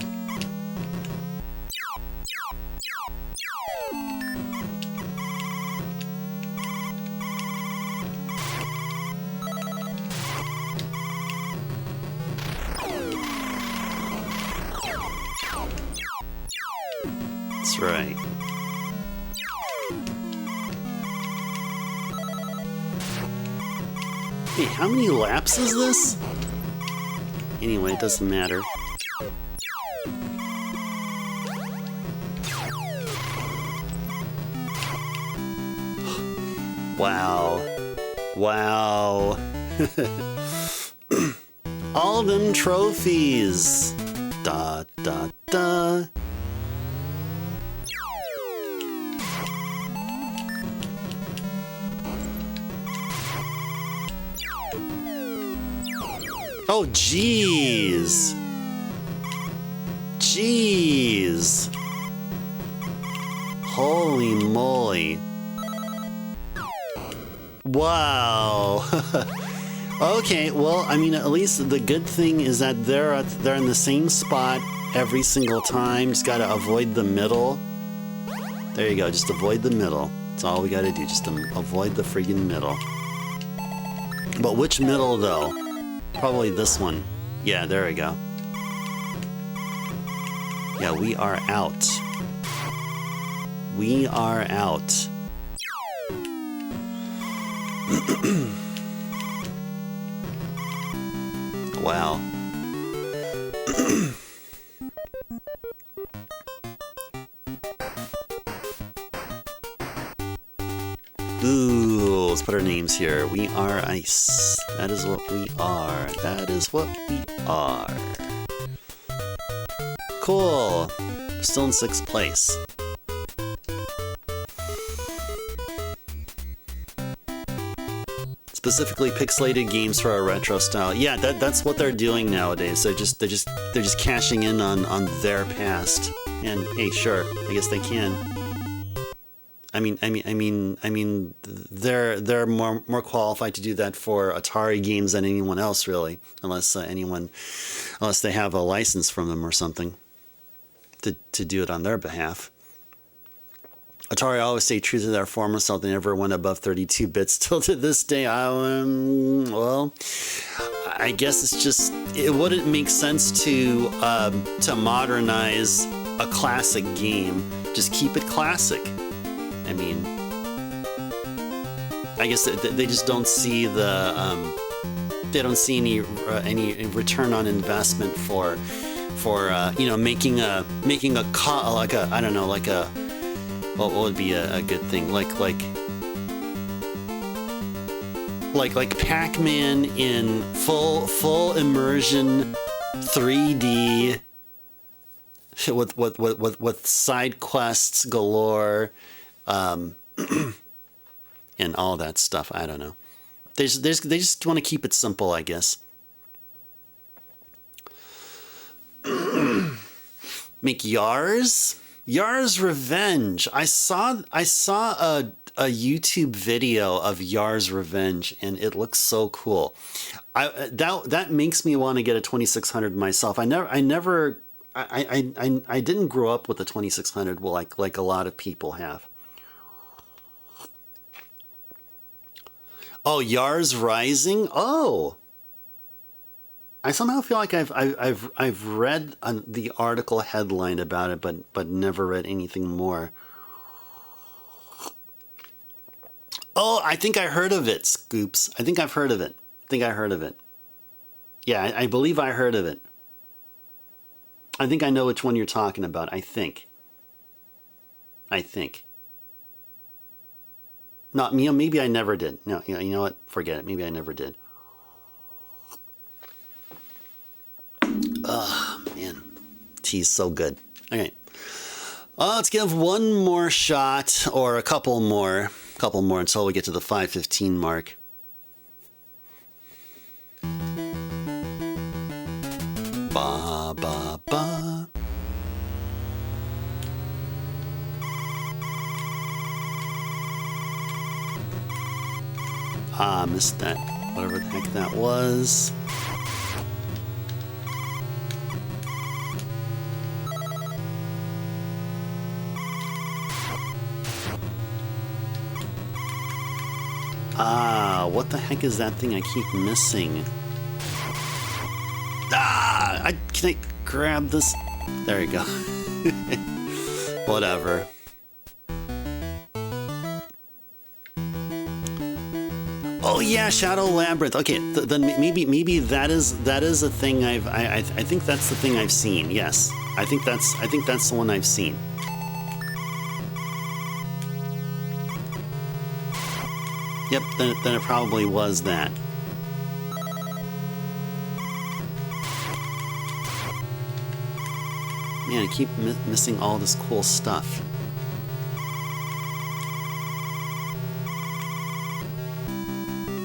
That's right. Hey, how many laps is this? Anyway, it doesn't matter. Wow. Wow. All them trophies. Da da da. Oh, jeez. Jeez. Holy moly. Wow. Okay, well, I mean, at least the good thing is that they're in the same spot every single time. Just gotta avoid the middle. There you go, just avoid the middle. That's all we gotta do, just avoid the friggin' middle. But which middle, though? Probably this one. Yeah, there we go. Yeah, we are out. We are out. Wow. Ooh, let's put our names here. We are ice. That is what we are. That is what we are. Cool. Still in 6th place. Specifically pixelated games for our retro style. Yeah, that's what they're doing nowadays. They're just cashing in on their past. And hey, sure, I guess they can. I mean, they're more qualified to do that for Atari games than anyone else, really, unless they have a license from them or something to do it on their behalf. Atari always stayed true to their former self. They never went above 32 bits till to this day. Well, I guess it's just, it wouldn't make sense to modernize a classic game. Just keep it classic. I mean, I guess they just don't see they don't see any return on investment for making a what would be a good thing? Like Pac-Man in full immersion 3D with side quests galore, and all that stuff. I don't know. They just want to keep it simple, I guess. Make Yar's Revenge. I saw a YouTube video of Yar's Revenge, and it looks so cool. That makes me want to get a 2600 myself. I didn't grow up with the 2600 like a lot of people have. Oh, Yar's Rising. Oh, I somehow feel like I've read the article headline about it, but never read anything more. Oh, I think I heard of it, Scoops. I think I've heard of it. Yeah, I believe I heard of it. I think I know which one you're talking about. I think. No, maybe I never did. No, you know what? Forget it. Maybe I never did. Oh, man. Tea's so good. Okay. Let's give one more shot, or a couple more until we get to the 5:15 mark. Ba, ba, ba. Ah, missed that. Whatever the heck that was. Ah, what the heck is that thing I keep missing? Ah, can I grab this? There you go. Whatever. Oh yeah, Shadow Labyrinth. Okay, then maybe that is a thing I think that's the thing I've seen. Yes, I think that's the one I've seen. Yep, then it probably was that. Man, I keep missing all this cool stuff.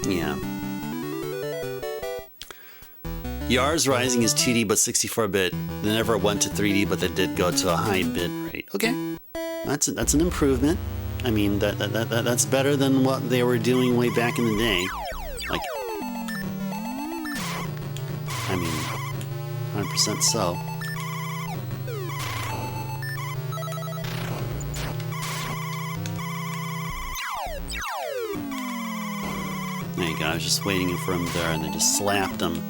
Yeah. Yar's Rising is 2D but 64-bit. They never went to 3D, but they did go to a high bit rate. Okay, that's an improvement. I mean, that's better than what they were doing way back in the day. Like, I mean, 100% so. There you go. I was just waiting for him there, and I just slapped him.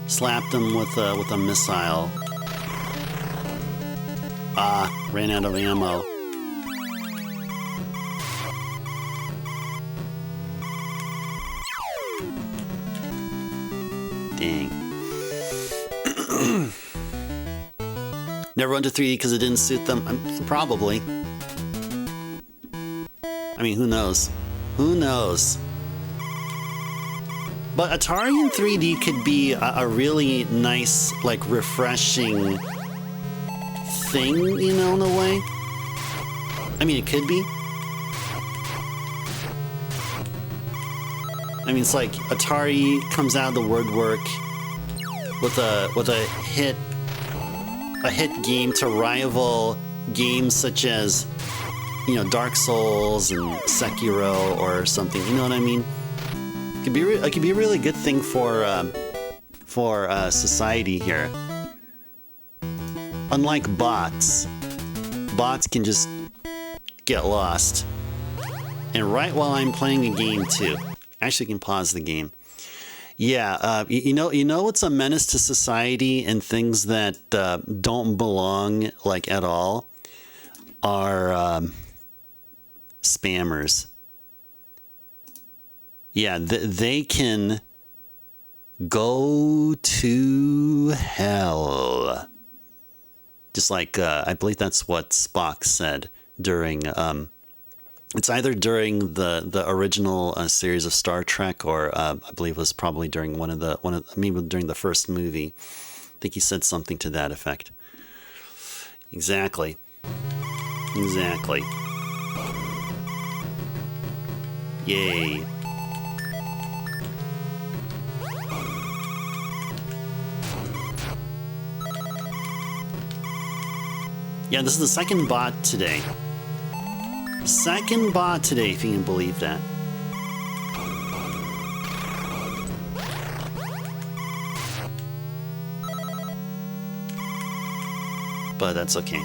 Slapped him with a missile. Ah, ran out of ammo. Dang. Never went to 3D because it didn't suit them? Probably. I mean, who knows? Who knows? But Atari in 3D could be a really nice, like, refreshing thing, you know, in a way. I mean, it could be. I mean, it's like Atari comes out of the woodwork with a hit game to rival games such as, you know, Dark Souls and Sekiro or something. You know what I mean? It could be a really good thing for society here. Unlike bots can just get lost. And right while I'm playing a game too. Actually, you can pause the game. Yeah, you know what's a menace to society and things that don't belong, like, at all, are spammers. Yeah, they can go to hell. Just like, I believe that's what Spock said during it's either during the original series of Star Trek, or I believe it was probably during maybe during the first movie. I think he said something to that effect. Exactly. Yay. Yeah, this is the second bot today. Second bot today, if you can believe that. But that's okay.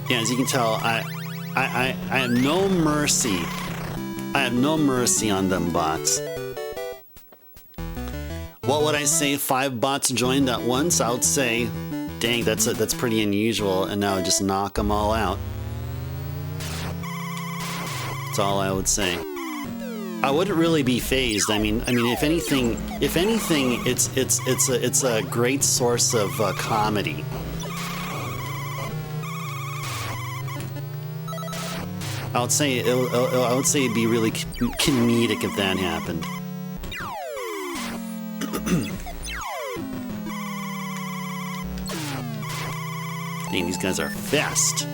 Yeah, as you can tell, I have no mercy. I have no mercy on them bots. What would I say? 5 bots joined at once? I would say, dang, that's pretty unusual, and now I just knock them all out. That's all I would say. I wouldn't really be phased. I mean, if anything, it's a great source of comedy. I would say it'd be really comedic if that happened. Dang, these guys are fast.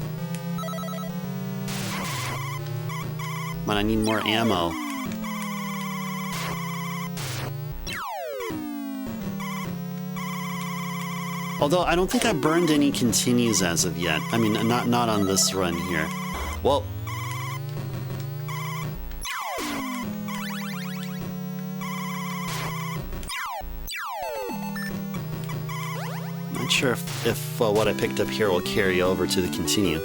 Man, I need more ammo. Although I don't think I burned any continues as of yet. I mean, not on this run here. Well, not sure if what I picked up here will carry over to the continue.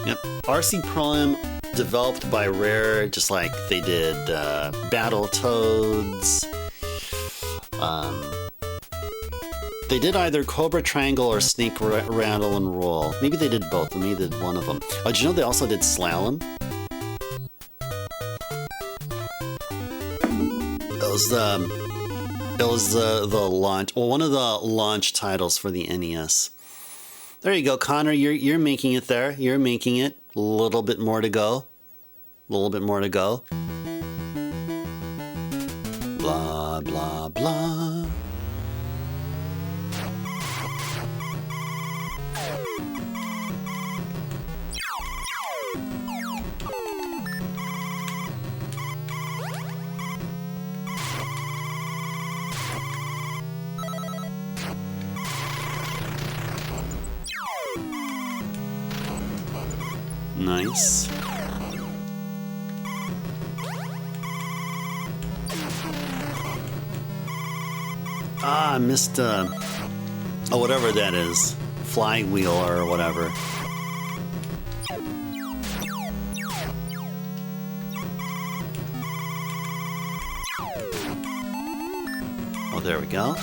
Yep, RC Pro-Am developed by Rare, just like they did Battletoads. They did either Cobra Triangle or Snake Rattle and Roll. Maybe they did both. Maybe they did one of them. Oh, did you know they also did Slalom? It was the launch, well, one of the launch titles for the NES. There you go, Connor. You're making it there. You're making it. A little bit more to go. A little bit more to go. Blah blah blah. Nice. Ah, I missed, oh, whatever that is. Flywheel or whatever. Oh, there we go.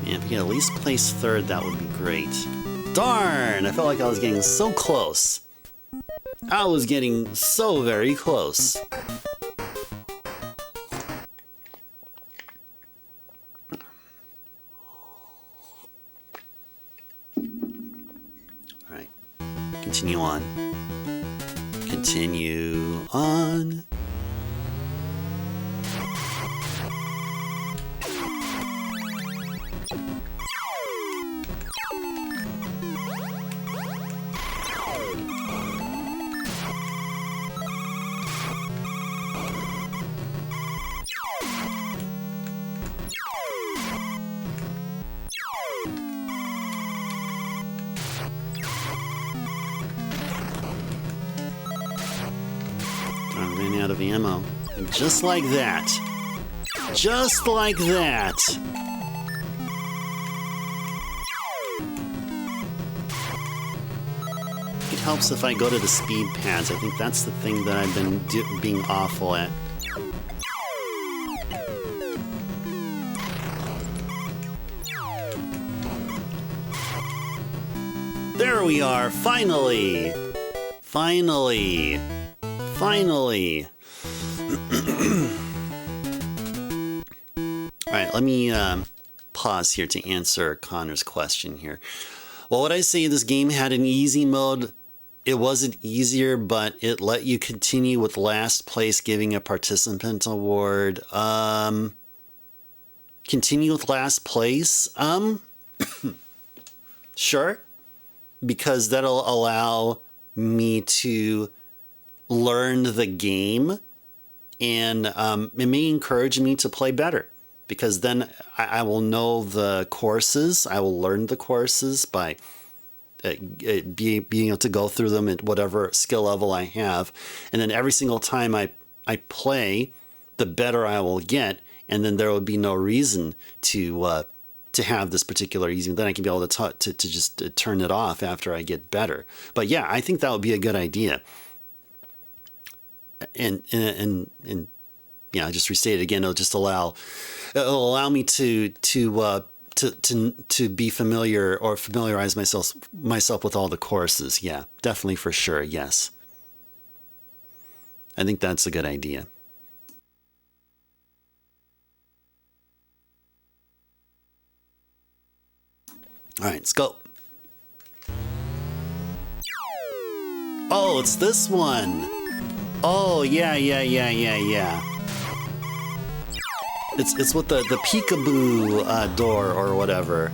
If we can at least place third, that would be great. Darn! I felt like I was getting so close. I was getting so very close. Alright. Continue on. Continue on. I ran out of ammo. And just like that. Just like that. It helps if I go to the speed pads. I think that's the thing that I've been being awful at. we are, finally! Finally! Finally! Alright, let me pause here to answer Connor's question here. Well, would I say this game had an easy mode? It wasn't easier, but it let you continue with last place giving a participant award. Continue with last place? Sure. Because that'll allow me to learn the game, and it may encourage me to play better, because then I will know the courses. I will learn the courses by being able to go through them at whatever skill level I have. And then every single time I play, the better I will get. And then there will be no reason to have this particular easy. Then I can be able to just turn it off after I get better. But yeah, I think that would be a good idea. And yeah, I just restate it again. It'll allow me to be familiar or familiarize myself with all the courses. Yeah, definitely, for sure. Yes. I think that's a good idea. All right, let's go. Oh, it's this one. Oh, yeah. It's with the peekaboo door or whatever,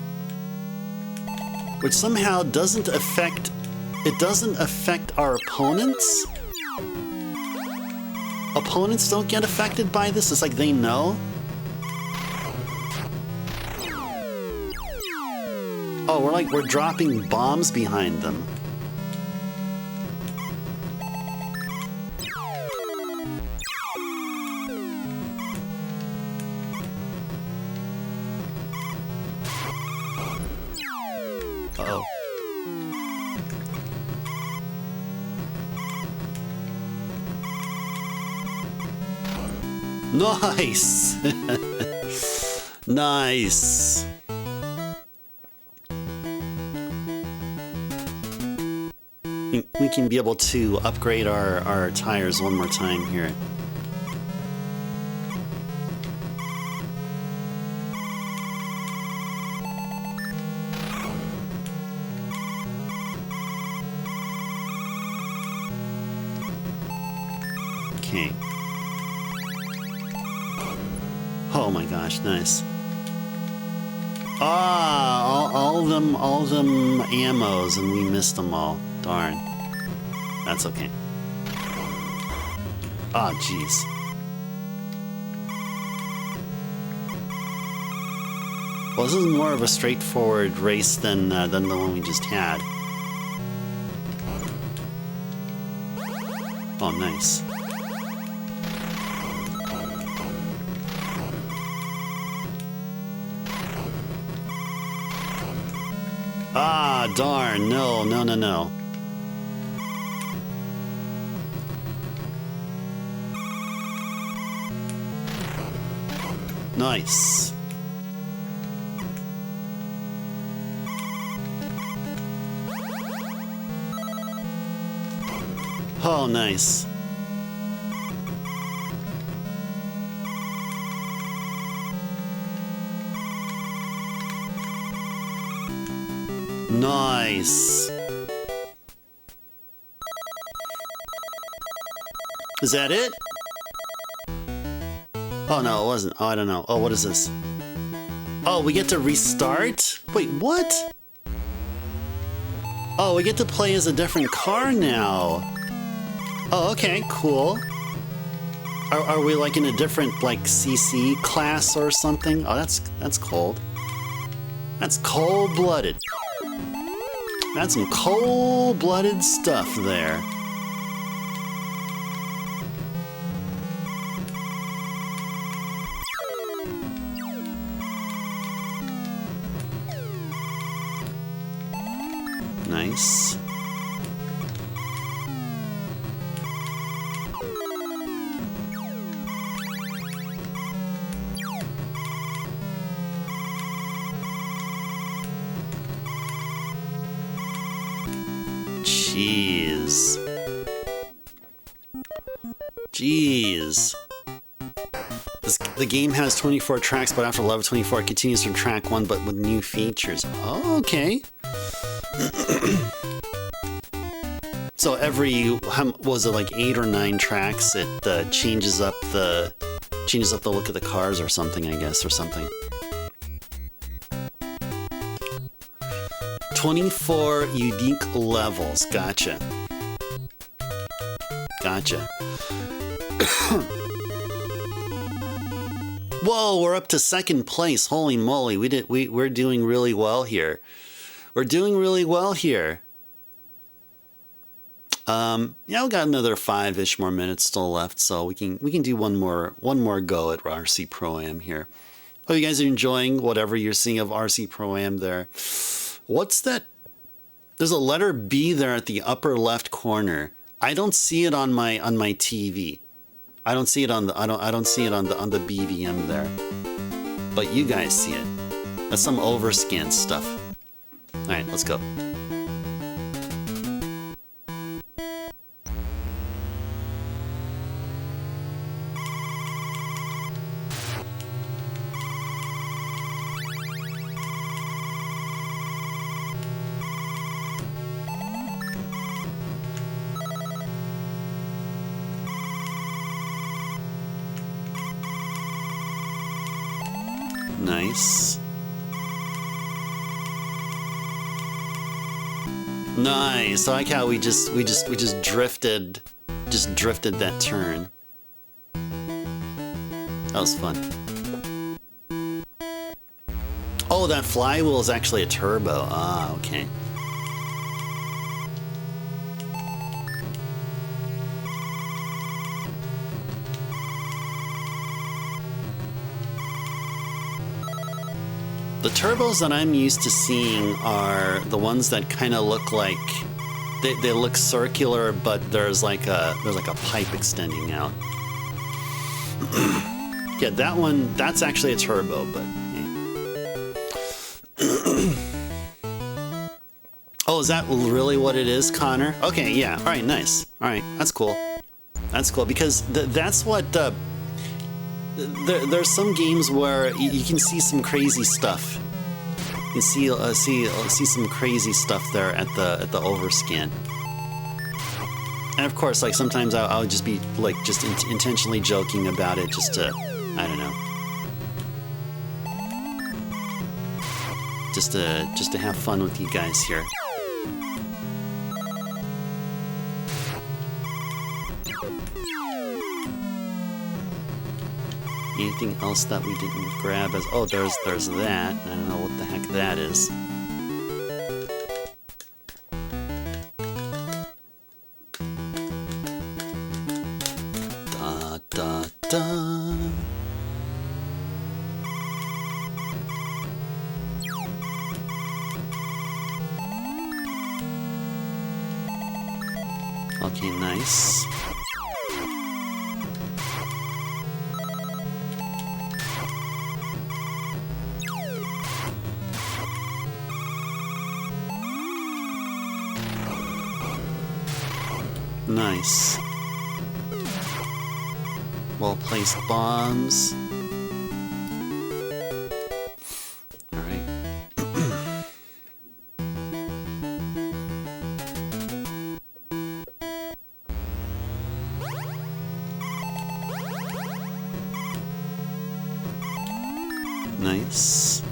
which somehow doesn't affect our opponents. Opponents don't get affected by this. It's like they know. Oh, we're dropping bombs behind them. Uh-oh. Nice! Nice! We can be able to upgrade our tires one more time here. Okay. Oh my gosh, nice. Ah, all them ammos, and we missed them all. Darn. That's okay. Ah, jeez. Well, this is more of a straightforward race than the one we just had. Oh, nice. Ah, darn. No. Nice. Oh, nice. Nice. Is that it? Oh, no, it wasn't. Oh, I don't know. Oh, what is this? Oh, we get to restart? Wait, what? Oh, we get to play as a different car now. Oh, okay, cool. Are we like in a different like CC class or something? Oh, that's cold. That's cold-blooded. That's some cold-blooded stuff there. Nice. Jeez. Jeez. The game has 24 tracks, but after level 24, it continues from track 1, but with new features. Oh, okay. So every, was it like 8 or 9 tracks? It changes up the look of the cars or something, I guess, or something. 24 unique levels. Gotcha. Gotcha. Whoa, we're up to 2nd place. Holy moly, we're doing really well here. We're doing really well here. Yeah, we got another 5-ish more minutes still left, so we can do one more go at RC Pro-Am here. Hope you guys are enjoying whatever you're seeing of RC Pro-Am there. What's that? There's a letter B there at the upper left corner. I don't see it on my TV. I don't see it on the I don't see it on the BVM there. But you guys see it. That's some overscan stuff. All right, let's go. Nice. Nice. I like how we just drifted that turn. That was fun. Oh, that flywheel is actually a turbo. Ah, okay. The turbos that I'm used to seeing are the ones that kind of look like they look circular, but there's like a pipe extending out. Yeah, that one, that's actually a turbo, but oh, is that really what it is, Connor? Okay, yeah. All right, nice. All right, that's cool. That's cool because that's what. There's some games where you can see some crazy stuff. You can see some crazy stuff there at the overscan. And of course, like sometimes I'll just be like just intentionally joking about it, just to, I don't know, just to have fun with you guys here. Anything else that we didn't grab as... Oh, there's that. I don't know what the heck that is. Da, da, da. Okay, nice. Nice. Well-placed bombs. All right. Nice.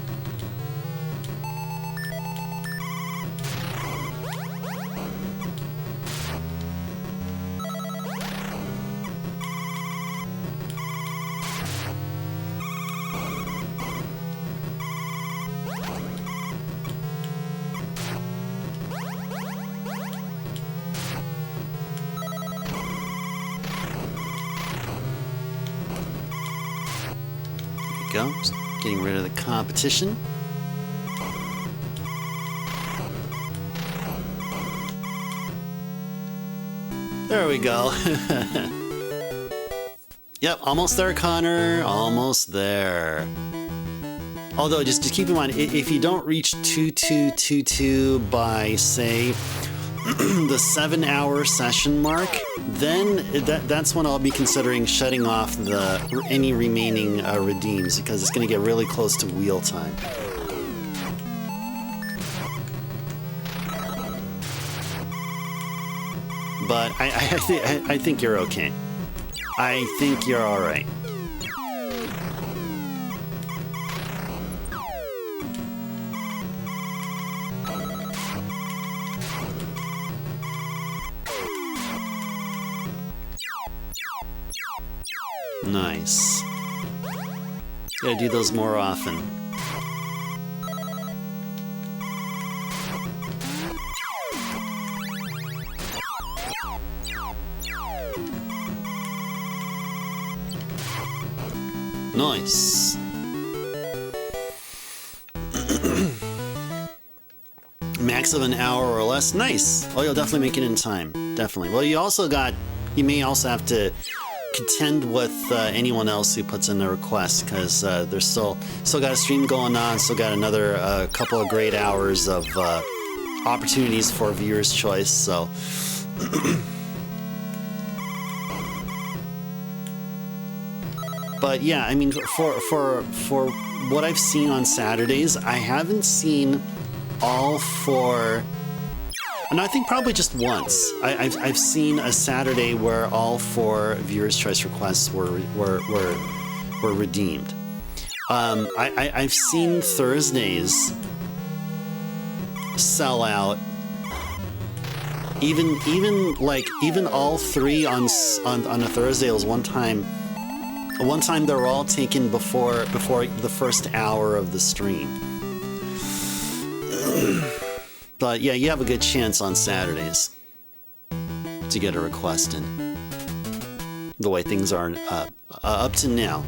Go. Just getting rid of the competition. There we go. Yep, almost there, Connor. Almost there. Although, just keep in mind, if you don't reach 2222 by, say, the 7-hour session mark, then that's when I'll be considering shutting off any remaining redeems, because it's going to get really close to wheel time. But I think you're okay. I think you're all right. Nice. Gotta do those more often. Nice. Max of an hour or less. Nice. Oh, you'll definitely make it in time. Definitely. Well, you may also have to contend with anyone else who puts in a request, because there's still got a stream going on, still got another couple of great hours of opportunities for viewers' choice. So but yeah, I mean, for what I've seen on Saturdays, I haven't seen all 4. And I think probably just once. I've seen a Saturday where all 4 viewers' choice requests were redeemed. I've seen Thursdays sell out. Even all 3 on a Thursday. It was one time they were all taken before the first hour of the stream. But yeah, you have a good chance on Saturdays to get a request in, the way things are up to now.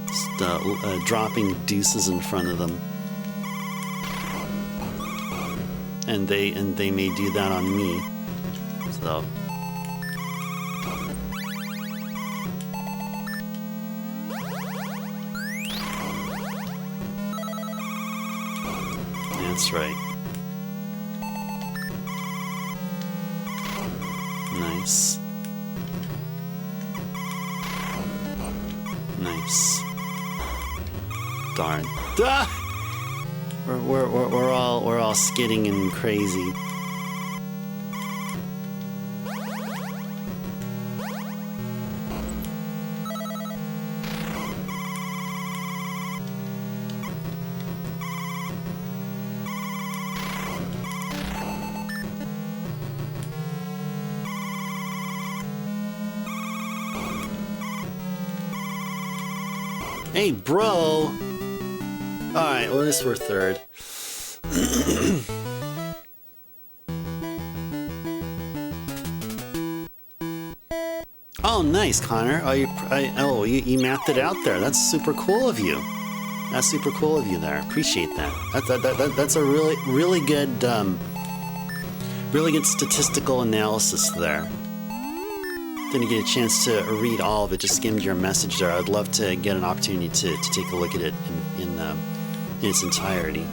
Just dropping deuces in front of them, and they may do that on me. So. That's right. Nice. Nice. Darn. Ah! We're all skidding and crazy. Hey, bro! Alright, well, at least we're third. Oh, nice, Connor. You mapped it out there. That's super cool of you. That's super cool of you there. Appreciate that. That's a really good statistical analysis there. Didn't get a chance to read all of it, just skimmed your message there. I'd love to get an opportunity to take a look at it in its entirety.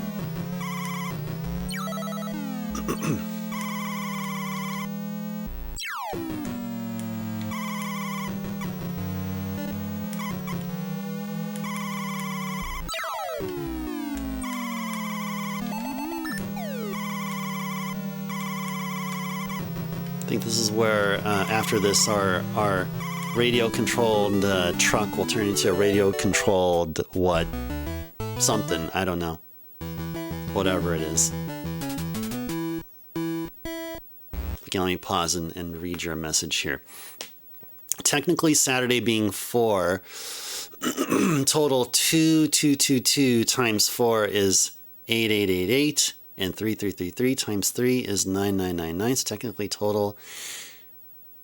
I think this is where, after this, our radio-controlled truck will turn into a radio-controlled what? Something. I don't know. Whatever it is. Okay, let me pause and read your message here. Technically, Saturday being 4, total 2 times 4 is 8888. And 3333 times 3 is 9999. So technically total,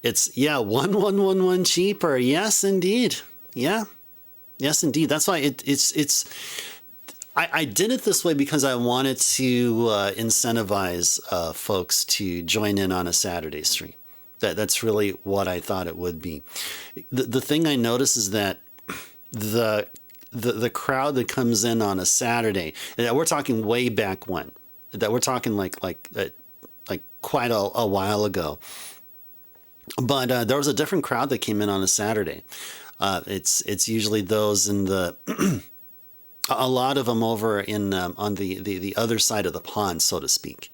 it's, yeah, 1111 cheaper. Yes, indeed. Yeah. Yes, indeed. That's why I did it this way because I wanted to incentivize folks to join in on a Saturday stream. That's really what I thought it would be. The thing I noticed is that the the crowd that comes in on a Saturday, we're talking way back when, that we're talking like quite a while ago. But there was a different crowd that came in on a Saturday. It's usually those in the a lot of them over in on the other side of the pond, so to speak.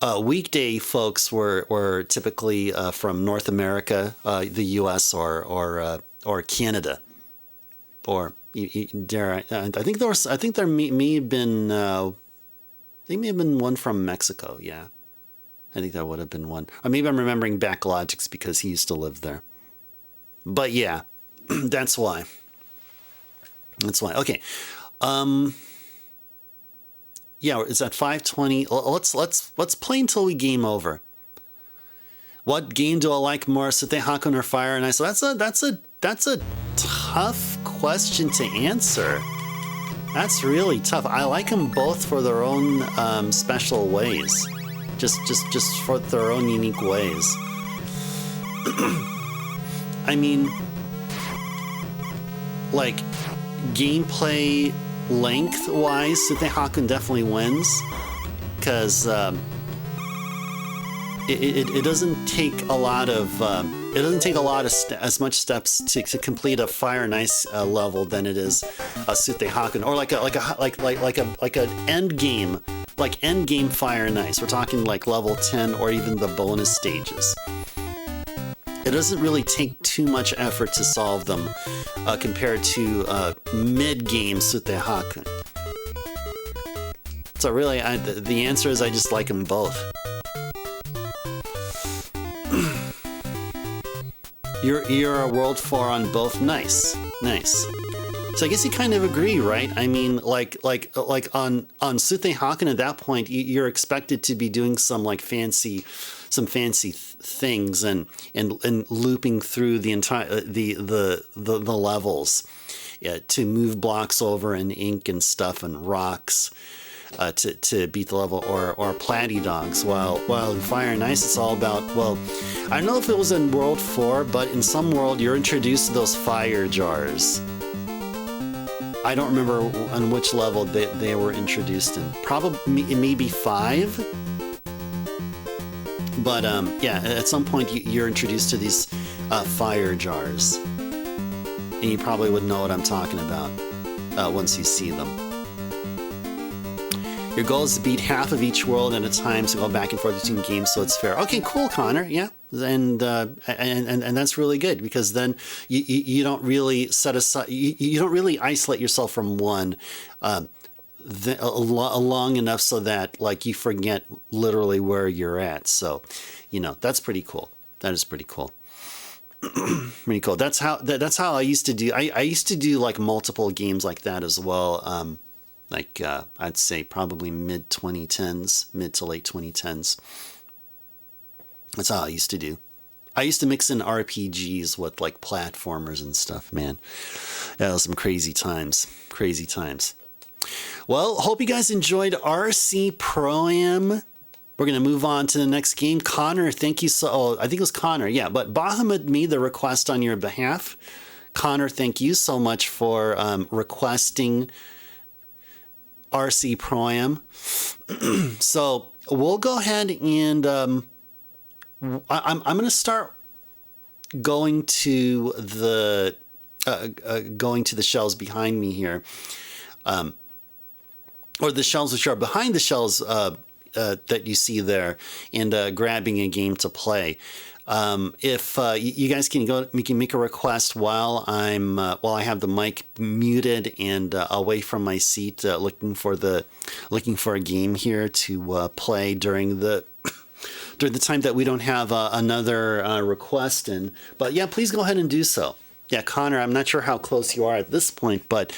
Weekday folks were typically from North America, the U.S. or Canada, or dare I think there may have been one from Mexico. Yeah, I think there would have been one. Or maybe I'm remembering Backlogics because he used to live there. But yeah, that's why. That's why. Okay. Yeah, it's at 5:20. Let's play until we game over. What game do I like more, Sutte Hakkun or Fire and Ice? So that's a tough question to answer. That's really tough. I like them both for their own special ways, just for their own unique ways. I mean, like gameplay length-wise, Sutte Hakkun definitely wins because it doesn't take a lot of as much steps to complete a Fire and Ice level than it is a Sutte Hakkun, or like an end game, Fire and Ice. We're talking like level 10 or even the bonus stages. It doesn't really take too much effort to solve them compared to mid-game Sutte Hakkun. So really, the answer is I just like them both. You're a World 4 on both. Nice. So I guess you kind of agree, right? I mean, like on Sutte Hakkun at that point, you're expected to be doing some fancy things and looping through the entire the levels, to move blocks over and ink and stuff and rocks to beat the level, or platy dogs. While in Fire and Ice it's all about, well, I don't know if it was in World 4, but in some world you're introduced to those fire jars. I don't remember on which level they were introduced in. Probably maybe 5. But yeah, at some point you're introduced to these fire jars, and you probably would know what I'm talking about once you see them. Your goal is to beat half of each world at a time, so go back and forth between games, so it's fair. Okay, cool, Connor. Yeah, and that's really good, because then you don't really set aside, you don't really isolate yourself from one long enough so that you forget literally where you're at. So, that's pretty cool. That is pretty cool. Pretty cool. That's how I used to do. I used to do multiple games like that as well. I'd say probably mid to late 2010s. That's how I used to do. I used to mix in RPGs with platformers and stuff, man. That was some crazy times. Crazy times. Well, hope you guys enjoyed RC Pro-Am. We're going to move on to the next game. Connor, thank you I think it was Connor, yeah. But Bahamut made the request on your behalf. Connor, thank you so much for requesting RC Pro-Am. So we'll go ahead and I'm going to start going to the shelves behind me here. Or the shelves which are behind the shelves that you see there, and grabbing a game to play. If you guys can make a request while I have the mic muted and away from my seat, looking for a game here to play during the time that we don't have another request in. But yeah, please go ahead and do so. Yeah, Connor, I'm not sure how close you are at this point, but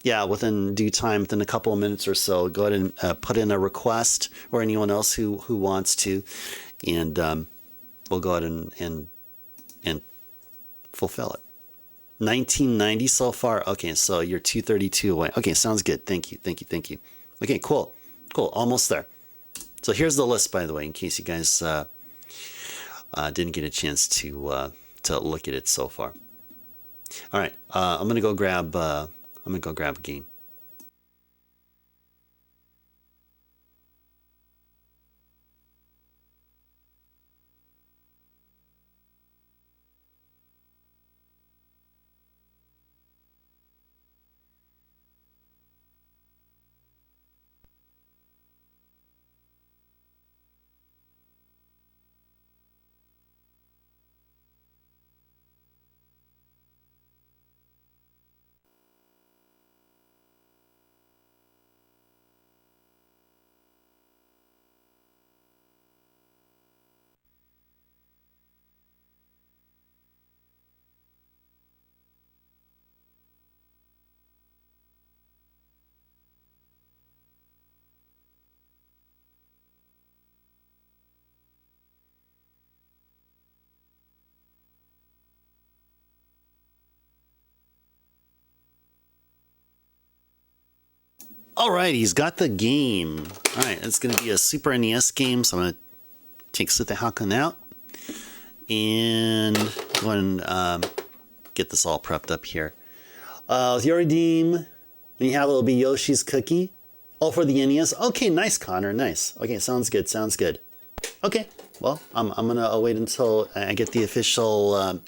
yeah, within due time, within a couple of minutes or so, go ahead and put in a request, or anyone else who wants to, and we'll go ahead and fulfill it. 1990 so far. Okay, so you're 232 away. Okay, sounds good. Thank you. Okay, cool. Almost there. So here's the list, by the way, in case you guys didn't get a chance to look at it so far. All right, I'm gonna go grab a game. All right, he's got the game. All right, it's going to be a Super NES game, so I'm going to take Sutte Hakkun out and go and get this all prepped up here. With your redeem, when you have it, it'll be Yoshi's Cookie. Oh, for the NES? Okay, nice, Connor, nice. Okay, sounds good, sounds good. Okay, well, I'm going to wait until I get the official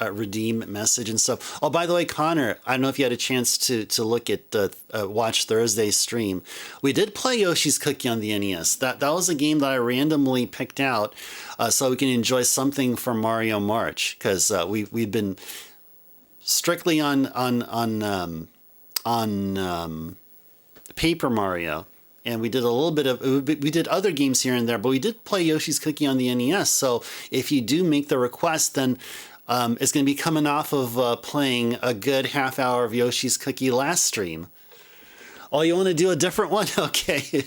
redeem message and stuff. Oh, by the way, Connor, I don't know if you had a chance to look at the watch Thursday's stream. We did play Yoshi's Cookie on the NES. That was a game that I randomly picked out so we can enjoy something from Mario March, because we've been strictly on Paper Mario. And we did a little bit of, we did other games here and there, but we did play Yoshi's Cookie on the NES. So if you do make the request, then it's going to be coming off of playing a good half hour of Yoshi's Cookie last stream. Oh, you want to do a different one? Okay.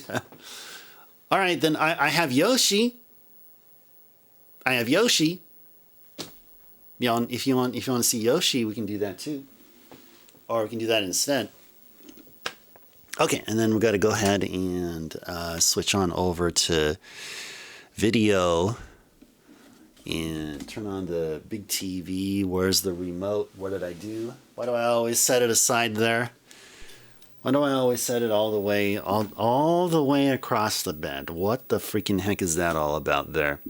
All right, then I have Yoshi. I have Yoshi. You know, if you want to see Yoshi, we can do that too. Or we can do that instead. Okay, and then we've got to go ahead and switch on over to video and turn on the big TV. Where's the remote? What did I do? Why do I always set it aside there? Why do I always set it all the way across the bed? What the freaking heck is that all about there?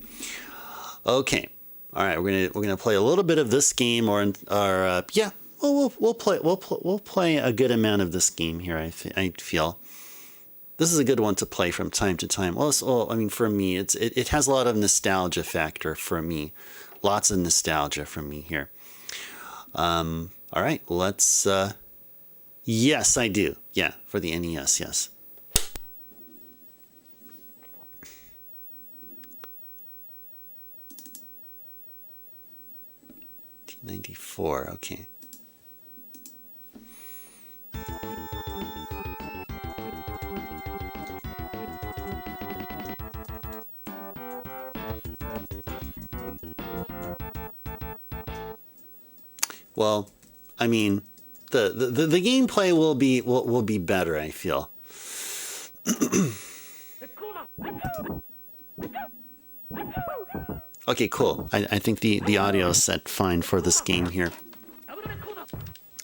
Okay, all right, we're gonna play a little bit of this game, yeah. We'll play a good amount of this game here. I feel this is a good one to play from time to time. Also, I mean, for me, it has a lot of nostalgia factor for me. Lots of nostalgia for me here. All right, let's. Yes, I do. Yeah, for the NES. Yes. T94. Okay. Well, I mean, the gameplay will be better, I feel. Okay, cool. I think the audio is set fine for this game here.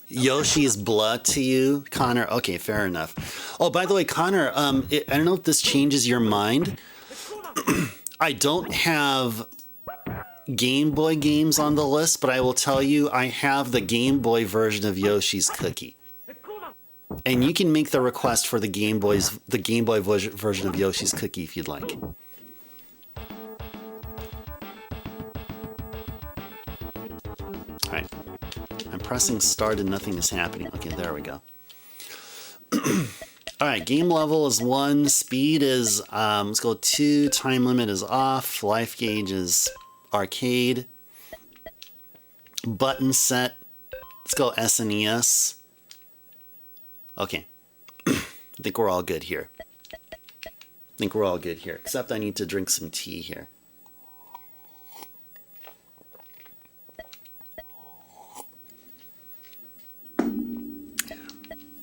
Yoshi's blood to you, Connor? Okay, fair enough. Oh, by the way, Connor, I don't know if this changes your mind. I don't have Game Boy games on the list, but I will tell you I have the Game Boy version of Yoshi's Cookie. And you can make the request for the Game Boy version of Yoshi's Cookie if you'd like. Alright. I'm pressing start and nothing is happening. Okay, there we go. Alright, game level is 1, speed is, let's go 2, time limit is off, life gauge is arcade, button set, let's go SNES. Okay, I think we're all good here. Except I need to drink some tea here.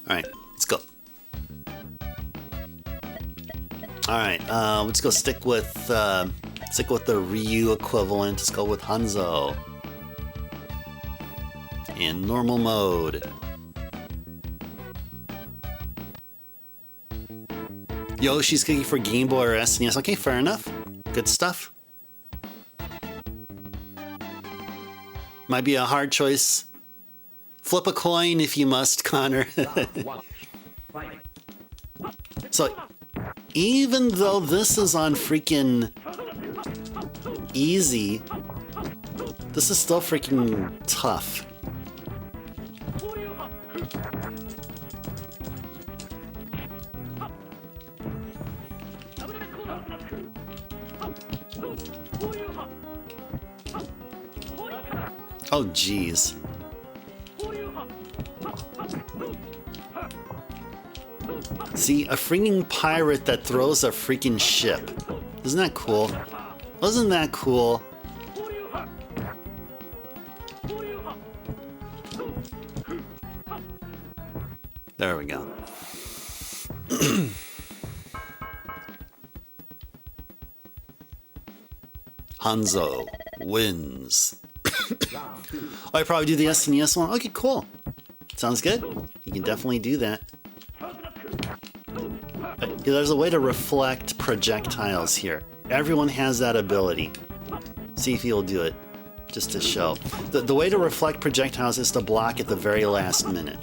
Alright, let's go. Alright, let's go stick with the Ryu equivalent. Let's go with Hanzo. in normal mode. Yoshi's cooking for Game Boy or SNES. Okay, fair enough. Good stuff. Might be a hard choice. Flip a coin if you must, Connor. So, even though this is on freaking easy, this is still freaking tough. Oh, jeez. See, a freaking pirate that throws a freaking ship. Isn't that cool? Wasn't that cool? There we go. Hanzo wins. I probably do the SNES one. Okay, cool. Sounds good. You can definitely do that. There's a way to reflect projectiles here. Everyone has that ability. See if you'll do it, just to show. The way to reflect projectiles is to block at the very last minute.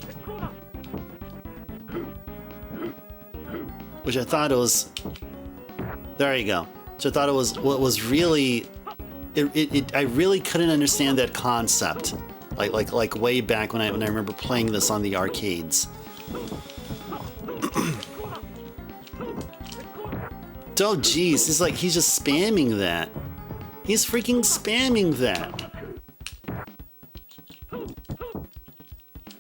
Which I thought it was... There you go. So I thought it was really... I really couldn't understand that concept. Like way back when I remember playing this on the arcades. Oh geez, he's just spamming that. He's freaking spamming that.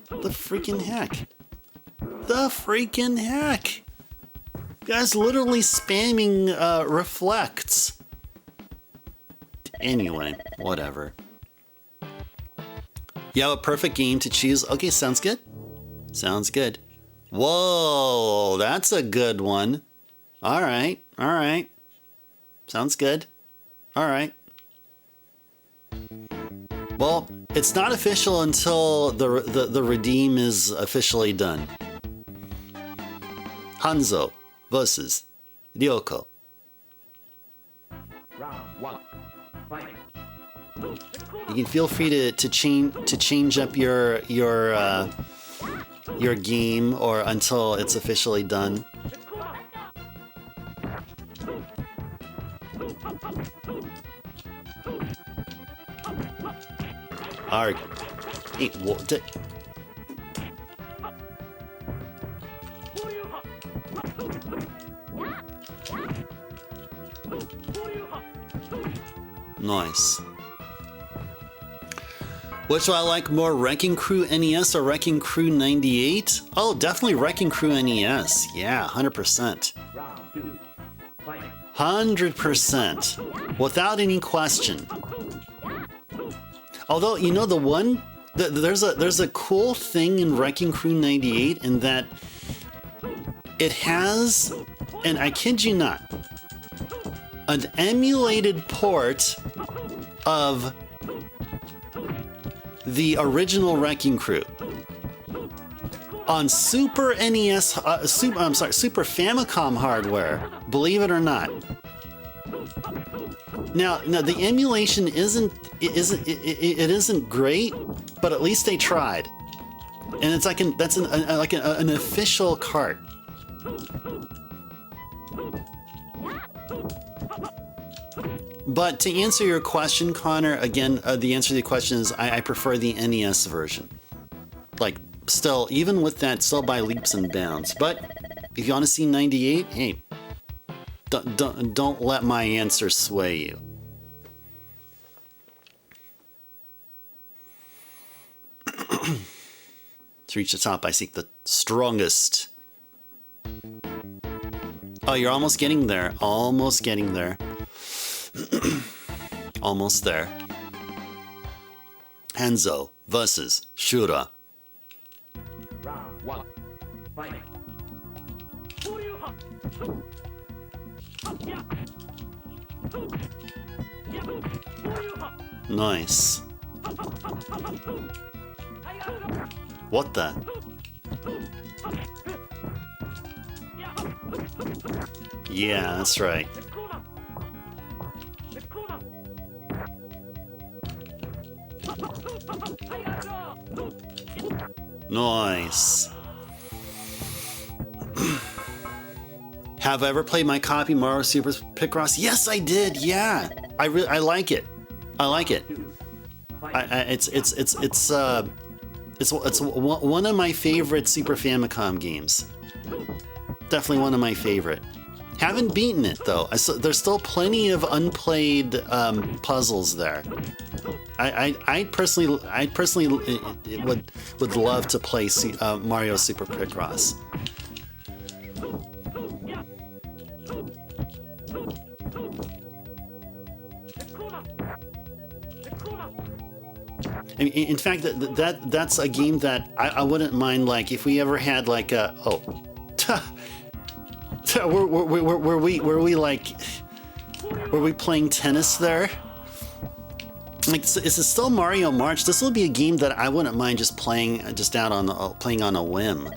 The freaking heck. The freaking heck. Guy's literally spamming reflects. Anyway, whatever. You have a perfect game to choose. Okay, sounds good. Sounds good. Whoa, that's a good one. All right, all right. Sounds good. All right. Well, it's not official until the redeem is officially done. Hanzo versus Ryoko. Round one. Fight. You can feel free to change up your game or until it's officially done. Alright. Hey, what? Nice. Which do I like more, Wrecking Crew NES or Wrecking Crew 98? Oh, definitely Wrecking Crew NES. Yeah, 100%. 100%. Without any question. Although, you know, there's a cool thing in Wrecking Crew 98 in that it has, and I kid you not, an emulated port of the original Wrecking Crew on Super NES, Super Famicom hardware. Believe it or not. Now the emulation isn't great, but at least they tried, and it's like an official cart. But to answer your question, Connor, again, the answer to the question is I prefer the NES version. Like, still, even with that, still by leaps and bounds. But if you want to see 98, hey, don't let my answer sway you. To reach the top, I seek the strongest. Oh, you're almost getting there. Almost getting there. Almost there. Hanzo versus Shura. Round one. Fight. Nice. What the? Yeah, that's right. Nice. Have I ever played my copy Mario Super Picross? Yes, I did. Yeah, I like it. I like it. It's one of my favorite Super Famicom games. Definitely one of my favorite. Haven't beaten it though. There's still plenty of unplayed puzzles there. I personally would love to play Mario Super Picross. In fact, that's a game that I wouldn't mind, like, if we ever had like a were we playing tennis there? Like, is it still Mario March? This will be a game that I wouldn't mind just playing playing on a whim.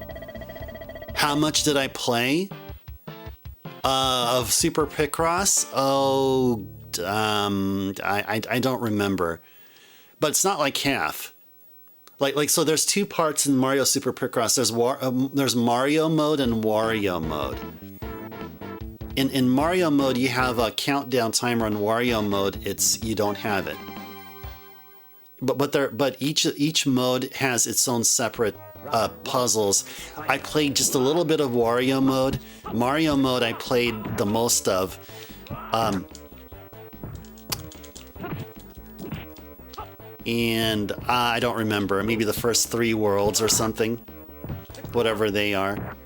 How much did I play of Super Picross? Oh, I don't remember. But it's not like half. Like so there's two parts in Mario Super Picross. There's Mario mode and Wario mode. In Mario mode you have a countdown timer. In Wario mode you don't have it. But each mode has its own separate puzzles. I played just a little bit of Wario mode. Mario mode I played the most of. And I don't remember, maybe the first 3 worlds or something, whatever they are.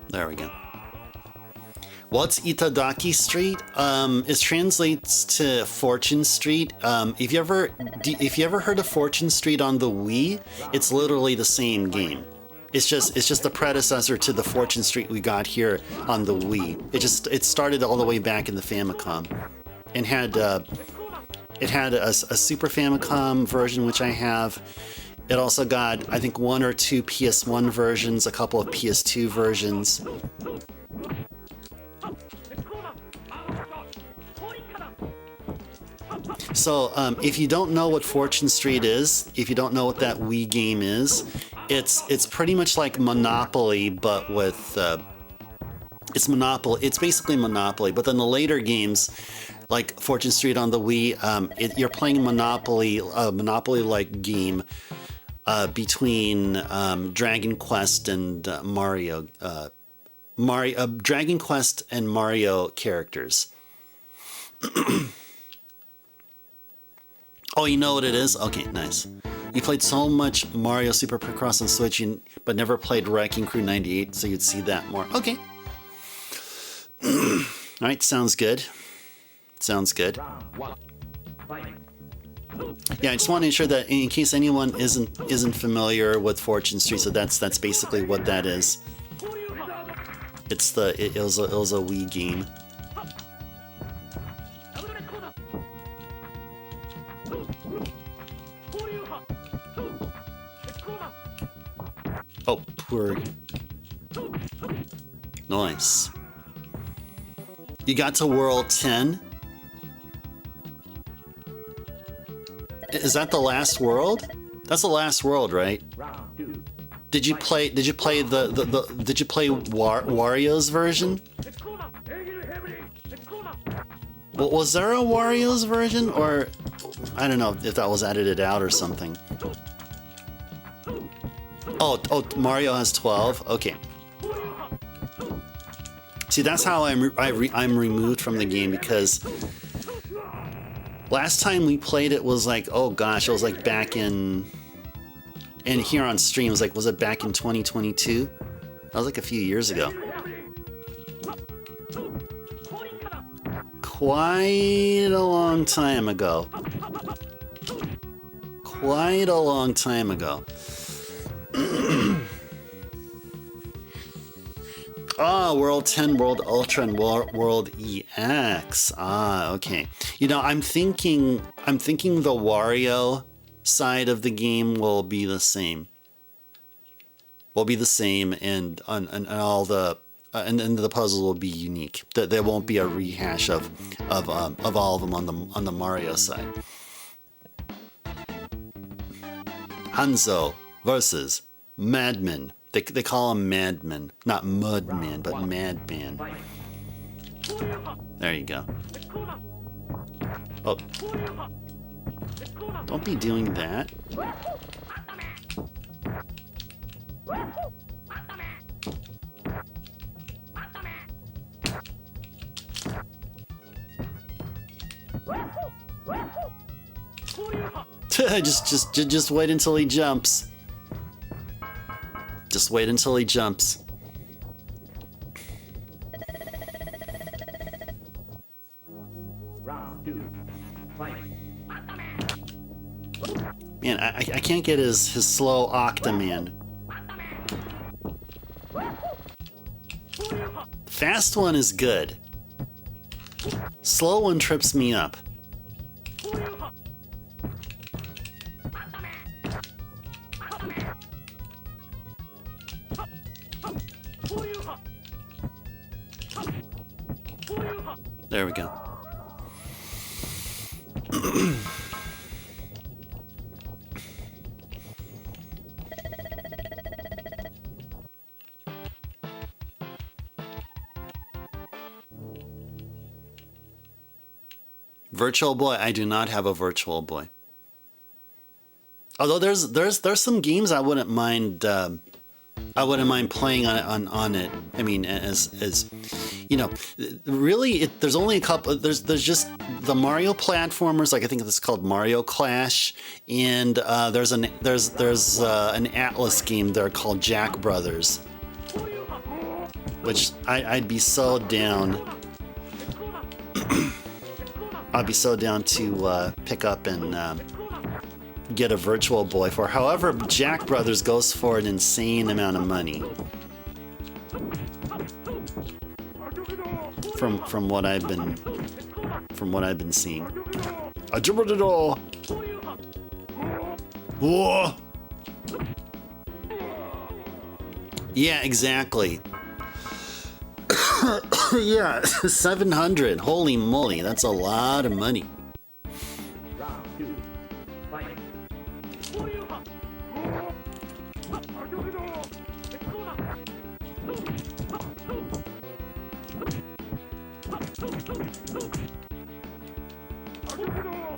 There we go. What's Itadaki Street? It translates to Fortune Street. If you ever heard of Fortune Street on the Wii, it's literally the same game. It's just the predecessor to the Fortune Street we got here on the Wii. It started all the way back in the Famicom, and had it had a Super Famicom version, which I have. It also got, I think, 1 or 2 PS1 versions, a couple of PS2 versions. So if you don't know what Fortune Street is, if you don't know what that Wii game is, it's pretty much like Monopoly, but with it's Monopoly. It's basically Monopoly, but then the later games, like Fortune Street on the Wii, you're playing Monopoly-like game between Dragon Quest and Mario. Dragon Quest and Mario characters. Oh, you know what it is? Okay, nice. You played so much Mario Super Picross on Switch, but never played Wrecking Crew 98, so you'd see that more. Okay. Alright, sounds good. Sounds good. Yeah, I just want to ensure that in case anyone isn't familiar with Fortune Street, so that's basically what that is. It was a Wii game. Oh, poor. Nice. You got to World 10. Is that the last world? That's the last world, right? Did you play Wario's version? Well, was there a Wario's version, or I don't know if that was edited out or something. Oh, Mario has 12. Okay. See, that's how I'm removed from the game, because last time we played it was like, oh gosh, it was like back in, and here on stream it was like, was it back in 2022? That was like a few years ago. Quite a long time ago. quite a long time ago. Ah, World 10, World Ultra, and World EX. Ah, okay. You know, I'm thinking the Wario side of the game will be the same. And all the and the puzzle will be unique. There won't be a rehash of all of them on the Mario side. Hanzo versus Madman. They call him Madman, not Mudman, but Madman. There you go. Oh, don't be doing that. just wait until he jumps. Just wait until he jumps. Round 2. Fight. Man, I can't get his slow Octoman. Fast one is good. Slow one trips me up. There we go. Virtual Boy, I do not have a Virtual Boy. Although there's some games I wouldn't mind playing on it. I mean, as you know, really, there's only a couple. There's just the Mario platformers, like I think it's called Mario Clash, and there's an Atlas game there called Jack Brothers, which I'd be so down. I'd be so down to pick up and get a Virtual Boy for. However, Jack Brothers goes for an insane amount of money. From what I've been seeing. Whoa! Yeah, exactly. Yeah, 700. Holy moly, that's a lot of money. Round 2. Fight.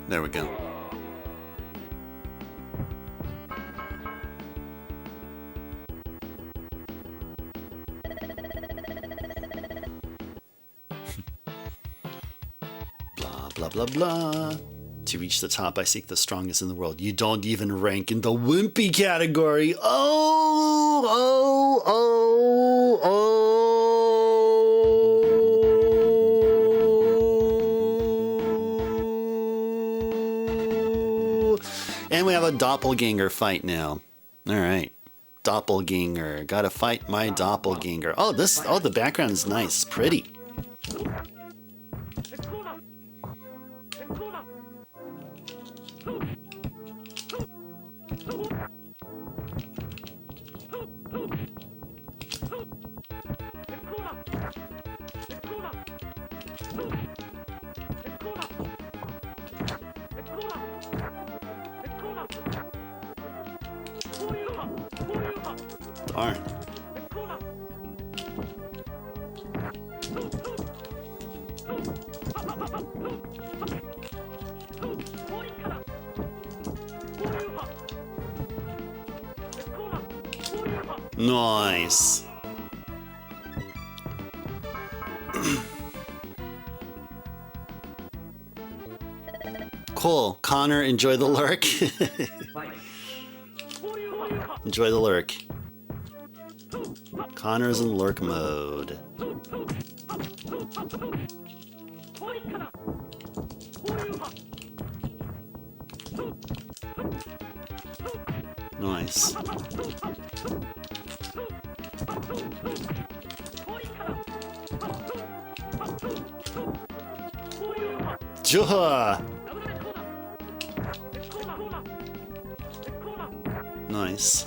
There we go. Blah, blah, blah. To reach the top, I seek the strongest in the world. You don't even rank in the wimpy category. And we have a doppelganger fight now. All right. Doppelganger. Gotta fight my doppelganger. Oh, the background is nice. It's pretty. Darn. Nice. Cool. Connor, enjoy the lurk. Enjoy the lurk. Connor's in lurk mode. Nice. Juha! Nice.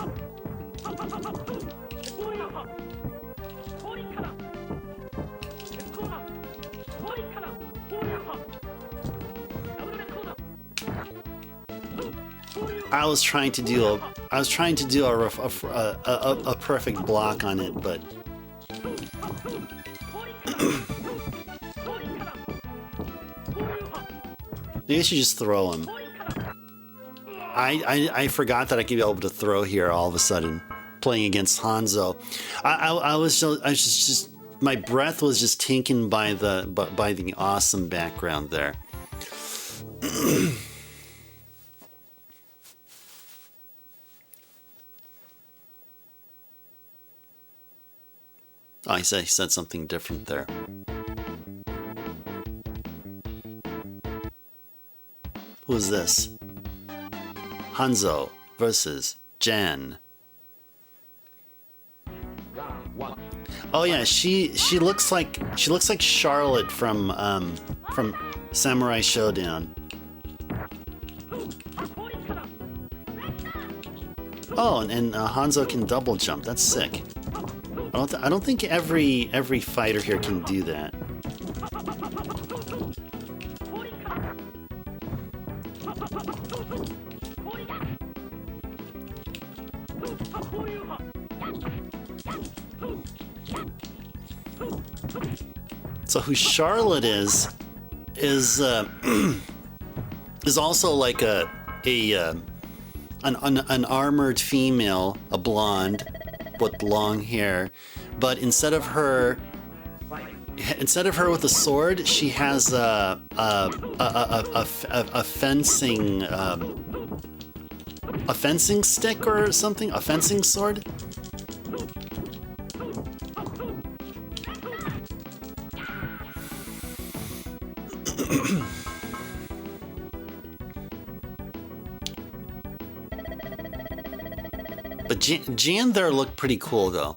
I was trying to do a perfect block on it, but maybe I should just throw him. I forgot that I could be able to throw here all of a sudden, playing against Hanzo. I was just my breath was just taken by the awesome background there. Oh, he said something different there. Who is this? Hanzo versus Jan. Oh yeah, she looks like Charlotte from Samurai Showdown. Oh, and Hanzo can double jump. That's sick. I don't think every fighter here can do that. So who Charlotte is also like an armored female, a blonde with long hair, but instead of her with a sword, she has a fencing stick or something, a fencing sword. But Jan there looked pretty cool though,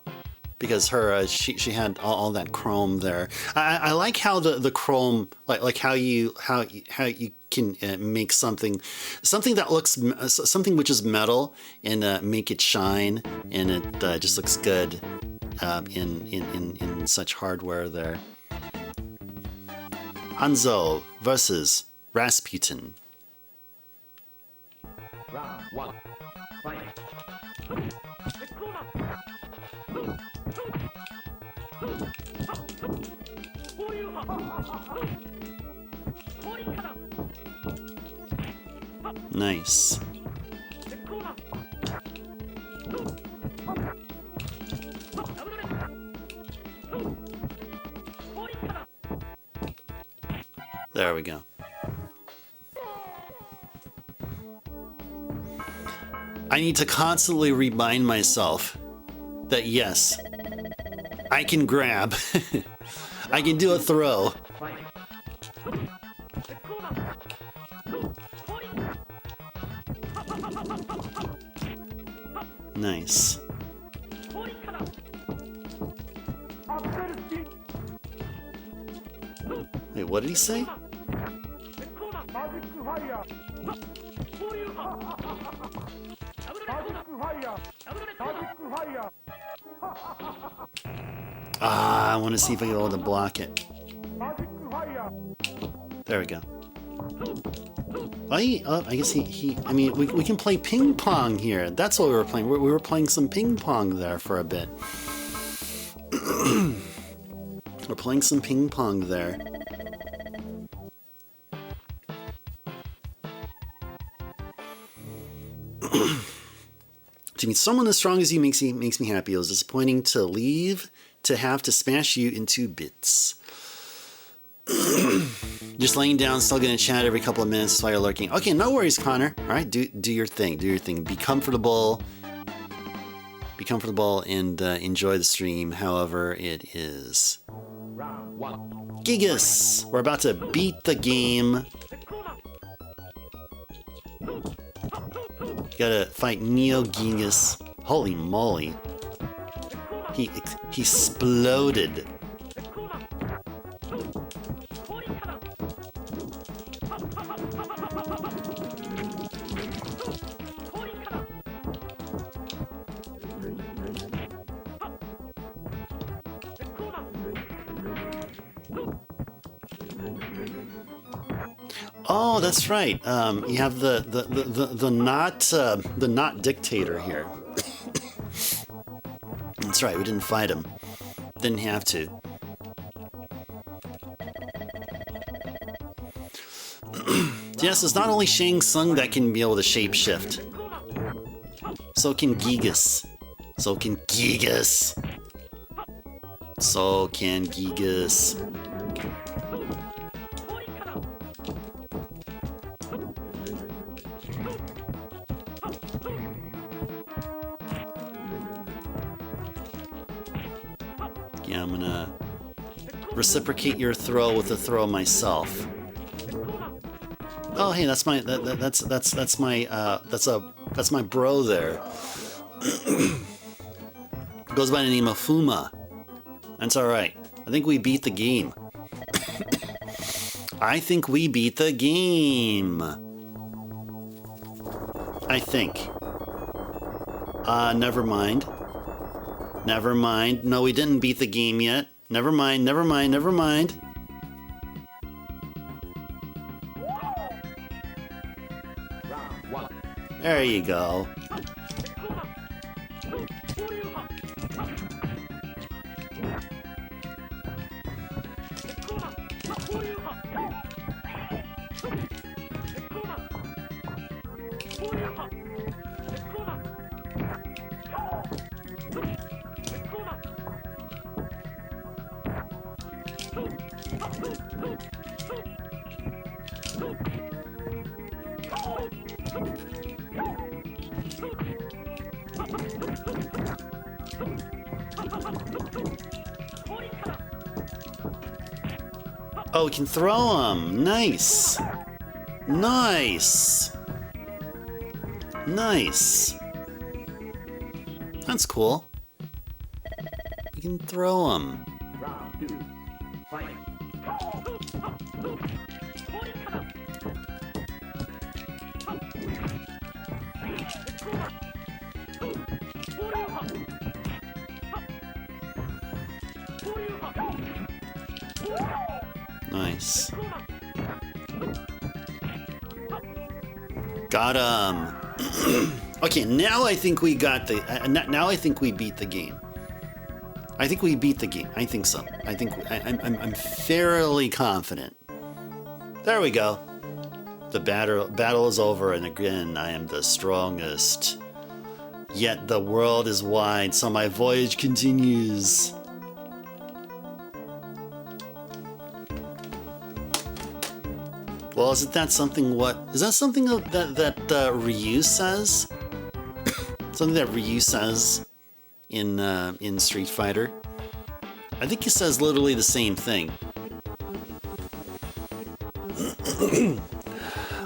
because her she had all that chrome there. I like how the chrome, like how you can make something that looks something which is metal and make it shine, and it just looks good in such hardware there. Hanzo versus Rasputin. Round one. Fight. Nice. There we go. I need to constantly remind myself that yes, I can grab. I can do a throw. Nice. Wait, what did he say? I want to see if I can be able to block it. There we go. I guess I mean, we can play ping pong here. That's what we were playing. We were playing some ping pong there for a bit. We're playing some ping pong there. To meet someone as strong as you makes me happy. It was disappointing to have to smash you into bits. Just laying down, still gonna chat every couple of minutes while you're lurking. Okay, no worries, Connor. All right, do your thing. Do your thing. Be comfortable. Be comfortable and enjoy the stream, however it is. Round one. Gigas, we're about to beat the game. gotta fight Neo Genghis. Holy moly. He exploded. Oh, that's right. You have the not dictator here. That's right. We didn't fight him. Didn't have to. Yes, it's not only Shang Tsung that can be able to shapeshift. So can Gigas. So can Gigas. So can Gigas. Yeah, I'm gonna reciprocate your throw with a throw myself. Oh, hey, that's my that's my bro there. Goes by the name of Fuma. That's all right. I think we beat the game. I think we beat the game. I think. Never mind. Never mind. No, we didn't beat the game yet. Never mind, never mind, never mind. There you go. Oh, we can throw them. Nice. Nice. Nice. That's cool. We can throw them. Round 2. Fight. Nice. Got him. Okay, now I think we got the. Now I think we beat the game. I think we beat the game. I think so. I think I'm fairly confident. There we go. The battle is over, and again I am the strongest. Yet the world is wide, so my voyage continues. Well, isn't that something? Is that something that Ryu says? Something that Ryu says in Street Fighter? I think he says literally the same thing.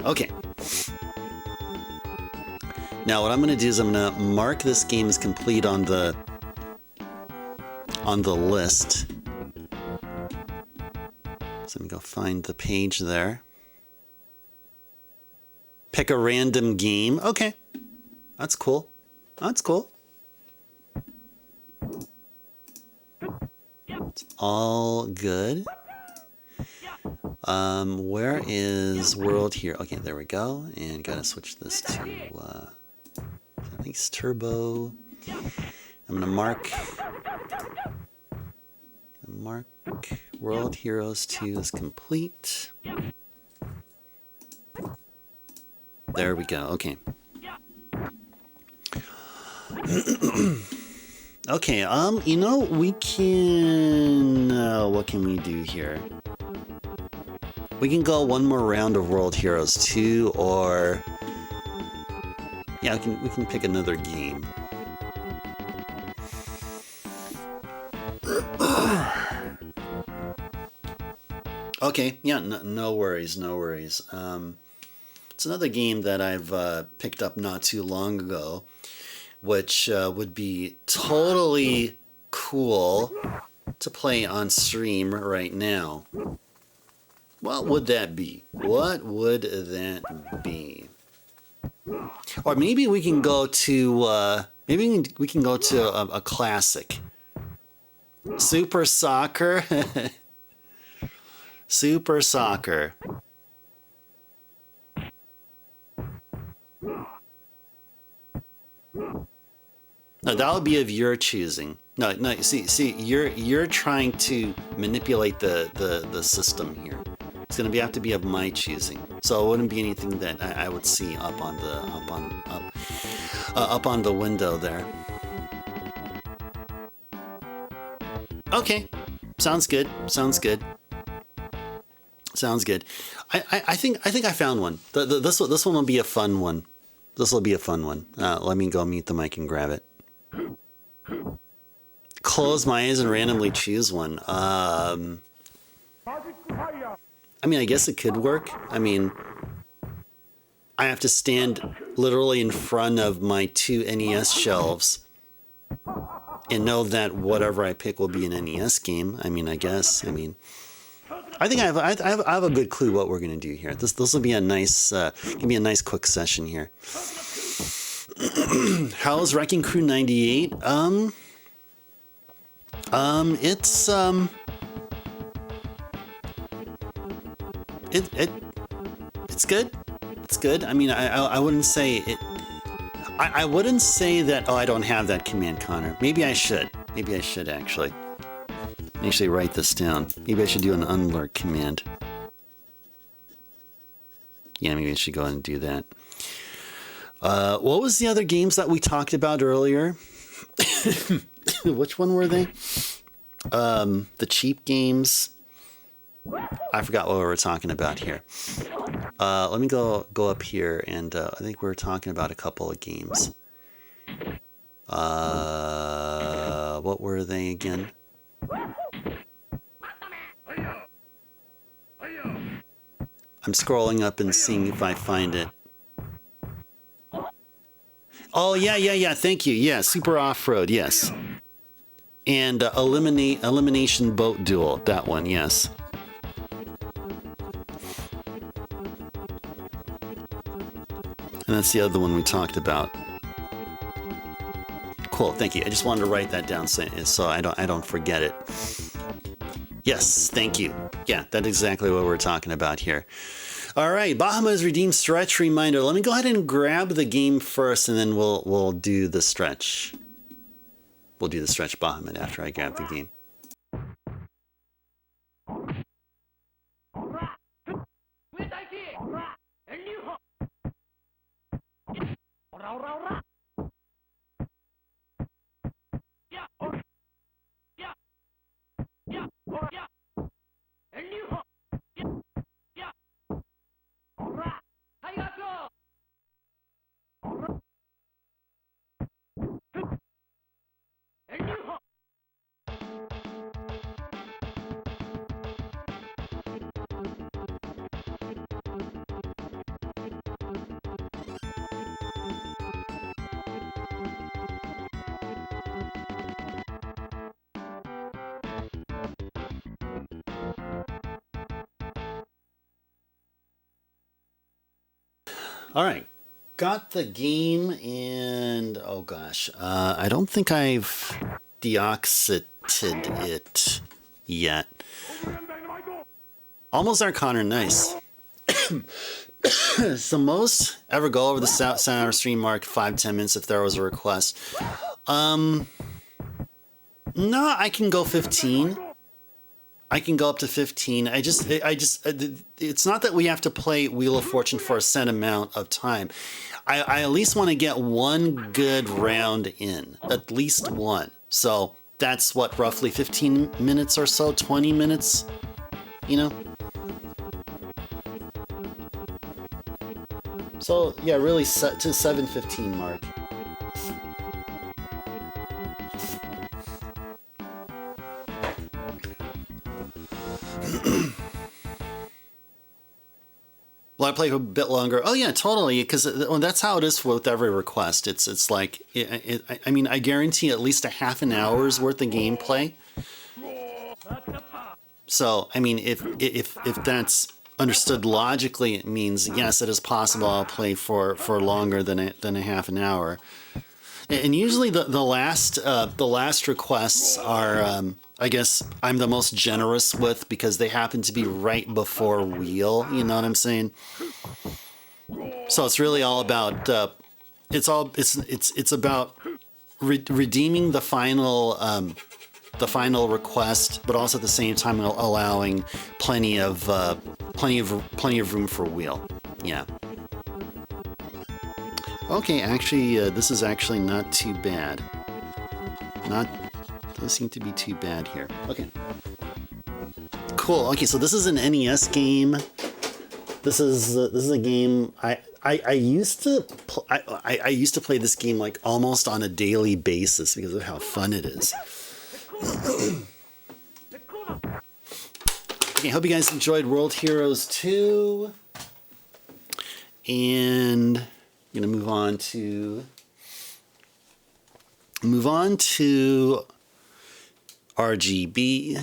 Okay. Now what I'm going to do is I'm going to mark this game as complete on the list. So I'm going to go find the page there. Pick a random game. Okay. That's cool. That's cool. It's all good. Where is World here? Okay, there we go. And gotta switch this to, I think it's Turbo. I'm gonna mark World Heroes 2 as complete. There we go. Okay. Okay, you know, we can, what can we do here? We can go one more round of World Heroes 2, or, yeah, we can pick another game. Okay, yeah, no worries, no worries. It's another game that I've picked up not too long ago, which would be totally cool to play on stream right now. What would that be? What would that be? Or maybe we can go to we can go to a classic. Super Soccer. Super Soccer. No, that would be of your choosing. No. See, you're trying to manipulate the system here. It's gonna have to be of my choosing. So it wouldn't be anything that I would see up on the window there. Okay, sounds good. Sounds good. Sounds good. I think I found one. This one will be a fun one. This will be a fun one. Let me go mute the mic and grab it. Close my eyes and randomly choose one. I mean, I guess it could work. I mean, I have to stand literally in front of my two NES shelves and know that whatever I pick will be an NES game. I mean, I guess. I mean, I think I have a good clue what we're gonna do here. This will be a nice quick session here. How's Wrecking Crew 98? It's good. It's good. I mean, I wouldn't say it. I wouldn't say that. Oh, I don't have that command, Connor. Maybe I should. Maybe I should actually write this down. Maybe I should do an unlurk command. Yeah, maybe I should go ahead and do that. What was the other games that we talked about earlier? Which one were they? The cheap games. I forgot what we were talking about here. Let me go up here, and I think we were talking about a couple of games. What were they again? I'm scrolling up and seeing if I find it. Oh, yeah. Thank you. Yeah, Super Off-Road, yes. And Elimination Boat Duel, that one, yes. And that's the other one we talked about. Cool, thank you. I just wanted to write that down so I don't forget it. Yes, thank you. Yeah, that's exactly what we're talking about here. All right, Bahama's Redeemed Stretch Reminder. Let me go ahead and grab the game first, and then we'll do the stretch. We'll do the stretch Bahamut after I grab the game. All right, got the game, and oh gosh, I don't think I've deoxited it yet. Almost there, Connor. Nice. So most ever go over the 7-hour stream mark, 5-10 minutes if there was a request. No, I can go 15. I can go up to 15. It's not that we have to play Wheel of Fortune for a set amount of time. I at least want to get one good round in, at least one. So that's what, roughly 15 minutes or so, 20 minutes, you know? So yeah, really set to 7:15 mark. Well, play a bit longer. Oh yeah, totally. Because that's how it is with every request. It's like, I mean, I guarantee at least a half an hour's worth of gameplay. So, I mean, if that's understood logically, it means yes, it is possible I'll play for longer than a half an hour. And usually the last requests are, I guess I'm the most generous with because they happen to be right before wheel. You know what I'm saying? So it's really all about it's about redeeming the final request, but also at the same time allowing plenty of room for wheel. Yeah. Okay, actually, this is actually not too bad. Doesn't seem to be too bad here. Okay. Cool. Okay, so this is an NES game. This is a game I used to I used to play this game like almost on a daily basis because of how fun it is. Okay, hope you guys enjoyed World Heroes 2. And I'm gonna move on to RGB.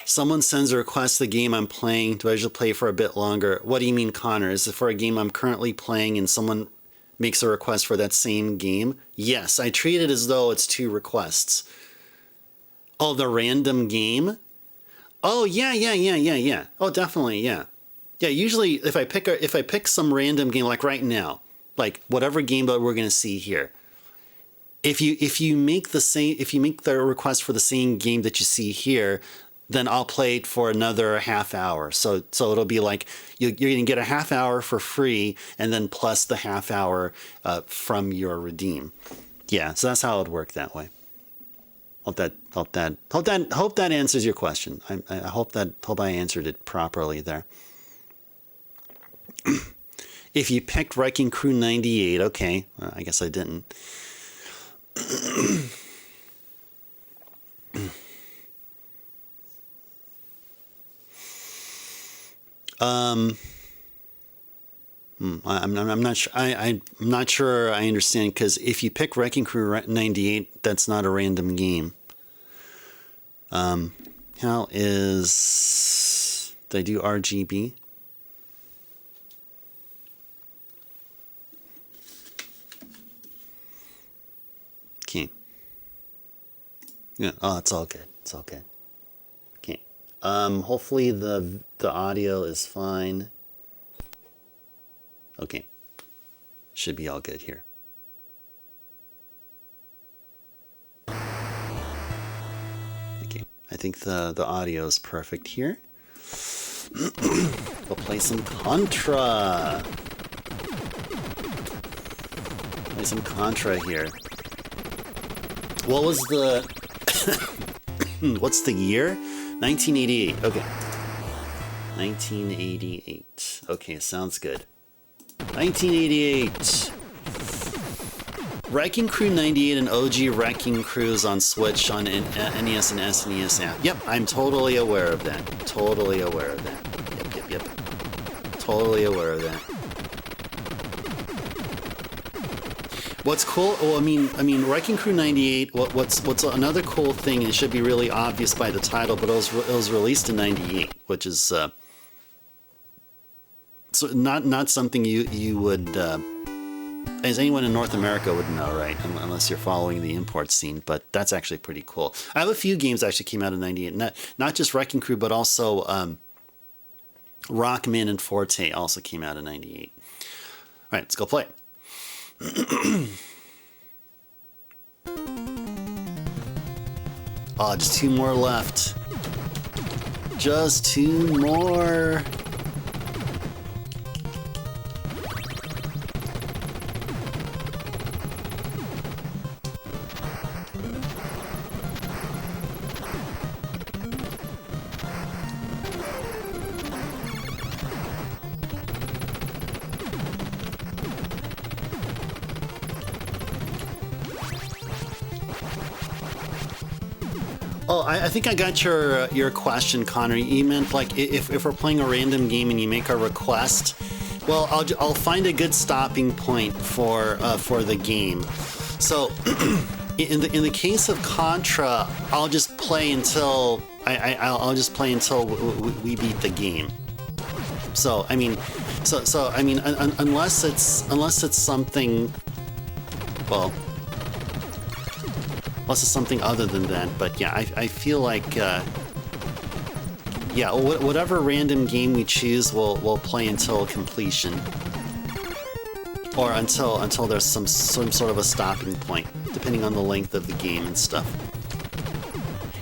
Someone sends a request the game I'm playing. Do I usually play for a bit longer? What do you mean, Connor? Is it for a game I'm currently playing and someone makes a request for that same game? Yes, I treat it as though it's 2 requests. Oh, the random game? Oh, yeah. Oh, definitely, yeah. Yeah, usually if I pick some random game, like right now, like whatever game that we're going to see here, if you make the request for the same game that you see here, then I'll play it for another half hour. So it'll be like you're going to get a half hour for free, and then plus the half hour from your redeem. Yeah, so that's how it would work that way. Hope that answers your question. I hope I answered it properly there. If you picked Wrecking Crew 98, okay, I guess I didn't. I'm not sure. I'm not sure I understand, because if you pick Wrecking Crew 98, that's not a random game. How is... Did I do RGB? Okay. Yeah. Oh, it's all good. It's all good. Okay. Hopefully the audio is fine. Okay. Should be all good here. Okay. I think the audio is perfect here. We'll play some Contra. Play some Contra here. What was the... What's the year? 1988. Okay. 1988. Okay, sounds good. 1988. Wrecking Crew 98 and OG Wrecking Crews on Switch on NES and SNES app. Yep, I'm totally aware of that. Totally aware of that. Yep. Totally aware of that. What's cool? Well, I mean, Wrecking Crew 98. What's another cool thing? It should be really obvious by the title, but it was released in '98, which is so not something you would, as anyone in North America would know, right? Unless you're following the import scene. But that's actually pretty cool. I have a few games that actually came out in '98. Not just Wrecking Crew, but also Rockman and Forte also came out in '98. All right, let's go play it. Oh, just 2 more left. Just 2 more. Oh, I think I got your question, Connor. You meant like if we're playing a random game and you make a request, well, I'll find a good stopping point for the game. So in the case of Contra, I'll just play until I'll just play until we beat the game. So I mean, unless it's something, well. Unless it's something other than that, but yeah, I feel like, yeah, whatever random game we choose, we'll play until completion, or until there's some sort of a stopping point, depending on the length of the game and stuff.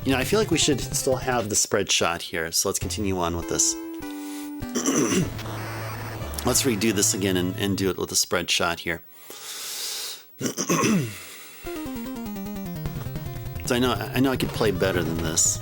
You know, I feel like we should still have the spread shot here, so let's continue on with this. Let's redo this again and do it with a spread shot here. So I know I could play better than this.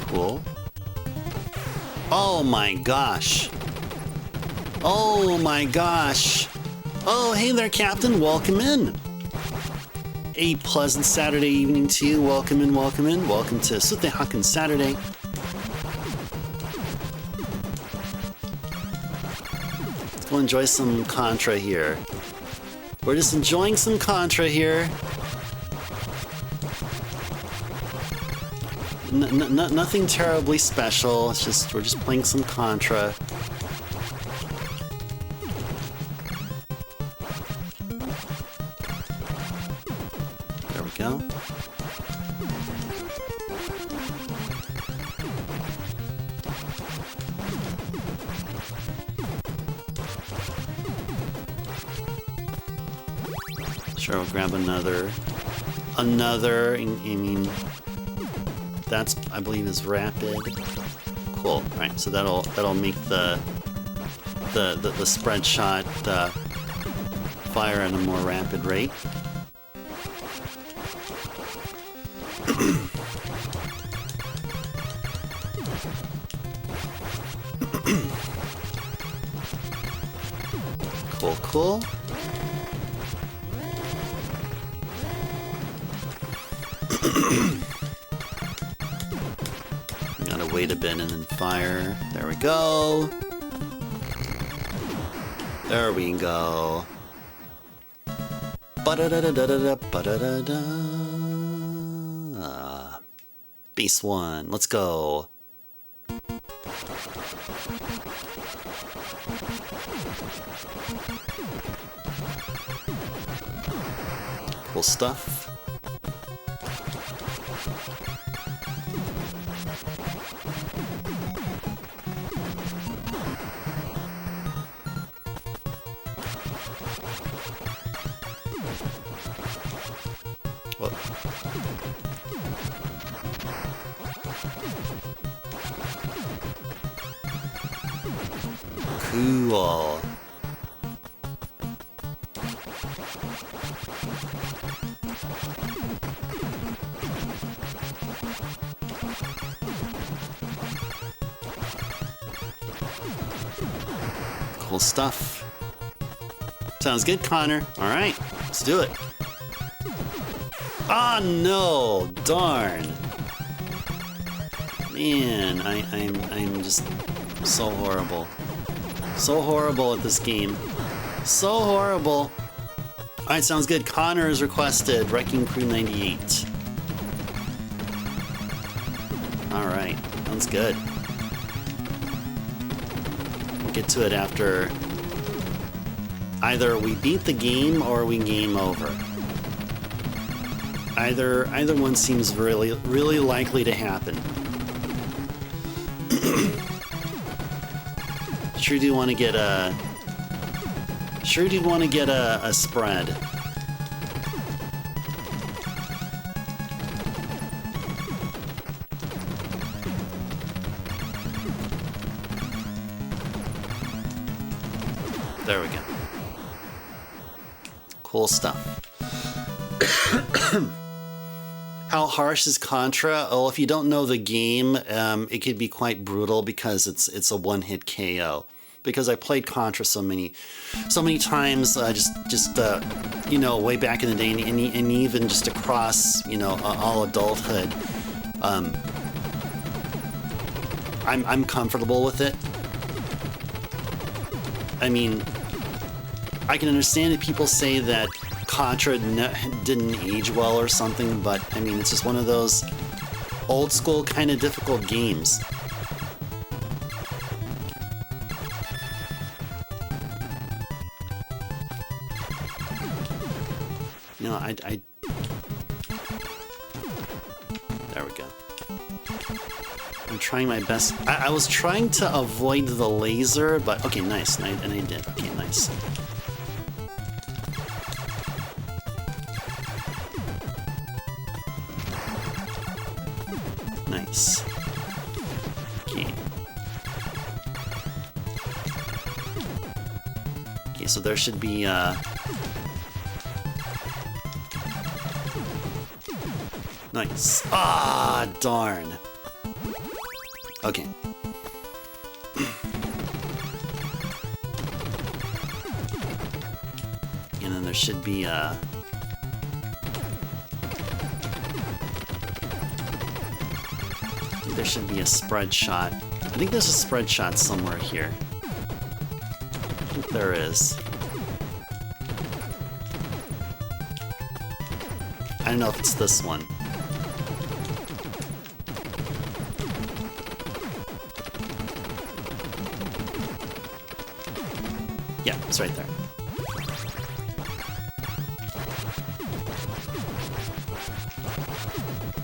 Cool. Oh my gosh. Oh my gosh. Oh, hey there, Captain. Welcome in. A pleasant Saturday evening to you. Welcome in, welcome in. Welcome to Sutte Hakkun Saturday. Let's go enjoy some Contra here. We're just enjoying some Contra here. Nothing terribly special. It's just we're just playing some Contra. There we go. Sure, we'll grab another. I mean, that's, I believe, is rapid. Cool. All right, so that'll make the spread shot fire at a more rapid rate. Cool, cool. Gotta wait a bit and then fire. There we go. There we go. Ba-da-da-da-da-da-da, ba-da-da-da. Base 1, let's go. Cool stuff. Whoa. Cool. Cool stuff. Sounds good, Connor. All right, let's do it. Ah, no, darn. Man, I'm just so horrible. So horrible at this game. So horrible. All right, sounds good. Connor is requested. Wrecking Crew 98. All right, sounds good. We'll get to it after either we beat the game or we game over. Either one seems really likely to happen. Sure do want to get a spread. There we go. Cool stuff. How harsh is Contra? Oh, if you don't know the game, it could be quite brutal because it's a one-hit KO. Because I played Contra so many times, you know, way back in the day, and even just across, you know, all adulthood, I'm comfortable with it. I mean, I can understand that people say that Contra didn't age well or something, but I mean, it's just one of those old school kind of difficult games. You know, I there we go. I'm trying my best. I was trying to avoid the laser, but okay, nice, and I did. Okay, nice. Nice. Okay. Okay, so there should be nice. Ah, darn. Okay. And then there should be there should be a spread shot. I think there's a spread shot somewhere here. I think there is. I don't know if it's this one. Yeah, it's right there.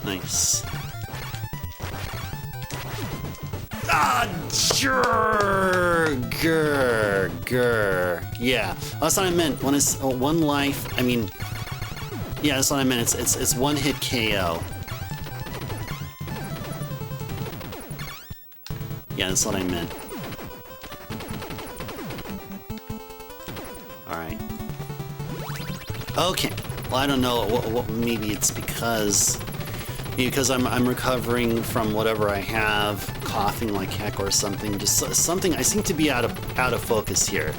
Nice. Ah, grr. Yeah, that's what I meant. When it's one life, I mean, yeah, that's what I meant. It's one hit KO. Yeah, that's what I meant. All right. Okay. Well, I don't know. What maybe it's because I'm recovering from whatever I have, coughing like heck or something. Just something. I seem to be out of focus here.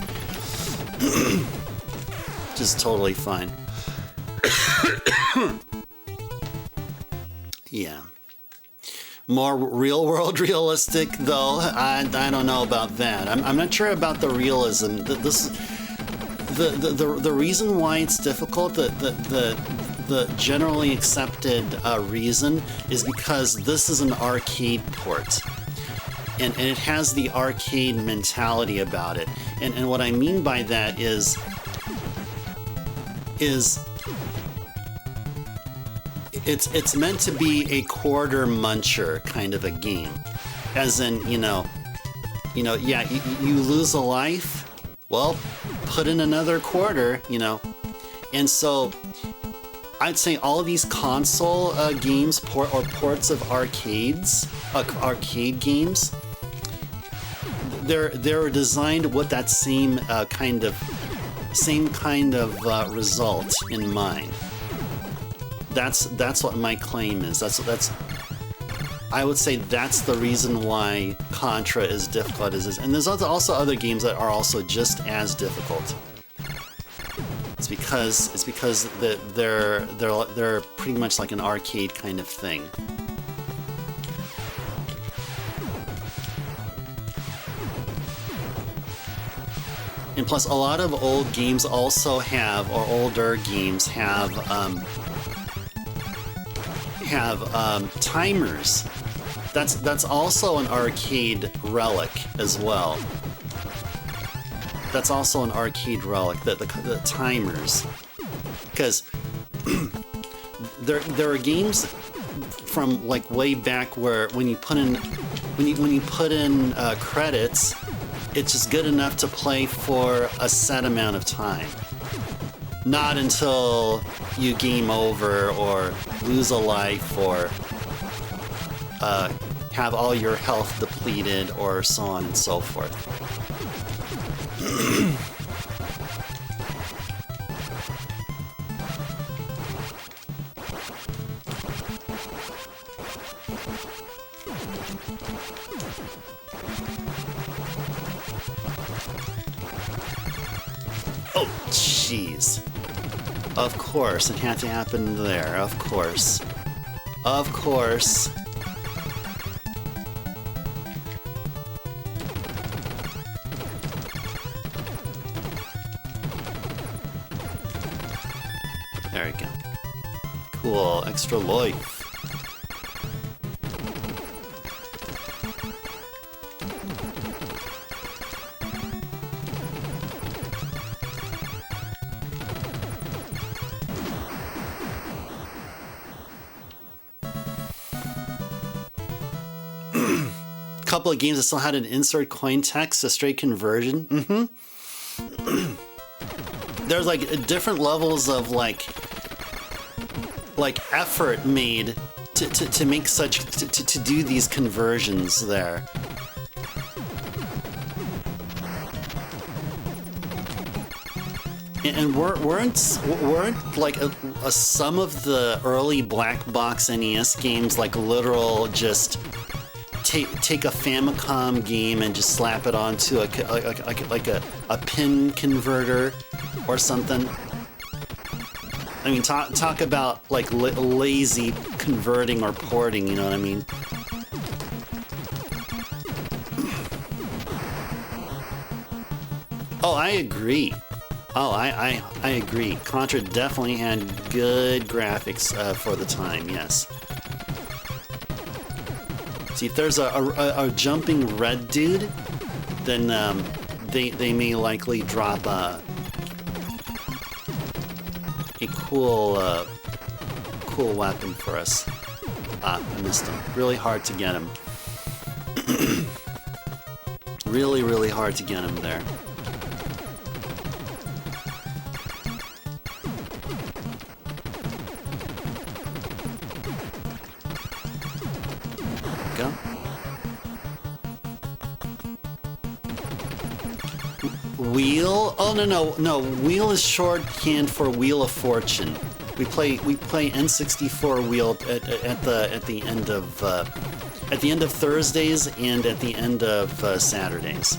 Just totally fine. Yeah. More real-world realistic, though. I don't know about that. I'm not sure about the realism. The reason why it's difficult, the generally accepted reason is because this is an arcade port. And it has the arcade mentality about it. And what I mean by that is it's meant to be a quarter muncher kind of a game. As in, yeah, you lose a life, well, put in another quarter, And so I'd say all of these console games ports of arcade games, they're designed with that same kind of result in mind. That's what my claim is. I would say that's the reason why Contra is difficult as is. And there's also other games that are also just as difficult. It's because they're pretty much like an arcade kind of thing. And plus, a lot of old games also have, or older games have timers. That's also an arcade relic as well. That's also an arcade relic, the timers, because there are games from like way back where when you put in credits, it's just good enough to play for a set amount of time. Not until you game over or lose a life or have all your health depleted or so on and so forth. Oh, jeez. Of course, it had to happen there. Of course. Of course. There we go. Cool, extra life. Couple of games that still had an insert coin text, a straight conversion. There's like different levels of like effort made to make such to do these conversions there. And weren't like some of the early black box NES games like literal just take a Famicom game and just slap it onto a pin converter or something? I mean, talk about like lazy converting or porting, you know what I mean? Oh, I agree. Oh, I agree. Contra definitely had good graphics for the time, yes. See, if there's a jumping red dude, then they may likely drop a cool weapon for us. Ah, I missed him. Really hard to get him. Really hard to get him there. Go. Wheel? Oh no. Wheel is shorthand for Wheel of Fortune. We play N64 Wheel at the end of Thursdays and at the end of Saturdays.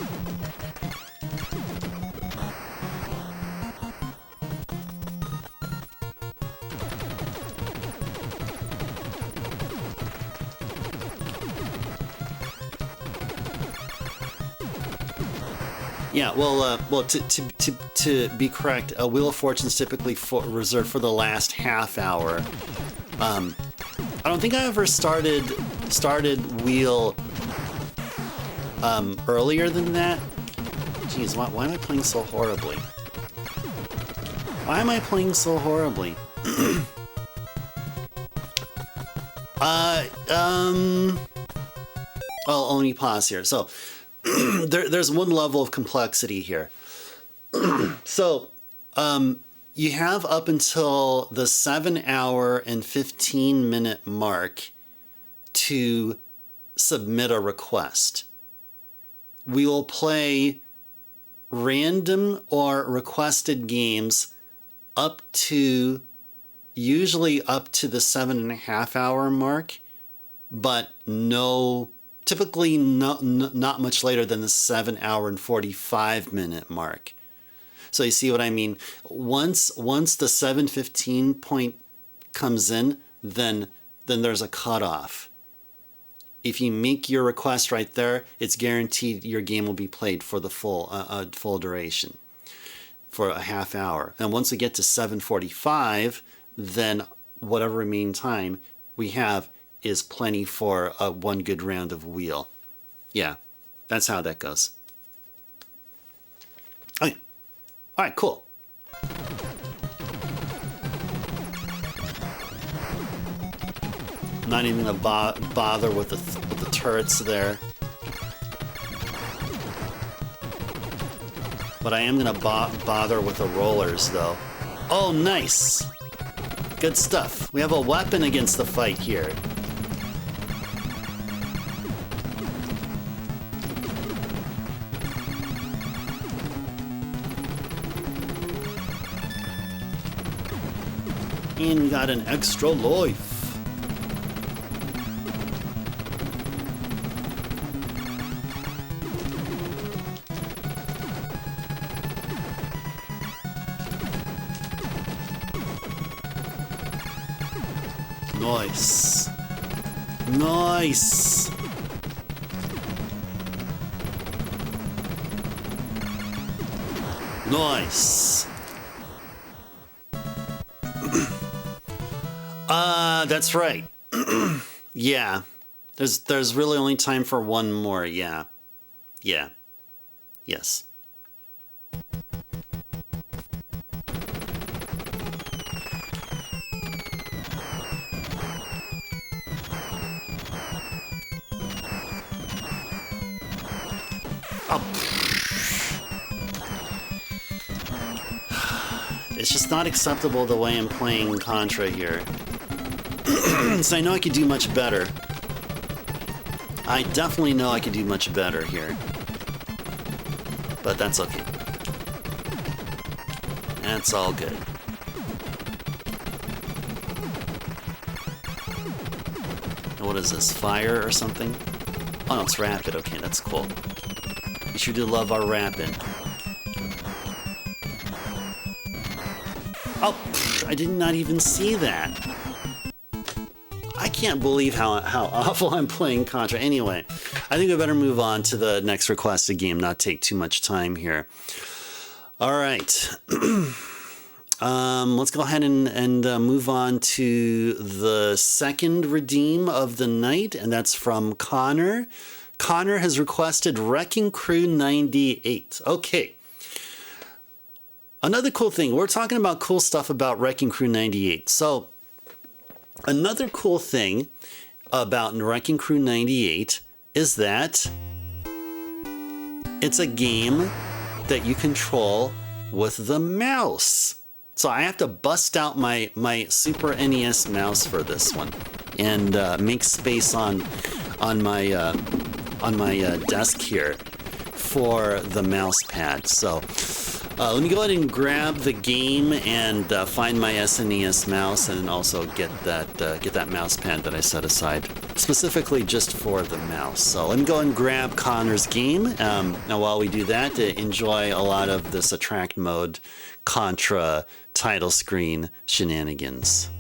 Yeah, well, to be correct, Wheel of Fortune is typically reserved for the last half hour. I don't think I ever started Wheel earlier than that. Jeez, why am I playing so horribly? Why am I playing so horribly? Well, let me pause here. So. There's one level of complexity here. So, you have up until the 7-hour and 15-minute mark to submit a request. We will play random or requested games usually up to the 7.5-hour mark, but typically not much later than the 7-hour and 45-minute mark. So you see what I mean? Once the 7:15 point comes in, then there's a cutoff. If you make your request right there, it's guaranteed your game will be played for the full duration, for a half hour. And once we get to 7:45, then whatever remaining time we have is plenty for one good round of Wheel. Yeah, that's how that goes. Okay. All right, cool. Not even gonna bother with the turrets there, but I am gonna bother with the rollers though. Oh, nice. Good stuff. We have a weapon against the fight here. And got an extra life. Nice. Nice. Nice. That's right. Yeah. There's really only time for one more. Yeah. Yeah. Yes. It's just not acceptable the way I'm playing Contra here. So I know I could do much better. I definitely know I could do much better here. But that's okay. That's all good. What is this? Fire or something? Oh no, it's rapid. Okay, that's cool. You sure do love our rapid. Oh, I did not even see that. I can't believe how awful I'm playing Contra. Anyway, I think we better move on to the next requested game, not take too much time here. All right. Let's go ahead and move on to the second redeem of the night, and that's from Connor. Connor has requested Wrecking Crew 98. Okay. Another cool thing, we're talking about cool stuff about Wrecking Crew 98. So, another cool thing about Wrecking Crew 98 is that it's a game that you control with the mouse. So I have to bust out my Super NES mouse for this one and make space on my desk here for the mouse pad. So let me go ahead and grab the game and find my SNES mouse, and also get that mouse pad that I set aside specifically just for the mouse. So let me go and grab Connor's game. Now while we do that, enjoy a lot of this attract mode Contra title screen shenanigans.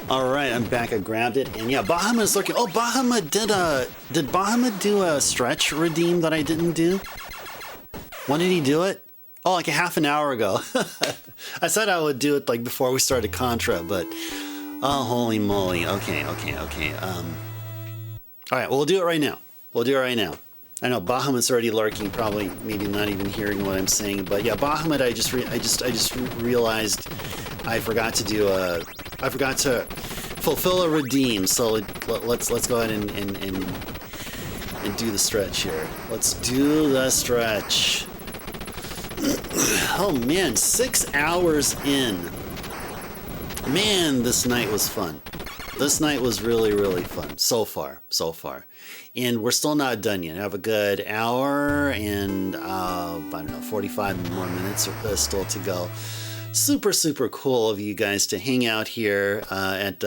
All right, I'm back. I grabbed it, and yeah, Bahama's looking. Oh, Bahama did Bahama do a stretch redeem that I didn't do? When did he do it? Oh, like a half an hour ago. I said I would do it like before we started Contra, but oh, holy moly. Okay. All right, well, we'll do it right now. I know Bahamut's already lurking, probably maybe not even hearing what I'm saying, but yeah, Bahamut, I just realized I forgot to fulfill a redeem. So let's go ahead and do the stretch here. Let's do the stretch. Oh man, 6 hours in. Man, this night was fun. This night was really, really fun. So far. And we're still not done yet. I have a good hour and, I don't know, 45 more minutes still to go. Super, super cool of you guys to hang out here at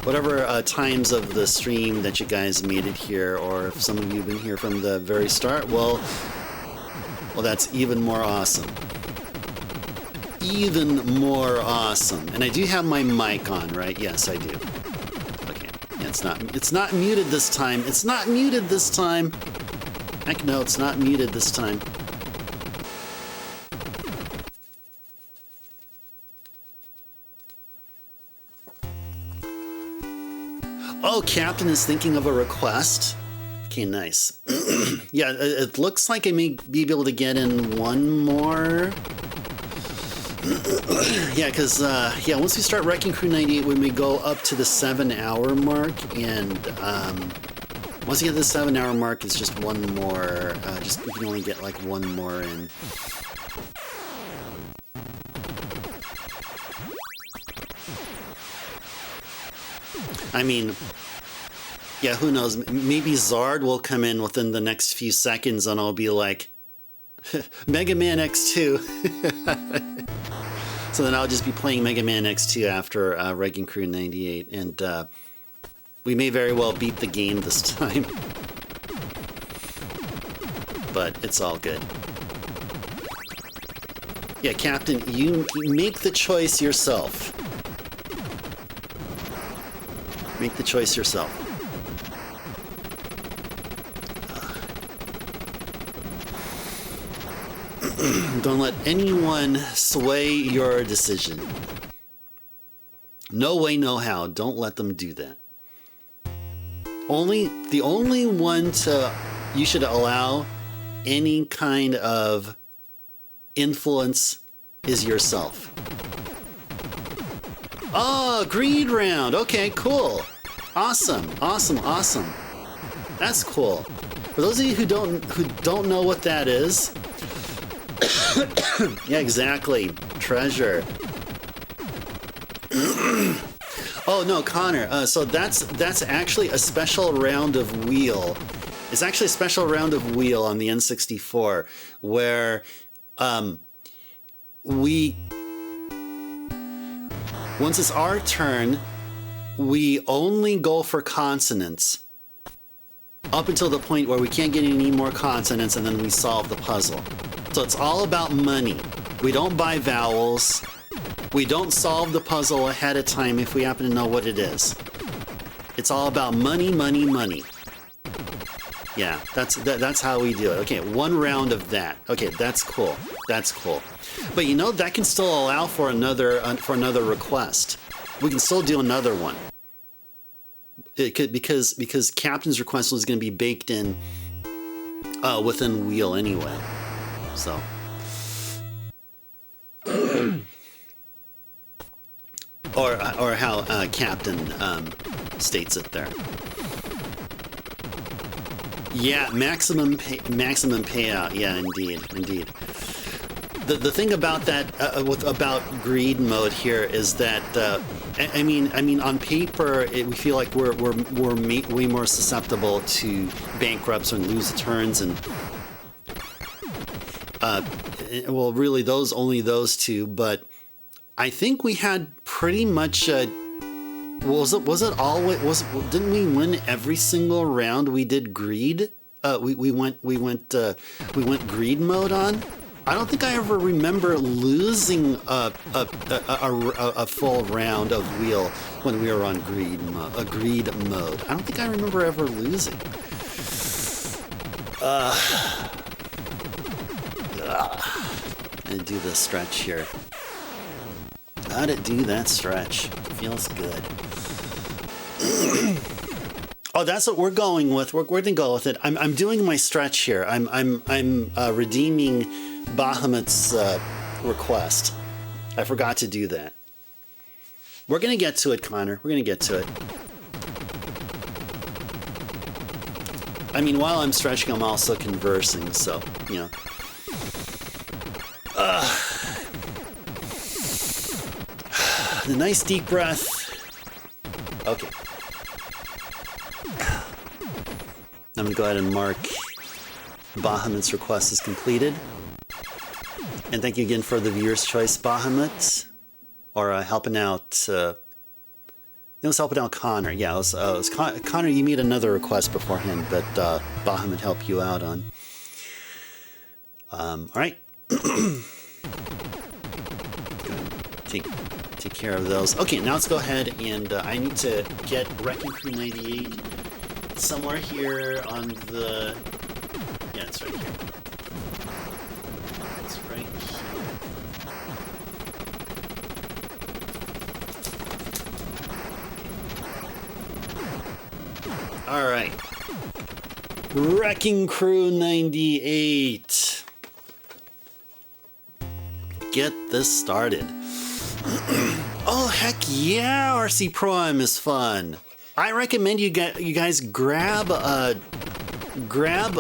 whatever times of the stream that you guys made it here, or if some of you have been here from the very start, well, that's even more awesome. Even more awesome. And I do have my mic on, right? Yes, I do. Okay. Yeah, it's not muted this time. Heck no, it's not muted this time. Oh, Captain is thinking of a request. Okay, nice. Yeah, it looks like I may be able to get in one more. Yeah, because, yeah, once we start Wrecking Crew 98, we may go up to the 7-hour mark, and once you get to the 7-hour mark, it's just one more, you can only get like one more in. I mean, yeah, who knows? Maybe Zard will come in within the next few seconds and I'll be like, Mega Man X2. So then I'll just be playing Mega Man X2 after Wrecking Crew 98. And we may very well beat the game this time. But it's all good. Yeah, Captain, you make the choice yourself. Make the choice yourself. Don't let anyone sway your decision. No way, no how. Don't let them do that. The only one you should allow any kind of influence is yourself. Oh, greed round. Okay, cool. Awesome, awesome, awesome. That's cool. For those of you who don't know what that is, yeah, exactly. Treasure. Oh no, Connor. So that's actually a special round of wheel. It's actually a special round of wheel on the N64 where once it's our turn, we only go for consonants up until the point where we can't get any more consonants, and then we solve the puzzle. So it's all about money. We don't buy vowels. We don't solve the puzzle ahead of time if we happen to know what it is. It's all about money, money, money. Yeah, that's how we do it. Okay, one round of that. Okay, that's cool. That's cool. But you know, that can still allow for another request. We can still do another one. It could, because Captain's request was going to be baked in within wheel anyway. So. or how Captain states it there. Yeah, maximum payout. Yeah, indeed. The thing about that about greed mode here is that I mean on paper we feel like we're way more susceptible to bankrupts and lose turns and well, really only those two, but I think we had pretty much didn't we win every single round we did greed? We went greed mode on. I don't think I ever remember losing a full round of wheel when we were on greed mode. I don't think I remember ever losing. And do the stretch here. Gotta do that stretch. Feels good. Oh, that's what we're going with. We're going to go with it. I'm doing my stretch here. I'm redeeming Bahamut's request. I forgot to do that. We're gonna get to it, Connor. We're gonna get to it. I mean, while I'm stretching, I'm also conversing, so, you know. A nice deep breath. Okay. I'm gonna go ahead and mark Bahamut's request is completed. And thank you again for the viewer's choice, Bahamut, or helping out. It was helping out Connor. Yeah, it was Connor. You made another request beforehand that Bahamut helped you out on. All right. Take care of those. Okay, now let's go ahead and I need to get Wrecking Crew 98 somewhere here on the. Yeah, it's right here. It's right here. All right. Wrecking Crew 98. Get this started. Oh, heck yeah, RC Pro-Am is fun. I recommend you guys grab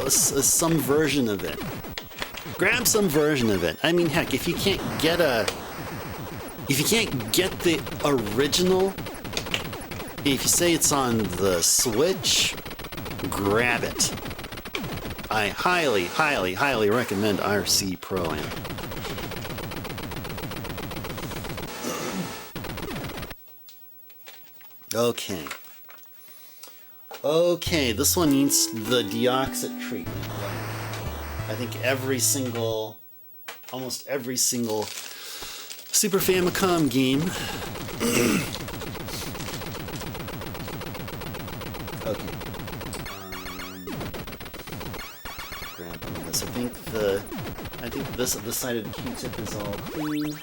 some version of it. Grab some version of it. I mean, heck, if you can't get the original, if you say it's on the Switch, grab it. I highly, highly, highly recommend RC Pro-Am. Okay. Okay, this one needs the deoxit treatment. I think almost every single Super Famicom game. Okay. Grab one of this. I think this side of the Q-tip is all clean.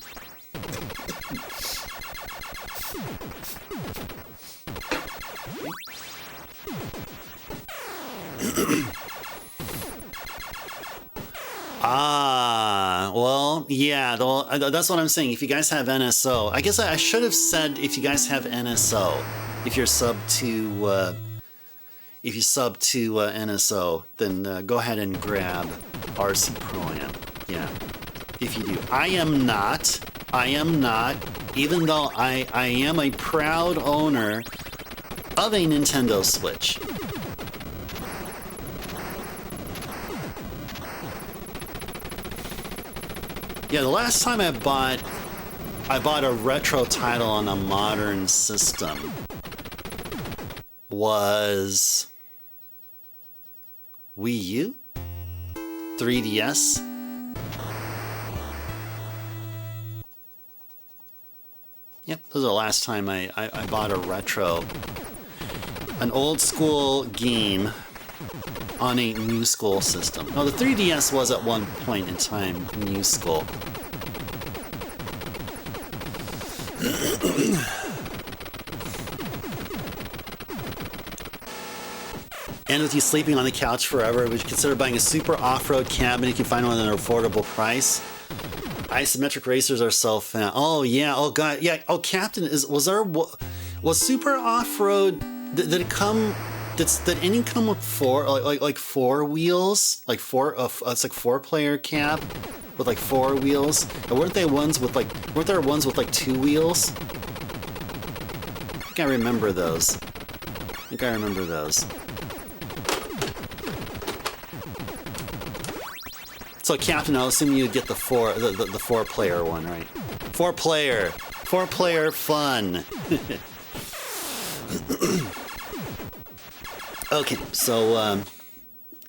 Well, yeah, that's what I'm saying. If you guys have NSO, I guess I should have said if you guys have NSO, if you sub to NSO, then go ahead and grab RC Pro-Am. Yeah, if you do. I am not, even though I am a proud owner of a Nintendo Switch. Yeah, the last time I bought a retro title on a modern system was Wii U? 3DS? Yep, this was the last time I bought a retro, an old school game on a new school system. No, the 3DS was at one point in time new school. And with you sleeping on the couch forever, would you consider buying a super off-road cabinet you can find one at an affordable price? Isometric racers are so fun. Oh yeah, oh god, yeah. Oh, Captain, was super off-road? Did it come? Did any come with like four wheels? Like it's like 4-player cab with like 4 wheels. And weren't there ones with like 2 wheels? I think I remember those. So Captain, I'll assume you'd get the 4-player one, right? 4-player fun. Okay, so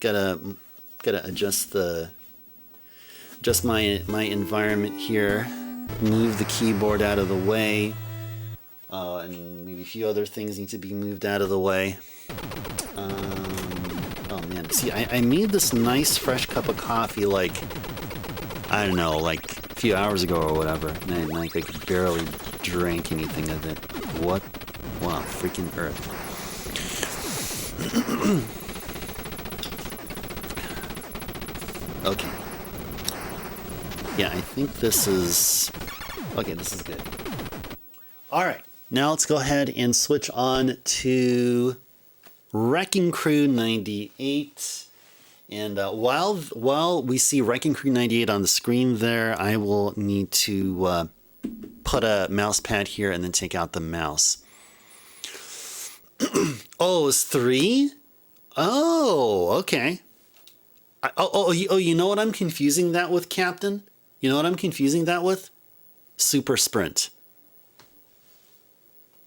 gotta adjust my environment here, move the keyboard out of the way, and maybe a few other things need to be moved out of the way. Oh man, see, I made this nice fresh cup of coffee like, I don't know, like a few hours ago or whatever, and I could barely drink anything of it. What on freaking earth? Okay. Yeah, I think this is... Okay, this is good. Alright, now let's go ahead and switch on to Wrecking Crew 98. And while we see Wrecking Crew 98 on the screen there, I will need to put a mouse pad here and then take out the mouse. Oh, it's 3? Oh, okay. You know what I'm confusing that with, Captain? You know what I'm confusing that with? Super Sprint.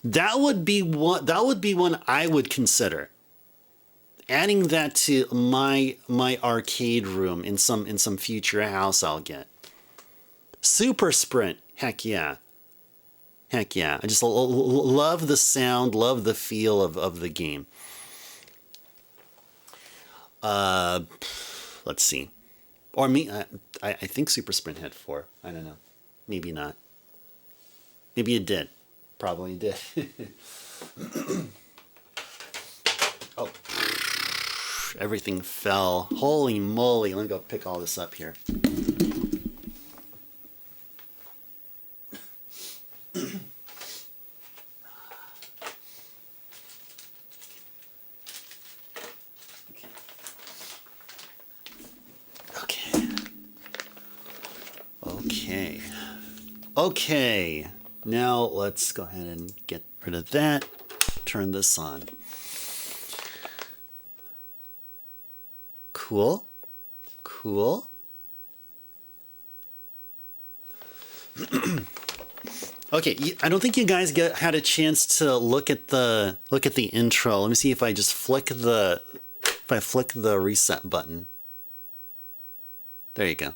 That would be one I would consider. Adding that to my arcade room in some future house I'll get. Super Sprint. Heck yeah. Heck yeah. I just love the sound, love the feel of the game. Let's see. Or I think Super Sprint had 4. I don't know. Maybe not. Maybe it did. Probably did. Oh, everything fell. Holy moly. Let me go pick all this up here. Okay, now let's go ahead and get rid of that. Turn this on. Cool. Cool. Okay, I don't think you guys had a chance to look at the intro. Let me see if I just flick the reset button. There you go.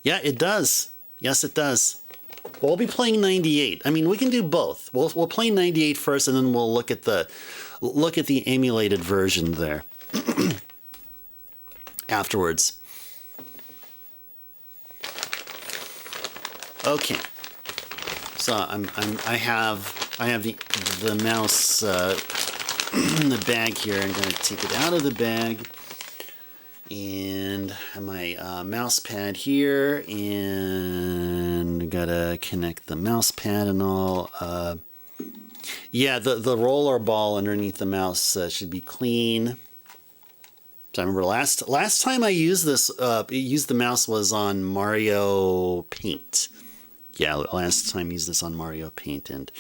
Yeah, it does. Yes, it does. We'll be playing 98. I mean, we can do both. We'll play 98 first, and then we'll look at the emulated version there afterwards. Okay. So I have the mouse in the bag here. I'm going to take it out of the bag. And my mouse pad here, and gotta connect the mouse pad and all. Yeah, the roller ball underneath the mouse should be clean. So I remember last time I used this, used the mouse was on Mario Paint. Yeah, last time I used this on Mario Paint, and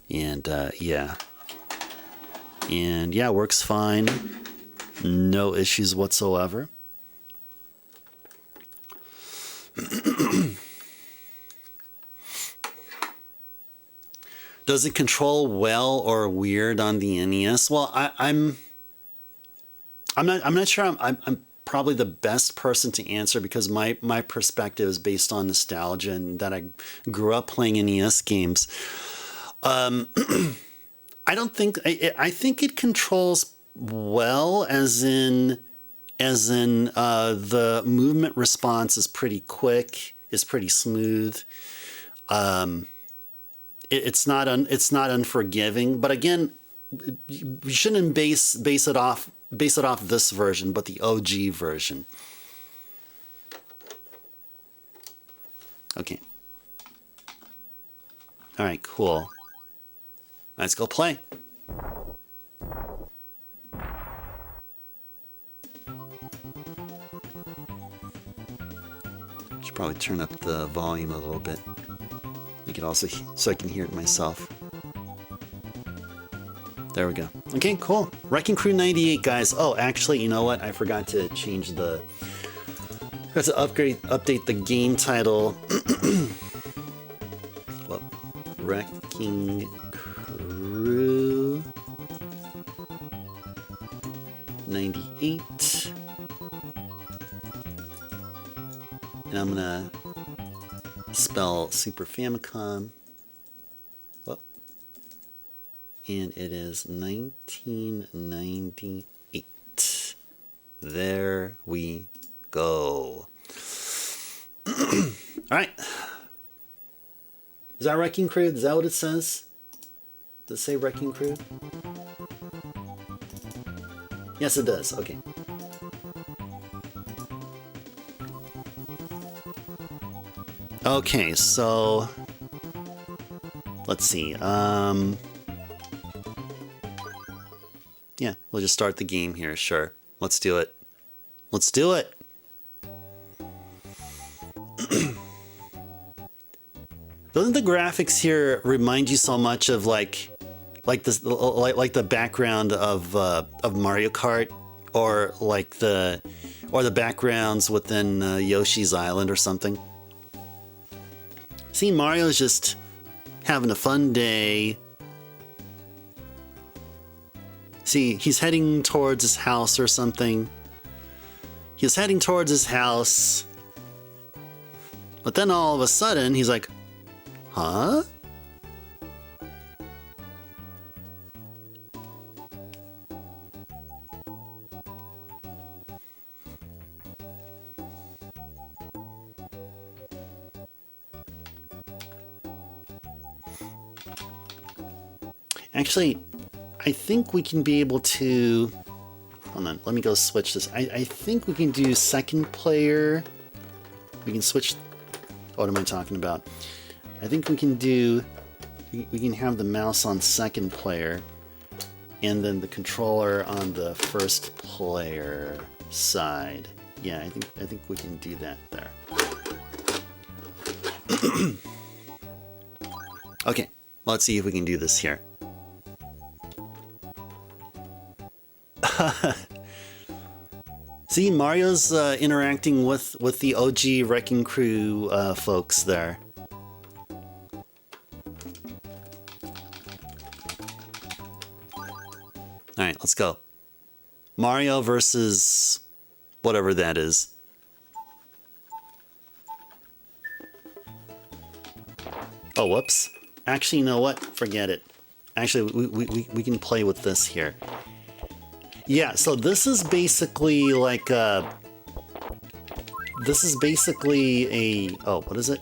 yeah, works fine. No issues whatsoever. Does it control well or weird on the NES? Well, I'm not sure. I'm probably the best person to answer because my perspective is based on nostalgia and that I grew up playing NES games. I don't think I think it controls well, as in the movement response is pretty quick, is pretty smooth. It's not unforgiving, but again, you shouldn't base it off this version, but the OG version. Okay. All right, cool. Let's go play. Should probably turn up the volume a little bit. Make it also so I can hear it myself. There we go. Okay, cool. Wrecking Crew 98, guys. Oh, actually, you know what? I forgot to change the. I forgot to update the game title. Well, Wrecking Crew 98. And I'm gonna spell Super Famicom. Whoop. And it is 1998. There we go. Alright. Is that Wrecking Crew? Is that what it says? Does it say Wrecking Crew? Yes, it does. Okay. Okay, so let's see. Yeah, we'll just start the game here. Sure. Let's do it. Let's do it. Doesn't the graphics here remind you so much of like the background of Mario Kart, or the backgrounds within Yoshi's Island or something? See, Mario's just having a fun day. See, he's heading towards his house or something. He's heading towards his house. But then all of a sudden, he's like, huh? Actually, I think we can be able to... Hold on, let me go switch this. I think we can do second player. We can switch... What am I talking about? I think we can do... We can have the mouse on second player, and then the controller on the first player side. Yeah, I think we can do that there. Okay, let's see if we can do this here. See, Mario's interacting with the OG Wrecking Crew folks there. All right, let's go. Mario versus whatever that is. Oh, whoops. Actually, you know what? Forget it. Actually, we can play with this here. Yeah, so this is basically like this is basically a... Oh, what is it?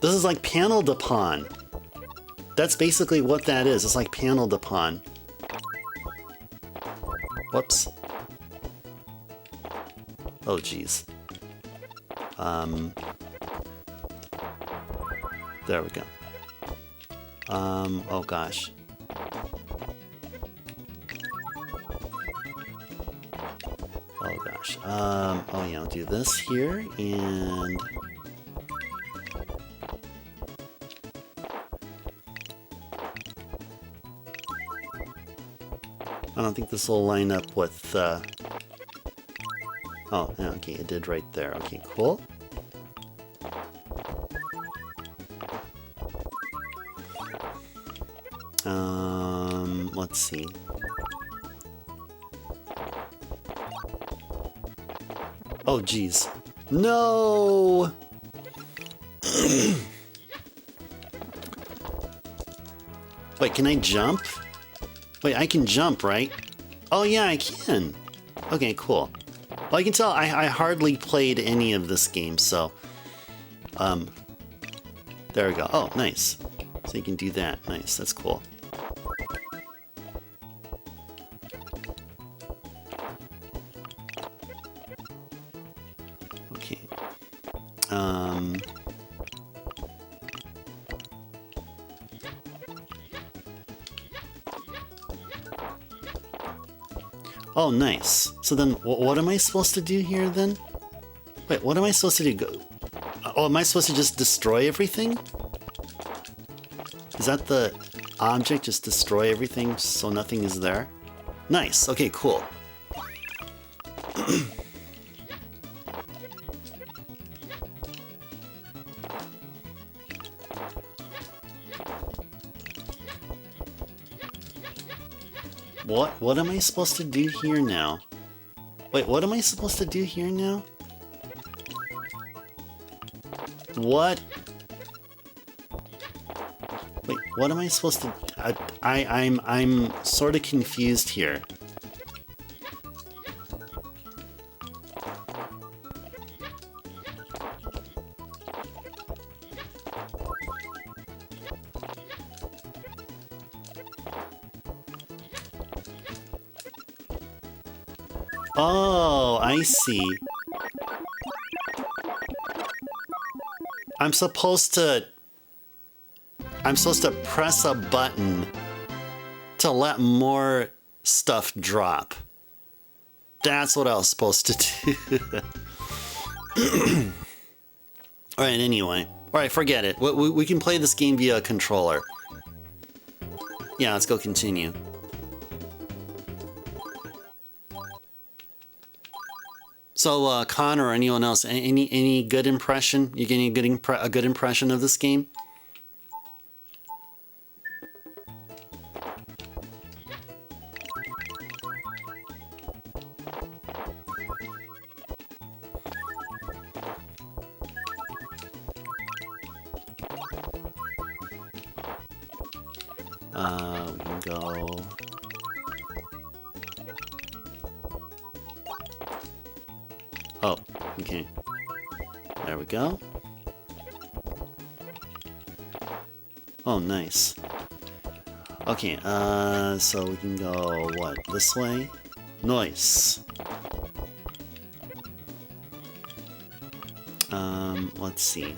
This is like paneled upon. That's basically what that is. It's like paneled upon. Whoops. Oh, geez. There we go. Oh gosh. Oh gosh. Oh yeah, I'll do this here, and... I don't think this will line up with, Oh, yeah, okay, it did right there. Okay, cool. Let's see. Oh, geez. No! Wait, can I jump? Wait, I can jump, right? Oh, yeah, I can. Okay, cool. Well, I can tell I hardly played any of this game, so... There we go. Oh, nice. So you can do that. Nice, that's cool. Okay. Oh, nice. So then, what am I supposed to do here, then? Wait, what am I supposed to do? Oh, am I supposed to just destroy everything? Is that the object? Just destroy everything so nothing is there? Nice. Okay, cool. What am I supposed to do here now? Wait, what am I supposed to do here now? What? Wait, what am I supposed to... I'm sort of confused here. Oh, I see. I'm supposed to press a button to let more stuff drop. That's what I was supposed to do. Alright, anyway. Alright, forget it. We can play this game via a controller. Yeah, let's go continue. So, Connor or anyone else, any good impression? You getting a good impression of this game? We can go... Oh, okay. There we go. Oh, nice. Okay, so we can go, what, this way? Nice. Let's see.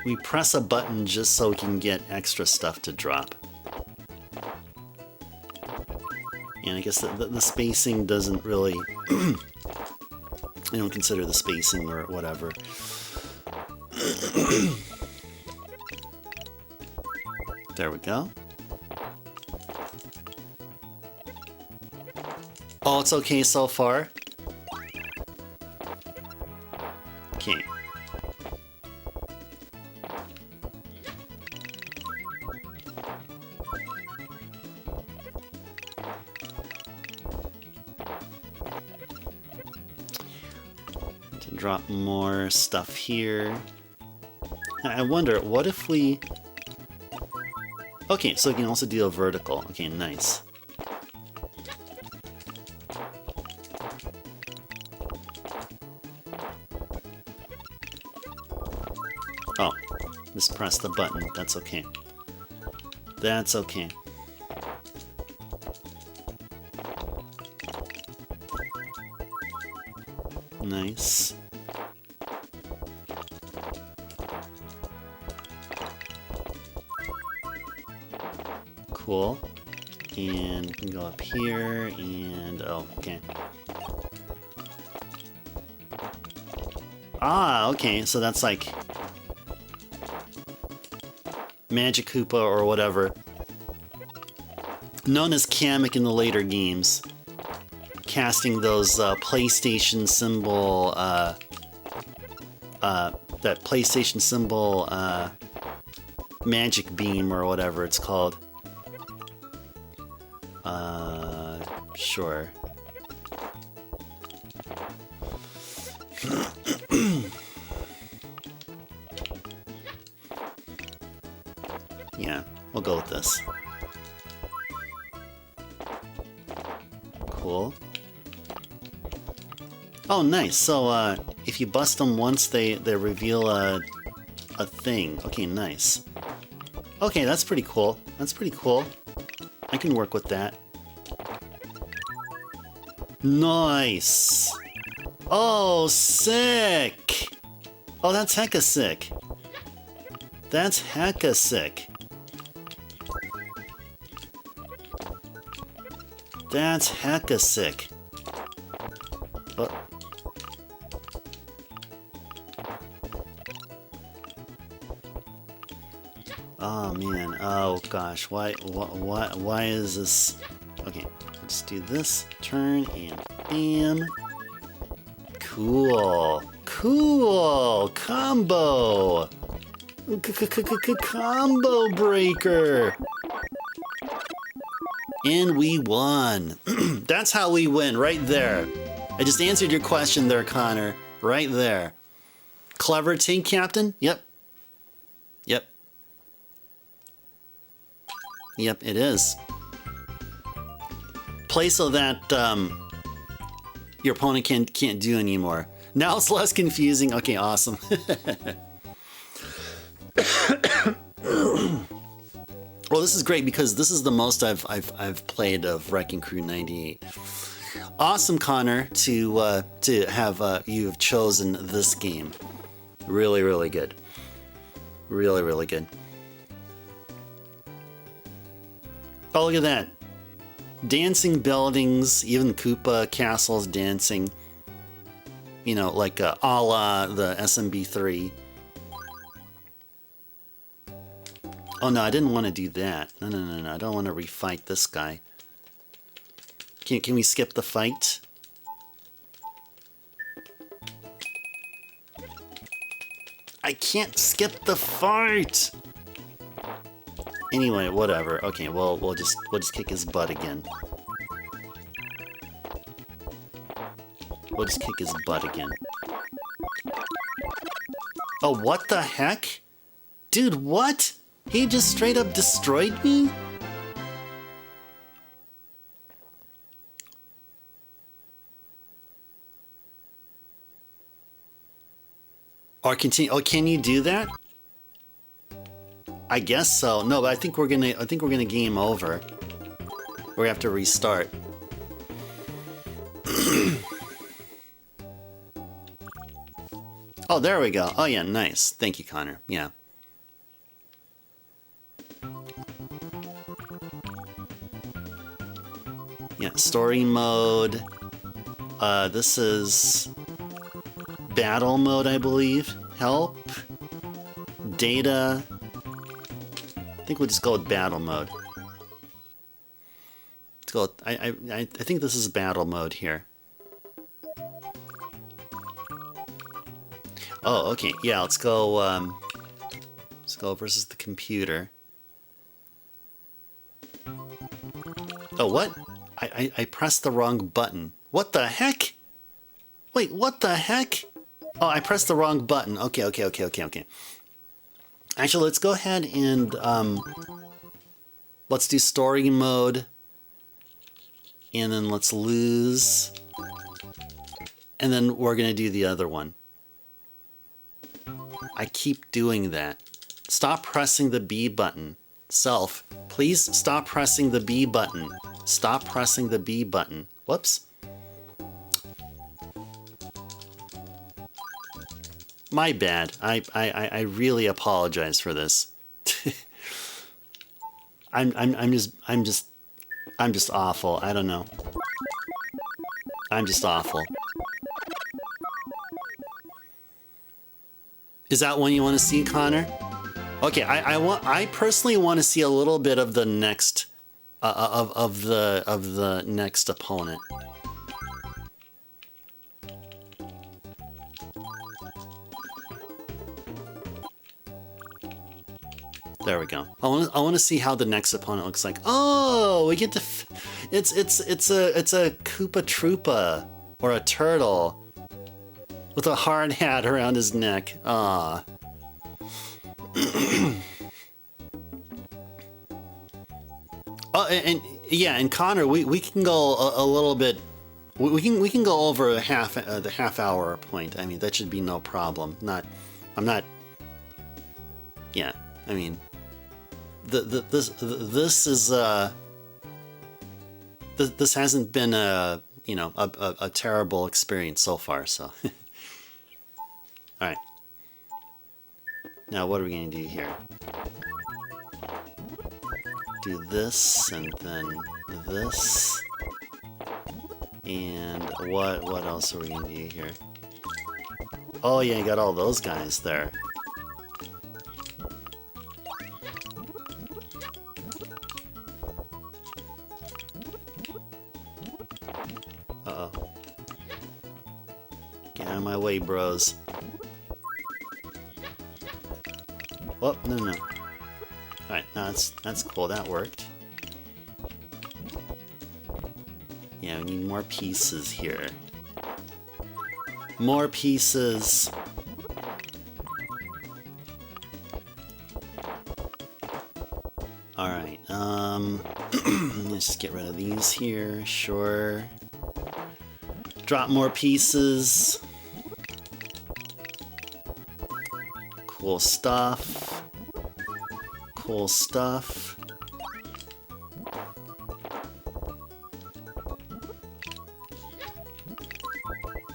We press a button just so we can get extra stuff to drop. And I guess the spacing doesn't really... I don't consider the spacing or whatever. There we go. Oh, it's okay so far? Okay. To drop more stuff here. I wonder, what if we... Okay, so we can also do a vertical. Okay, nice. Oh, just press the button. That's okay. That's okay. Nice. Cool. And we can go up here and... Oh, okay. Ah, okay, so that's like... Magic Koopa or whatever. Known as Kamek in the later games. Casting those PlayStation symbol... that PlayStation symbol... Magic Beam or whatever it's called. Sure. Yeah, we'll go with this. Cool. Oh, nice. So, if you bust them once, they reveal a thing. Okay, nice. Okay, that's pretty cool. That's pretty cool. I can work with that. Nice! Oh, sick! Oh, that's hecka sick. That's hecka sick. That's hecka sick. Oh man, oh gosh, why is this? Okay, let's do this, turn, and bam. Cool, cool, combo. Combo breaker. And we won. That's how we win, right there. I just answered your question there, Connor, right there. Clever team captain? Yep. Yep. Yep, it is. Play so that your opponent can't do anymore. Now it's less confusing. Okay, awesome. Well, this is great because this is the most I've played of Wrecking Crew 98. Awesome, Connor, to have you have chosen this game. Really, really good. Really, really good. Oh, look at that. Dancing buildings, even Koopa castles dancing. You know, like a la the SMB3. Oh no, I didn't want to do that. No, I don't want to refight this guy. Can we skip the fight? I can't skip the fight! Anyway, whatever. Okay, well we'll just kick his butt again. We'll just kick his butt again. Oh, what the heck? Dude, what? He just straight up destroyed me? Or continue. Oh, can you do that? I guess so. No, but I think we're gonna game over. We're gonna have to restart. Oh, there we go. Oh yeah, nice. Thank you, Connor. Yeah. Yeah, story mode. This is battle mode, I believe. Help. Data. I think we'll just go with battle mode. Let's go. I think this is battle mode here. Oh, okay. Yeah, let's go. Let's go versus the computer. Oh, what? I pressed the wrong button. What the heck? Wait, what the heck? Oh, I pressed the wrong button. Okay. Actually, let's go ahead and let's do story mode. And then let's lose. And then we're going to do the other one. I keep doing that. Stop pressing the B button. Self, please stop pressing the B button. Stop pressing the B button. Whoops. My bad. I really apologize for this. I'm just awful. I don't know. I'm just awful. Is that one you want to see, Connor? Okay, I personally want to see a little bit of the next of the next opponent. There we go. I want to see how the next opponent looks like. Oh, we get to it's a Koopa Troopa or a turtle with a hard hat around his neck. Ah. Oh, and yeah, and Connor, we can go a little bit. We can go over the half hour point. I mean, that should be no problem. I'm not. Yeah, I mean, this is this hasn't been a terrible experience so far. So, all right. Now, what are we going to do here? Do this, and then this. And what else are we going to do here? Oh, yeah, you got all those guys there. Uh-oh. Get out of my way, bros. Oh, no. Alright, no, that's cool. That worked. Yeah, we need more pieces here. More pieces. Alright, let's just get rid of these here. Sure. Drop more pieces. Cool stuff. Cool stuff.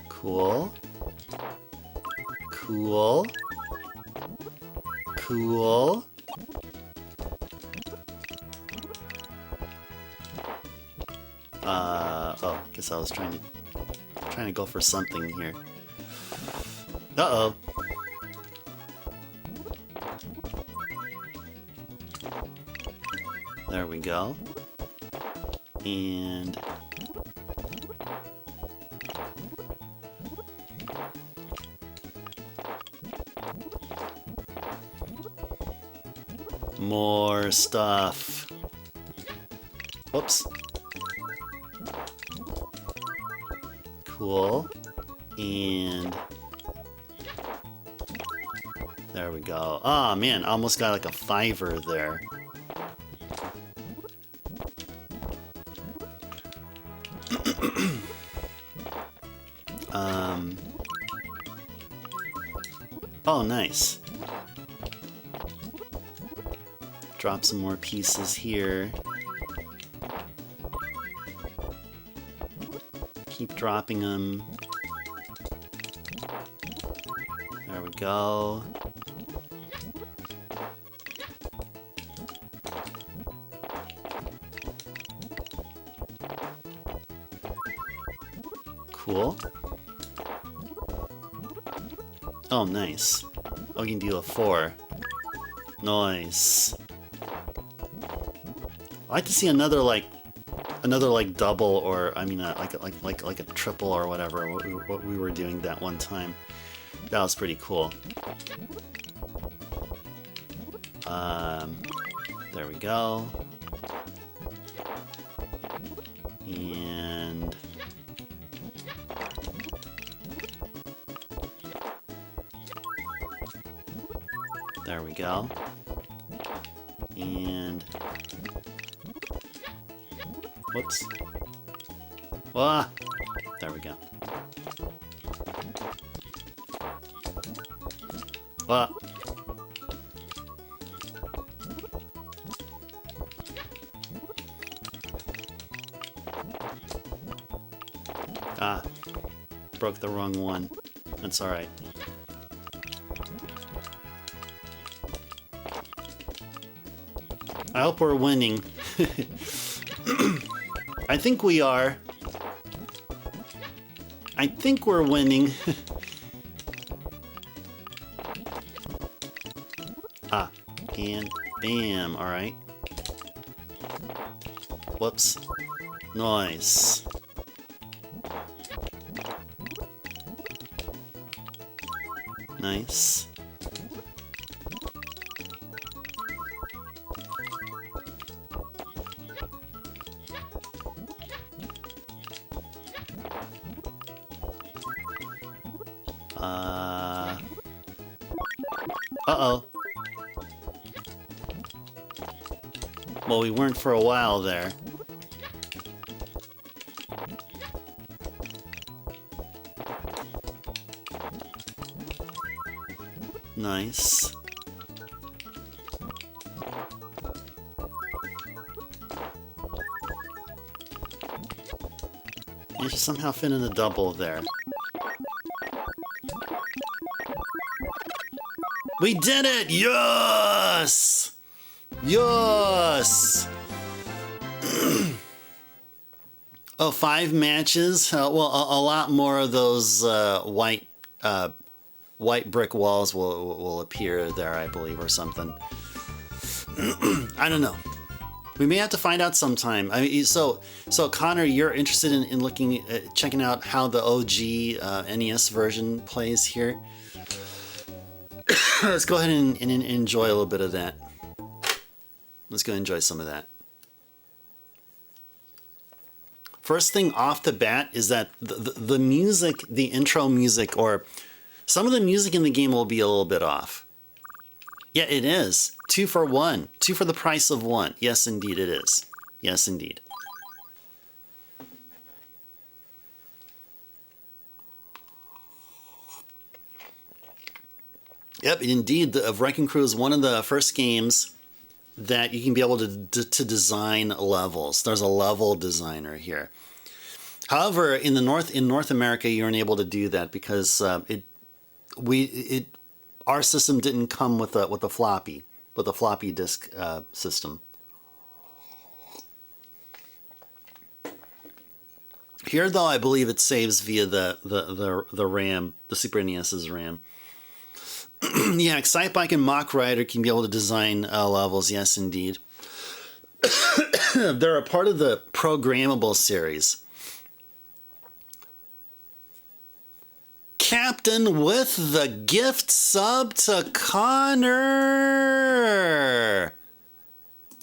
Cool. Cool. Cool. Oh, guess I was trying to go for something here. Uh-oh. There we go. And more stuff. Whoops. Cool. And there we go. Oh man, almost got like a $5 there. Oh, nice. Drop some more pieces here. Keep dropping them. There we go. Cool. Oh, nice. Oh, you can deal a 4. Nice. I'd like to see another double, or I mean, like a triple or whatever. What we were doing that one time. That was pretty cool. There we go. And there we go. And whoops. Ah, there we go. Ah. Ah, broke the wrong one. That's all right. I hope we're winning. I think we are. I think we're winning. Ah, and bam, all right. Whoops. Nice. Nice. Uh-oh. Well, we weren't for a while there. Nice. You should somehow fit in a double there. We did it! Yes! Yes! Oh, 5 matches? Well, a lot more of those white brick walls will appear there, I believe, or something. I don't know. We may have to find out sometime. I mean, so Connor, you're interested in looking, checking out how the OG NES version plays here. Let's go ahead and enjoy a little bit of that. Let's go enjoy some of that. First thing off the bat is that the music, the intro music, or some of the music in the game will be a little bit off. Yeah, it is. 2 for 1. 2 for the price of 1. Yes, indeed, it is. Yes, indeed. Yep, indeed. Wrecking Crew is one of the first games that you can be able to design levels. There's a level designer here. However, in North America, you aren't able to do that because our system didn't come with a floppy disk system. Here, though, I believe it saves via the RAM, the Super NES's RAM. Yeah, Excitebike and Mach Rider can be able to design levels. Yes, indeed. They're a part of the programmable series. Captain with the gift sub to Connor.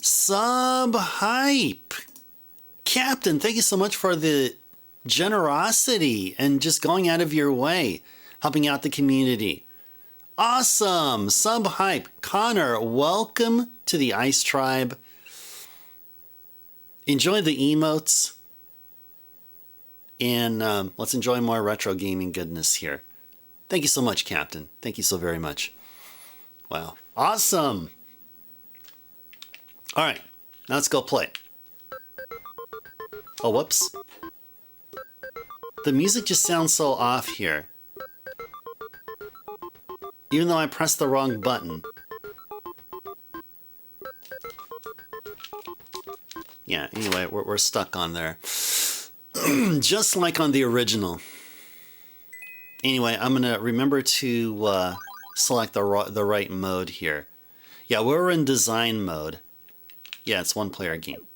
Sub hype. Captain, thank you so much for the generosity and just going out of your way, helping out the community. Awesome. Sub hype. Connor, welcome to the Ice Tribe. Enjoy the emotes. And let's enjoy more retro gaming goodness here. Thank you so much, Captain. Thank you so very much. Wow. Awesome. All right. Now let's go play. Oh, whoops. The music just sounds so off here. Even though I pressed the wrong button. Yeah, anyway, we're stuck on there. Just like on the original. Anyway, I'm going to remember to select the right mode here. Yeah, we're in design mode. Yeah, it's one-player game.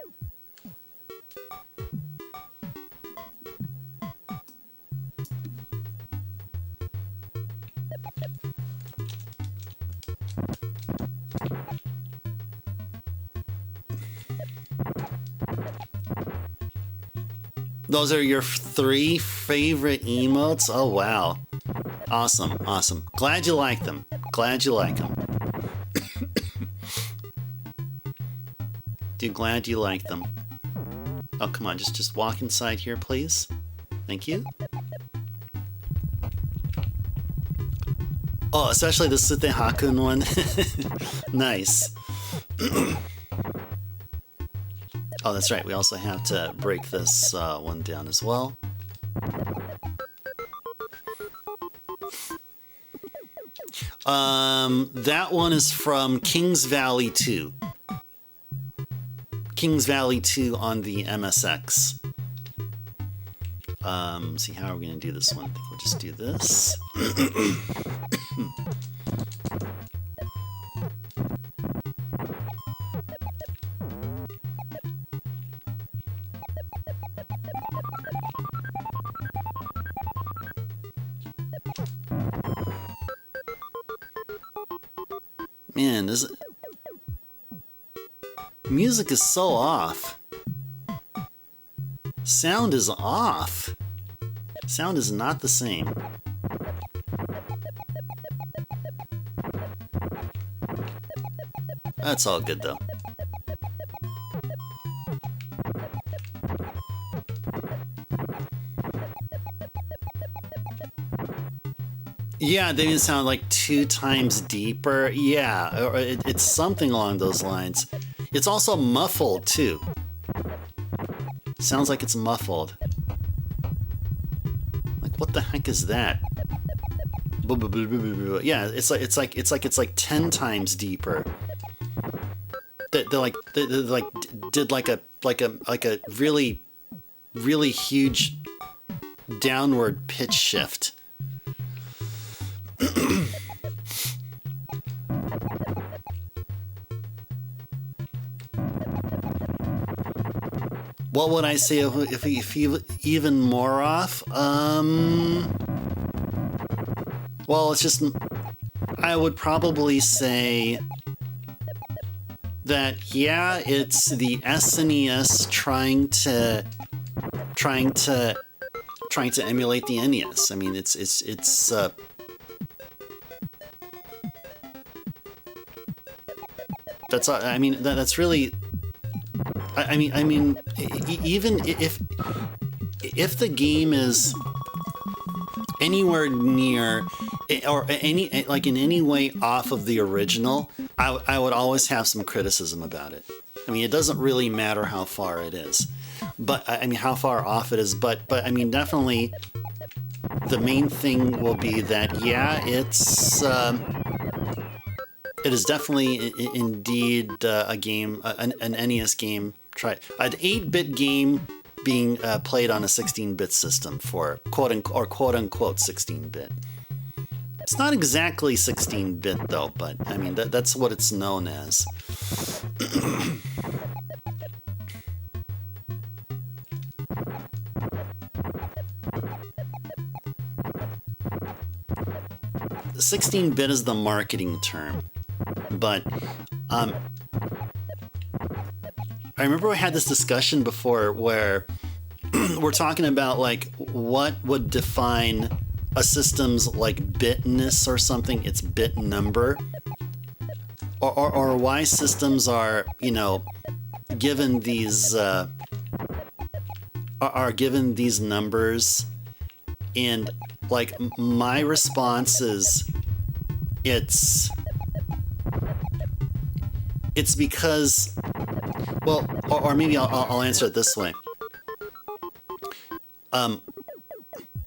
Those are your 3 favorite emotes? Oh, wow. Awesome, awesome. Glad you like them. Glad you like them. Dude, glad you like them. Oh, come on, just walk inside here, please. Thank you. Oh, especially the Sutte Hakkun one. Nice. Oh, that's right. We also have to break this one down as well. That one is from Kings Valley 2. Kings Valley 2 on the MSX. See how are we going to do this one? I think we'll just do this. Man, music is so off. Sound is off. Sound is not the same. That's all good though. Yeah, they even sound like 2 times deeper. Yeah, or it's something along those lines. It's also muffled too. Sounds like it's muffled. Like, what the heck is that? Yeah, it's like 10 times deeper. They did like a really huge downward pitch shift. What would I say if even more off? Well, it's just, I would probably say that, yeah, it's the SNES trying to emulate the NES. I mean, it's that's, I mean, that's really, I mean, even if the game is anywhere near or like in any way off of the original, I would always have some criticism about it. I mean, it doesn't really matter how far it is, but I mean, how far off it is, but I mean, definitely the main thing will be that, yeah, it is definitely indeed a game, an NES game, an 8-bit game being played on a 16-bit system for quote-unquote 16-bit. It's not exactly 16-bit though, but I mean, that's what it's known as. The 16-bit is the marketing term. But I remember we had this discussion before where we're talking about like what would define a system's like bitness or something, its bit number, or why systems are, you know, given these are given these numbers, and my response is it's because, well, or maybe I'll answer it this way.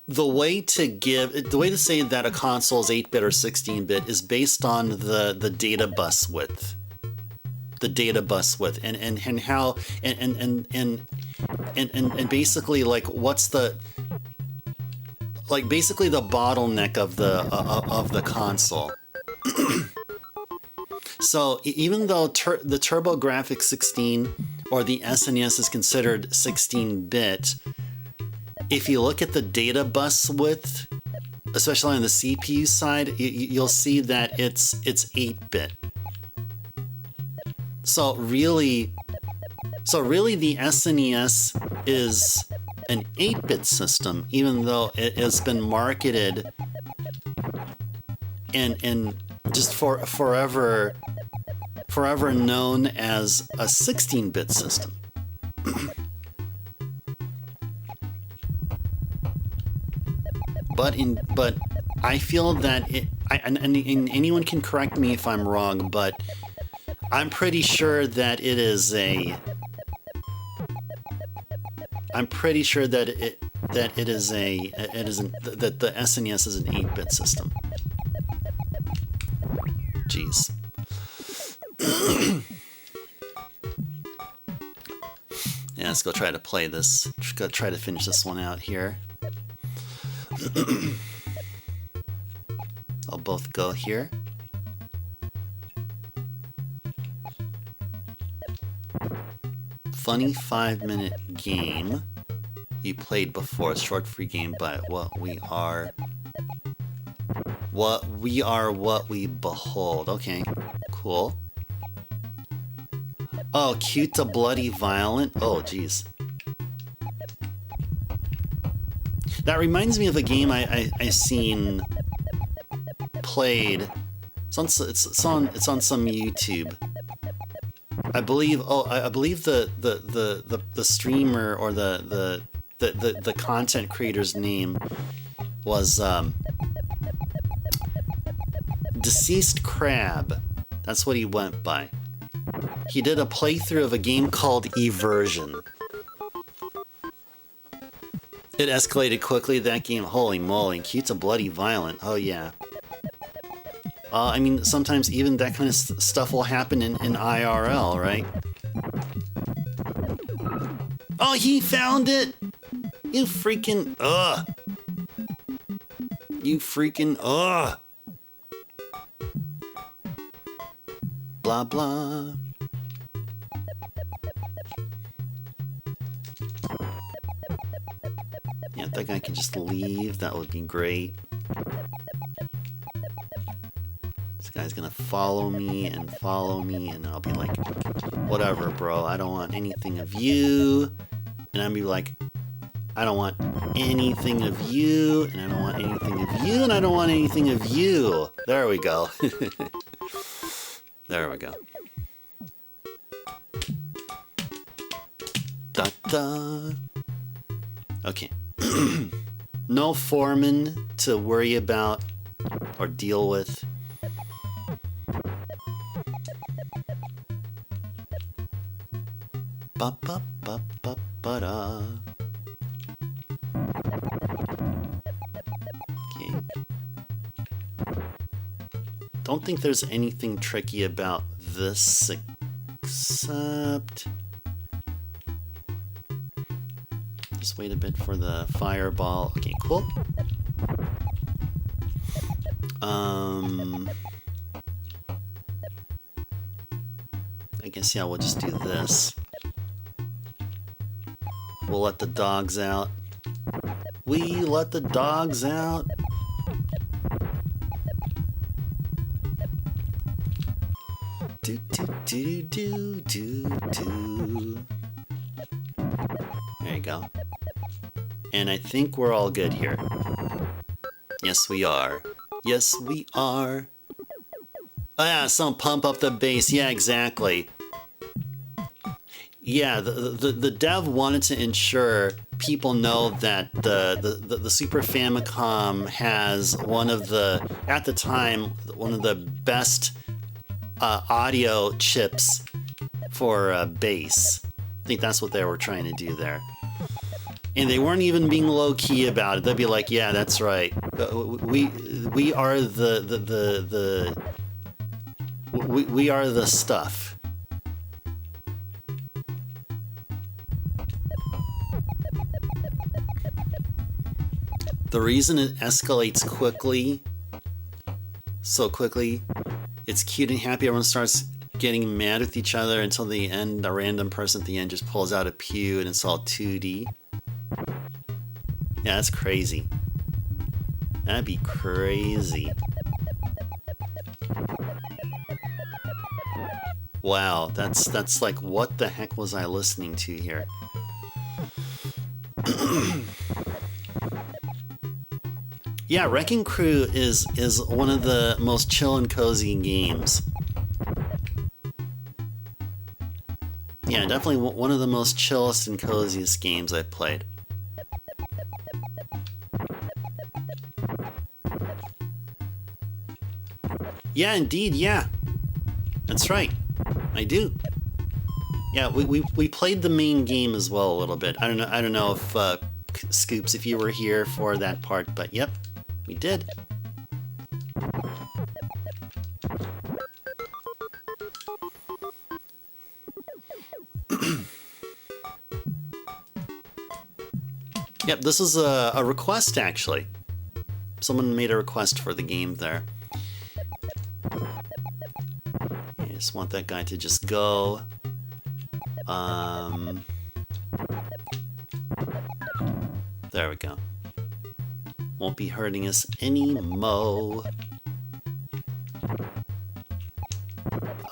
The way to say that a console is 8-bit or 16-bit is based on the data bus width. The data bus width and how and basically like what's the basically the bottleneck of the console. So even though the TurboGrafx 16 or the SNES is considered 16-bit, if you look at the data bus width, especially on the CPU side, you'll see that it's 8-bit. So really the SNES is an 8-bit system, even though it has been marketed and just forever known as a 16-bit system. But I feel that and anyone can correct me if I'm wrong, but I'm pretty sure that it is a. I'm pretty sure that that the SNES is an 8-bit system. Jeez. Yeah, let's go try to play this. Just go try to finish this one out here. I'll both go here. Funny 5-minute game you played before. Short free game by what we are what we behold. Okay, cool. Oh, cute to bloody violent. Oh, geez. That reminds me of a game I seen played. It's on some YouTube. I believe. Oh, I believe the streamer or the content creator's name was Deceased Crab. That's what he went by. He did a playthrough of a game called Eversion. It escalated quickly, that game. Holy moly, cute to bloody violent. Oh yeah. I mean, sometimes even that kind of stuff will happen in IRL, right? Oh, he found it! You freaking, You freaking, Blah, blah. Yeah, if that guy can just leave, that would be great. This guy's gonna follow me, and I'll be like, whatever, bro, I don't want anything of you. And I'll be like, I don't want anything of you, and I don't want anything of you, and I don't want anything of you. There we go. There we go. Da-da. Okay. No foreman to worry about or deal with. Ba-ba-ba-ba-ba-da. Okay. Don't think there's anything tricky about this except... Just wait a bit for the fireball. Okay, cool. I guess, yeah, we'll just do this. We'll let the dogs out. We let the dogs out. Do do do do do do. There you go. And I think we're all good here. Yes, we are. Yes, we are. Oh yeah, some pump up the bass. Yeah, exactly. Yeah, the dev wanted to ensure people know that the Super Famicom has one of the, at the time, one of the best audio chips for bass. I think that's what they were trying to do there. And they weren't even being low key about it. They'd be like, "Yeah, that's right. We are we are the stuff." The reason it escalates quickly, so quickly, it's cute and happy. Everyone starts getting mad with each other until the end. A random person at the end just pulls out a pew and it's all 2D. Yeah, that's crazy. That'd be crazy. Wow, that's like, what the heck was I listening to here? Yeah, Wrecking Crew is one of the most chill and cozy games. Yeah, definitely one of the most chillest and coziest games I've played. Yeah, indeed, yeah. That's right. I do. Yeah, we played the main game as well a little bit. I don't know if Scoops, if you were here for that part, but yep, we did. Yep, this is a request actually. Someone made a request for the game there. I just want that guy to just go. There we go. Won't be hurting us anymore.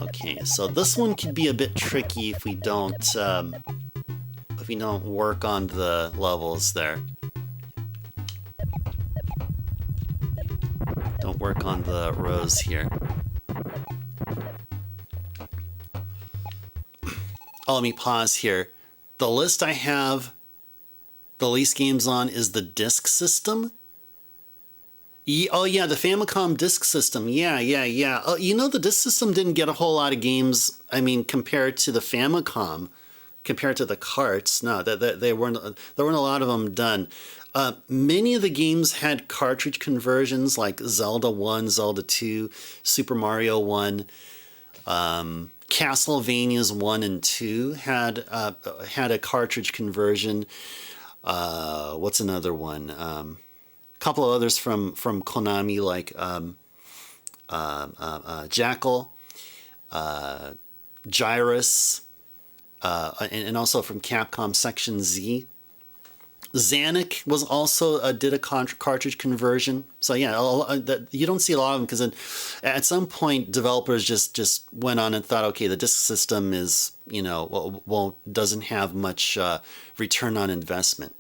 Okay, so this one could be a bit tricky if we don't work on the levels there. Don't work on the rows here. Oh, let me pause here. The list I have the least games on is the disk system. Oh yeah, the Famicom disk system. Yeah. Oh, you know, the disk system didn't get a whole lot of games. I mean, compared to the Famicom, compared to the carts, no, there weren't a lot of them done. Many of the games had cartridge conversions, like Zelda 1, Zelda 2, Super Mario 1. Castlevania's 1 and 2 had a cartridge conversion. What's another one? A couple of others from Konami, like Jackal, Gyrus, and also from Capcom Section Z. Xanic was also did a cartridge conversion. So yeah, you don't see a lot of them because at some point developers just went on and thought, okay, the disk system is, doesn't have much return on investment.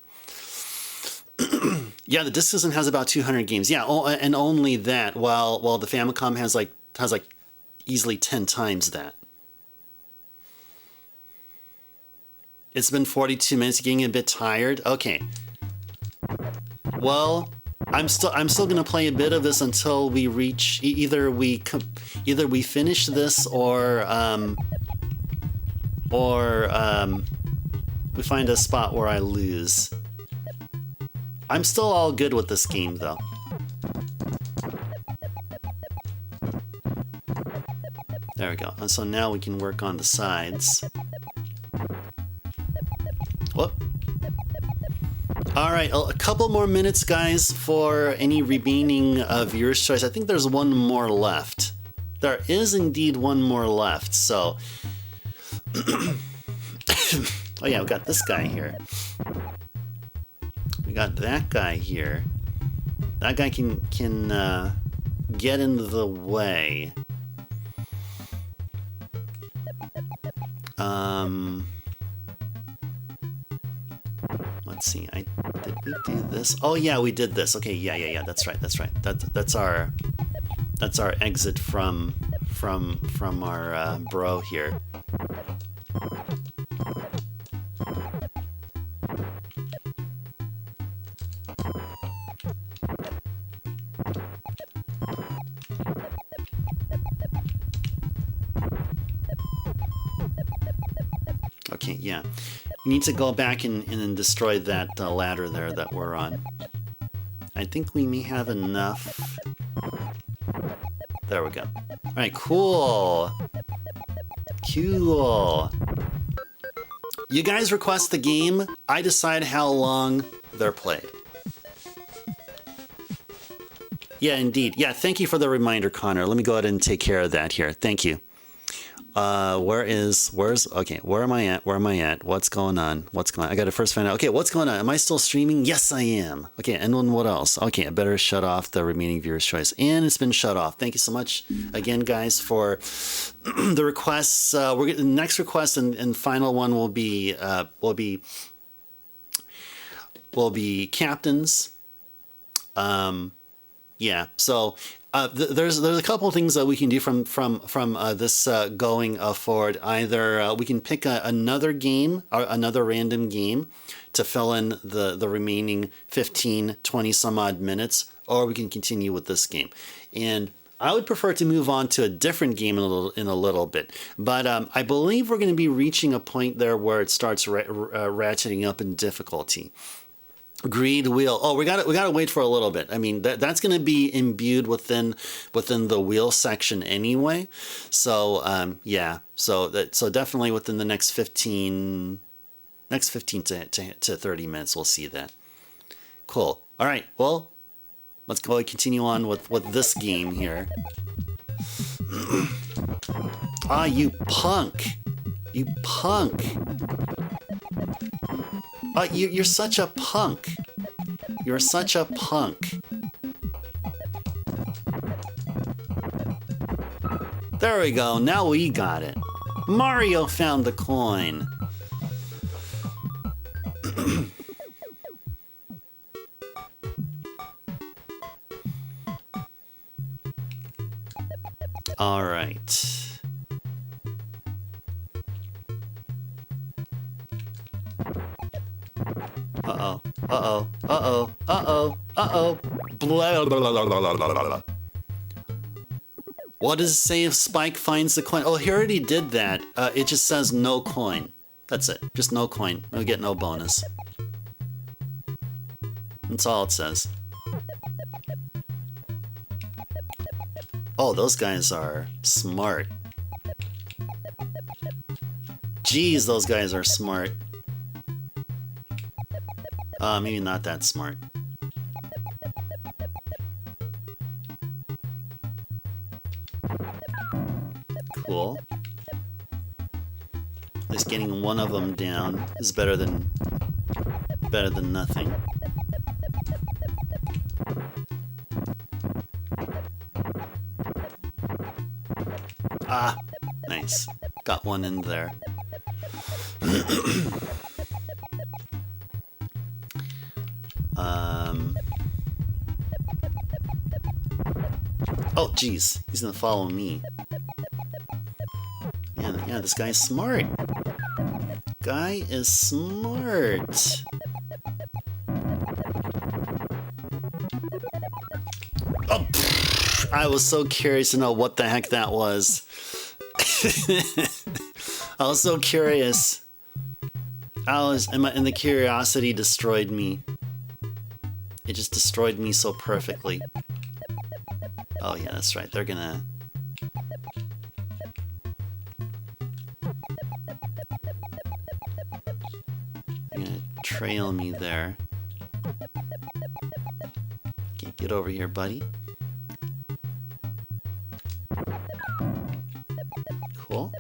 Yeah, the disk system has about 200 games. Yeah, and only that. While the Famicom has like easily 10 times that. It's been 42 minutes. You're getting a bit tired. Okay. Well, I'm still gonna play a bit of this until we reach either we finish this or we find a spot where I lose. I'm still all good with this game though. There we go. And so now we can work on the sides. Whoop. All right, a couple more minutes, guys, for any remaining viewer's choice. I think there's one more left. There is indeed one more left, so... Oh yeah, we got this guy here. We got that guy here. That guy can get into the way. Let's see. Did we do this? Oh yeah, we did this. Okay, yeah. That's right. That's our exit from our bro here. Okay, yeah. We need to go back and destroy that ladder there that we're on. I think we may have enough. There we go. All right, cool. Cool. You guys request the game. I decide how long they're played. Yeah, indeed. Yeah, thank you for the reminder, Connor. Let me go ahead and take care of that here. Thank you. Okay, where am I at? What's going on? I gotta first find out. Okay, what's going on? Am I still streaming? Yes, I am. Okay, and then what else? Okay, I better shut off the remaining viewer's choice. And it's been shut off. Thank you so much again, guys, for the requests. We're getting the next request and final one will be captains. Yeah, so there's a couple of things that we can do from this going forward. Either we can pick another game or another random game to fill in the remaining 15, 20 some odd minutes, or we can continue with this game. And I would prefer to move on to a different game in a little bit. But I believe we're going to be reaching a point there where it starts ratcheting up in difficulty. Greed wheel. Oh, we got to wait for a little bit. I mean, that's going to be imbued within the wheel section anyway. So yeah. So definitely within the next 15 to 30 minutes, we'll see that. Cool. All right. Well, let's go and continue on with this game here. Ah, you punk! You punk! You're such a punk. You're such a punk. There we go. Now we got it. Mario found the coin. All right. Uh-oh. Uh-oh. Uh-oh. Uh-oh. Uh-oh. Blah, blah, blah, blah, blah, blah. What does it say if Spike finds the coin? Oh, he already did that. It just says no coin. That's it. Just no coin. We get no bonus. That's all it says. Oh, those guys are smart. Jeez, those guys are smart. Maybe not that smart. Cool. At least getting one of them down is better than nothing. Ah, nice. Got one in there. Oh, geez. He's gonna follow me. Yeah, this guy's smart. Guy is smart. Oh, pfft. I was so curious to know what the heck that was. I was so curious. And the curiosity destroyed me. It just destroyed me so perfectly. Oh yeah, that's right. They're gonna trail me there. Okay, get over here, buddy. Cool.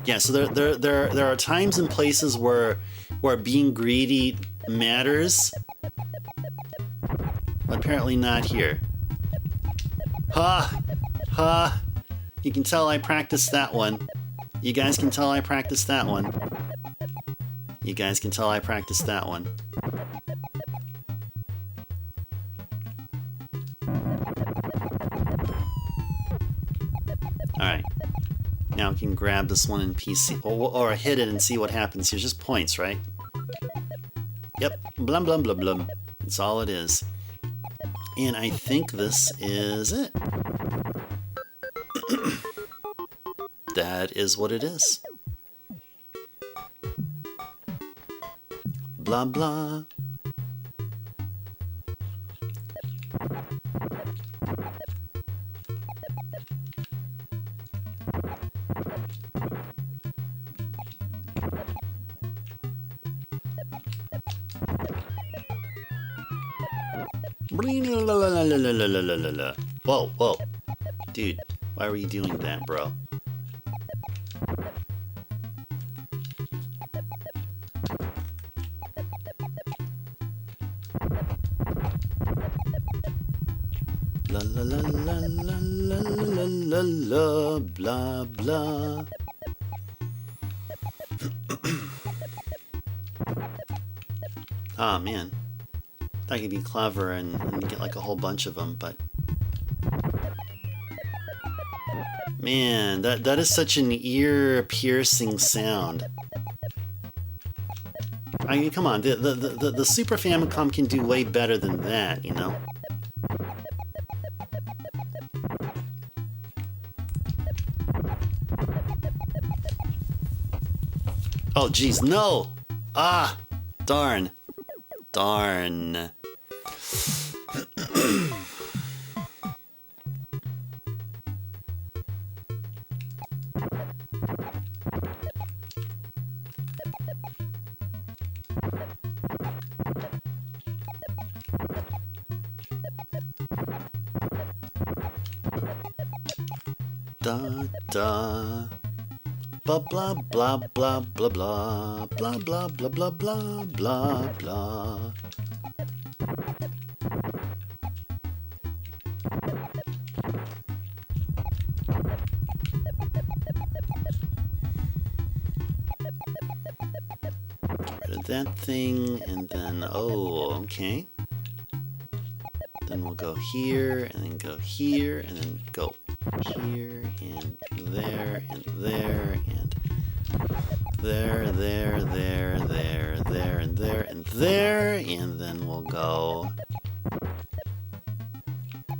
Yeah, so there are times and places where being greedy matters, but apparently not here. Ha! Ha! You can tell I practiced that one. You guys can tell I practiced that one. You guys can tell I practiced that one. Alright. Now we can grab this one in PC, or hit it and see what happens. Here's just points, right? Yep, blum blum blum blum. That's all it is. And I think this is it. That is what it is. Blah blah. Whoa, whoa. Dude, why were you doing that, bro? La la la la la la la la la blah blah. Ah, man. That could be clever and get like a whole bunch of them, but... Man, that is such an ear-piercing sound. I mean, come on, the Super Famicom can do way better than that, you know? Oh, geez, no! Ah! Darn. Darn. Da da. Blah blah blah blah blah blah blah blah blah blah blah blah blah. Get rid of that thing, and then okay. Then we'll go here, and then go here, and then go here, and there, and there, and there, there, there, there, there, and there, and there, and then we'll go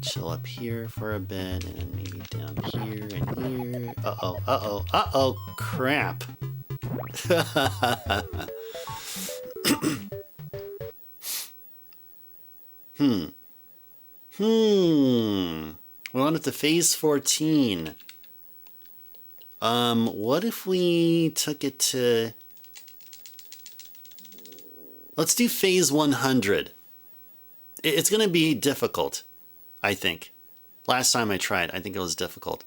chill up here for a bit, and then maybe down here and here. Uh-oh, uh-oh, uh-oh, crap. We're on to phase 14. What if we took it to... Let's do phase 100. It's going to be difficult, I think. Last time I tried, I think it was difficult.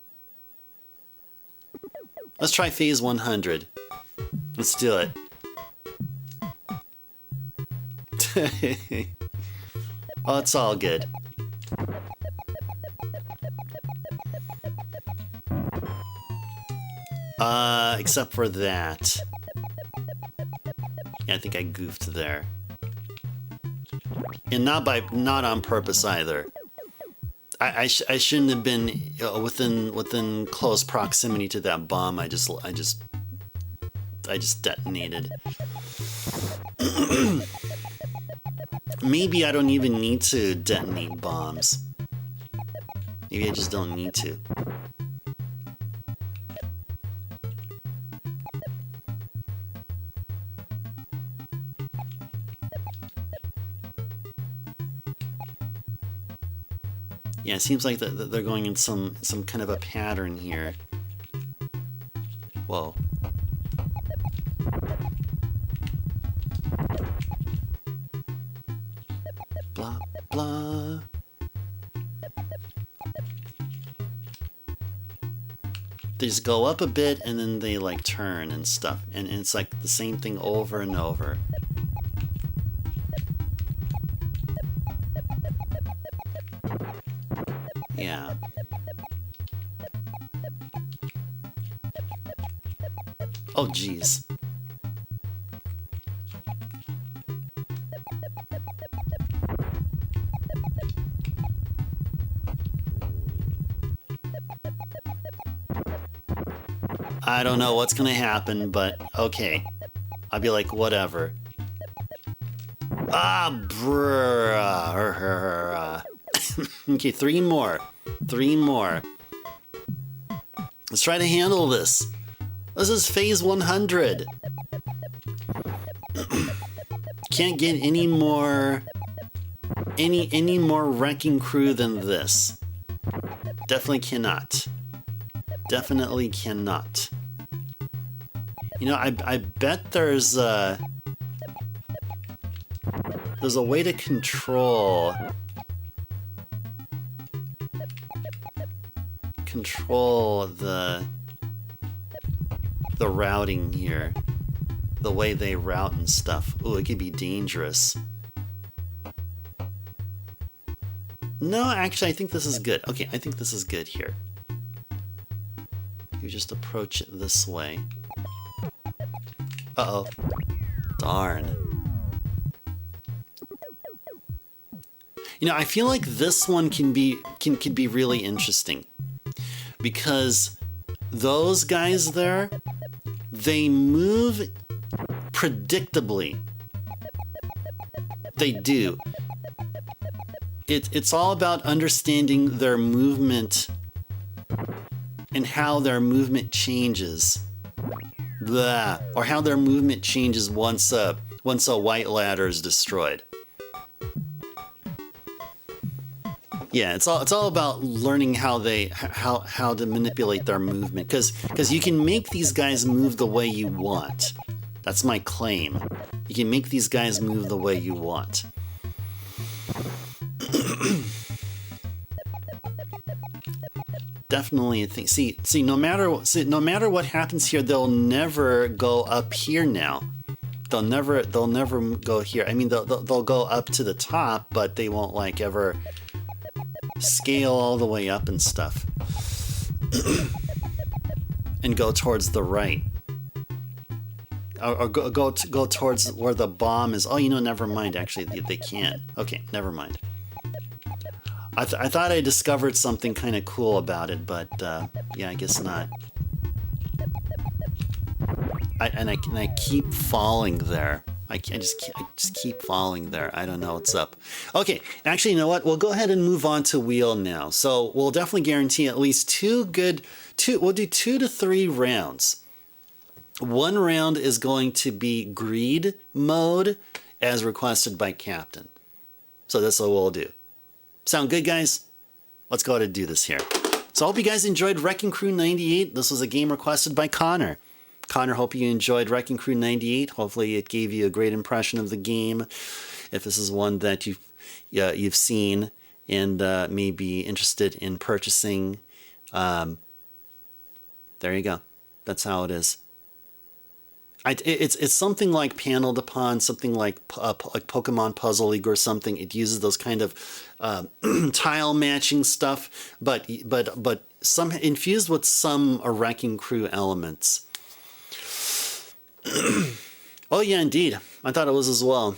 Let's try phase 100. Let's do it. Oh, it's all good. Except for that. Yeah, I think I goofed there. And not on purpose either. I shouldn't have been within close proximity to that bomb. I just detonated. Maybe I don't even need to detonate bombs. Maybe I just don't need to. Yeah, it seems like they're going in some kind of a pattern here. Whoa. Blah, blah. They just go up a bit and then they like turn and stuff. And it's like the same thing over and over. Yeah. Oh, geez. I don't know what's gonna happen, but okay. I'll be like, whatever. Ah, bruh. Okay, 3 more. 3 more. Let's try to handle this. This is phase 100. Can't get any more wrecking crew than this. Definitely cannot. Definitely cannot. You know, I bet there's a way to control the routing here. The way they route and stuff. Ooh, it could be dangerous. No, actually, I think this is good. Okay, I think this is good here. You just approach it this way. Uh-oh. Darn. You know, I feel like this one can be really interesting. Because those guys there, they move predictably. They do. It's all about understanding their movement and how their movement changes. Blah. Or how their movement changes once a white ladder is destroyed. Yeah, it's all about learning how to manipulate their movement, because you can make these guys move the way you want. That's my claim. You can make these guys move the way you want. Definitely a thing. See, no matter what happens here, they'll never go up here now. They'll never go here. I mean, they'll go up to the top, but they won't like ever scale all the way up and stuff. And go towards the right. Or go towards where the bomb is. Oh, you know, never mind. Actually, they can't. Okay, never mind. I thought I discovered something kind of cool about it, but yeah, I guess not. I keep falling there. I just keep falling there. I don't know what's up. Okay, actually, you know what? We'll go ahead and move on to wheel now. So we'll definitely guarantee at least we'll do 2 to 3 rounds. 1 round is going to be greed mode as requested by Captain. So that's what we'll do. Sound good, guys? Let's go ahead and do this here. So I hope you guys enjoyed Wrecking Crew 98. This was a game requested by Connor. Connor, hope you enjoyed Wrecking Crew 98. Hopefully it gave you a great impression of the game. If this is one that you've seen and may be interested in purchasing, there you go. That's how it is. It's something like Panel Upon, something like Pokemon Puzzle League or something. It uses those kind of tile matching stuff, but some infused with some Wrecking Crew elements. Oh yeah, indeed. I thought it was as well.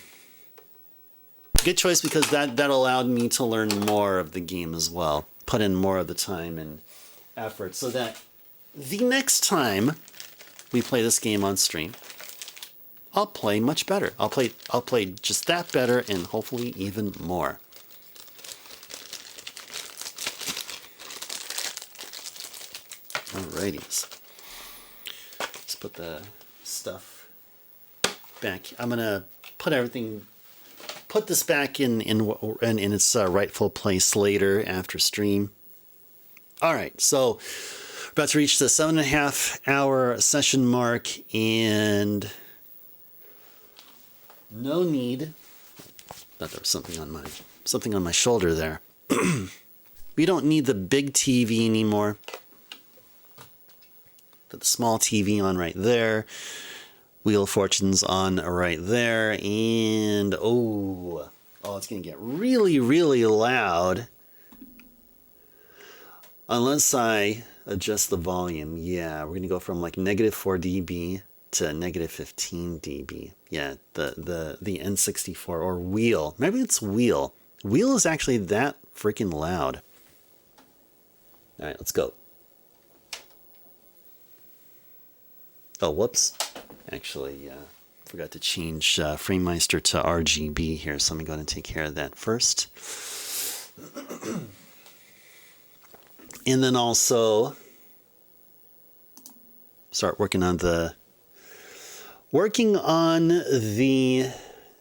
Good choice, because that allowed me to learn more of the game as well. Put in more of the time and effort so that the next time we play this game on stream, I'll play much better. I'll play just that better and hopefully even more. Alrighties. Let's put the stuff back. I'm gonna put this back in its rightful place later after stream. All right, so we're about to reach the 7.5 hour session mark, and no need. Thought there was something on my shoulder there. We don't need the big TV anymore. Put the small TV on right there. Wheel of Fortune's on right there, and oh, it's gonna get really, really loud. Unless I adjust the volume. Yeah, we're gonna go from like -4 dB to -15 dB. Yeah, the N64 or Wheel. Maybe it's Wheel. Wheel is actually that freaking loud. All right, let's go. Oh, whoops. Actually, forgot to change FrameMeister to RGB here, so let me go ahead and take care of that first. And then also start working on the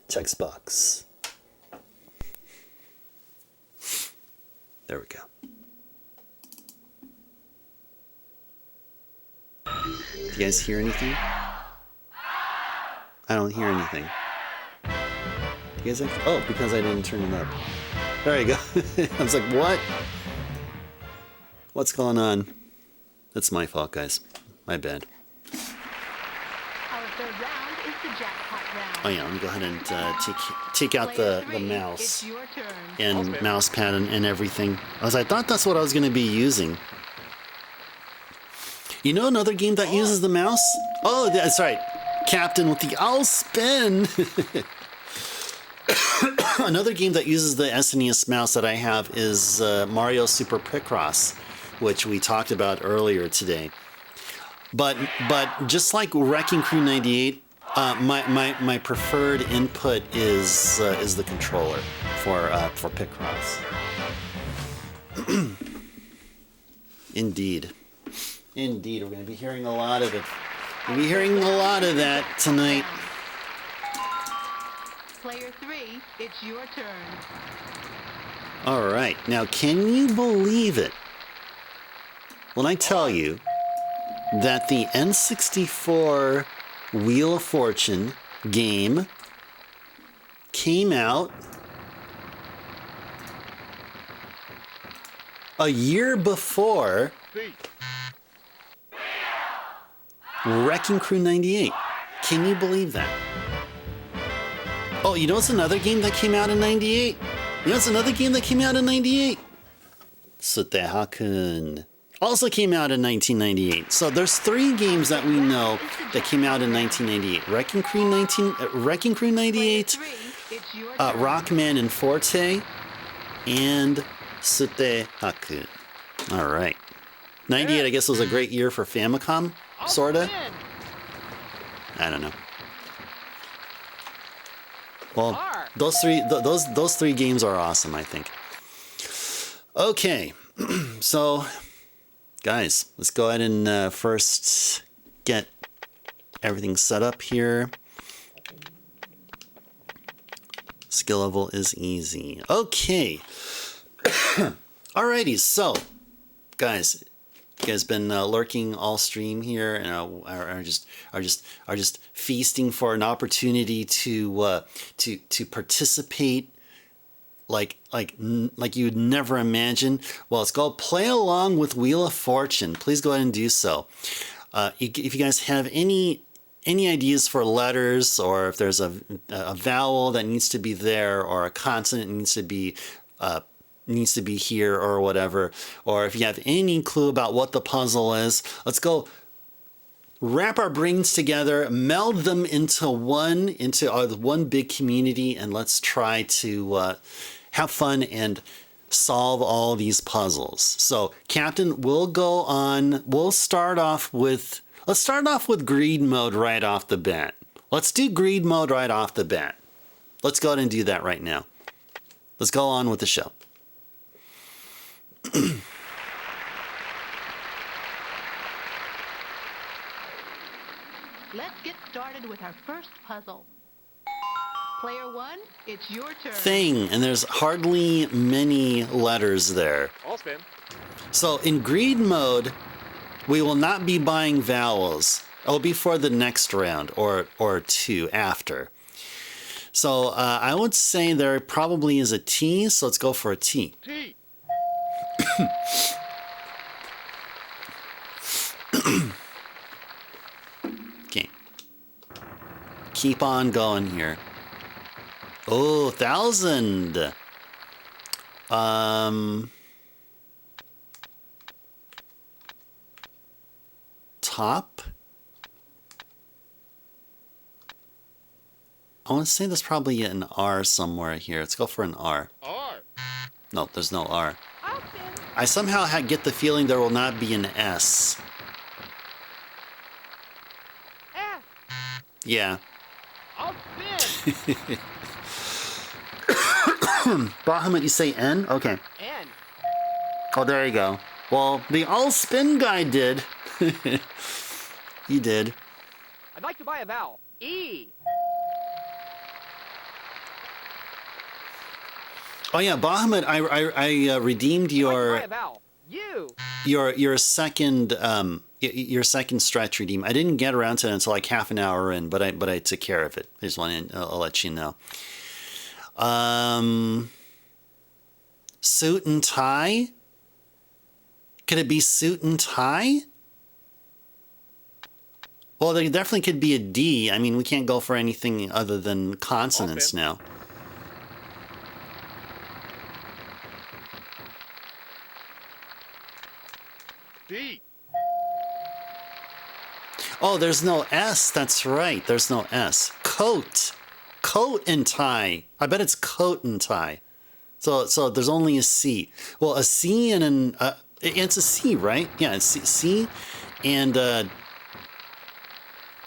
text box. There we go. Do you guys hear anything? I don't hear anything. Do you guys actually? Oh, because I didn't turn it up. There you go. I was like, what? What's going on? That's my fault, guys. My bad. Our third round is the jackpot round. Oh yeah, let me go ahead and take out the mouse It's your turn. and mouse pad and everything. I thought that's what I was going to be using. You know another game that uses the mouse? Oh, that's right. Captain with the owl spin. Another game that uses the SNES mouse that I have is Mario Super Picross, which we talked about earlier today. But just like Wrecking Crew 98, my preferred input is the controller for Picross. Indeed, we're going to be hearing a lot of it. We'll be hearing a lot of that tonight. Player 3, it's your turn. All right, now can you believe it when I tell you that the N64 Wheel of Fortune game came out a year before Wrecking Crew 98. Can you believe that? Oh, you know what's another game that came out in 98? You know what's another game that came out in 98? Sutte Hakkun. Also came out in 1998. So there's 3 games that we know that came out in 1998. Wrecking Crew 98, Rockman and Forte, and Sutte Hakkun. All right. 98, I guess, was a great year for Famicom, sorta. I don't know. Well, those three games are awesome, I think. Okay, so guys, let's go ahead and first get everything set up here. Skill level is easy. Okay. Alrighty, so guys, you guys been lurking all stream here and are just feasting for an opportunity to participate like you would never imagine. Well, let's go play along with Wheel of Fortune. Please go ahead and do so. If you guys have any ideas for letters, or if there's a vowel that needs to be there, or a consonant needs to be here or whatever, or if you have any clue about what the puzzle is, let's go wrap our brains together, meld them into one big community, and let's try to have fun and solve all these puzzles. So, Captain, let's start off with greed mode right off the bat. Let's do greed mode right off the bat. Let's go ahead and do that right now. Let's go on with the show. Let's get started with our first puzzle. Player 1, it's your turn. Thing, and there's hardly many letters there. I'll spin. So in greed mode, we will not be buying vowels. It'll be for the next round or two after. So I would say there probably is a T, so let's go for a T. T. Okay. Keep on going here. Oh, 1,000. Top. I want to say there's probably an R somewhere here. Let's go for an R. R. No, there's no R. I'll spin. I somehow get the feeling there will not be an S. Yeah. I'll spin. Bahamut, you say N? Okay. N. Oh, there you go. Well, the all spin guy did. He did. I'd like to buy a vowel. E. Oh yeah, Bahamut, I redeemed I'd like to your buy a vowel. U. your second stretch redeem. I didn't get around to it until like half an hour in, but I took care of it. I just wanted I'll let you know. Suit and tie? Could it be suit and tie? Well, there definitely could be a D. I mean, we can't go for anything other than consonants now. D. Oh, there's no S. That's right. There's no S. Coat. Coat and tie. I bet it's coat and tie. So there's only a C. Well, a C and an... it's a C, right? Yeah, it's C. And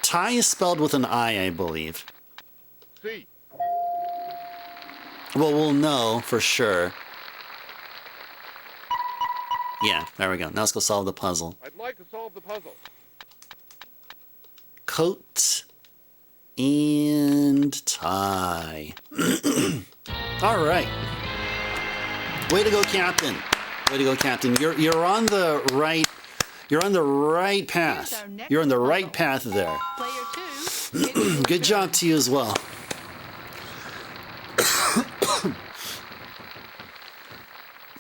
tie is spelled with an I believe. C. Well, we'll know for sure. Yeah, there we go. Now let's go solve the puzzle. I'd like to solve the puzzle. Coat and tie. All right. Way to go, Captain. Way to go, Captain. You're on the right. You're on the right path. You're on the right path there. Player 2. Good job to you as well.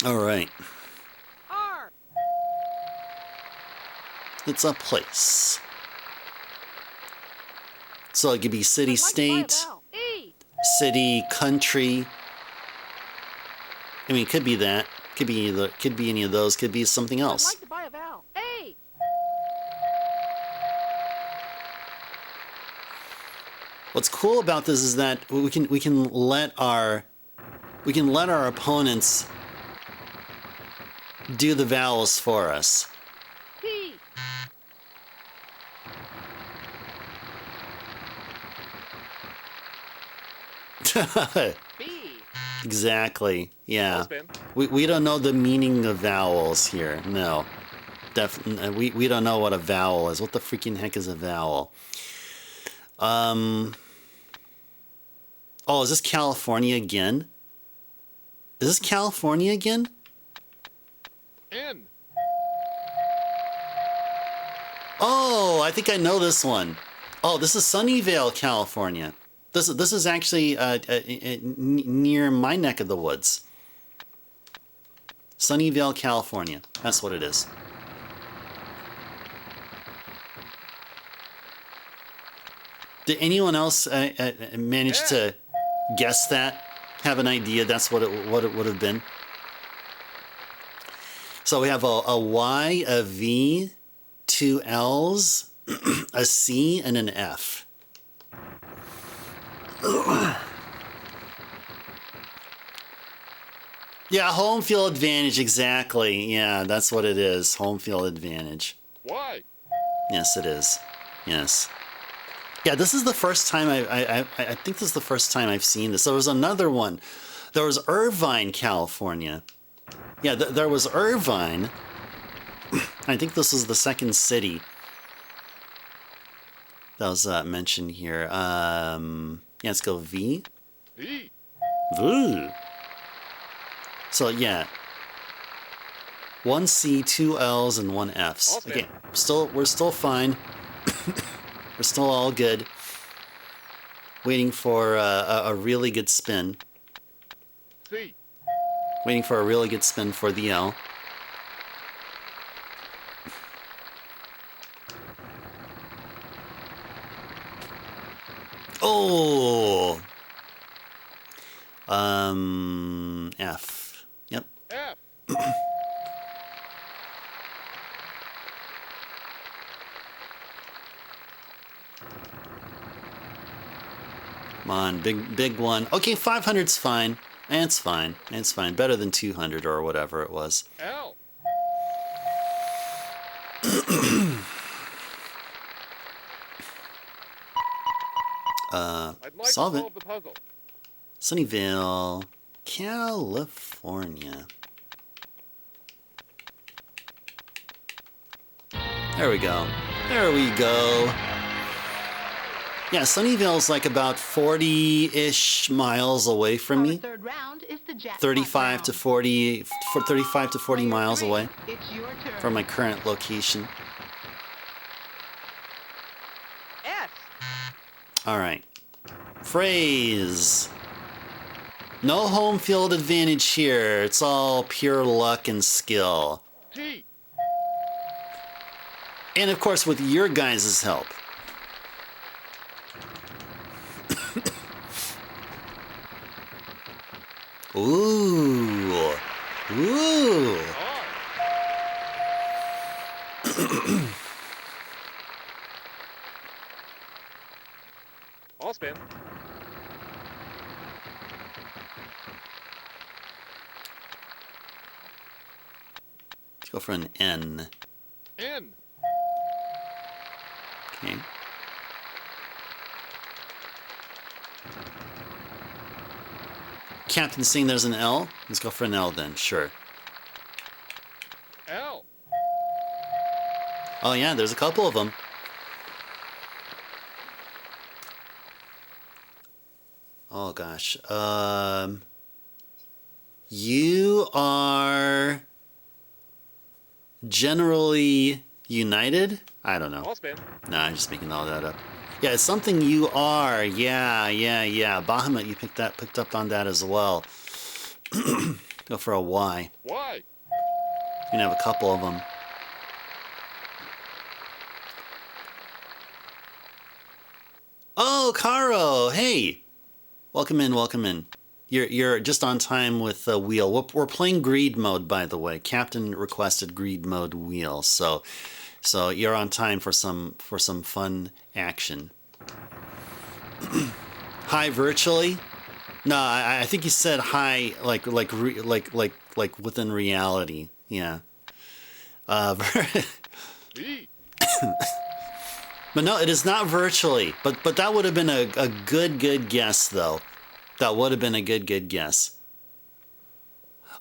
All right. R. It's a place. So it could be city, I'd like to buy a state, vowel. E. city, country. I mean, it could be that. Could be either. Could be any of those. Could be something I'd else. like to buy a vowel. A. What's cool about this is that we can let our opponents do the vowels for us. P. B. Exactly. Yeah. I'll spin. We don't know the meaning of vowels here. No. Definitely. We don't know what a vowel is. What the freaking heck is a vowel? Oh, is this California again? Is this California again? N. Oh, I think I know this one. Oh, this is Sunnyvale, California. This is actually near my neck of the woods. Sunnyvale, California. That's what it is. Did anyone else manage to guess that? Have an idea that's what it would have been? So we have a Y, a V, two L's, a C, and an F. Yeah, home field advantage, exactly. Yeah, that's what it is. Home field advantage. Y. Yes, it is. Yes. Yeah, this is the first time I think this is the first time I've seen this. There was another one. There was Irvine, California. Yeah, there was Irvine. I think this was the second city that was mentioned here. Yeah, let's go V. D. V. So yeah, one C, two L's, and one F's. Okay. We're still fine. We're still all good. Waiting for a really good spin. C. Waiting for a really good spin for the L. Oh. F. Yep. F. Come on, big one. Okay, 500's fine. It's fine. It's fine. Better than 200 or whatever it was. L. I'd like Solve to it. solve the puzzle. Sunnyvale, California. There we go. There we go. Yeah, Sunnyvale's like about 40-ish miles away from Our me. third round is the jackpot 35 to round. 40, 35 to 40 Player miles 3, away It's your turn. from my current location. S. All right. Phrase. No home field advantage here. It's all pure luck and skill. T. And of course, with your guys' help. Ooh. Ooh. R. I'll spin. Let's go for an N. N. Okay. Captain's saying there's an L. Let's go for an L then. Sure. L. Oh yeah, there's a couple of them. Oh gosh. You are generally united? I don't know. I'll spin. No, I'm just making all that up. Yeah, it's something you are. Yeah. Bahamut, you picked up on that as well. Go for a Y. Y. You can have a couple of them. Oh, Caro, hey, welcome in. You're just on time with the wheel. We're playing greed mode, by the way. Captain requested greed mode wheel, so you're on time for some fun action. Hi, virtually? No, I think you said hi like within reality. Yeah. V. But no, it is not virtually. But that would have been a good guess, though. That would have been a good guess.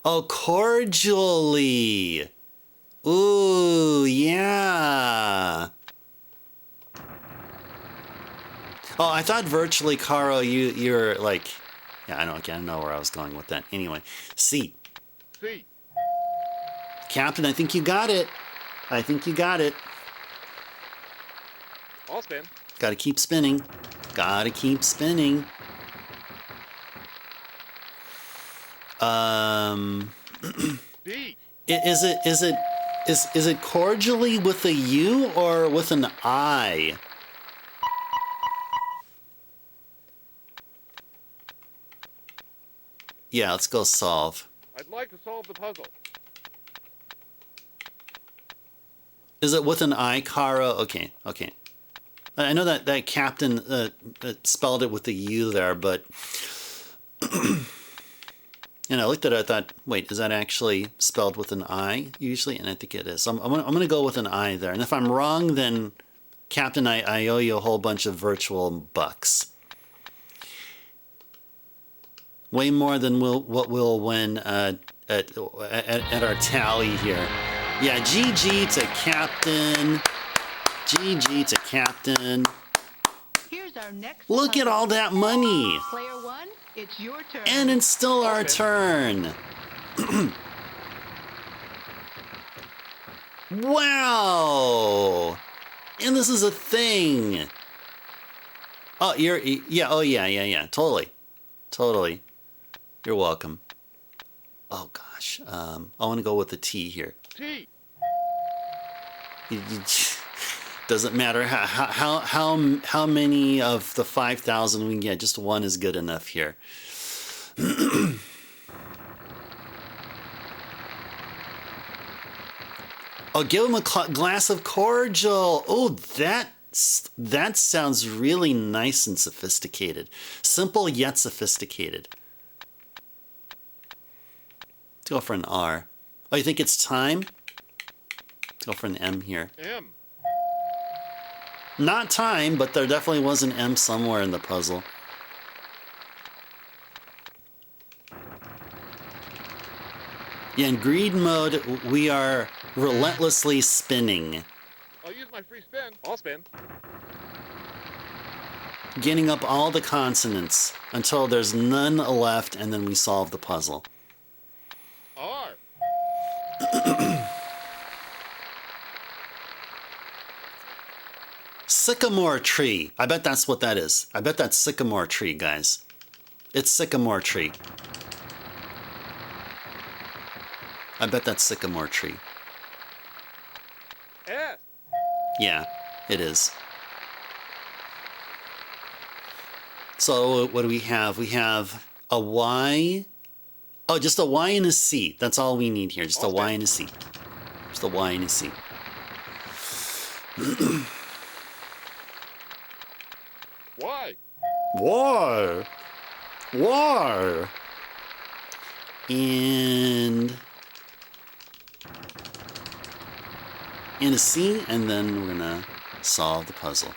Oh, cordially. Ooh, yeah. Oh, I thought virtually, Caro, you're like... Yeah, I don't know where I was going with that. Anyway, C. C. Captain, I think you got it. I'll spin. Gotta keep spinning. D. Is it cordially with a U or with an I? Yeah, let's go solve. I'd like to solve the puzzle. Is it with an I, Kara? Okay. I know that Captain spelled it with the U there, but... And I looked at it, I thought, wait, is that actually spelled with an I usually? And I think it is. So I'm going to go with an I there. And if I'm wrong, then, Captain, I owe you a whole bunch of virtual bucks. Way more than what we'll win at our tally here. Yeah, GG to Captain. GG to Captain. Here's our next Look at all that money. Player 1, it's your turn. And it's still our Okay. turn. Wow. And this is a thing. Oh, yeah. Totally. You're welcome. Oh gosh. I want to go with the T here. T. Doesn't matter how many of the 5,000 we can get. Just one is good enough here. Oh, give him a glass of cordial. Oh, that sounds really nice and sophisticated. Simple yet sophisticated. Let's go for an R. Oh, you think it's time? Let's go for an M here. M. Not time, but there definitely was an M somewhere in the puzzle. Yeah, in greed mode, we are relentlessly spinning. I'll use my free spin. I'll spin. Getting up all the consonants until there's none left, and then we solve the puzzle. R. Sycamore tree. I bet that's what that is. I bet that's sycamore tree, guys. It's sycamore tree. I bet that's sycamore tree. S. Yeah, it is. So what do we have? We have a Y. Oh, just a Y and a C. That's all we need here. Just a Y and a C. Just a Y and a C. Y. War. War. And a C, and then we're gonna solve the puzzle.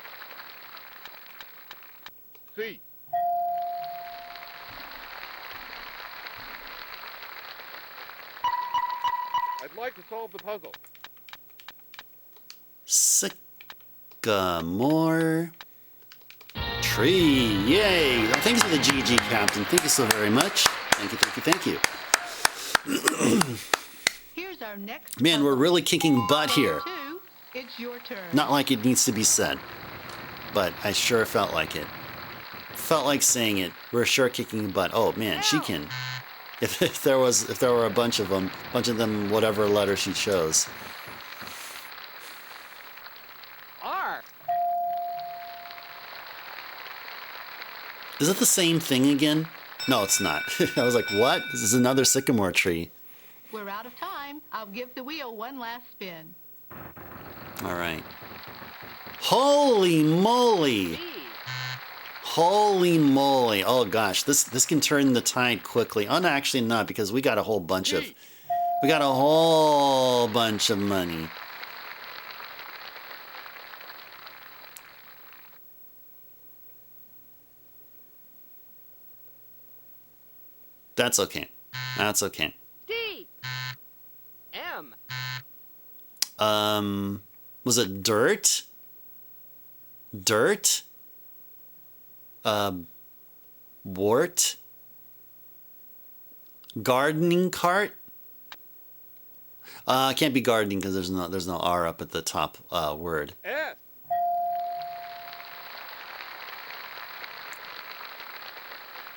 C. I'd like to solve the puzzle. Sycamore tree. Yay! Thanks for the GG, Captain. Thank you so very much. Thank you, thank you, thank you. Here's our next Man, we're puzzle. really kicking butt here. Two, it's your turn. Not like it needs to be said, but I sure felt like it. Felt like saying it. We're sure kicking butt. Oh man, she can. If there were a bunch of them, whatever letter she chose. R. Is it the same thing again? No, it's not. I was like, what? This is another sycamore tree. We're out of time. I'll give the wheel one last spin. All right. Holy moly! B. Holy moly! Oh gosh, this can turn the tide quickly. Oh, no, actually not, because we got a whole bunch of money. That's okay. That's okay. D. M. Was it dirt? Dirt? Wart? Gardening cart? Can't be gardening because there's no R up at the top word. S.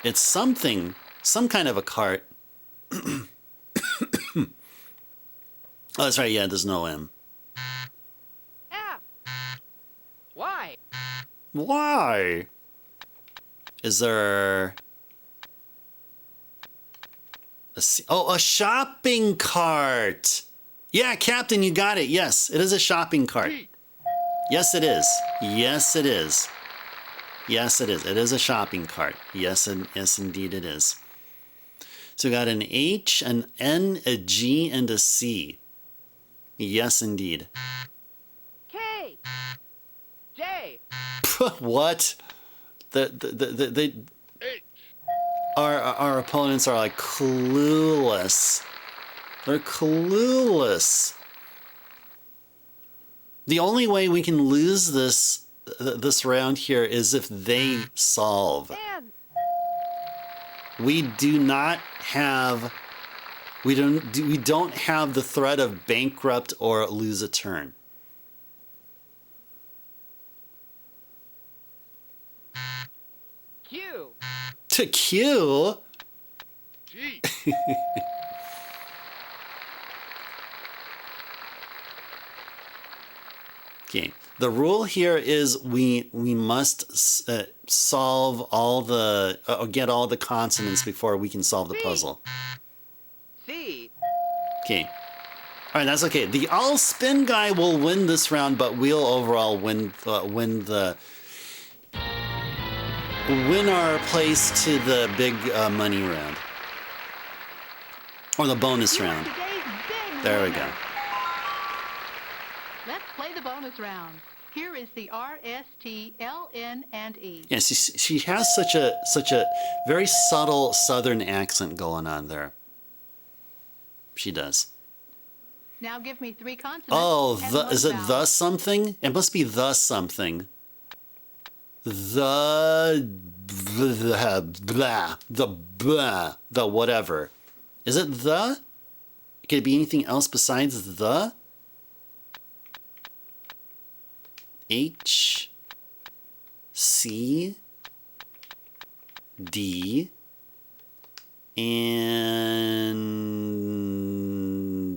It's something, some kind of a cart. Oh, that's right. Yeah, there's no M. F. Y. Why? Is there a C? Oh, a shopping cart. Yeah, Captain, you got it. Yes, it is a shopping cart. T. Yes, it is. Yes, it is. Yes, it is. It is a shopping cart. Yes, yes, indeed it is. So we got an H, an N, a G, and a C. Yes, indeed. K. J. What? The H. our opponents are like clueless. They're clueless. The only way we can lose this round here is if they solve. N. We don't have the threat of bankrupt or lose a turn. Q. To Q. G. Okay. The rule here is we must solve all the or get all the consonants before we can solve the puzzle. C. Okay. All right, that's okay. The all spin guy will win this round, but we'll overall win our place to the big money round or the bonus round. Today's big There we winner. go. Let's play the bonus round. Here is the R, S, T, L, N, and E. Yeah, she has such a very subtle Southern accent going on there. She does. Now give me 3 consonants. Oh, and the 1 is it vowel. the something? It must be the something. The blah, the whatever. Is it the? Could it be anything else besides the? H C D and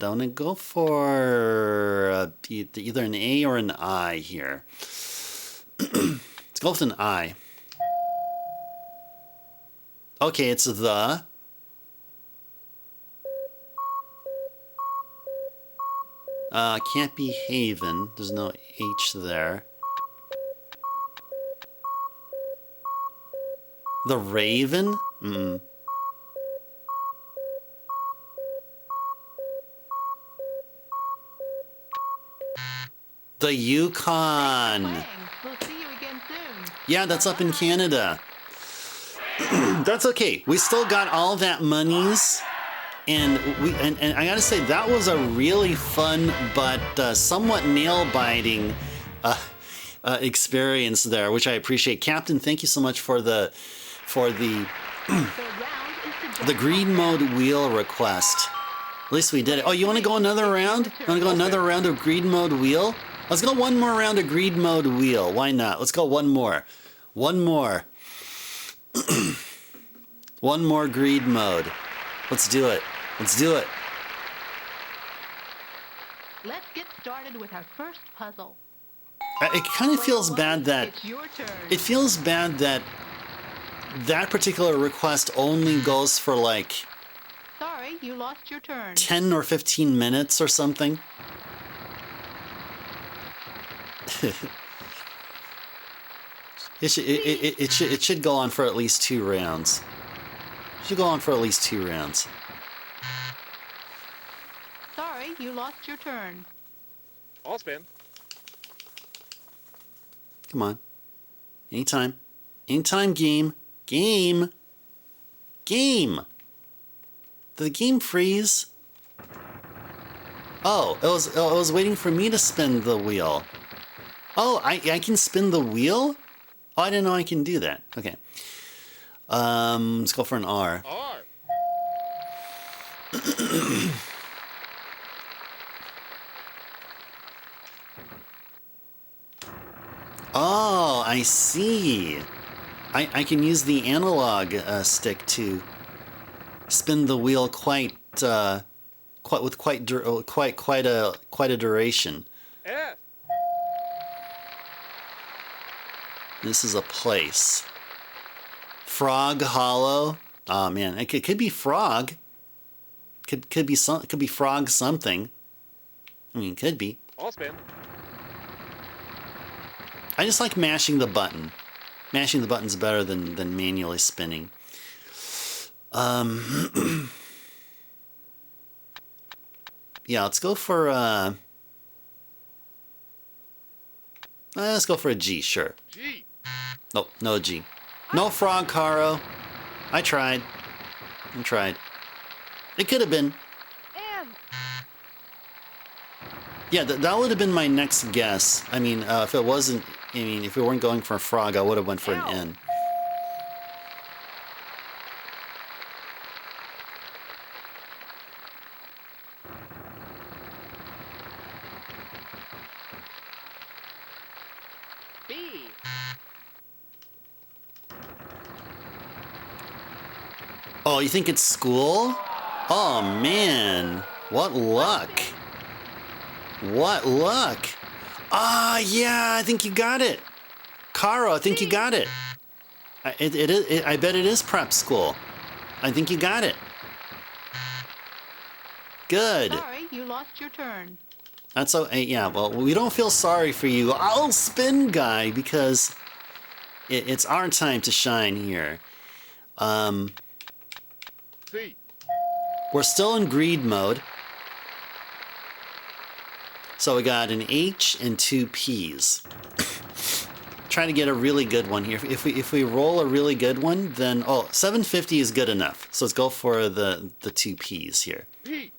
I'm gonna go for either an A or an I here. Let's go with an I. Okay, it's the. Can't be Haven. There's no H there. The Raven? Mm-mm. The Yukon. Playing. We'll see you again soon. Yeah, that's up in Canada. That's okay. We still got all that monies. And I gotta say, that was a really fun but somewhat nail-biting experience there, which I appreciate. Captain, thank you so much for the The round is the green mode wheel request. At least we did it. Oh, you want to go another round? You want to go another round of green mode wheel? Let's go one more round of green mode wheel. Why not? Let's go one more. One more. One more green mode. Let's do it. Let's do it. Let's get started with our first puzzle. It kind of feels Player bad one, that it's your turn. it feels bad that that particular request only goes for like Sorry, you lost your turn. 10 or 15 minutes or something. It should go on for at least 2 rounds. It should go on for at least 2 rounds. Sorry, you lost your turn. I'll spin. Come on. Anytime. Anytime, game. Game. Game. Did the game freeze? Oh, it was waiting for me to spin the wheel. Oh, I can spin the wheel? Oh, I didn't know I can do that. Okay. Let's go for an R. R. Oh, I see. I can use the analog stick to spin the wheel quite a duration. S. This is a place. Frog Hollow. Oh man, it could be frog. Could be frog something. I mean, could be. I'll spin. I just like mashing the button. Mashing the button's better than manually spinning. Yeah, let's go for let's go for a G, sure. G. Nope, no G. No frog, Caro. I tried. It could have been. And Yeah, that would have been my next guess. I mean, if it wasn't, I mean, if we weren't going for a frog, I would have went for an N. B. Oh, you think it's school? Oh man, what luck! What luck! Ah, yeah, I think you got it, Caro. I think you got it. I bet it is prep school. I think you got it. Good. Sorry, you lost your turn. That's so. Yeah. Well, we don't feel sorry for you, I'll spin guy, because it's our time to shine here. C. We're still in greed mode. So we got an H and 2 P's. Trying to get a really good one here. If we roll a really good one, then 750 is good enough. So let's go for the 2 P's here. P.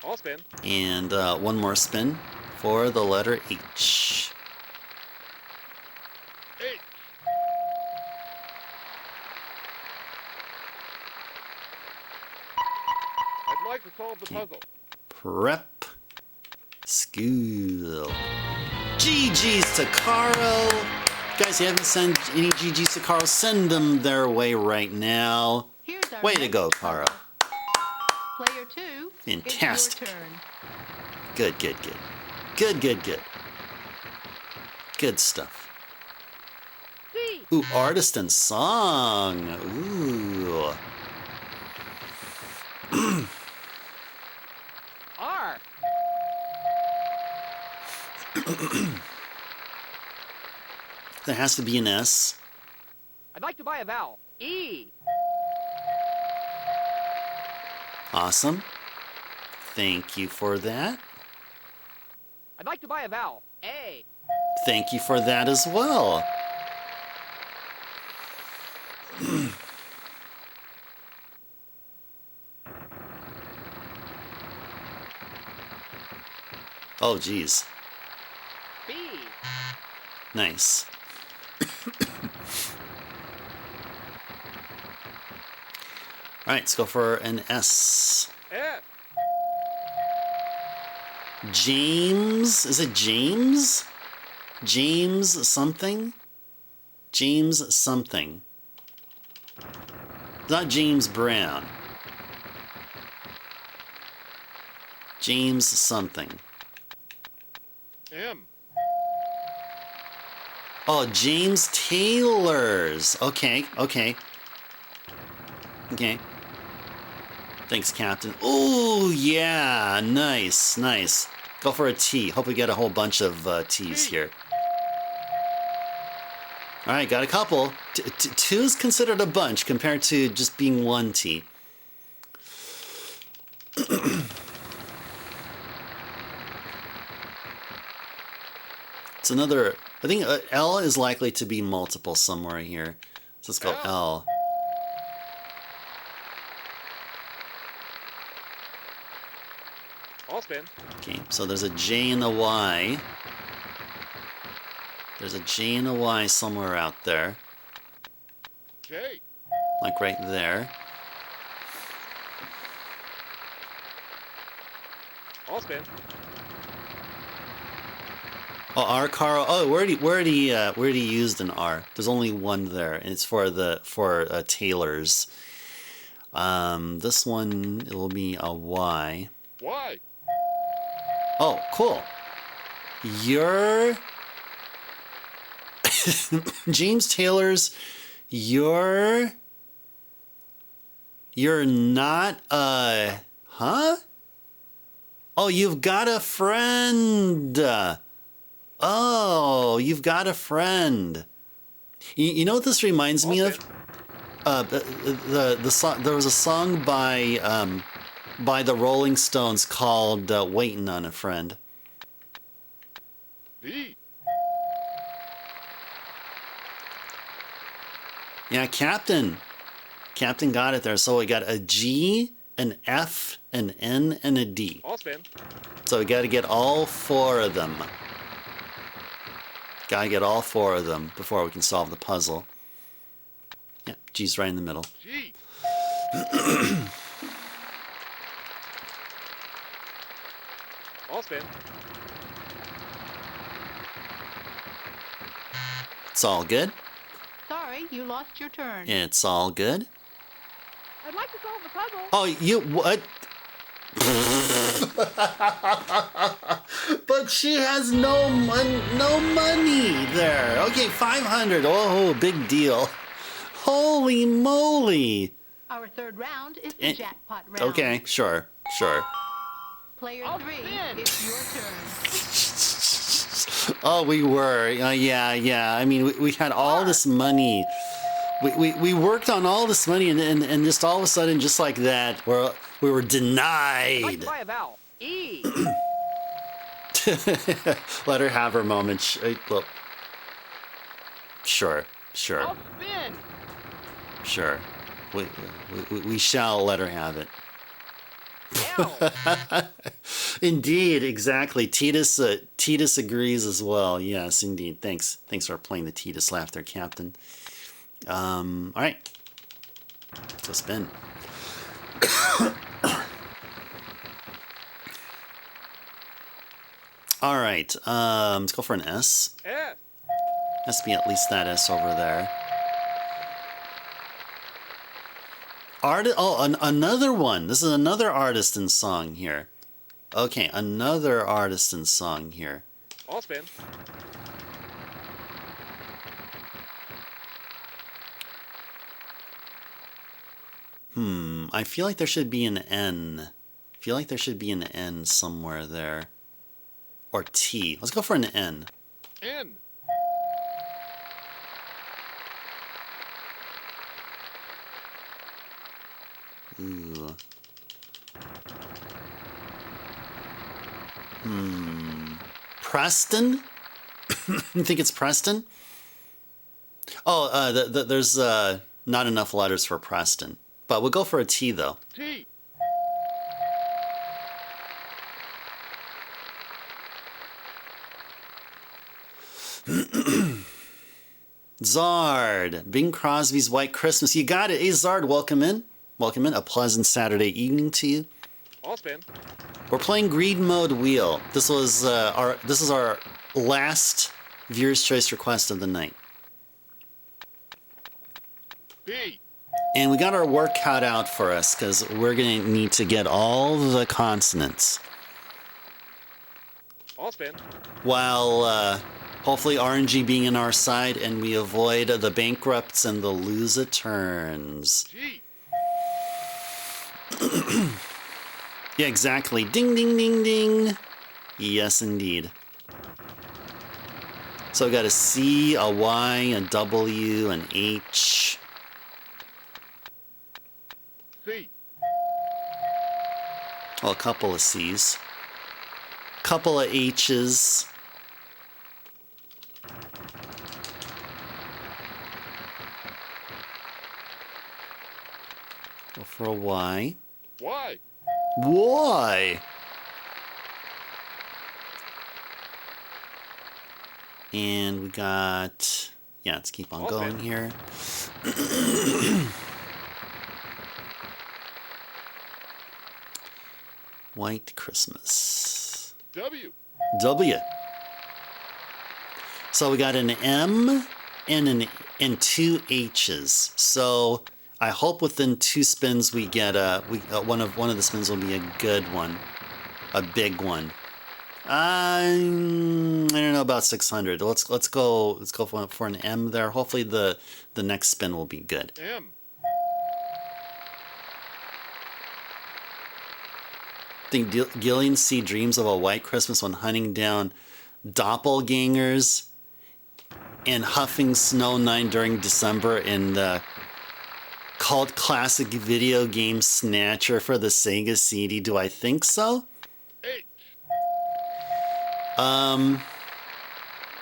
I'll spin. And one more spin for the letter H. H. I'd like to solve the puzzle. Prep school. GG's to Carl. Guys, you haven't sent any GG's to Carl, send them their way right now. Here's our Way to next go, puzzle. Carl. Player 2, Fantastic. it's your turn. Good, good, good. Good, good, good. Good stuff. C. Ooh, artist and song. Ooh. R. There has to be an S. I'd like to buy a vowel. E. Awesome. Thank you for that. I'd like to buy a vowel. A. Thank you for that as well. Oh, geez. B. Nice. All right, let's go for an S. S. James, is it James? James something? James something. Not James Brown. James something. M. Oh, James Taylor's. Okay, okay. Okay. Thanks, Captain. Oh, yeah. Nice, nice. Go for a T. Hope we get a whole bunch of T's here. All right, got a couple. Two is considered a bunch compared to just being one T. It's another... I think L is likely to be multiple somewhere here. So let's go L. I'll spin. Okay, so there's a J and a Y. There's a J and a Y somewhere out there. J. Like right there. I'll spin. Oh, R, Carl. Oh, where did he used an R? There's only one there, and it's for Taylor's. This one it will be a Y. Y. Oh, cool. You're James Taylor's. You're not huh? Oh, you've got a friend. Oh, you've got a friend. You know what this reminds me of? The song. There was a song by the Rolling Stones called "Waiting on a Friend." D. Yeah, Captain got it there. So we got a G, an F, an N, and a D. I'll spin. So we got to get all four of them. Got to get all four of them before we can solve the puzzle. Yeah, G's right in the middle. G. I'll spin. It's all good. Sorry, you lost your turn. It's all good. I'd like to solve the puzzle. Oh, you what? But she has no money there. Okay, 500. Oh, big deal. Holy moly. Our third round is the jackpot round. Okay, sure. Player I'll 3, spin. it's your turn. Oh, we were. Yeah. I mean, we had all this money We worked on all this money, and just all of a sudden, just like that, we were I'd like denied. to buy a vowel. E. Let her have her moment. Look. Sure. I'll spin. Sure. We shall let her have it. L. Indeed, exactly. Titus agrees as well. Yes, indeed. Thanks for playing the Titus laugh there, Captain. All right. So spin. All right. Let's go for an S. S. Has to be at least that S over there. Another one. This is another artisan song here. Okay, another artisan song here. I'll spin. I feel like there should be an N. I feel like there should be an N somewhere there. Or T. Let's go for an N. N. Ooh. Preston? You think it's Preston? Oh, there's not enough letters for Preston. But we'll go for a T, though. T. Zard. Bing Crosby's White Christmas. You got it. Hey, Zard, welcome in. Welcome in. A pleasant Saturday evening to you. I'll spin. We're playing Greed Mode Wheel. This is our last viewer's choice request of the night. B. And we got our work cut out for us because we're going to need to get all the consonants. I'll spin. While hopefully RNG being in our side and we avoid the bankrupts and the lose-a-turns. G. Yeah, exactly. Ding, ding, ding, ding. Yes, indeed. So we got a C, a Y, a W, an H. C. Well, a couple of C's. Couple of H's. Go for a Y. Y. Why? And we got... Yeah, let's keep on going here. White Christmas. W. W. So we got an M and two H's. So I hope within 2 spins we get one of the spins will be a good one, a big one. I don't know about 600. Let's go for an M there. Hopefully the next spin will be good. M. I think Gillian C. dreams of a white Christmas when hunting down doppelgangers and huffing Snow 9 during December in the cult classic video game Snatcher for the Sega CD. Do I think so? H.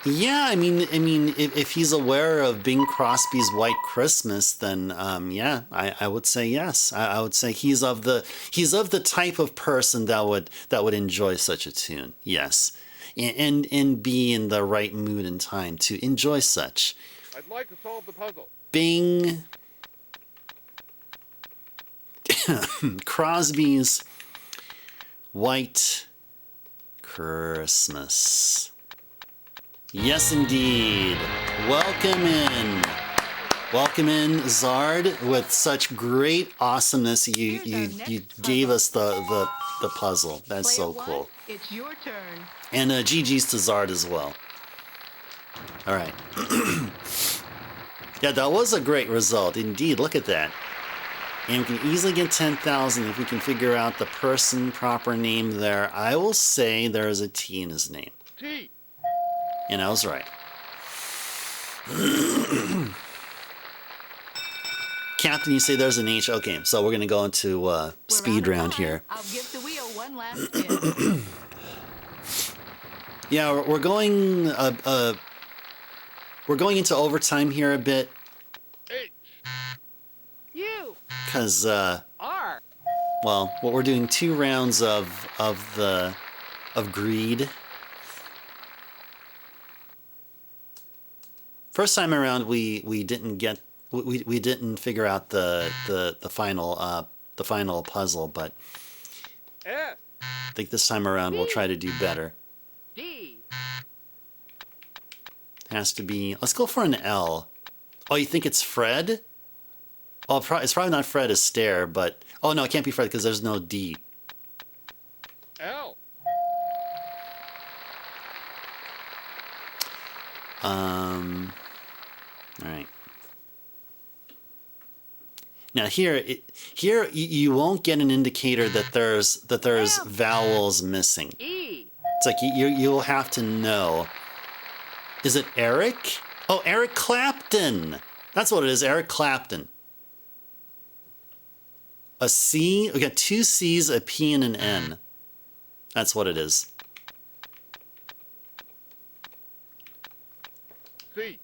Yeah, I mean, if he's aware of Bing Crosby's White Christmas, then yeah, I would say yes. I would say he's of the type of person that would enjoy such a tune. Yes, and be in the right mood and time to enjoy such. I'd like to solve the puzzle. Bing Crosby's White Christmas. Yes, indeed. Welcome in. Welcome in, Zard, with such great awesomeness. You gave us the puzzle. That's so cool. It's your turn. And GG's to Zard as well. All right. Yeah, that was a great result. Indeed, look at that. And we can easily get 10,000 if we can figure out the person proper name there. I will say there is a T in his name. T. And I was right. Captain, you say there's an H. Okay, so we're gonna go into speed We're out of round time. here. I'll give the wheel one last spin. Yeah, we're going into overtime here a bit H. U. because R. well, we're doing 2 rounds of greed. First time around, we didn't get we didn't figure out the final puzzle, but S. I think this time around we'll try to do better. D. Has to be. Let's go for an L. Oh, you think it's Fred? Oh, it's probably not Fred Astaire, but oh no, it can't be Fred because there's no D. L. All right. Now here you won't get an indicator that there's vowels missing. E. It's like you'll have to know. Is it Eric? Oh, Eric Clapton. That's what it is, Eric Clapton. A C. We got 2 C's, a P, and an N. That's what it is. C.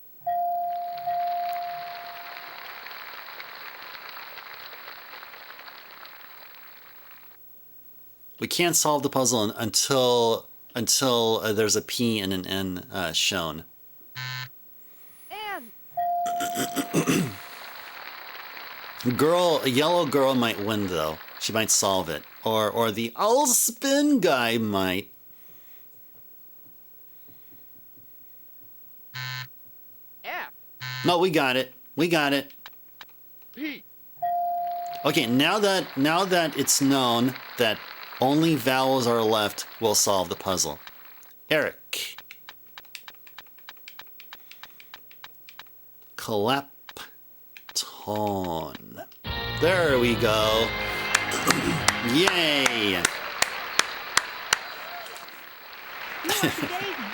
We can't solve the puzzle until there's a P and an N shown. N. A yellow girl might win though. She might solve it, or the I'll spin guy might. F. No, we got it. We got it. P. Okay, now that it's known that only vowels are left, we'll solve the puzzle. Eric. Clapton. There we go. Yay! You are today's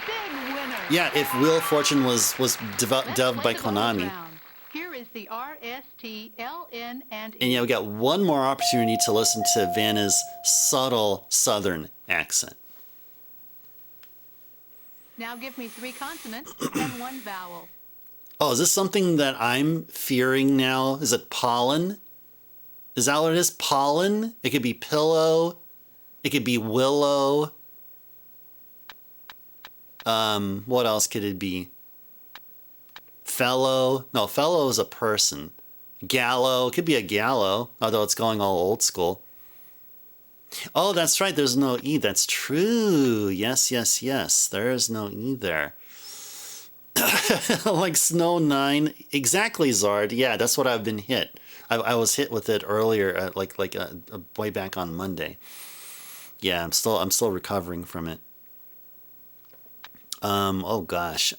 big winner. Yeah, if Wheel of Fortune was dubbed by Konami. Here is the R, S, T, L, N, and E. And yeah, we got one more opportunity to listen to Vanna's subtle Southern accent. Now give me 3 consonants and 1 vowel. Oh, is this something that I'm fearing now? Is it pollen? Is that what it is? Pollen? It could be pillow. It could be willow. What else could it be? Fellow. No, fellow is a person. Gallow. It could be a gallow, although it's going all old school. Oh, that's right. There's no E. That's true. Yes, yes, yes. There is no E there. Like Snow 9. Exactly, Zard. Yeah, that's what I've been hit. I was hit with it earlier, way back on Monday. Yeah, I'm still recovering from it. Oh gosh.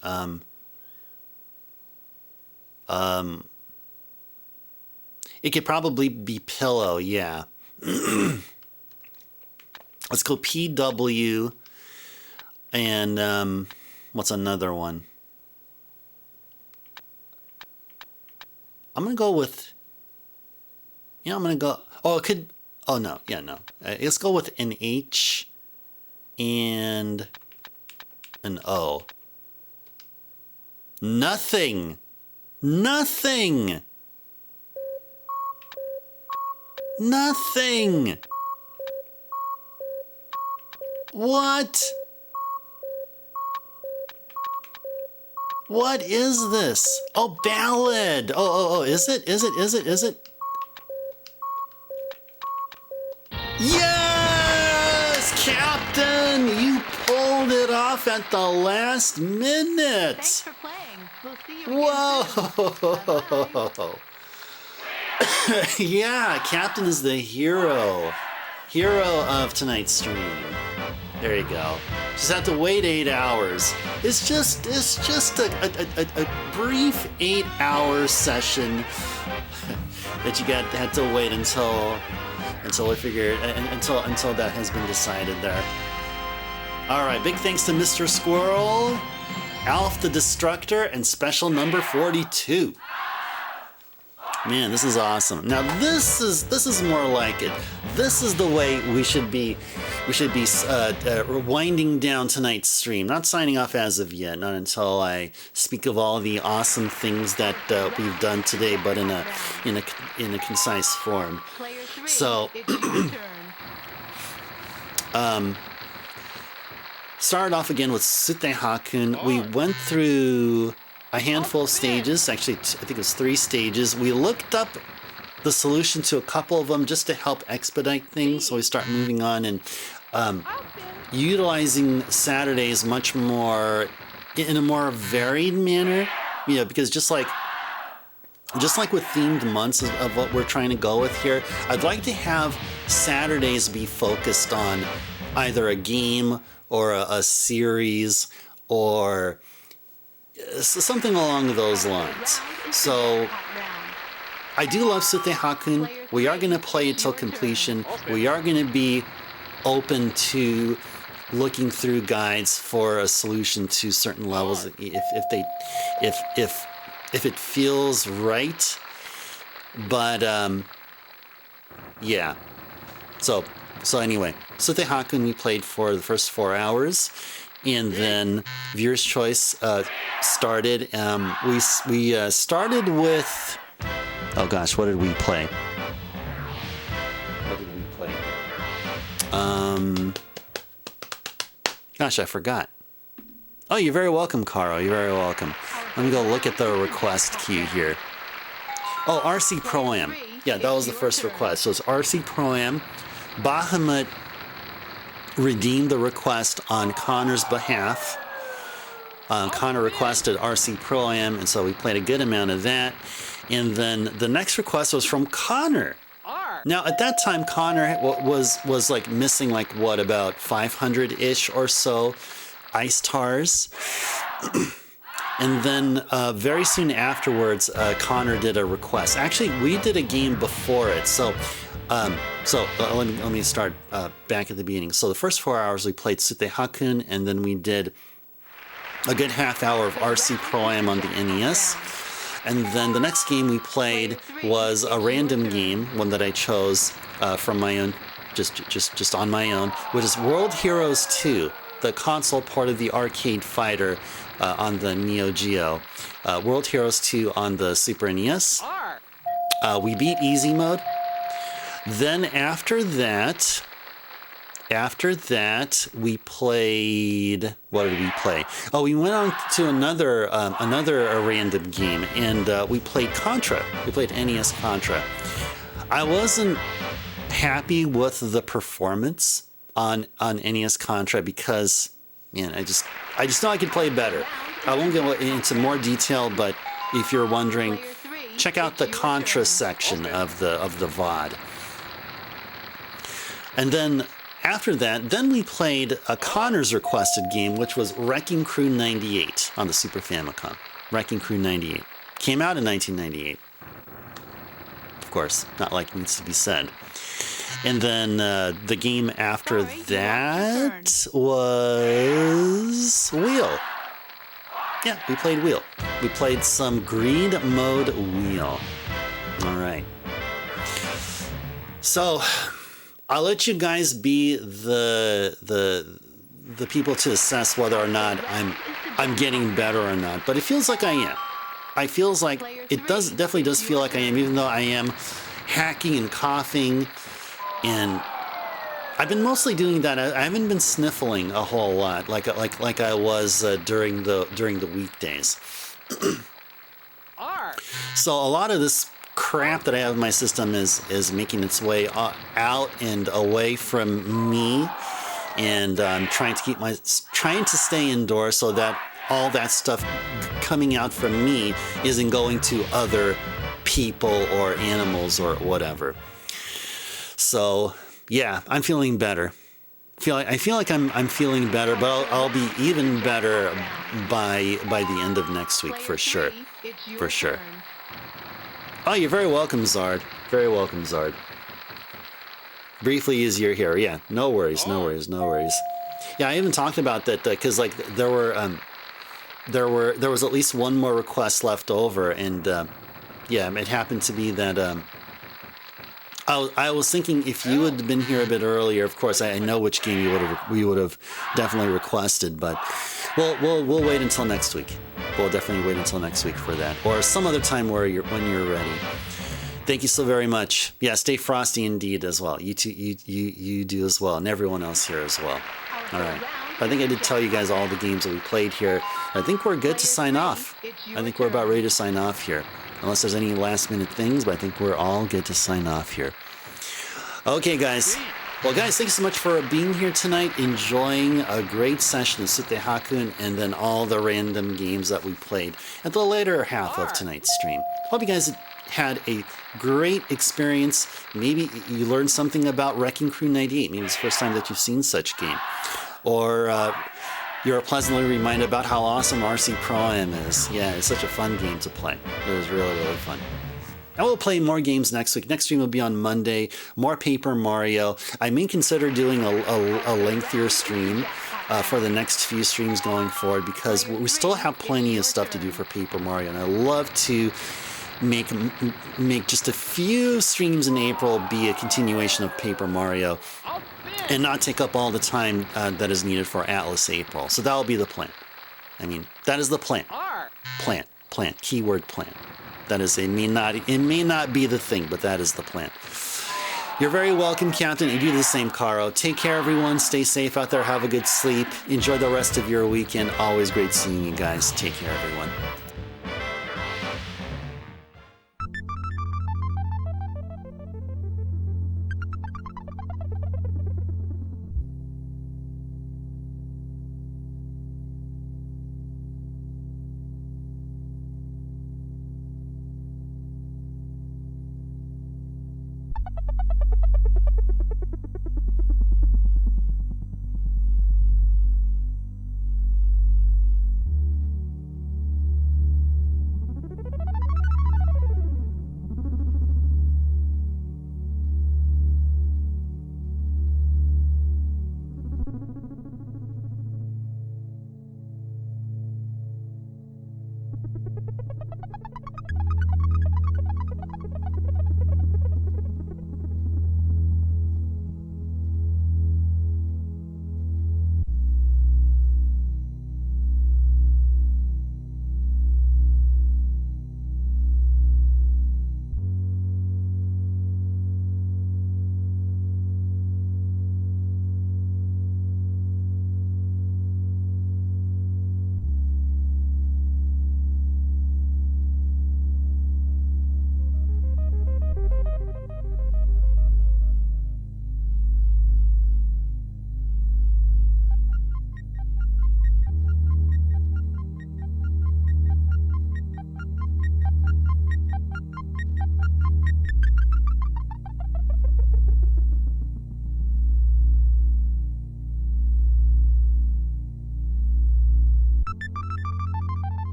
It could probably be pillow, yeah. Let's go PW and what's another one? I'm gonna go with. Yeah, I'm gonna go. Oh, it could. Oh no, yeah, no. Let's go with an H and an O. Nothing. Nothing. Nothing. What? What is this? Oh, ballad. Oh, is it? Yes, Captain, you pulled it off at the last minute. Thanks for playing. We'll see you again soon. Whoa. Yeah, Captain is the hero of tonight's stream. There you go. Just have to wait 8 hours. It's just a brief 8-hour session that you had to wait until we figure until that has been decided there. All right, big thanks to Mr. Squirrel, Alf the Destructor, and special number 42. Man, this is awesome. Now this is more like it. This is the way we should be winding down tonight's stream. Not signing off as of yet, not until I speak of all the awesome things that we've done today, but in a concise form. Player 3, So, it's your turn. Started off again with Sutte Hakkun. We went through a handful of stages. Actually, I think it was 3 stages. We looked up the solution to a couple of them just to help expedite things. So we start moving on and utilizing Saturdays much more in a more varied manner. Yeah, because just like with themed months of what we're trying to go with here, I'd like to have Saturdays be focused on either a game or a series or something along those lines. So I do love Sutte Hakkun. We are going to play it till completion. We are going to be open to looking through guides for a solution to certain levels if it feels right. But yeah. So anyway, Sutte Hakkun we played for the first 4 hours. And then Viewer's Choice started. We started with... Oh gosh, what did we play? Gosh, I forgot. Oh, you're very welcome, Carl. You're very welcome. Let me go look at the request queue here. Oh, RC Pro-Am. Yeah, that was the first request. So it's RC Pro-Am. Bahamut redeemed the request on Connor's behalf. Connor requested RC Pro-Am, and so we played a good amount of that. And then the next request was from Connor. Now, at that time, Connor was like missing like what, about 500-ish or so ice tars. And then very soon afterwards, Connor did a request. Actually, we did a game before it. So let me start back at the beginning. So the first 4 hours we played Sutte Hakkun, and then we did a good half hour of RC Pro-Am on the NES. And then the next game we played was a random game, one that I chose from my own, just on my own, which is World Heroes 2, the console part of the Arcade Fighter on the Neo Geo. World Heroes 2 on the Super NES. We beat easy mode. Then after that, we played... What did we play? Oh, we went on to another random game, and we played Contra. We played NES Contra. I wasn't happy with the performance on NES Contra because, man, I just know I could play better. I won't go into more detail, but if you're wondering, check out the Contra section of the VOD. And then after that, we played a Connor's requested game, which was Wrecking Crew 98 on the Super Famicom. Wrecking Crew 98. Came out in 1998. Of course, not like needs to be said. And then the game after that was Wheel. Yeah, we played Wheel. We played some Greed Mode Wheel. All right. So I'll let you guys be the people to assess whether or not I'm getting better or not. But it feels like I am. I feels like it definitely does feel like I am, even though I am hacking and coughing, and I've been mostly doing that. I haven't been sniffling a whole lot like I was during the weekdays. So a lot of this crap that I have in my system is making its way out and away from me, and I'm trying to stay indoors so that all that stuff coming out from me isn't going to other people or animals or whatever. So yeah, I'm feeling better. I feel like I'm feeling better, but I'll be even better by the end of next week for sure. For sure. Oh, you're very welcome, Zard. Very welcome, Zard. Briefly easier here. Yeah, no worries, no worries, no worries. Yeah, I even talked about that because like there was at least one more request left over, and yeah, it happened to be that I was thinking if you had been here a bit earlier. Of course, I know which game we would have definitely requested, but we'll wait until next week. We'll definitely wait until next week for that, or some other time when you're ready. Thank you so very much. Yeah, stay frosty indeed as well. You too, you do as well, and everyone else here as well. All right. I think I did tell you guys all the games that we played here. I think we're good to sign off. I think we're about ready to sign off here. Unless there's any last minute things, but I think we're all good to sign off here. Okay, guys. Well, guys, thanks so much for being here tonight, enjoying a great session of Sutte Hakkun and then all the random games that we played at the later half of tonight's stream. Hope you guys had a great experience. Maybe you learned something about Wrecking Crew 98. Maybe it's the first time that you've seen such game. Or you're pleasantly reminded about how awesome RC Pro-Am is. Yeah, it's such a fun game to play. It was really, really fun. And we'll play more games next week. Next stream will be on Monday. More Paper Mario. I may consider doing a lengthier stream for the next few streams going forward, because we still have plenty of stuff to do for Paper Mario. And I love to make just a few streams in April be a continuation of Paper Mario and not take up all the time that is needed for Atlas April. So that will be the plan. I mean, that is the plan. Plan. Keyword plan. That is, it may not be the thing, but that is the plan. You're very welcome, Captain. You do the same, Caro. Take care, everyone. Stay safe out there. Have a good sleep. Enjoy the rest of your weekend. Always great seeing you guys. Take care, everyone.